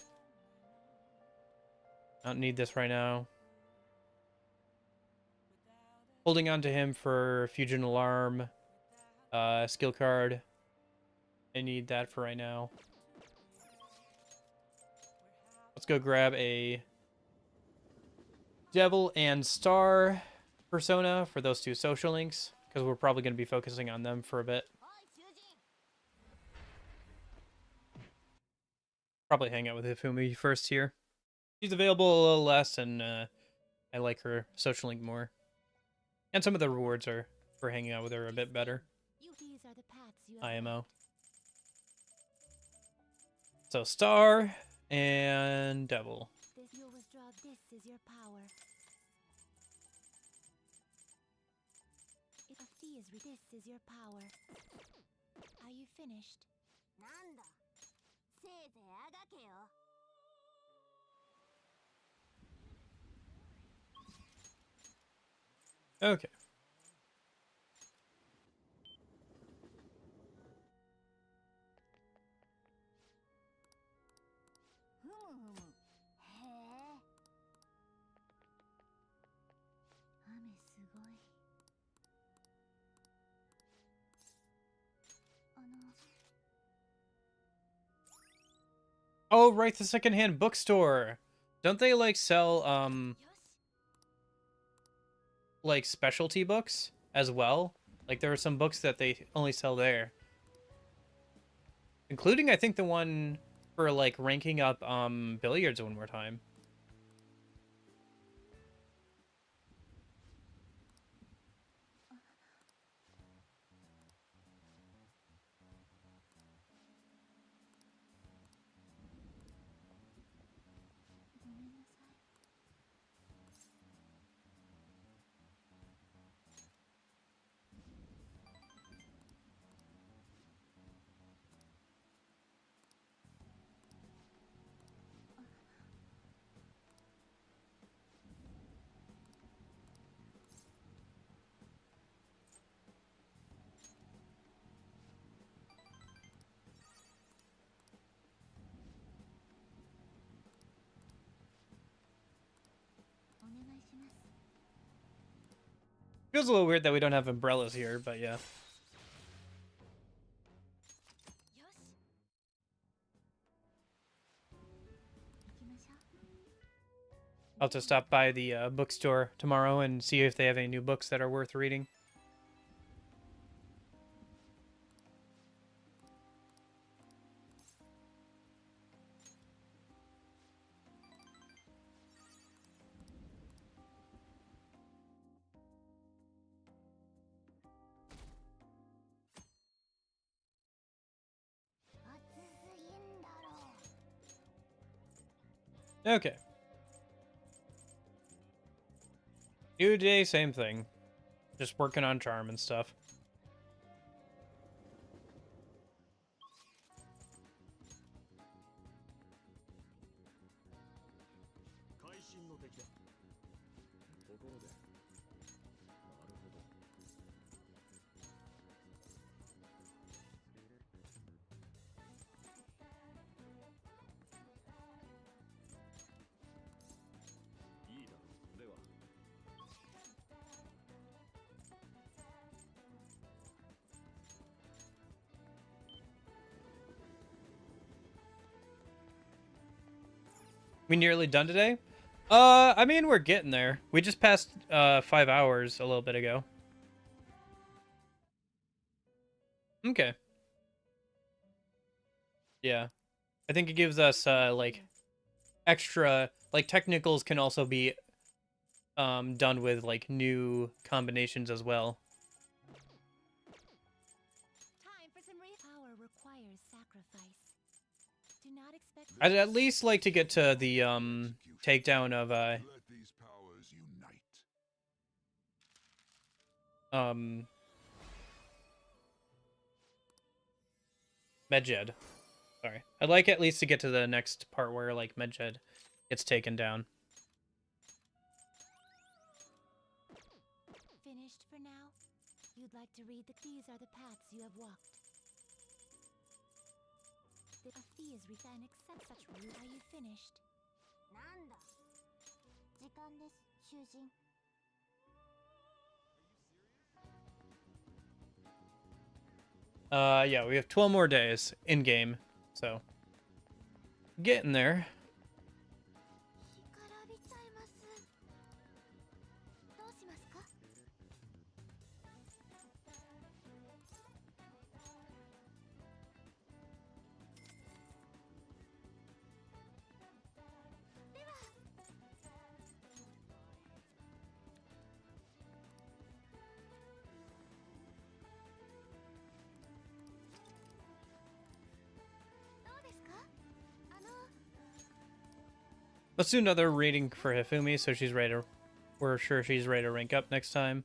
I don't need this right now. Holding on to him for Fusion Alarm. Skill card. I need that for right now. Let's go grab a Devil and Star persona for those 2 social links, because we're probably going to be focusing on them for a bit. Probably hang out with Hifumi first here. She's available a little less, and I like her social link more. And some of the rewards are for hanging out with her a bit better. IMO. So Star and Devil. You withdraw this is your power. It feels this is your power. Are you finished? Okay. Oh, right, the secondhand bookstore. Don't they like sell like specialty books as well? Like there are some books that they only sell there. Including I think the one for like ranking up billiards one more time. Feels a little weird that we don't have umbrellas here, but yeah. I'll have to stop by the bookstore tomorrow and see if they have any new books that are worth reading. Okay. New day, same thing. Just working on charm and stuff. We nearly done today? I mean, we're getting there. We just passed 5 hours a little bit ago. Okay. Yeah. I think it gives us like extra, like technicals can also be done with like new combinations as well. Time for some power requires sacrifice. Do not expect I'd at least like to get to the takedown of Let these powers unite. Medjed. Sorry. I'd like at least to get to the next part where like Medjed gets taken down. Finished for now? You'd like to read these are the paths you have walked. The fee is and accept such route. Are you finished? Nanda. 時間です、囚人。Yeah, we have 12 more days in game, so getting there. 干からびちゃいます。どうしますか? Let's do another reading for Hifumi, so she's ready to. We're sure she's ready to rank up next time.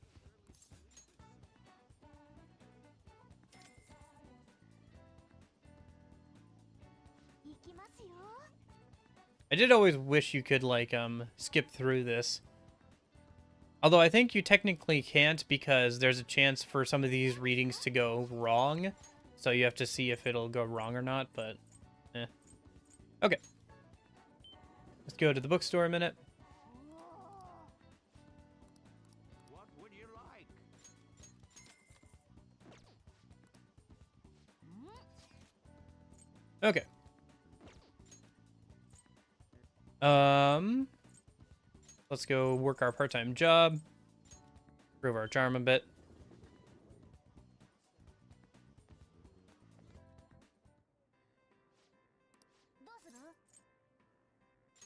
I did always wish you could like skip through this. Although I think you technically can't because there's a chance for some of these readings to go wrong. So you have to see if it'll go wrong or not, but eh. Okay. Let's go to the bookstore a minute. What would you like? Okay. Let's go work our part-time job. Improve our charm a bit.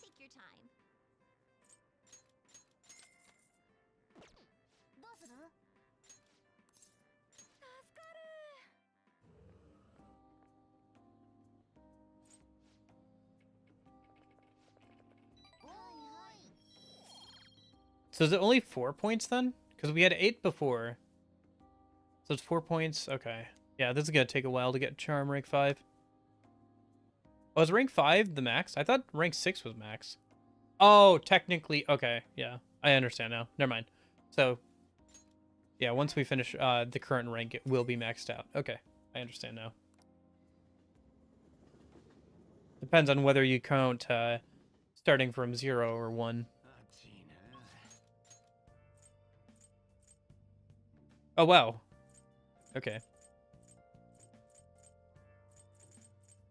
Take your time. So is it only 4 points then? Because we had 8 before. So it's 4 points. Okay. Yeah, this is going to take a while to get charm rank 5. Oh, is rank 5 the max? I thought rank 6 was max. Oh, technically. Okay. Yeah, I understand now. Never mind. So, yeah, once we finish the current rank, it will be maxed out. Okay. I understand now. Depends on whether you count starting from 0 or 1. Oh, wow. Okay.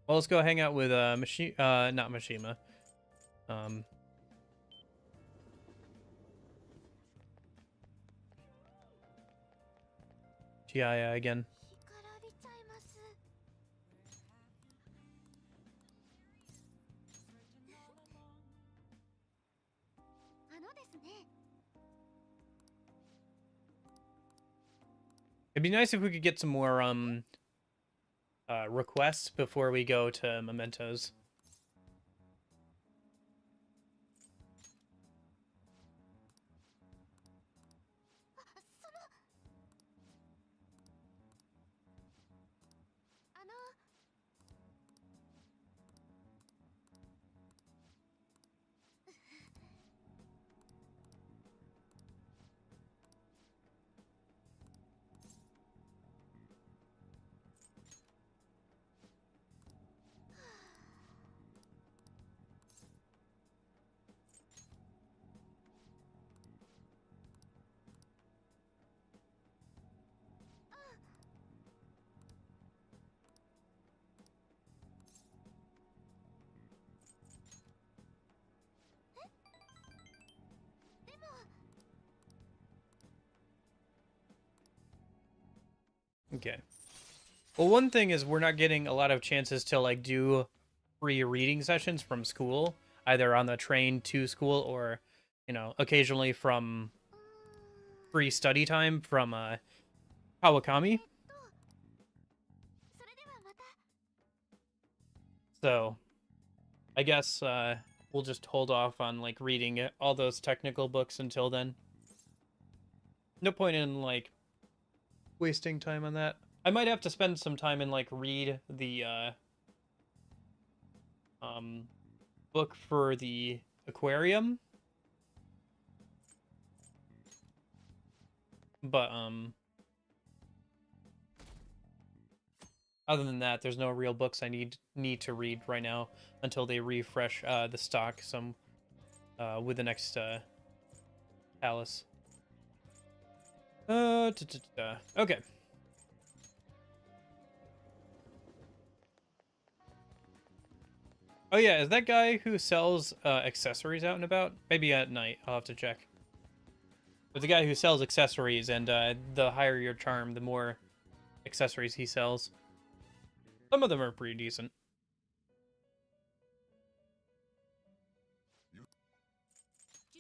Well, let's go hang out with not Mishima. Chiaya again. It'd be nice if we could get some more requests before we go to Mementos. Okay. Well, one thing is we're not getting a lot of chances to like do free reading sessions from school, either on the train to school or, you know, occasionally from free study time from Kawakami. So, I guess we'll just hold off on like reading all those technical books until then. No point in like wasting time on that. I might have to spend some time and like read the book for the aquarium. But other than that, there's no real books I need to read right now until they refresh the stock some with the next palace. Okay. Oh yeah, is that guy who sells accessories out and about? Maybe at night. I'll have to check. But the guy who sells accessories, and the higher your charm, the more accessories he sells. Some of them are pretty decent.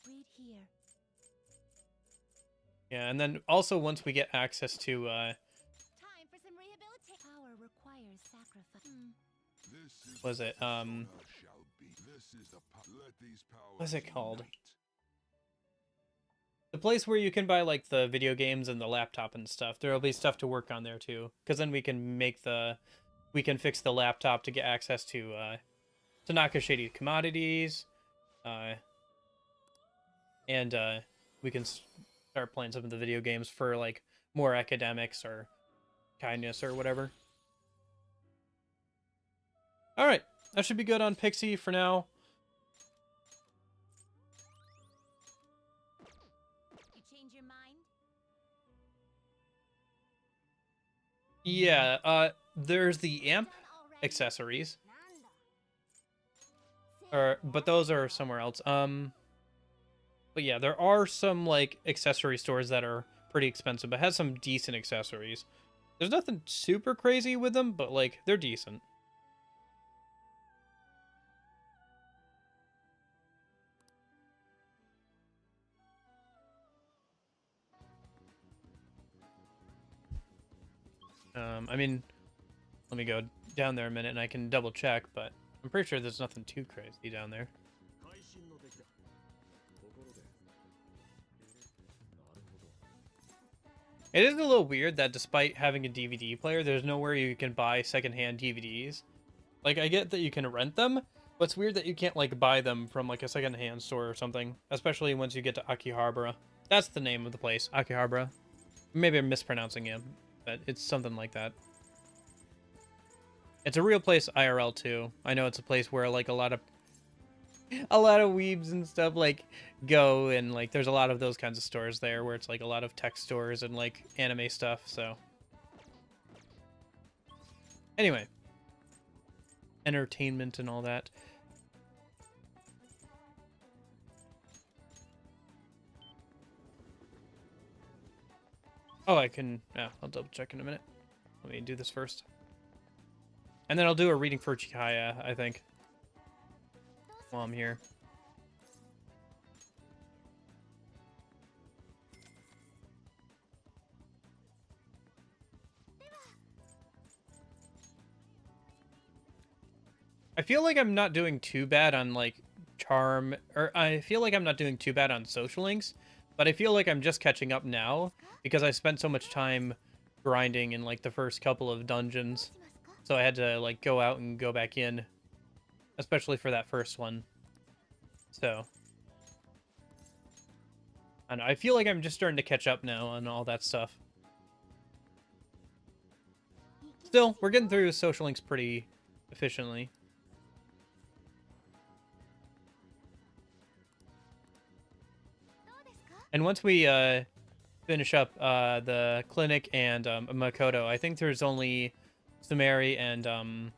Read here. Yeah, and then also once we get access to Time for some rehabilitation. Power requires sacrifice. was it what's it called? The place where you can buy like the video games and the laptop and stuff. There'll be stuff to work on there too, because then we can fix the laptop to get access to Tanaka Shady commodities, and we can start playing some of the video games for like more academics or kindness or whatever. All right, that should be good on Pixie for now. You change your mind? Yeah, there's the amp accessories. But those are somewhere else. But yeah, there are some like accessory stores that are pretty expensive, but has some decent accessories. There's nothing super crazy with them, but like they're decent. I mean, let me go down there a minute and I can double check, but I'm pretty sure there's nothing too crazy down there. It is a little weird that despite having a DVD player, there's nowhere you can buy secondhand DVDs. Like, I get that you can rent them, but it's weird that you can't, like, buy them from, like, a secondhand store or something. Especially once you get to Akihabara. That's the name of the place, Akihabara. Maybe I'm mispronouncing it, but it's something like that. It's a real place IRL, too. I know it's a place where, like, a lot of weebs and stuff like go, and like there's a lot of those kinds of stores there where it's like a lot of tech stores and like anime stuff. So anyway, entertainment and all that. Oh, I can I'll double check in a minute. Let me do this first, and then I'll do a reading for Chihaya, I think, while I'm here. I feel like I'm not doing too bad on like charm, or I feel like I'm not doing too bad on social links, but I feel like I'm just catching up now because I spent so much time grinding in like the first couple of dungeons. So I had to like go out and go back in, especially for that first one. So I don't know, I feel like I'm just starting to catch up now on all that stuff. Still, we're getting through social links pretty efficiently. And once we finish up the clinic and Makoto, I think there's only Sumeri and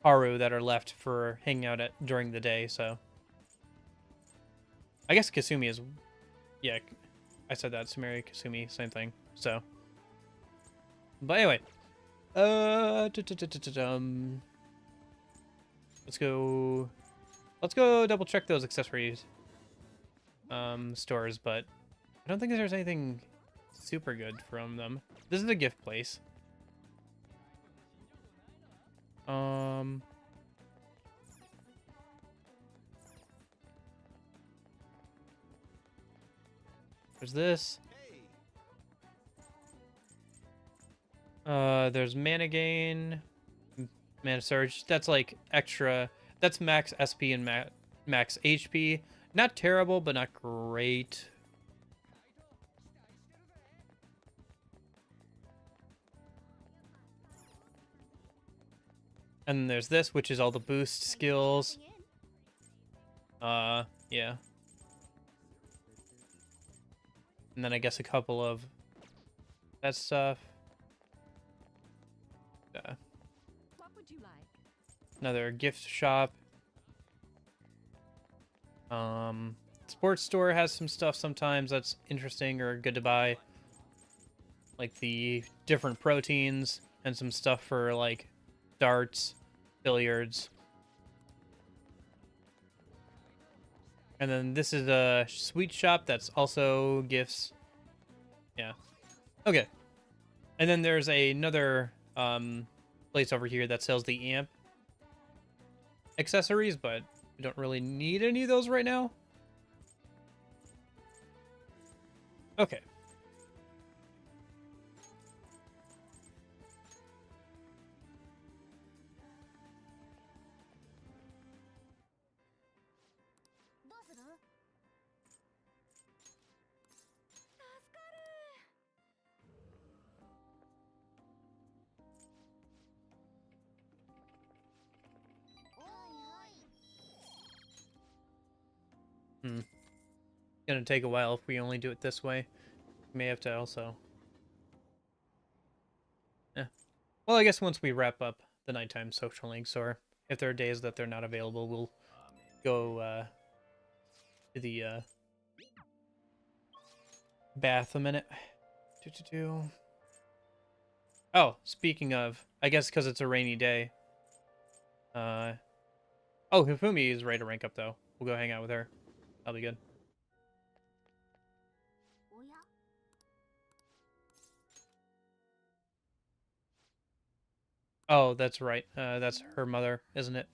Haru that are left for hanging out during the day, so I guess Kasumi is, yeah, I said that, Sumeri, Kasumi, same thing, so But anyway, let's go. Let's go double check those accessories stores, but I don't think there's anything super good from them. This is a gift place. There's this. There's mana gain, mana surge. That's like extra. That's max SP and max HP. Not terrible, but not great. And then there's this, which is all the boost skills. Yeah. And then I guess a couple of that stuff. What would you like? Another gift shop. Sports store has some stuff sometimes that's interesting or good to buy. Like the different proteins and some stuff for like darts, billiards. And then this is a sweet shop that's also gifts. Yeah. Okay. And then there's another place over here that sells the amp accessories, but we don't really need any of those right now. Okay. Gonna take a while if we only do it this way. We may have to also. Yeah. Well, I guess once we wrap up the nighttime social links, or if there are days that they're not available, we'll go to the bath a minute. Oh, speaking of, I guess because it's a rainy day. Oh, Hifumi is ready to rank up though. We'll go hang out with her. That'll be good. Oh, that's right. That's her mother, isn't it?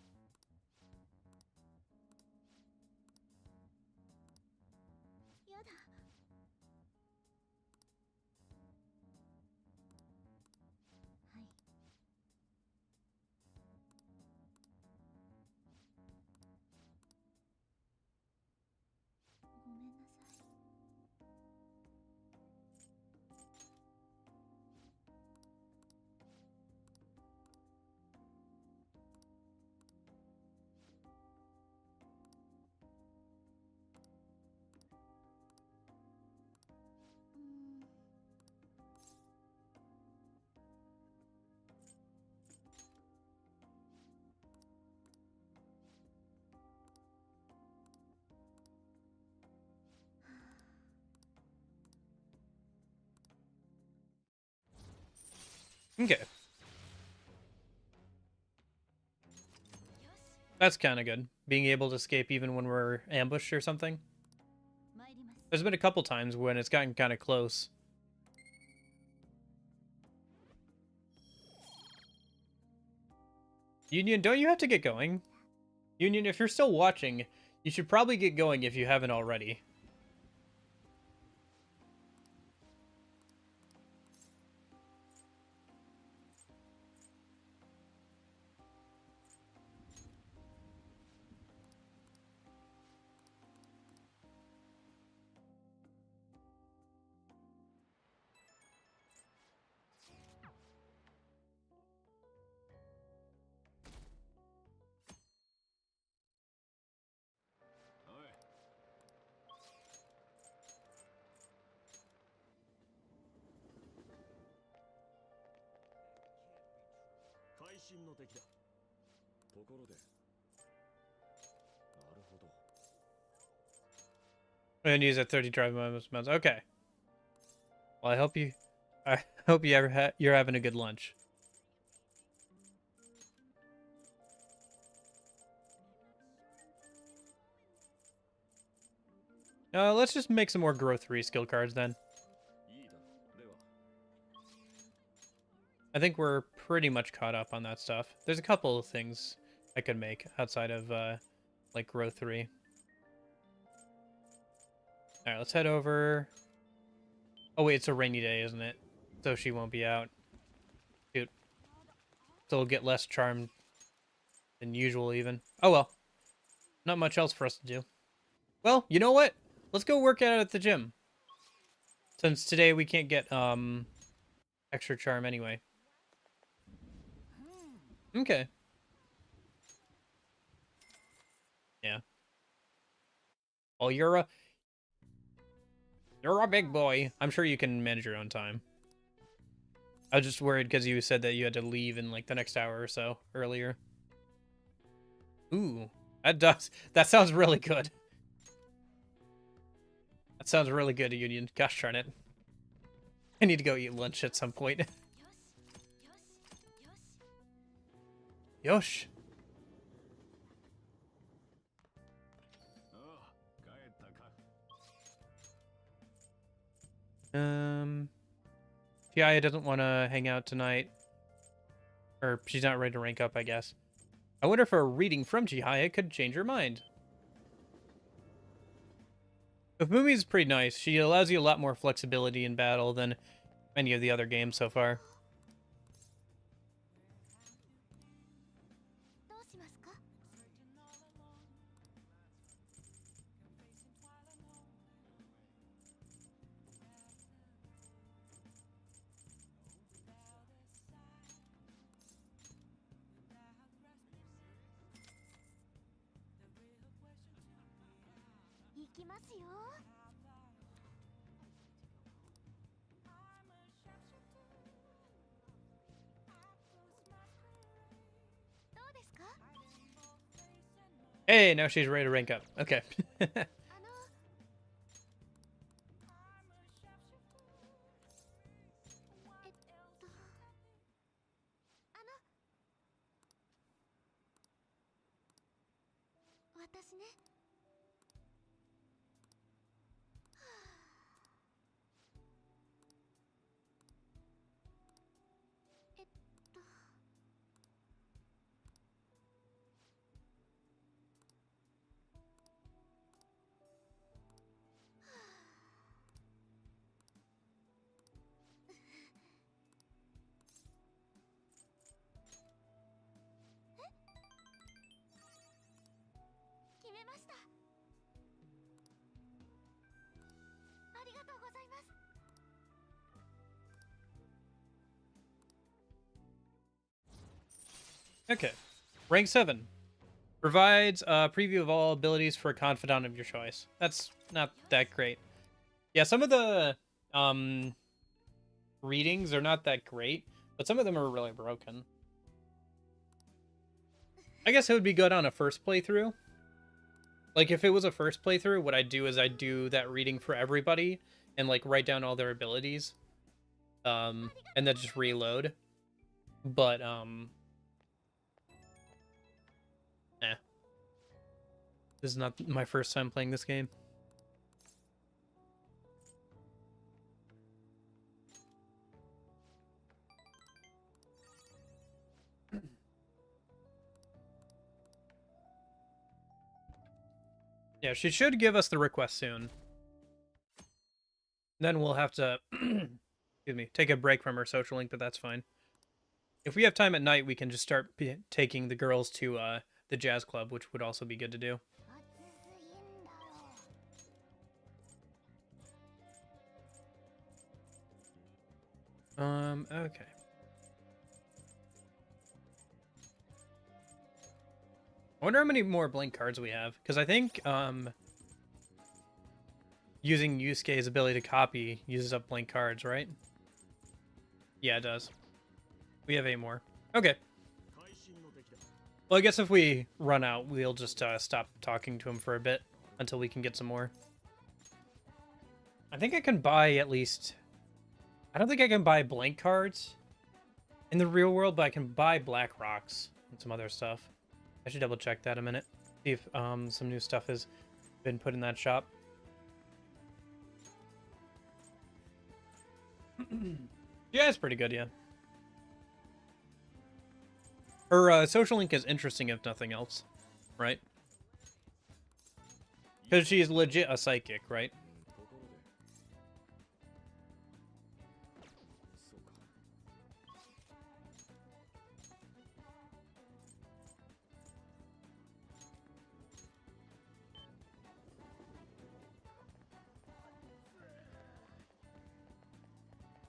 Okay. That's kind of good. Being able to escape even when we're ambushed or something. There's been a couple times when it's gotten kind of close. Union, don't you have to get going? Union, if you're still watching, you should probably get going if you haven't already. And use at 30 drive modes. Okay. Well, I hope you I hope you're having a good lunch. Let's just make some more Growth 3 skill cards then. I think we're pretty much caught up on that stuff. There's a couple of things I could make outside of, like, Growth 3. Alright, let's head over. Oh, wait, it's a rainy day, isn't it? So she won't be out. Dude. Still get less charmed than usual, even. Oh, well. Not much else for us to do. Well, you know what? Let's go work out at the gym. Since today we can't get, extra charm anyway. Okay. Yeah. Oh, you're a big boy. I'm sure you can manage your own time. I was just worried because you said that you had to leave in, like, the next hour or so earlier. Ooh. That sounds really good. That sounds really good, Union. Gosh darn it. I need to go eat lunch at some point. Yosh. Tiaya doesn't want to hang out tonight. Or she's not ready to rank up, I guess. I wonder if a reading from Chihaya could change her mind. Ufumi is pretty nice. She allows you a lot more flexibility in battle than many of the other games so far. Hey, now she's ready to rank up. Okay. Okay. Rank 7. Provides a preview of all abilities for a confidant of your choice. That's not that great. Yeah, some of the readings are not that great, but some of them are really broken. I guess it would be good on a first playthrough. Like, if it was a first playthrough, what I'd do is I'd do that reading for everybody and, like, write down all their abilities. And then just reload. But, nah. This is not my first time playing this game. Yeah, she should give us the request soon. Then we'll have to, excuse me, take a break from our social link, but that's fine. If we have time at night, we can just start taking the girls to the jazz club, which would also be good to do. Okay. I wonder how many more blank cards we have, because I think, using Yusuke's ability to copy uses up blank cards, right? Yeah, it does. We have 8 more. Okay. Well, I guess if we run out, we'll just stop talking to him for a bit until we can get some more. I think I can buy at least I don't think I can buy blank cards in the real world, but I can buy black rocks and some other stuff. I should double check that a minute. See if some new stuff has been put in that shop. Yeah, it's pretty good, yeah. Her social link is interesting if nothing else, right? Because she is legit a psychic, right?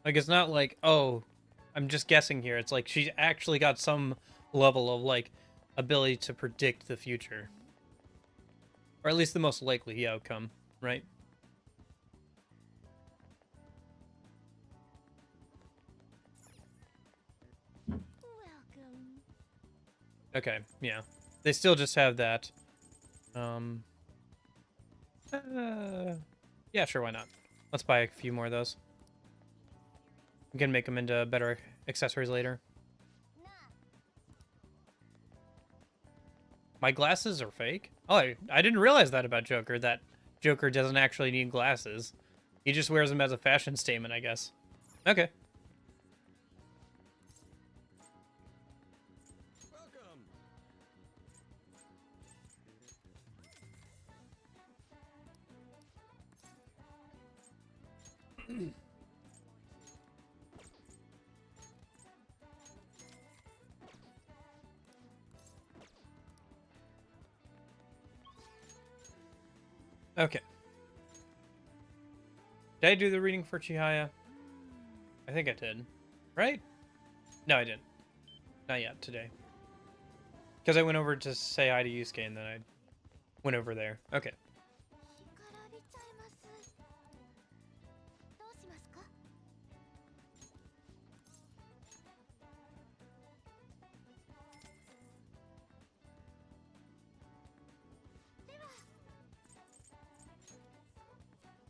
Like, it's not like, oh, I'm just guessing here. It's like she's actually got some level of, like, ability to predict the future. Or at least the most likely outcome, right? Welcome. Okay, yeah. They still just have that. Yeah, sure, why not? Let's buy a few more of those. We can make them into better accessories later. My glasses are fake? Oh, I didn't realize that about Joker, that Joker doesn't actually need glasses. He just wears them as a fashion statement, I guess. Okay. Okay. Did I do the reading for Chihaya? I think I did. Right? No, I didn't. Not yet today. Because I went over to say hi to Yusuke and then I went over there. Okay.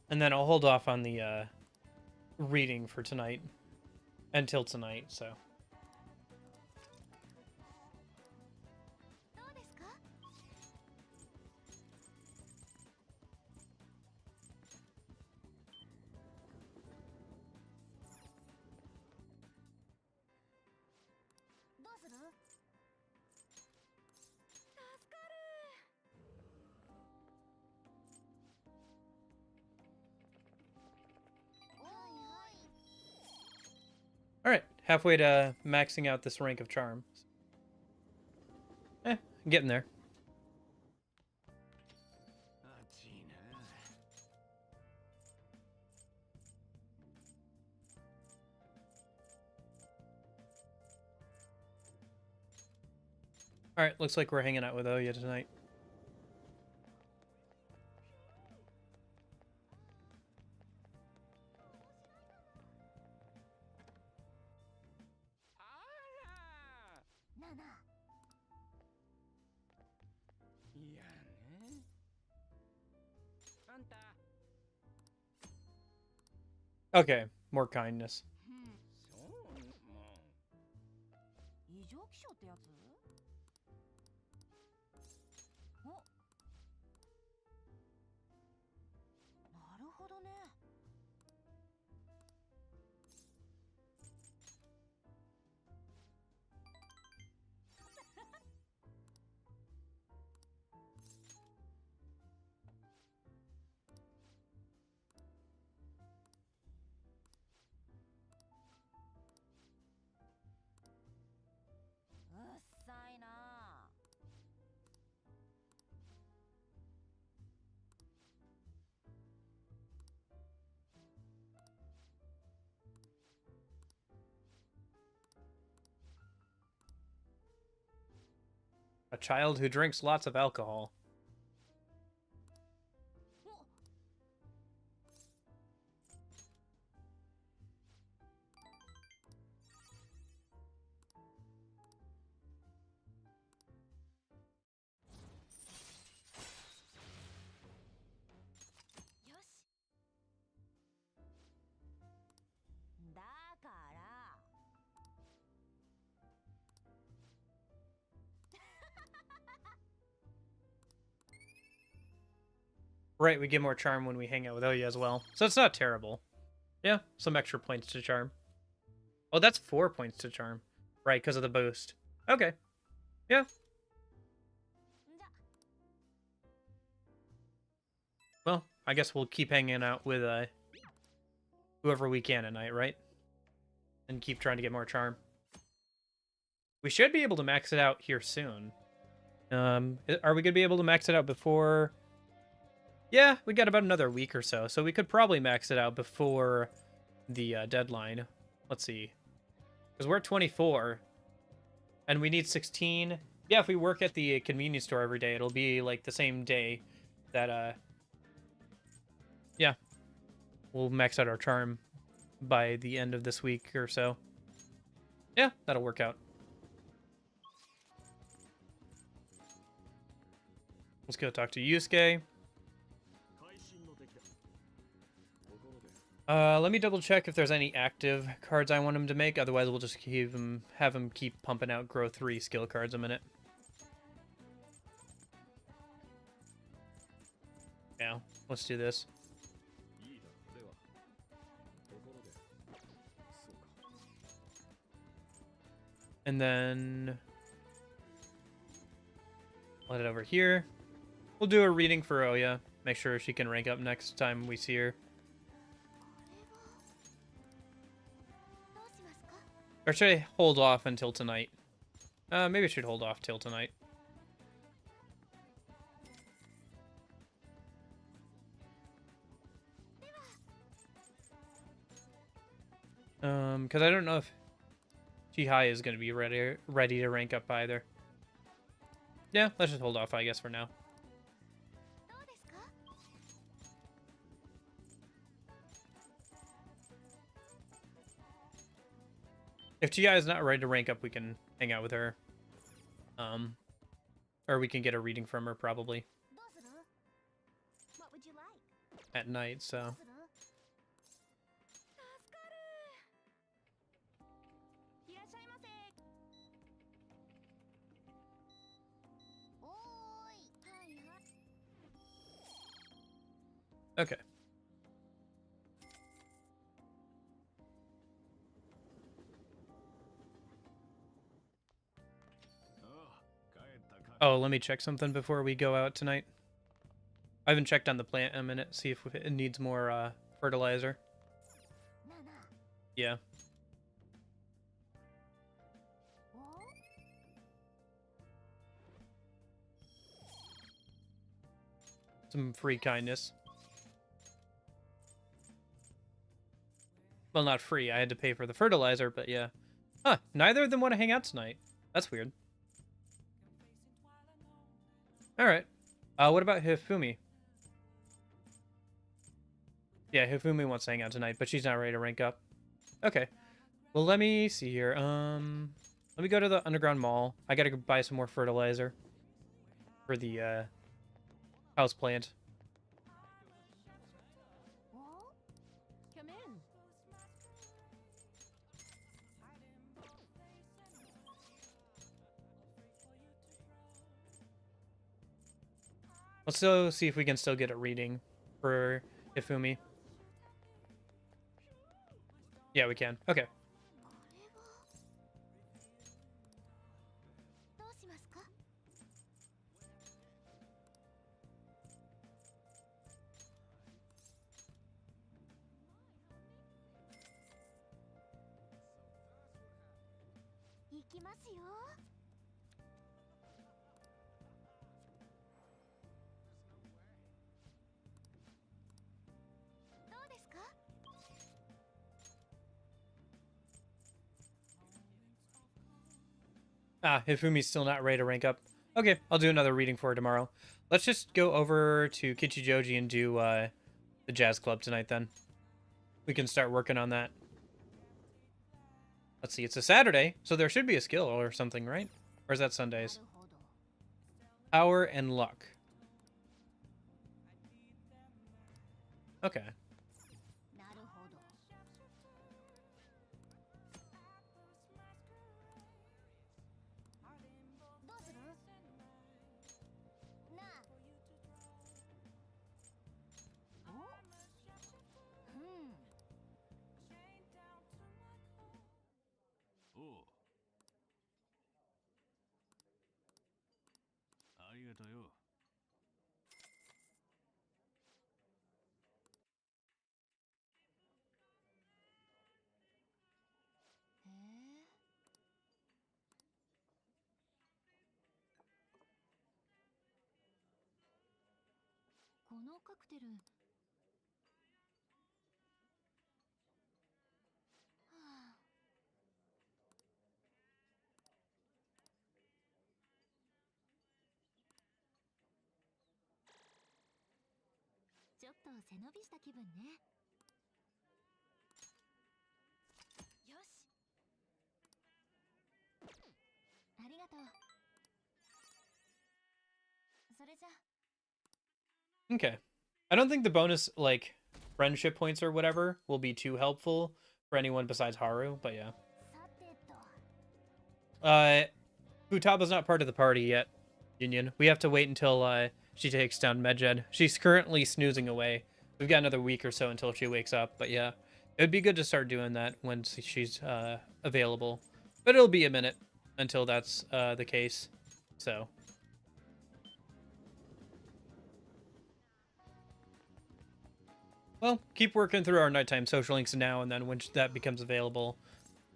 And then I'll hold off on the reading for tonight. Until tonight, so. Alright, halfway to maxing out this rank of charm. I'm getting there. Alright, looks like we're hanging out with Oya tonight. Okay, more kindness. 異常気象ってやつ？お、なるほどね。うっさいなあ。A child who drinks lots of alcohol. Right, we get more charm when we hang out with Oya as well. So it's not terrible. Yeah, some extra points to charm. Oh, that's 4 points to charm. Right, because of the boost. Okay. Yeah. Well, I guess we'll keep hanging out with whoever we can at night, right? And keep trying to get more charm. We should be able to max it out here soon. Are we going to be able to max it out before... Yeah, we got about another week or so. So we could probably max it out before the deadline. Let's see. Because we're at 24. And we need 16. Yeah, if we work at the convenience store every day, it'll be like the same day that... Yeah. We'll max out our charm by the end of this week or so. Yeah, that'll work out. Let's go talk to Yusuke. Let me double check if there's any active cards I want him to make. Otherwise, we'll just have him keep pumping out Grow 3 skill cards a minute. Yeah, let's do this. And then let it over here. We'll do a reading for Oya. Make sure she can rank up next time we see her. Or should I hold off until tonight? Maybe I should hold off till tonight. Because I don't know if Chihai is going to be ready to rank up either. Yeah, let's just hold off, I guess, for now. If Chihai is not ready to rank up, we can hang out with her. Or we can get a reading from her, probably. What would you like? At night, so... Okay. Oh, let me check something before we go out tonight. I haven't checked on the plant in a minute, see if it needs more fertilizer. Yeah. Some free kindness. Well, not free. I had to pay for the fertilizer, but yeah. Huh, neither of them want to hang out tonight. That's weird. Alright. What about Hifumi? Yeah, Hifumi wants to hang out tonight, but she's not ready to rank up. Okay. Well, let me see here. Let me go to the underground mall. I gotta go buy some more fertilizer for the, house plant. Come in. Let's still see if we can still get a reading for Hifumi. Yeah, we can. Okay. Ah, Hifumi's still not ready to rank up. Okay, I'll do another reading for her tomorrow. Let's just go over to Kichijoji and do the jazz club tonight then. We can start working on that. Let's see, it's a Saturday, so there should be a skill or something, right? Or is that Sundays? Power and luck. Okay. れたよ。へえ。このカクテル。はあ。ちょっと背伸びした気分ね。よし。ありがとう。それじゃ。Okay. I don't think the bonus, like, friendship points or whatever will be too helpful for anyone besides Haru, but yeah. Futaba's not part of the party yet, Union. We have to wait until, she takes down Medjed. She's currently snoozing away. We've got another week or so until she wakes up, but yeah. It would be good to start doing that when she's, available. But it'll be a minute until that's, the case, so... Well, keep working through our nighttime social links now, and then when that becomes available,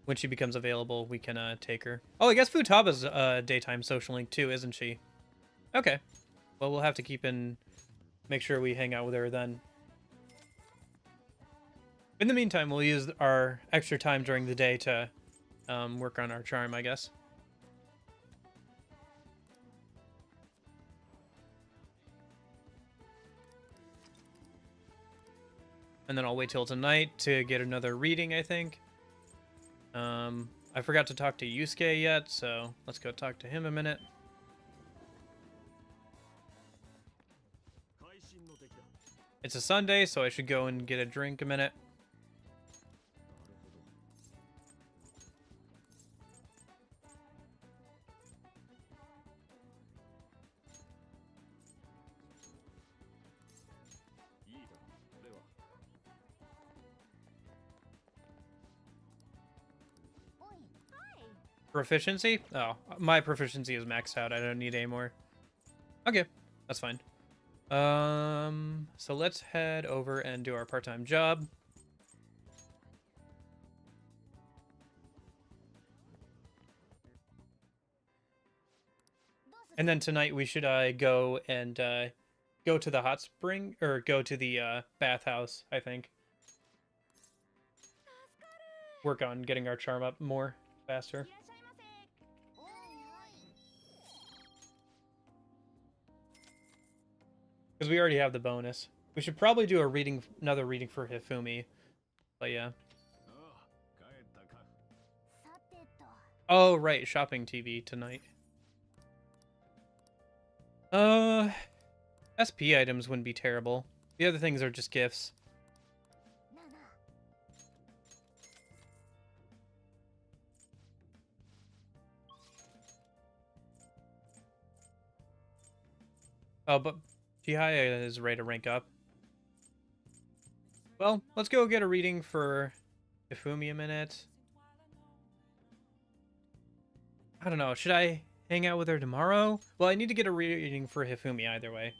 when she becomes available, we can take her. Oh, I guess Futaba's daytime social link too, isn't she? Okay. Well, we'll have to make sure we hang out with her then. In the meantime, we'll use our extra time during the day to work on our charm, I guess. And then I'll wait till tonight to get another reading, I think. I forgot to talk to Yusuke yet, so let's go talk to him a minute. It's a Sunday, so I should go and get a drink a minute. Proficiency? Oh, my proficiency is maxed out. I don't need any more. Okay, that's fine. So let's head over and do our part-time job. And then tonight we should go and go to the hot spring, or go to the bathhouse, I think. Work on getting our charm up more faster. Because we already have the bonus. We should probably do another reading for Hifumi. But yeah. Oh, right. Shopping TV tonight. SP items wouldn't be terrible. The other things are just gifts. Oh, but Chihaya is ready to rank up. Well, let's go get a reading for Hifumi a minute. I don't know. Should I hang out with her tomorrow? Well, I need to get a reading for Hifumi either way.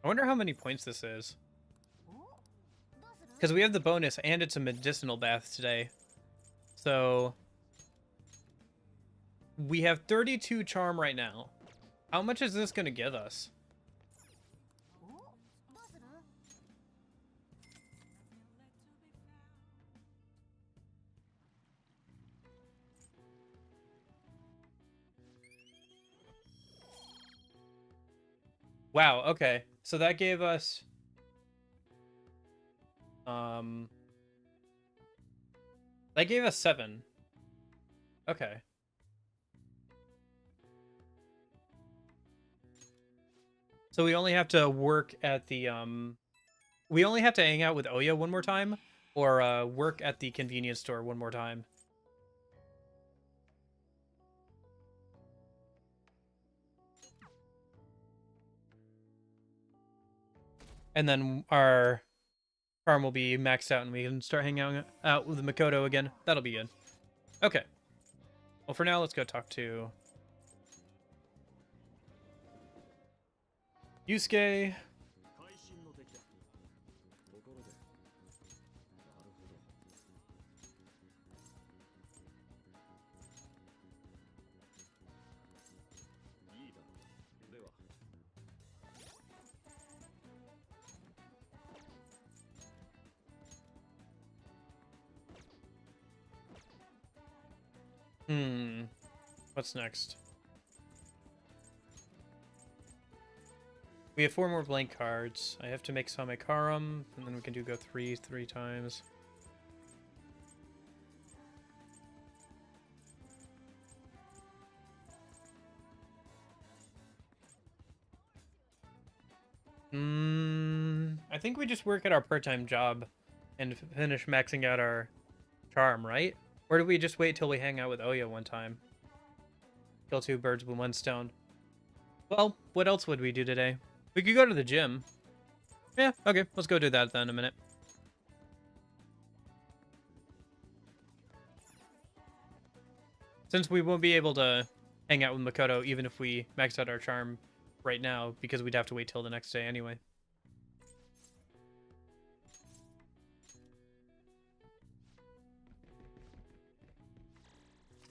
I wonder how many points this is. Because we have the bonus and it's a medicinal bath today. So we have 32 charm right now. How much is this going to give us? Wow, okay. So that gave us... That gave us 7. Okay. So we only have to work at the, we only have to hang out with Oya one more time, or work at the convenience store one more time. And then our farm will be maxed out and we can start hanging out with the Makoto again. That'll be good. Okay. Well, for now, let's go talk to Yusuke. 会心の出来だ。ところで、なるほど。いいだろう。では。What's next? We have 4 more blank cards. I have to make Samekarum, and then we can go 3 times. I think we just work at our part-time job and finish maxing out our charm, right? Or do we just wait till we hang out with Oya one time? Kill 2 birds with 1 stone. Well, what else would we do today? We could go to the gym. Yeah, okay, let's go do that then in a minute. Since we won't be able to hang out with Makoto even if we max out our charm right now, because we'd have to wait till the next day anyway.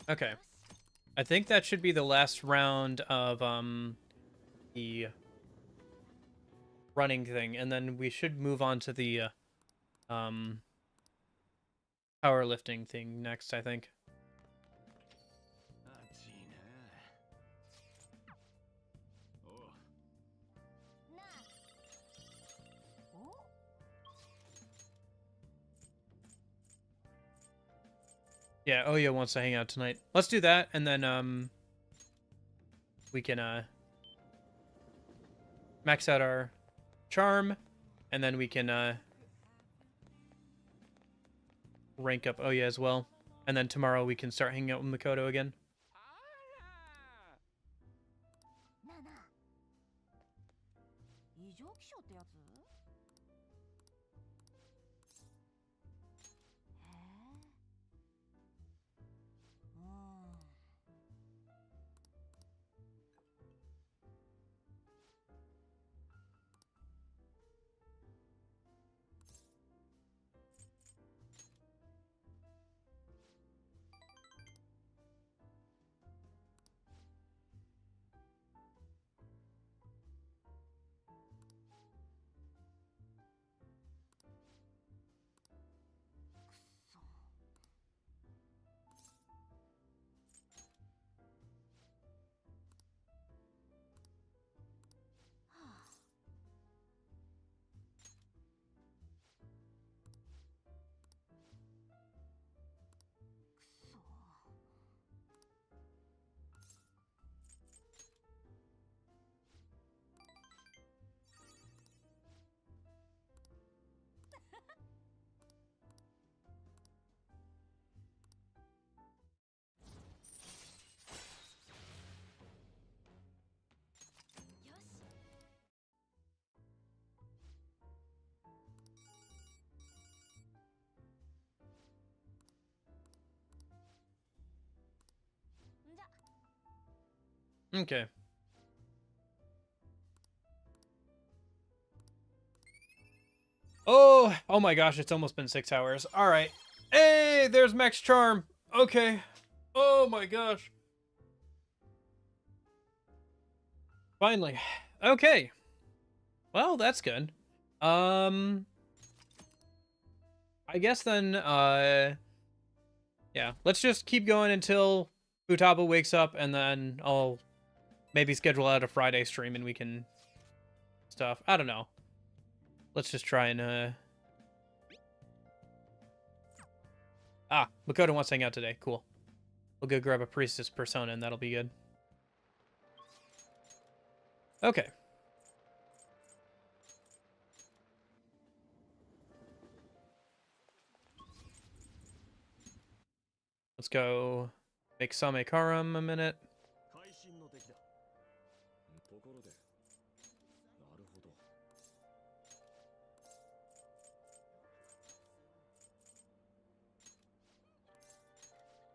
Okay. I think that should be the last round of the running thing, and then we should move on to the powerlifting thing next, I think. Yeah, Oya wants to hang out tonight. Let's do that, and then we can max out our charm, and then we can rank up Oya as well. And then tomorrow we can start hanging out with Makoto again. Okay. Oh my gosh, it's almost been 6 hours. All right. Hey, there's Max Charm. Okay. Oh my gosh. Finally. Okay. Well, that's good. I guess then, yeah, let's just keep going until Futaba wakes up, and then I'll maybe schedule out a Friday stream and we can stuff. I don't know. Let's just try and Makoto wants to hang out today. Cool. We'll go grab a priestess persona and that'll be good. Okay. Let's go make Same Karam a minute. 会心の出来だ。ところで、なるほど。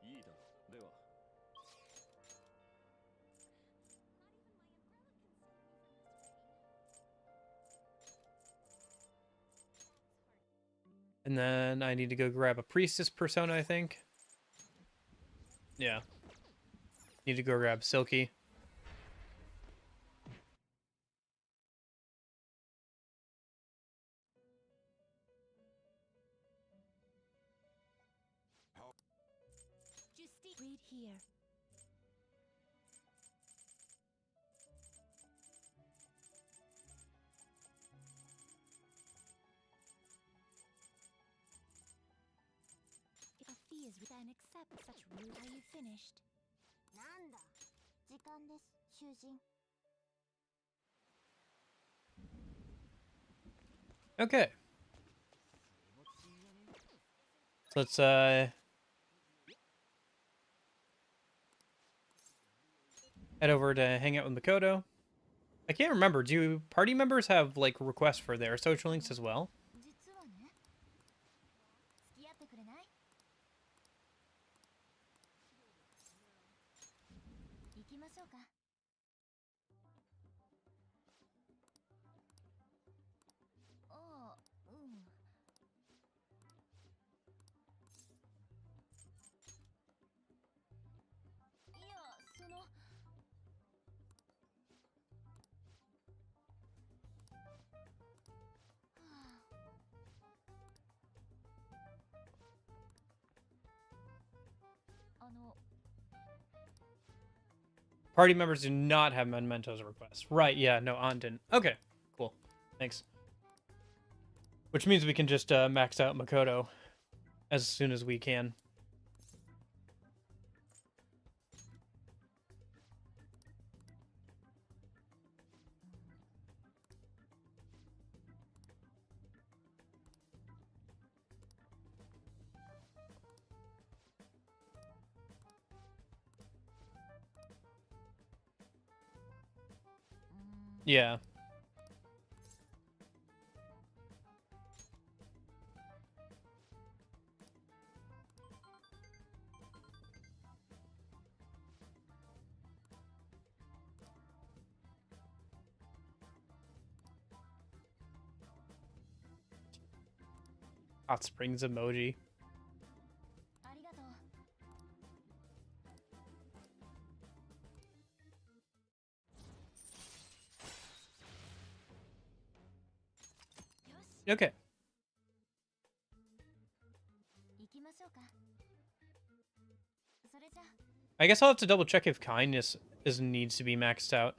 いいだろう。では。And then I need to go grab a priestess persona, I think. Yeah. Need to go grab Silky. Just read here. A fee is written except such rule. Are you finished? なんだ。時間です、囚人。Okay. So let's head over to hang out with Makoto. I can't remember. Do party members have like requests for their social links as well? 実はね。付き合ってくれない？行きましょうか。ああ、うん。いや、その。Party members do not have mementos requests. Right, yeah, no, On didn't. Okay, cool. Thanks. Which means we can just max out Makoto as soon as we can. Yeah. Hot Springs emoji. ありがとう。Okay. 行きましょうか。それじゃ。I guess I'll have to double check if kindness needs to be maxed out.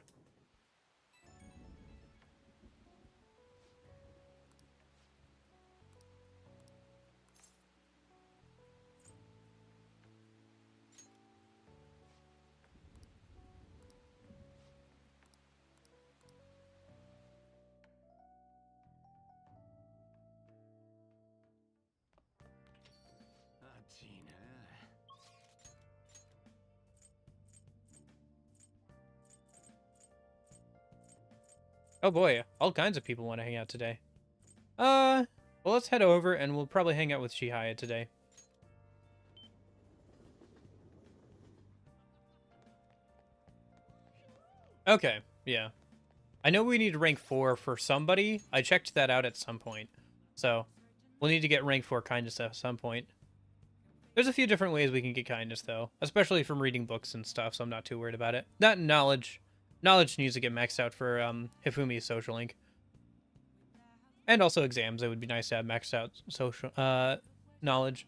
Oh boy, all kinds of people want to hang out today. Well, let's head over and we'll probably hang out with Chihaya today. Okay, yeah. I know we need rank 4 for somebody. I checked that out at some point. So, we'll need to get rank 4 kindness at some point. There's a few different ways we can get kindness, though. Especially from reading books and stuff, so I'm not too worried about it. Not knowledge. Knowledge needs to get maxed out for Hifumi's social link. And also exams. It would be nice to have maxed out social knowledge.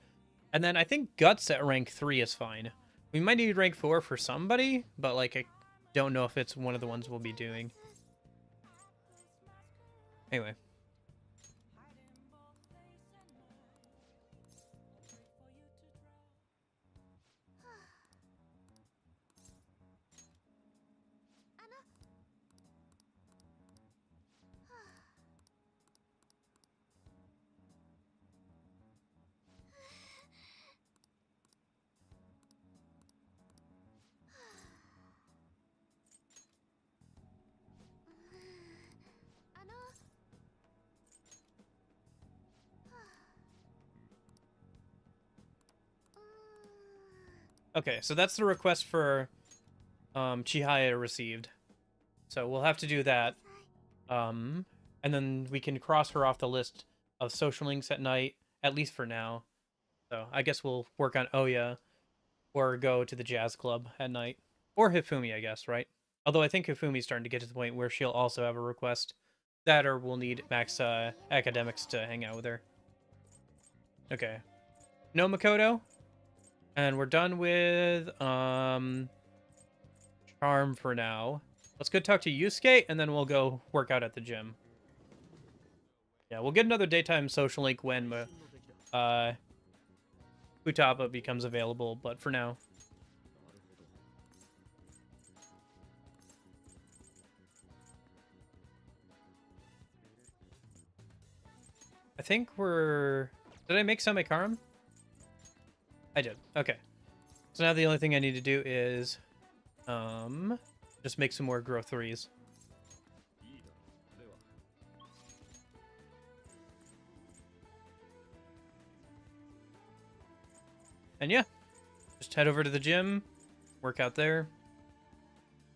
And then I think Guts at rank 3 is fine. We might need rank 4 for somebody, but like I don't know if it's one of the ones we'll be doing. Anyway. Okay, so that's the request for Chihaya received. So we'll have to do that. And then we can cross her off the list of social links at night, at least for now. So I guess we'll work on Oya or go to the jazz club at night. Or Hifumi, I guess, right? Although I think Hifumi's starting to get to the point where she'll also have a request. That or we'll need Max Academics to hang out with her. Okay. No Makoto. And we're done with Charm for now. Let's go talk to Yusuke, and then we'll go work out at the gym. Yeah, we'll get another daytime social link when Futaba becomes available, but for now. I think we're... Did I make Samekaram? I did. Okay. So now the only thing I need to do is just make some more Grow 3s. And yeah, just head over to the gym, work out there,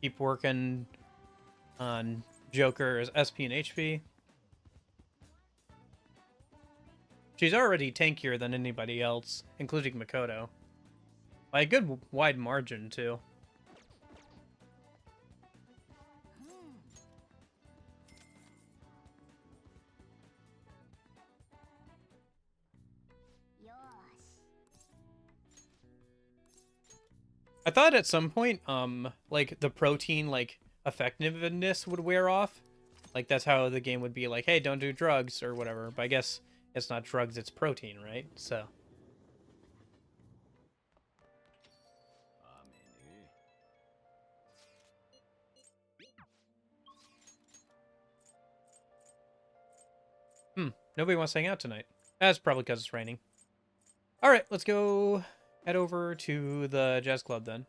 keep working on Joker's SP and HP. She's already tankier than anybody else, including Makoto. By a good wide margin, too. I thought at some point, like, the protein, like, effectiveness would wear off. Like, that's how the game would be like, hey, don't do drugs, or whatever. But I guess it's not drugs, it's protein, right? So... Nobody wants to hang out tonight. That's probably because it's raining. Alright, let's go head over to the jazz club then.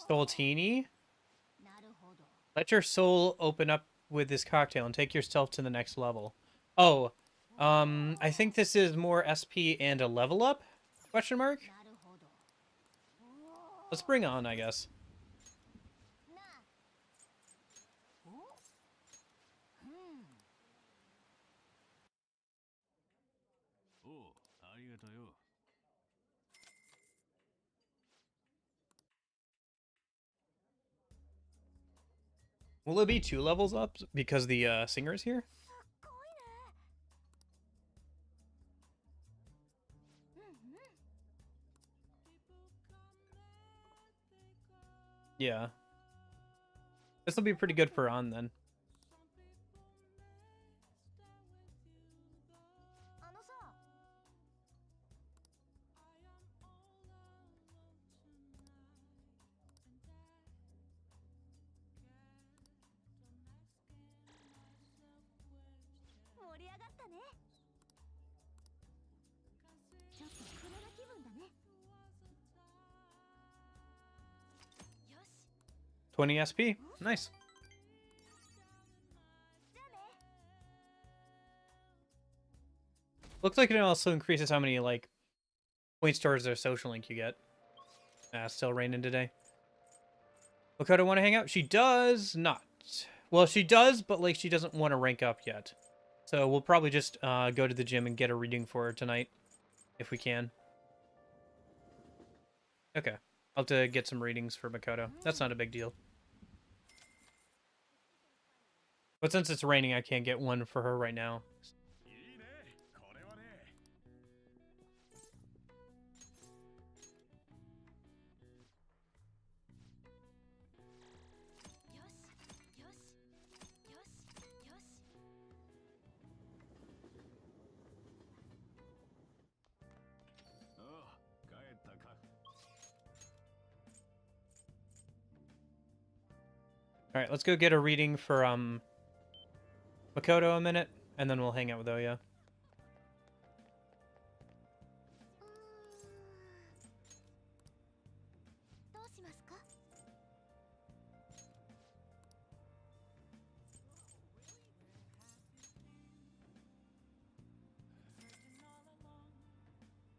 Stoltini? Let your soul open up with this cocktail and take yourself to the next level. Oh, I think this is more SP and a level up? Question mark? Let's bring on, I guess. Will it be 2 levels up because the singer is here? Yeah. This will be pretty good for on then. $20 SP. Nice. Looks like it also increases how many, like, point stars or social link you get. Still raining today. Makoto want to hang out? She does not. Well, she does, but, like, she doesn't want to rank up yet. So we'll probably just go to the gym and get a reading for her tonight. If we can. Okay. I'll have to get some readings for Makoto. That's not a big deal. But since it's raining, I can't get one for her right now. All right, let's go get a reading for Makoto a minute, and then we'll hang out with Oya.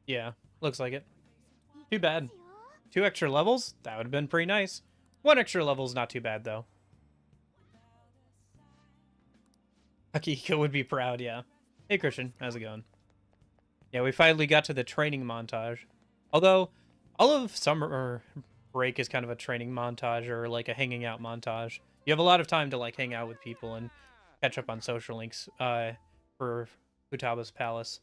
Yeah, looks like it. Too bad. 2 extra levels? That would have been pretty nice. 1 extra level's not too bad, though. Akihiko would be proud, yeah. Hey, Christian. How's it going? Yeah, we finally got to the training montage. Although, all of summer break is kind of a training montage or, like, a hanging out montage. You have a lot of time to, like, hang out with people and catch up on social links for Futaba's Palace.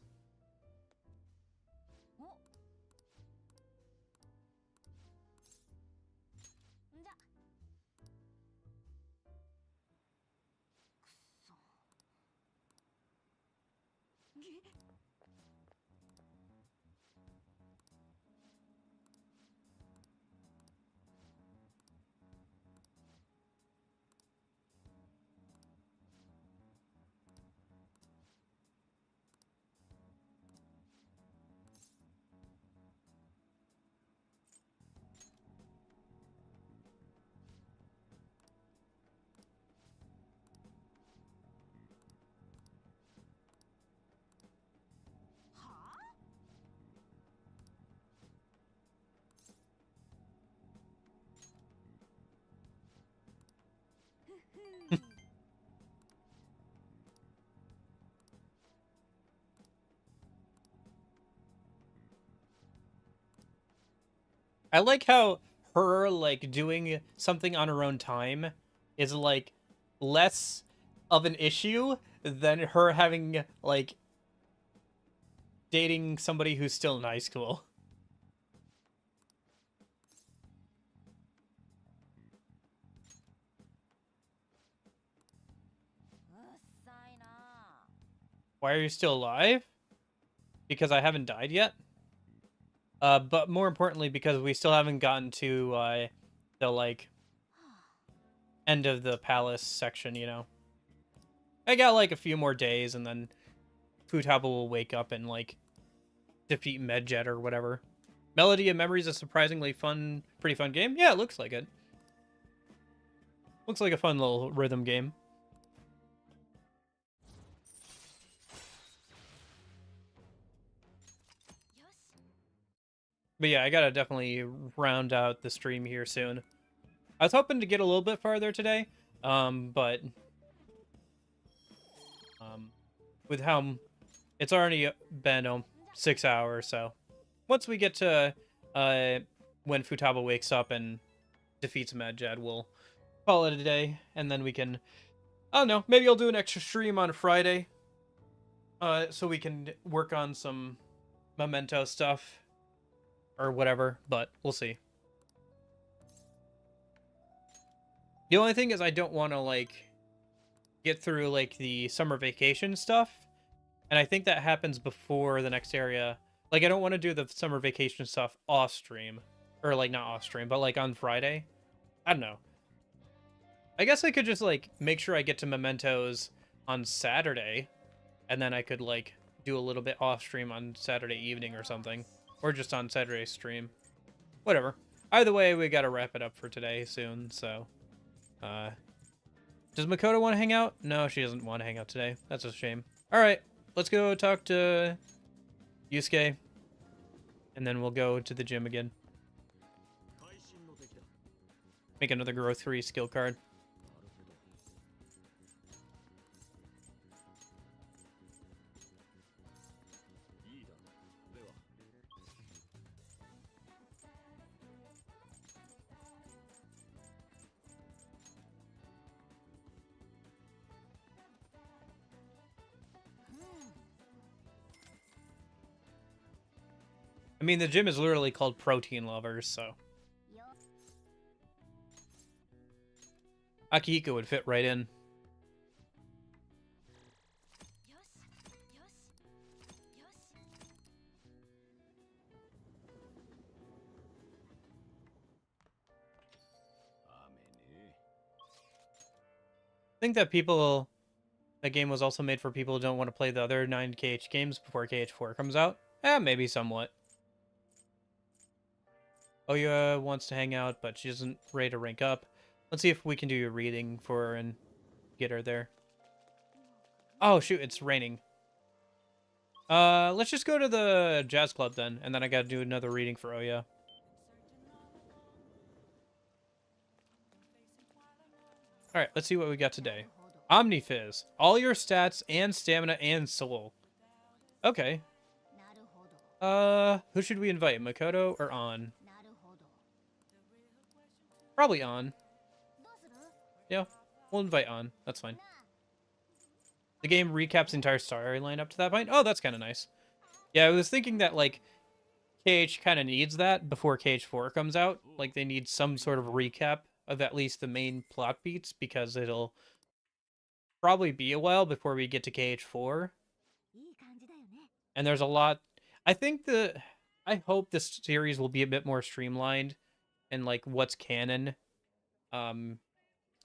I like how her, like, doing something on her own time is, like, less of an issue than her having, like, dating somebody who's still in high school. Why are you still alive? Because I haven't died yet? But more importantly, because we still haven't gotten to, the, like, end of the palace section, you know? I got, like, a few more days, and then Futaba will wake up and, like, defeat Medjet or whatever. Melody of Memory is a surprisingly fun, pretty fun game. Yeah, it looks like it. Looks like a fun little rhythm game. But yeah, I gotta definitely round out the stream here soon. I was hoping to get a little bit farther today, but with how it's already been 6 hours, so once we get to when Futaba wakes up and defeats Medjet, we'll call it a day, and then we can, I don't know, maybe I'll do an extra stream on Friday, so we can work on some Memento stuff or whatever, but we'll see. The only thing is I don't want to, like, get through, like, the summer vacation stuff, and I think that happens before the next area. Like, I don't want to do the summer vacation stuff off stream, or, like, not off stream, but, like, on Friday. I don't know. I guess I could just, like, make sure I get to Mementos on Saturday, and then I could, like, do a little bit off stream on Saturday evening or something, or just on Saturday stream. Whatever. Either way, we gotta wrap it up for today soon, so does Makoto want to hang out? No, she doesn't want to hang out today. That's a shame. Alright, let's go talk to Yusuke, and then we'll go to the gym again. Make another growth 3 skill card. I mean, the gym is literally called Protein Lovers, so. Akihiko would fit right in. think that that game was also made for people who don't want to play the other 9 KH games before KH4 comes out. Maybe somewhat. Oya wants to hang out, but she isn't ready to rank up. Let's see if we can do a reading for her and get her there. Oh, shoot, it's raining. Let's just go to the jazz club then, and then I gotta do another reading for Oya. Alright, let's see what we got today. Omnifizz. All your stats and stamina and soul. Okay. Who should we invite? Makoto or On? Probably On. Yeah, we'll invite On. That's fine. The game recaps the entire storyline up to that point. Oh, that's kind of nice. Yeah, I was thinking that, like, KH kind of needs that before KH4 comes out. Like, they need some sort of recap of at least the main plot beats, because it'll probably be a while before we get to KH4. And there's a lot... I hope this series will be a bit more streamlined and, like, what's canon. And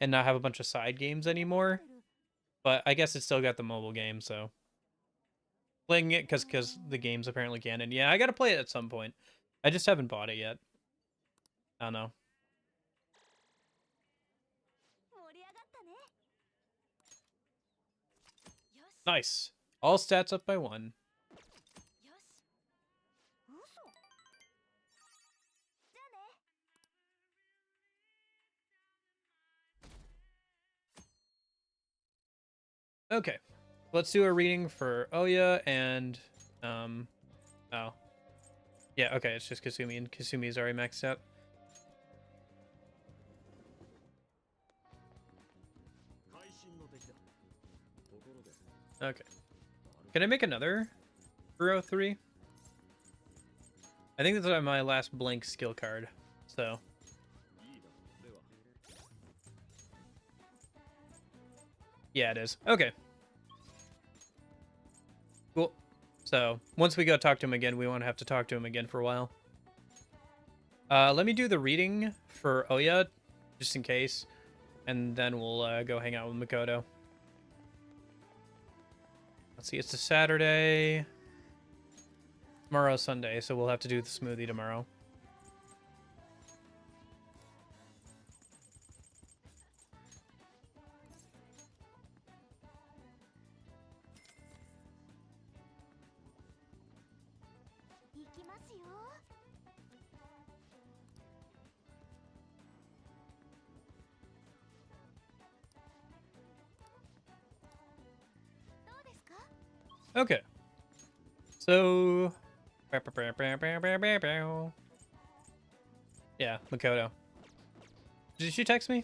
not have a bunch of side games anymore. But I guess it's still got the mobile game, so... Playing it because the game's apparently canon. Yeah, I gotta play it at some point. I just haven't bought it yet. I don't know. Nice. All stats up by 1. Okay. Let's do a reading for Oya and, oh. Yeah, okay, it's just Kasumi, and Kasumi is already maxed out. Okay. Can I make another for 03? I think this is my last blank skill card, so. Yeah, it is. Okay. Cool. So, once we go talk to him again, we won't have to talk to him again for a while. Let me do the reading for Oya, just in case. And then we'll go hang out with Makoto. Let's see, it's a Saturday. Tomorrow's Sunday, so we'll have to do the smoothie tomorrow. Okay. So... Yeah, Makoto. Did she text me?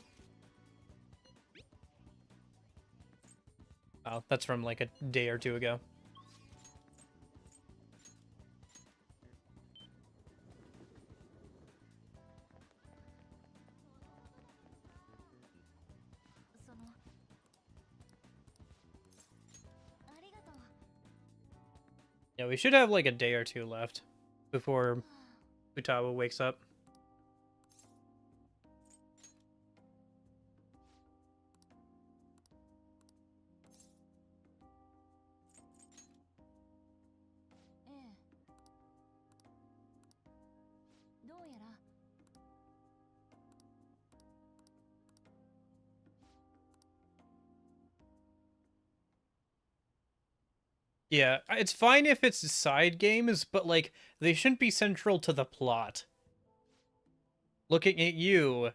Oh, that's from like a day or two ago. Yeah, we should have like a day or two left before Futaba wakes up. Yeah, it's fine if it's side games, but, like, they shouldn't be central to the plot. Looking at you,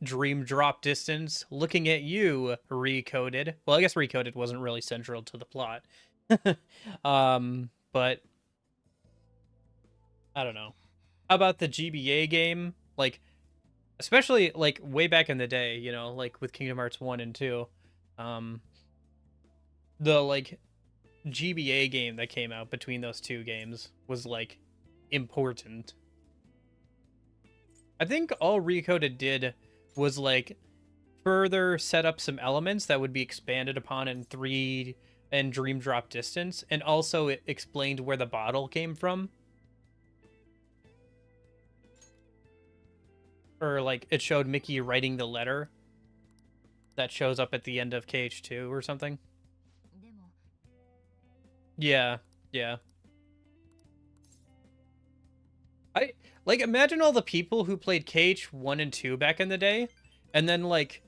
Dream Drop Distance. Looking at you, Recoded. Well, I guess Recoded wasn't really central to the plot. But... I don't know. How about the GBA game? Like, especially, like, way back in the day, you know, like, with Kingdom Hearts 1 and 2. The, like... GBA game that came out between those two games was, like, important. I think all Recoded did was, like, further set up some elements that would be expanded upon in 3 and Dream Drop Distance, and also it explained where the bottle came from. Or, like, it showed Mickey writing the letter that shows up at the end of KH2 or something. Yeah, yeah. I like imagine all the people who played KH1 and 2 back in the day, and then like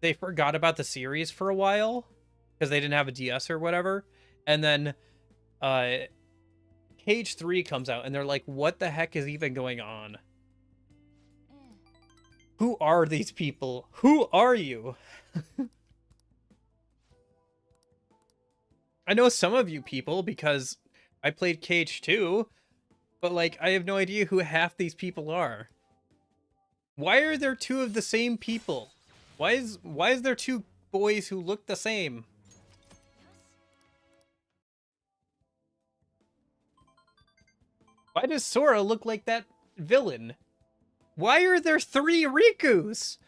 they forgot about the series for a while because they didn't have a DS or whatever, and then KH3 comes out and they're like, what the heck is even going on? Who are these people? Who are you? I know some of you people because I played KH2, but like I have no idea who half these people are. Why are there two of the same people? Why is there two boys who look the same? Why does Sora look like that villain? Why are there 3 Rikus?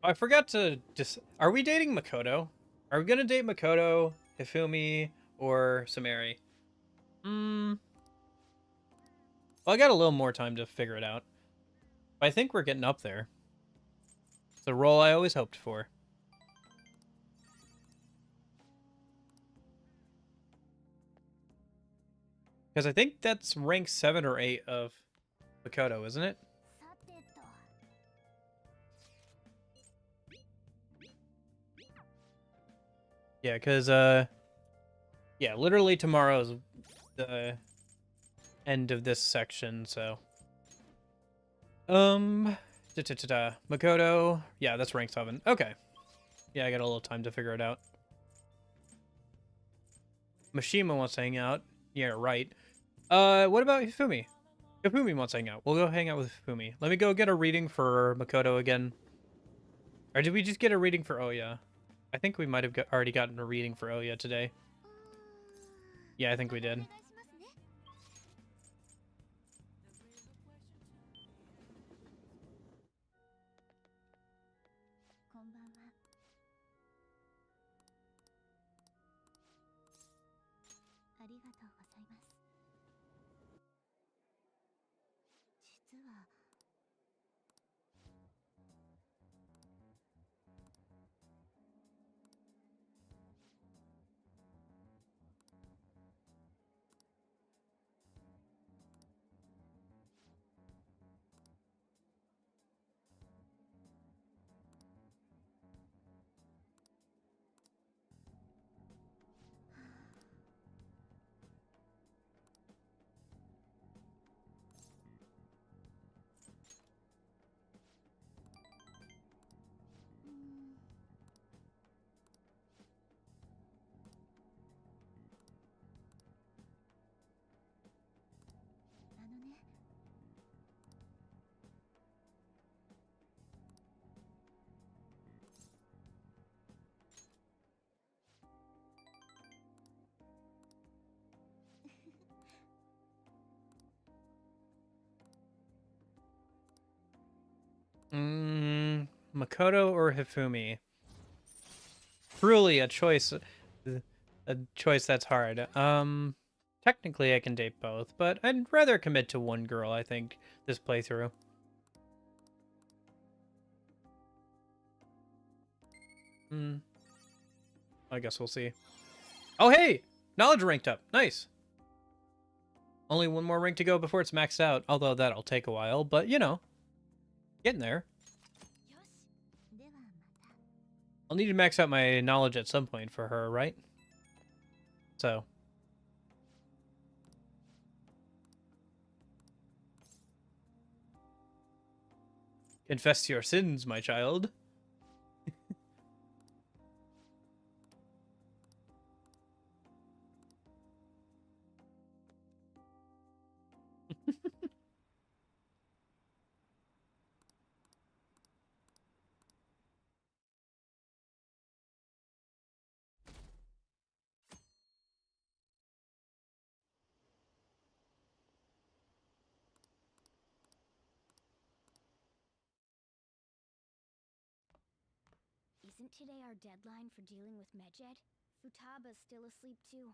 I forgot to just... Are we dating Makoto? Are we gonna date Makoto, Hifumi, or Sumeri? Well, I got a little more time to figure it out. But I think we're getting up there. It's the role I always hoped for. Because I think that's rank 7 or 8 of Makoto, isn't it? Yeah, because, yeah, literally tomorrow's the end of this section, so... Makoto... Yeah, that's rank 7. Okay. Yeah, I got a little time to figure it out. Mishima wants to hang out. Yeah, right. What about Hifumi? Hifumi wants to hang out. We'll go hang out with Hifumi. Let me go get a reading for Makoto again. Or did we just get a reading for Oya? I think we might have already gotten a reading for Oya today. Yeah, I think we did. Makoto or Hifumi? Truly a choice that's hard. Technically I can date both, but I'd rather commit to one girl, I think, this playthrough. I guess we'll see. Oh, hey! Knowledge ranked up. Nice. Only one more rank to go before it's maxed out, although that'll take a while, but, you know, getting there. I'll need to max out my knowledge at some point for her, right? So. Confess your sins, my child. Isn't today our deadline for dealing with Medjed? Futaba's still asleep too.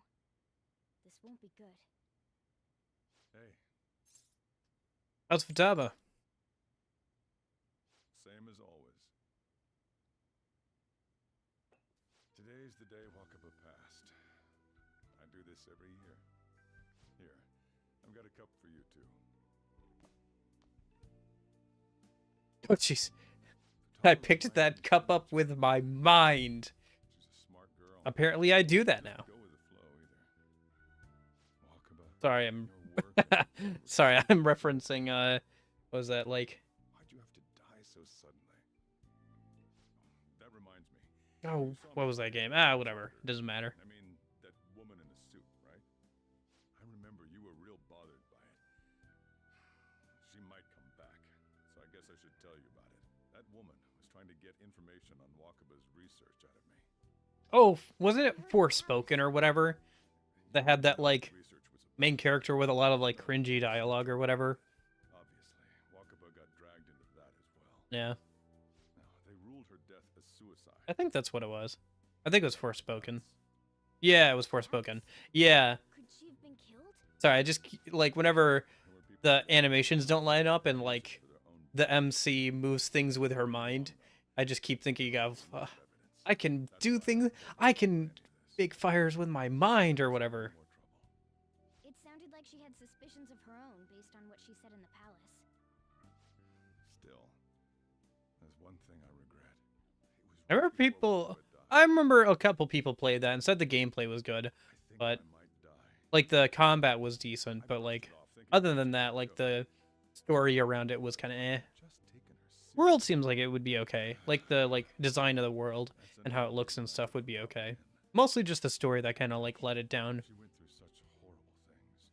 This won't be good. Hey, How's Futaba? same as always. Today's the day Wakaba passed. I do this every year. Here, I've got a cup for you too. Oh, jeez. I picked that cup up with my mind. She's a smart girl. Apparently I do that now. Go with the flow either. Wakaba, Sorry, I'm... your work Sorry, I'm referencing, what was that, like... Why'd you have to die so suddenly? That reminds me. Oh, what was that game? Ah, whatever. Doesn't matter. I mean, that woman in the suit, right? I remember you were real bothered by it. She might come back, so I guess I should tell you about it. That woman was trying to get information on Wakaba's research out of me. Oh, wasn't it Forspoken or whatever? That had that, like, main character with a lot of, like, cringy dialogue or whatever. Obviously, Wakaba got dragged into that as well. Yeah. Now, they ruled her death as suicide. I think that's what it was. I think it was Forspoken. Yeah, it was Forspoken. Yeah. Could she have been killed? Sorry, I just, like, whenever the animations don't line up and, like, the MC moves things with her mind, I just keep thinking of, I can do things, I can make fires with my mind or whatever. It sounded like she had suspicions of her own based on what she said in the palace. Still, there's one thing I regret. I remember people, I remember a couple people played that and said the gameplay was good, but, like, the combat was decent, but, like, other than that, like, the story around it was kind of eh. World seems like it would be okay. Like, the, like, design of the world and how it looks and stuff would be okay. Mostly just the story that kind of, like, let it down. She went through such horrible things.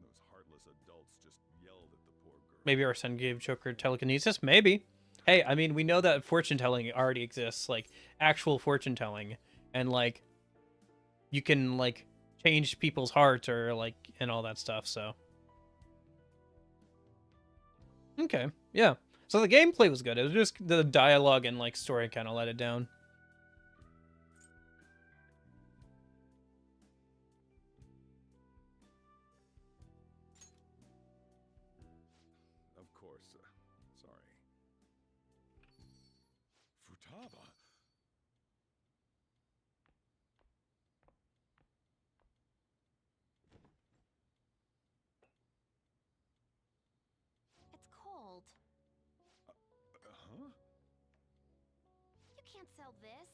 Those heartless adults just yelled at the poor girl. Maybe our son gave Joker telekinesis? Maybe. Hey, I mean, we know that fortune telling already exists, like, actual fortune telling. And, like, you can, like, change people's hearts or, like, and all that stuff, so. Okay, yeah. So the gameplay was good. It was just the dialogue and, like, story kind of let it down. Of course. Sorry. Futaba? It's cold. Huh? You can't sell this.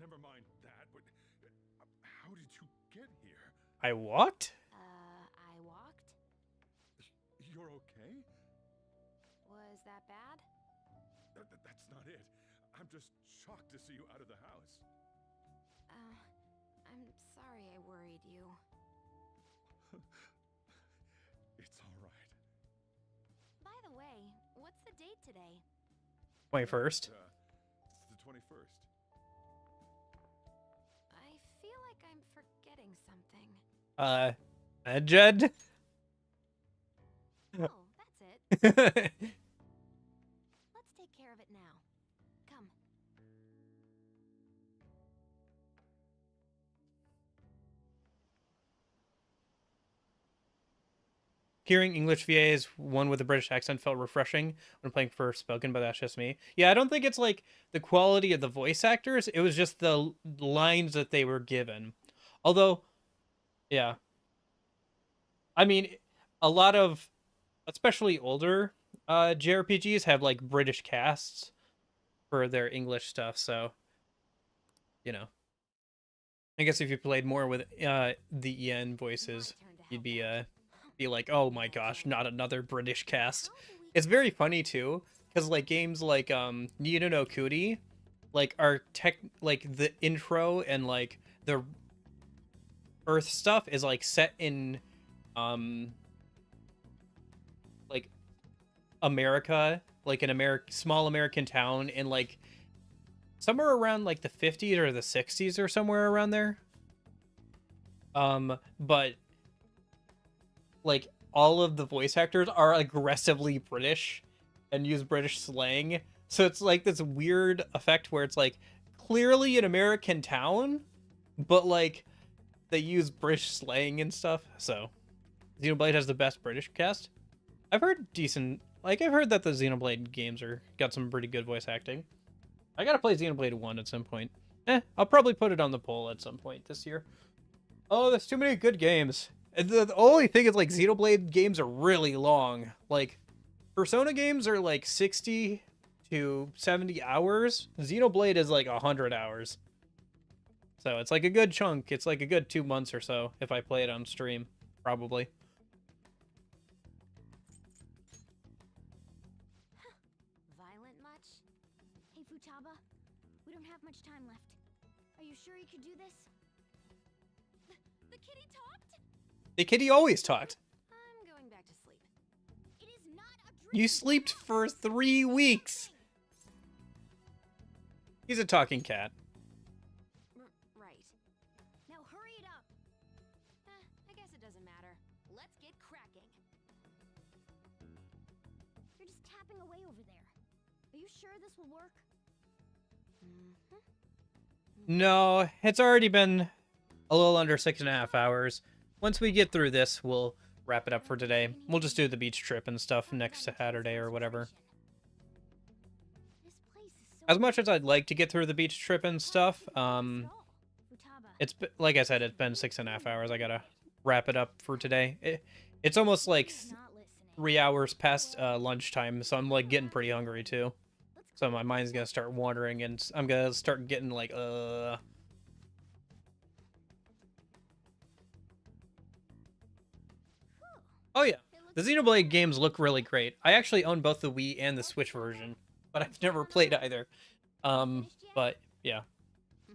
Never mind that, but how did you get here? I walked? I walked? You're okay? Was that bad? That's not it. I'm just shocked to see you out of the house. I'm sorry I worried you. It's all right. By the way, what's the date today? 21st. It's the 21st. I feel like I'm forgetting something. Jed? Oh, that's it. Let's take care of it now. Come. Hearing English VAs, one with a British accent, felt refreshing when playing Forspoken, but that's just me. Yeah, I don't think it's, like, the quality of the voice actors. It was just the lines that they were given. Although, yeah. I mean, a lot of, especially older JRPGs have, like, British casts for their English stuff, so, you know. I guess if you played more with the EN voices, you'd be like, oh my gosh, not another British cast. It's very funny too, because like games like Ni no Kuni, like are like the intro and like the Earth stuff is like set in like America, like an small American town in like somewhere around like the 50s or the 60s or somewhere around there. But like all of the voice actors are aggressively British and use British slang, So it's like this weird effect where it's like clearly an American town, but like they use British slang and stuff. So Xenoblade has the best British cast. I've heard decent, like I've heard that the Xenoblade games are got some pretty good voice acting. I gotta play Xenoblade 1 at some point. I'll probably put it on the poll at some point this year. Oh, there's too many good games. And the only thing is like Xenoblade games are really long. Like Persona games are like 60 to 70 hours. Xenoblade is like 100 hours. So it's like a good chunk. It's like a good 2 months or so if I play it on stream, probably. Violent much? Hey, Futaba, we don't have much time left. Are you sure you could do this? The kitty talked? The kitty always talked. I'm going back to sleep. It is not a dream. You slept for 3 weeks. He's a talking cat. Right. Now hurry it up. I guess it doesn't matter. Let's get cracking. You're just tapping away over there. Are you sure this will work? No, it's already been a little under 6.5 hours. Once we get through this, we'll wrap it up for today. We'll just do the beach trip and stuff next Saturday or whatever. As much as I'd like to get through the beach trip and stuff, it's like I said, it's been 6.5 hours. I gotta wrap it up for today. It's almost like 3 hours past lunchtime, so I'm like getting pretty hungry too. So my mind's gonna start wandering, and I'm gonna start getting like Oh yeah, the Xenoblade games look really great. I actually own both the Wii and the Switch version, but I've never played either. But yeah,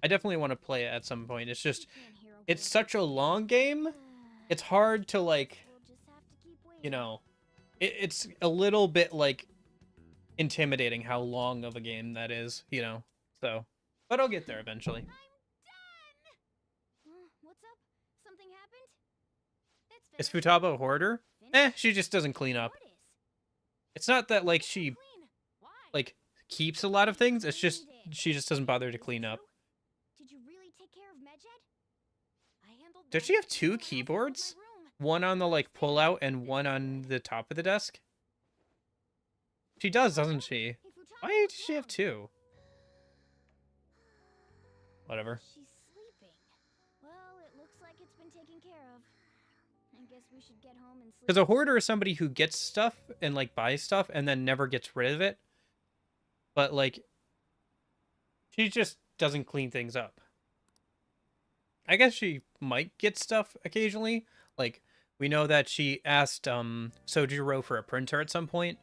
I definitely want to play it at some point. It's just, it's such a long game. It's hard to like, you know, it's a little bit like intimidating how long of a game that is, you know. So, but I'll get there eventually. What's up? Something happened? Is Futaba a hoarder? She just doesn't clean up. It's not that like she like keeps a lot of things. It's just she just doesn't bother to clean up. Did you really take care of Medjed? I handled. Does she have 2 keyboards? One on the like pull out and one on the top of the desk? She does, doesn't she? Why does she have 2? Whatever. She's sleeping. Well, it looks like it's been taken care of. I guess we should get home and sleep. Because a hoarder is somebody who gets stuff and like buys stuff and then never gets rid of it. But like, she just doesn't clean things up. I guess she might get stuff occasionally. Like, we know that she asked Sojiro for a printer at some point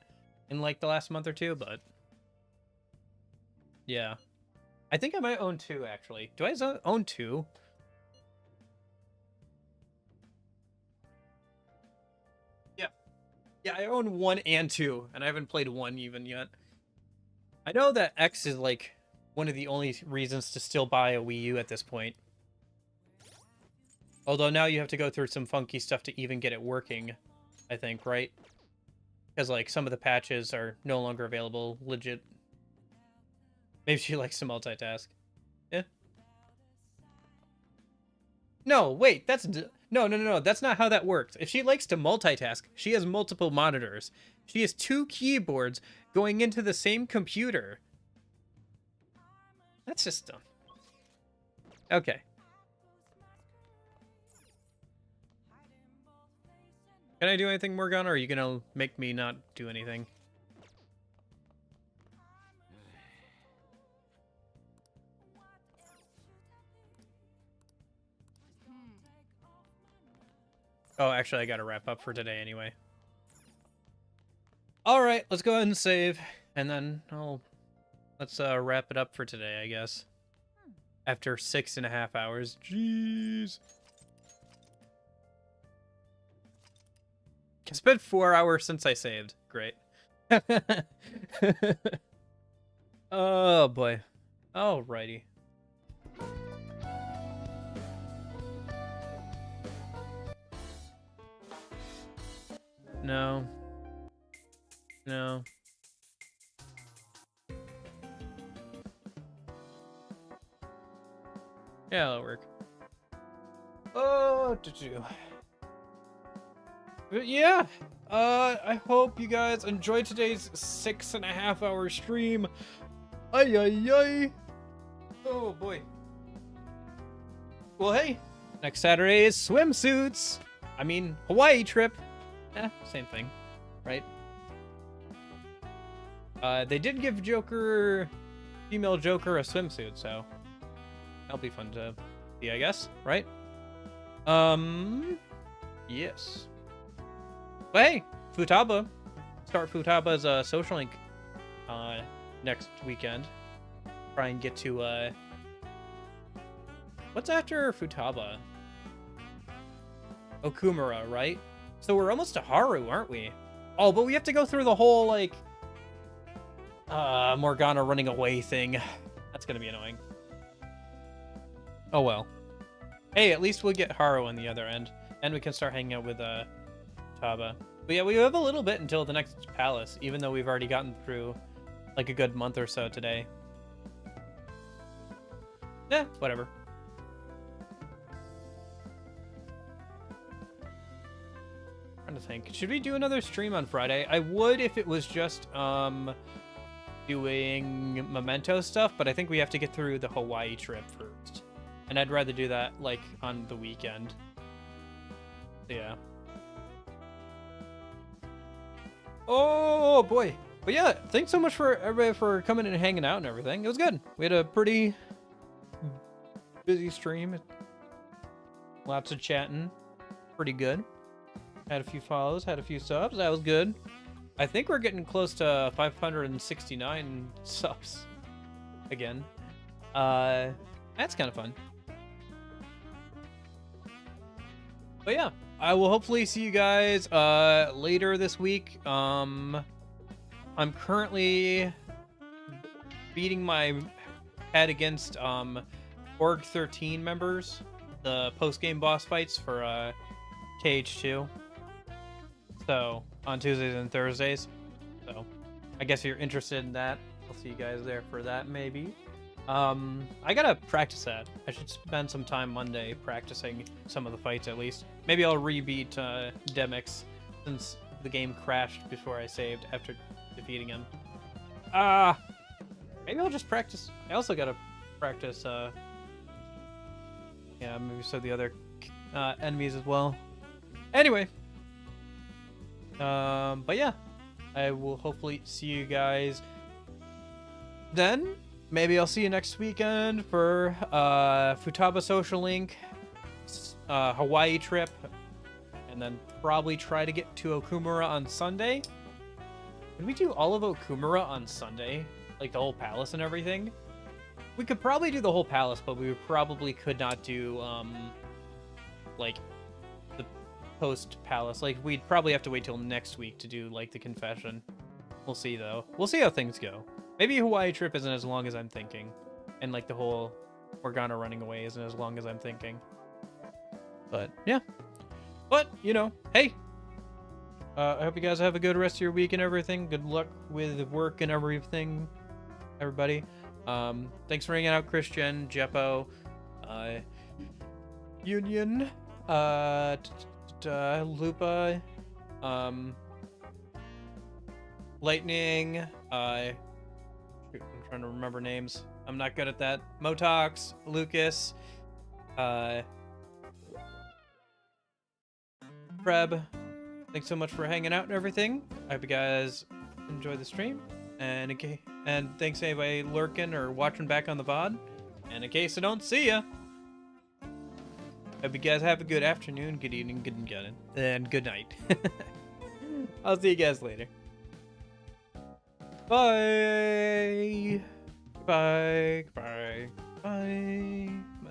in like the last month or two, but yeah. I think I might own 2 actually. Do I own 2? Yeah, I own 1 and 2, and I haven't played 1 even yet. I know that X is like one of the only reasons to still buy a Wii U at this point. Although now you have to go through some funky stuff to even get it working, I think, right? Because like some of the patches are no longer available legit. Maybe she likes to multitask. Yeah. No, wait, that's... No, that's not how that works. If she likes to multitask, she has multiple monitors. She has 2 keyboards going into the same computer. That's just dumb. Okay. Can I do anything, Morgana, or are you gonna make me not do anything? Oh, actually, I gotta wrap up for today anyway. Alright, let's go ahead and save, and then let's wrap it up for today, I guess. After 6.5 hours. Jeez. It's been 4 hours since I saved. Great. Oh, boy. Alrighty. No. No. Yeah, that'll work. Oh, but yeah, I hope you guys enjoyed today's 6.5 hour stream. Ay, ay, ay. Oh, boy. Well, hey, next Saturday is swimsuits. I mean, Hawaii trip. Same thing, right? They did give female Joker a swimsuit, so that'll be fun to see, I guess, right? Yes. But hey, Futaba. Start Futaba's social link next weekend. Try and get to what's after Futaba? Okumura, right? So we're almost to Haru, aren't we? Oh, but we have to go through the whole like Morgana running away thing. That's gonna be annoying. Oh well. Hey, at least we'll get Haru on the other end, and we can start hanging out with Taba. But yeah, we have a little bit until the next palace, even though we've already gotten through like a good month or so today. Yeah, whatever. I'm trying to think. Should we do another stream on Friday? I would if it was just doing Memento stuff, but I think we have to get through the Hawaii trip first. And I'd rather do that, like, on the weekend. Yeah. Oh, boy. But yeah, thanks so much for everybody for coming and hanging out and everything. It was good. We had a pretty busy stream. Lots of chatting. Pretty good. Had a few follows, had a few subs. That was good. I think we're getting close to 569 subs again. That's kind of fun. But yeah, I will hopefully see you guys later this week. I'm currently beating my head against Org 13 members, the post-game boss fights for KH2. So on Tuesdays and Thursdays. So I guess if you're interested in that, I'll see you guys there for that maybe. I gotta practice that. I should spend some time Monday practicing some of the fights at least. Maybe I'll rebeat Demix since the game crashed before I saved after defeating him. Maybe I'll just practice. I also gotta practice, yeah, maybe so the other enemies as well. Anyway. But yeah, I will hopefully see you guys then. Maybe I'll see you next weekend for Futaba Social Link, Hawaii trip, and then probably try to get to Okumura on Sunday. Can we do all of Okumura on Sunday? Like the whole palace and everything? We could probably do the whole palace, but we probably could not do, like, the post-palace. Like, we'd probably have to wait till next week to do, like, the confession. We'll see, though. We'll see how things go. Maybe Hawaii trip isn't as long as I'm thinking. And, like, the whole Morgana running away isn't as long as I'm thinking. But, yeah. But, you know, hey. I hope you guys have a good rest of your week and everything. Good luck with work and everything, everybody. Thanks for hanging out, Christian, Jeppo, Union, Lupa, Lightning, shoot, I'm trying to remember names. I'm not good at that. Motox, Lucas, Preb. Thanks so much for hanging out and everything. I hope you guys enjoy the stream. And thanks to anybody lurking or watching back on the VOD. And in case I don't see ya, hope you guys have a good afternoon, good evening, and good night. I'll see you guys later. Bye. Bye. Bye. Bye.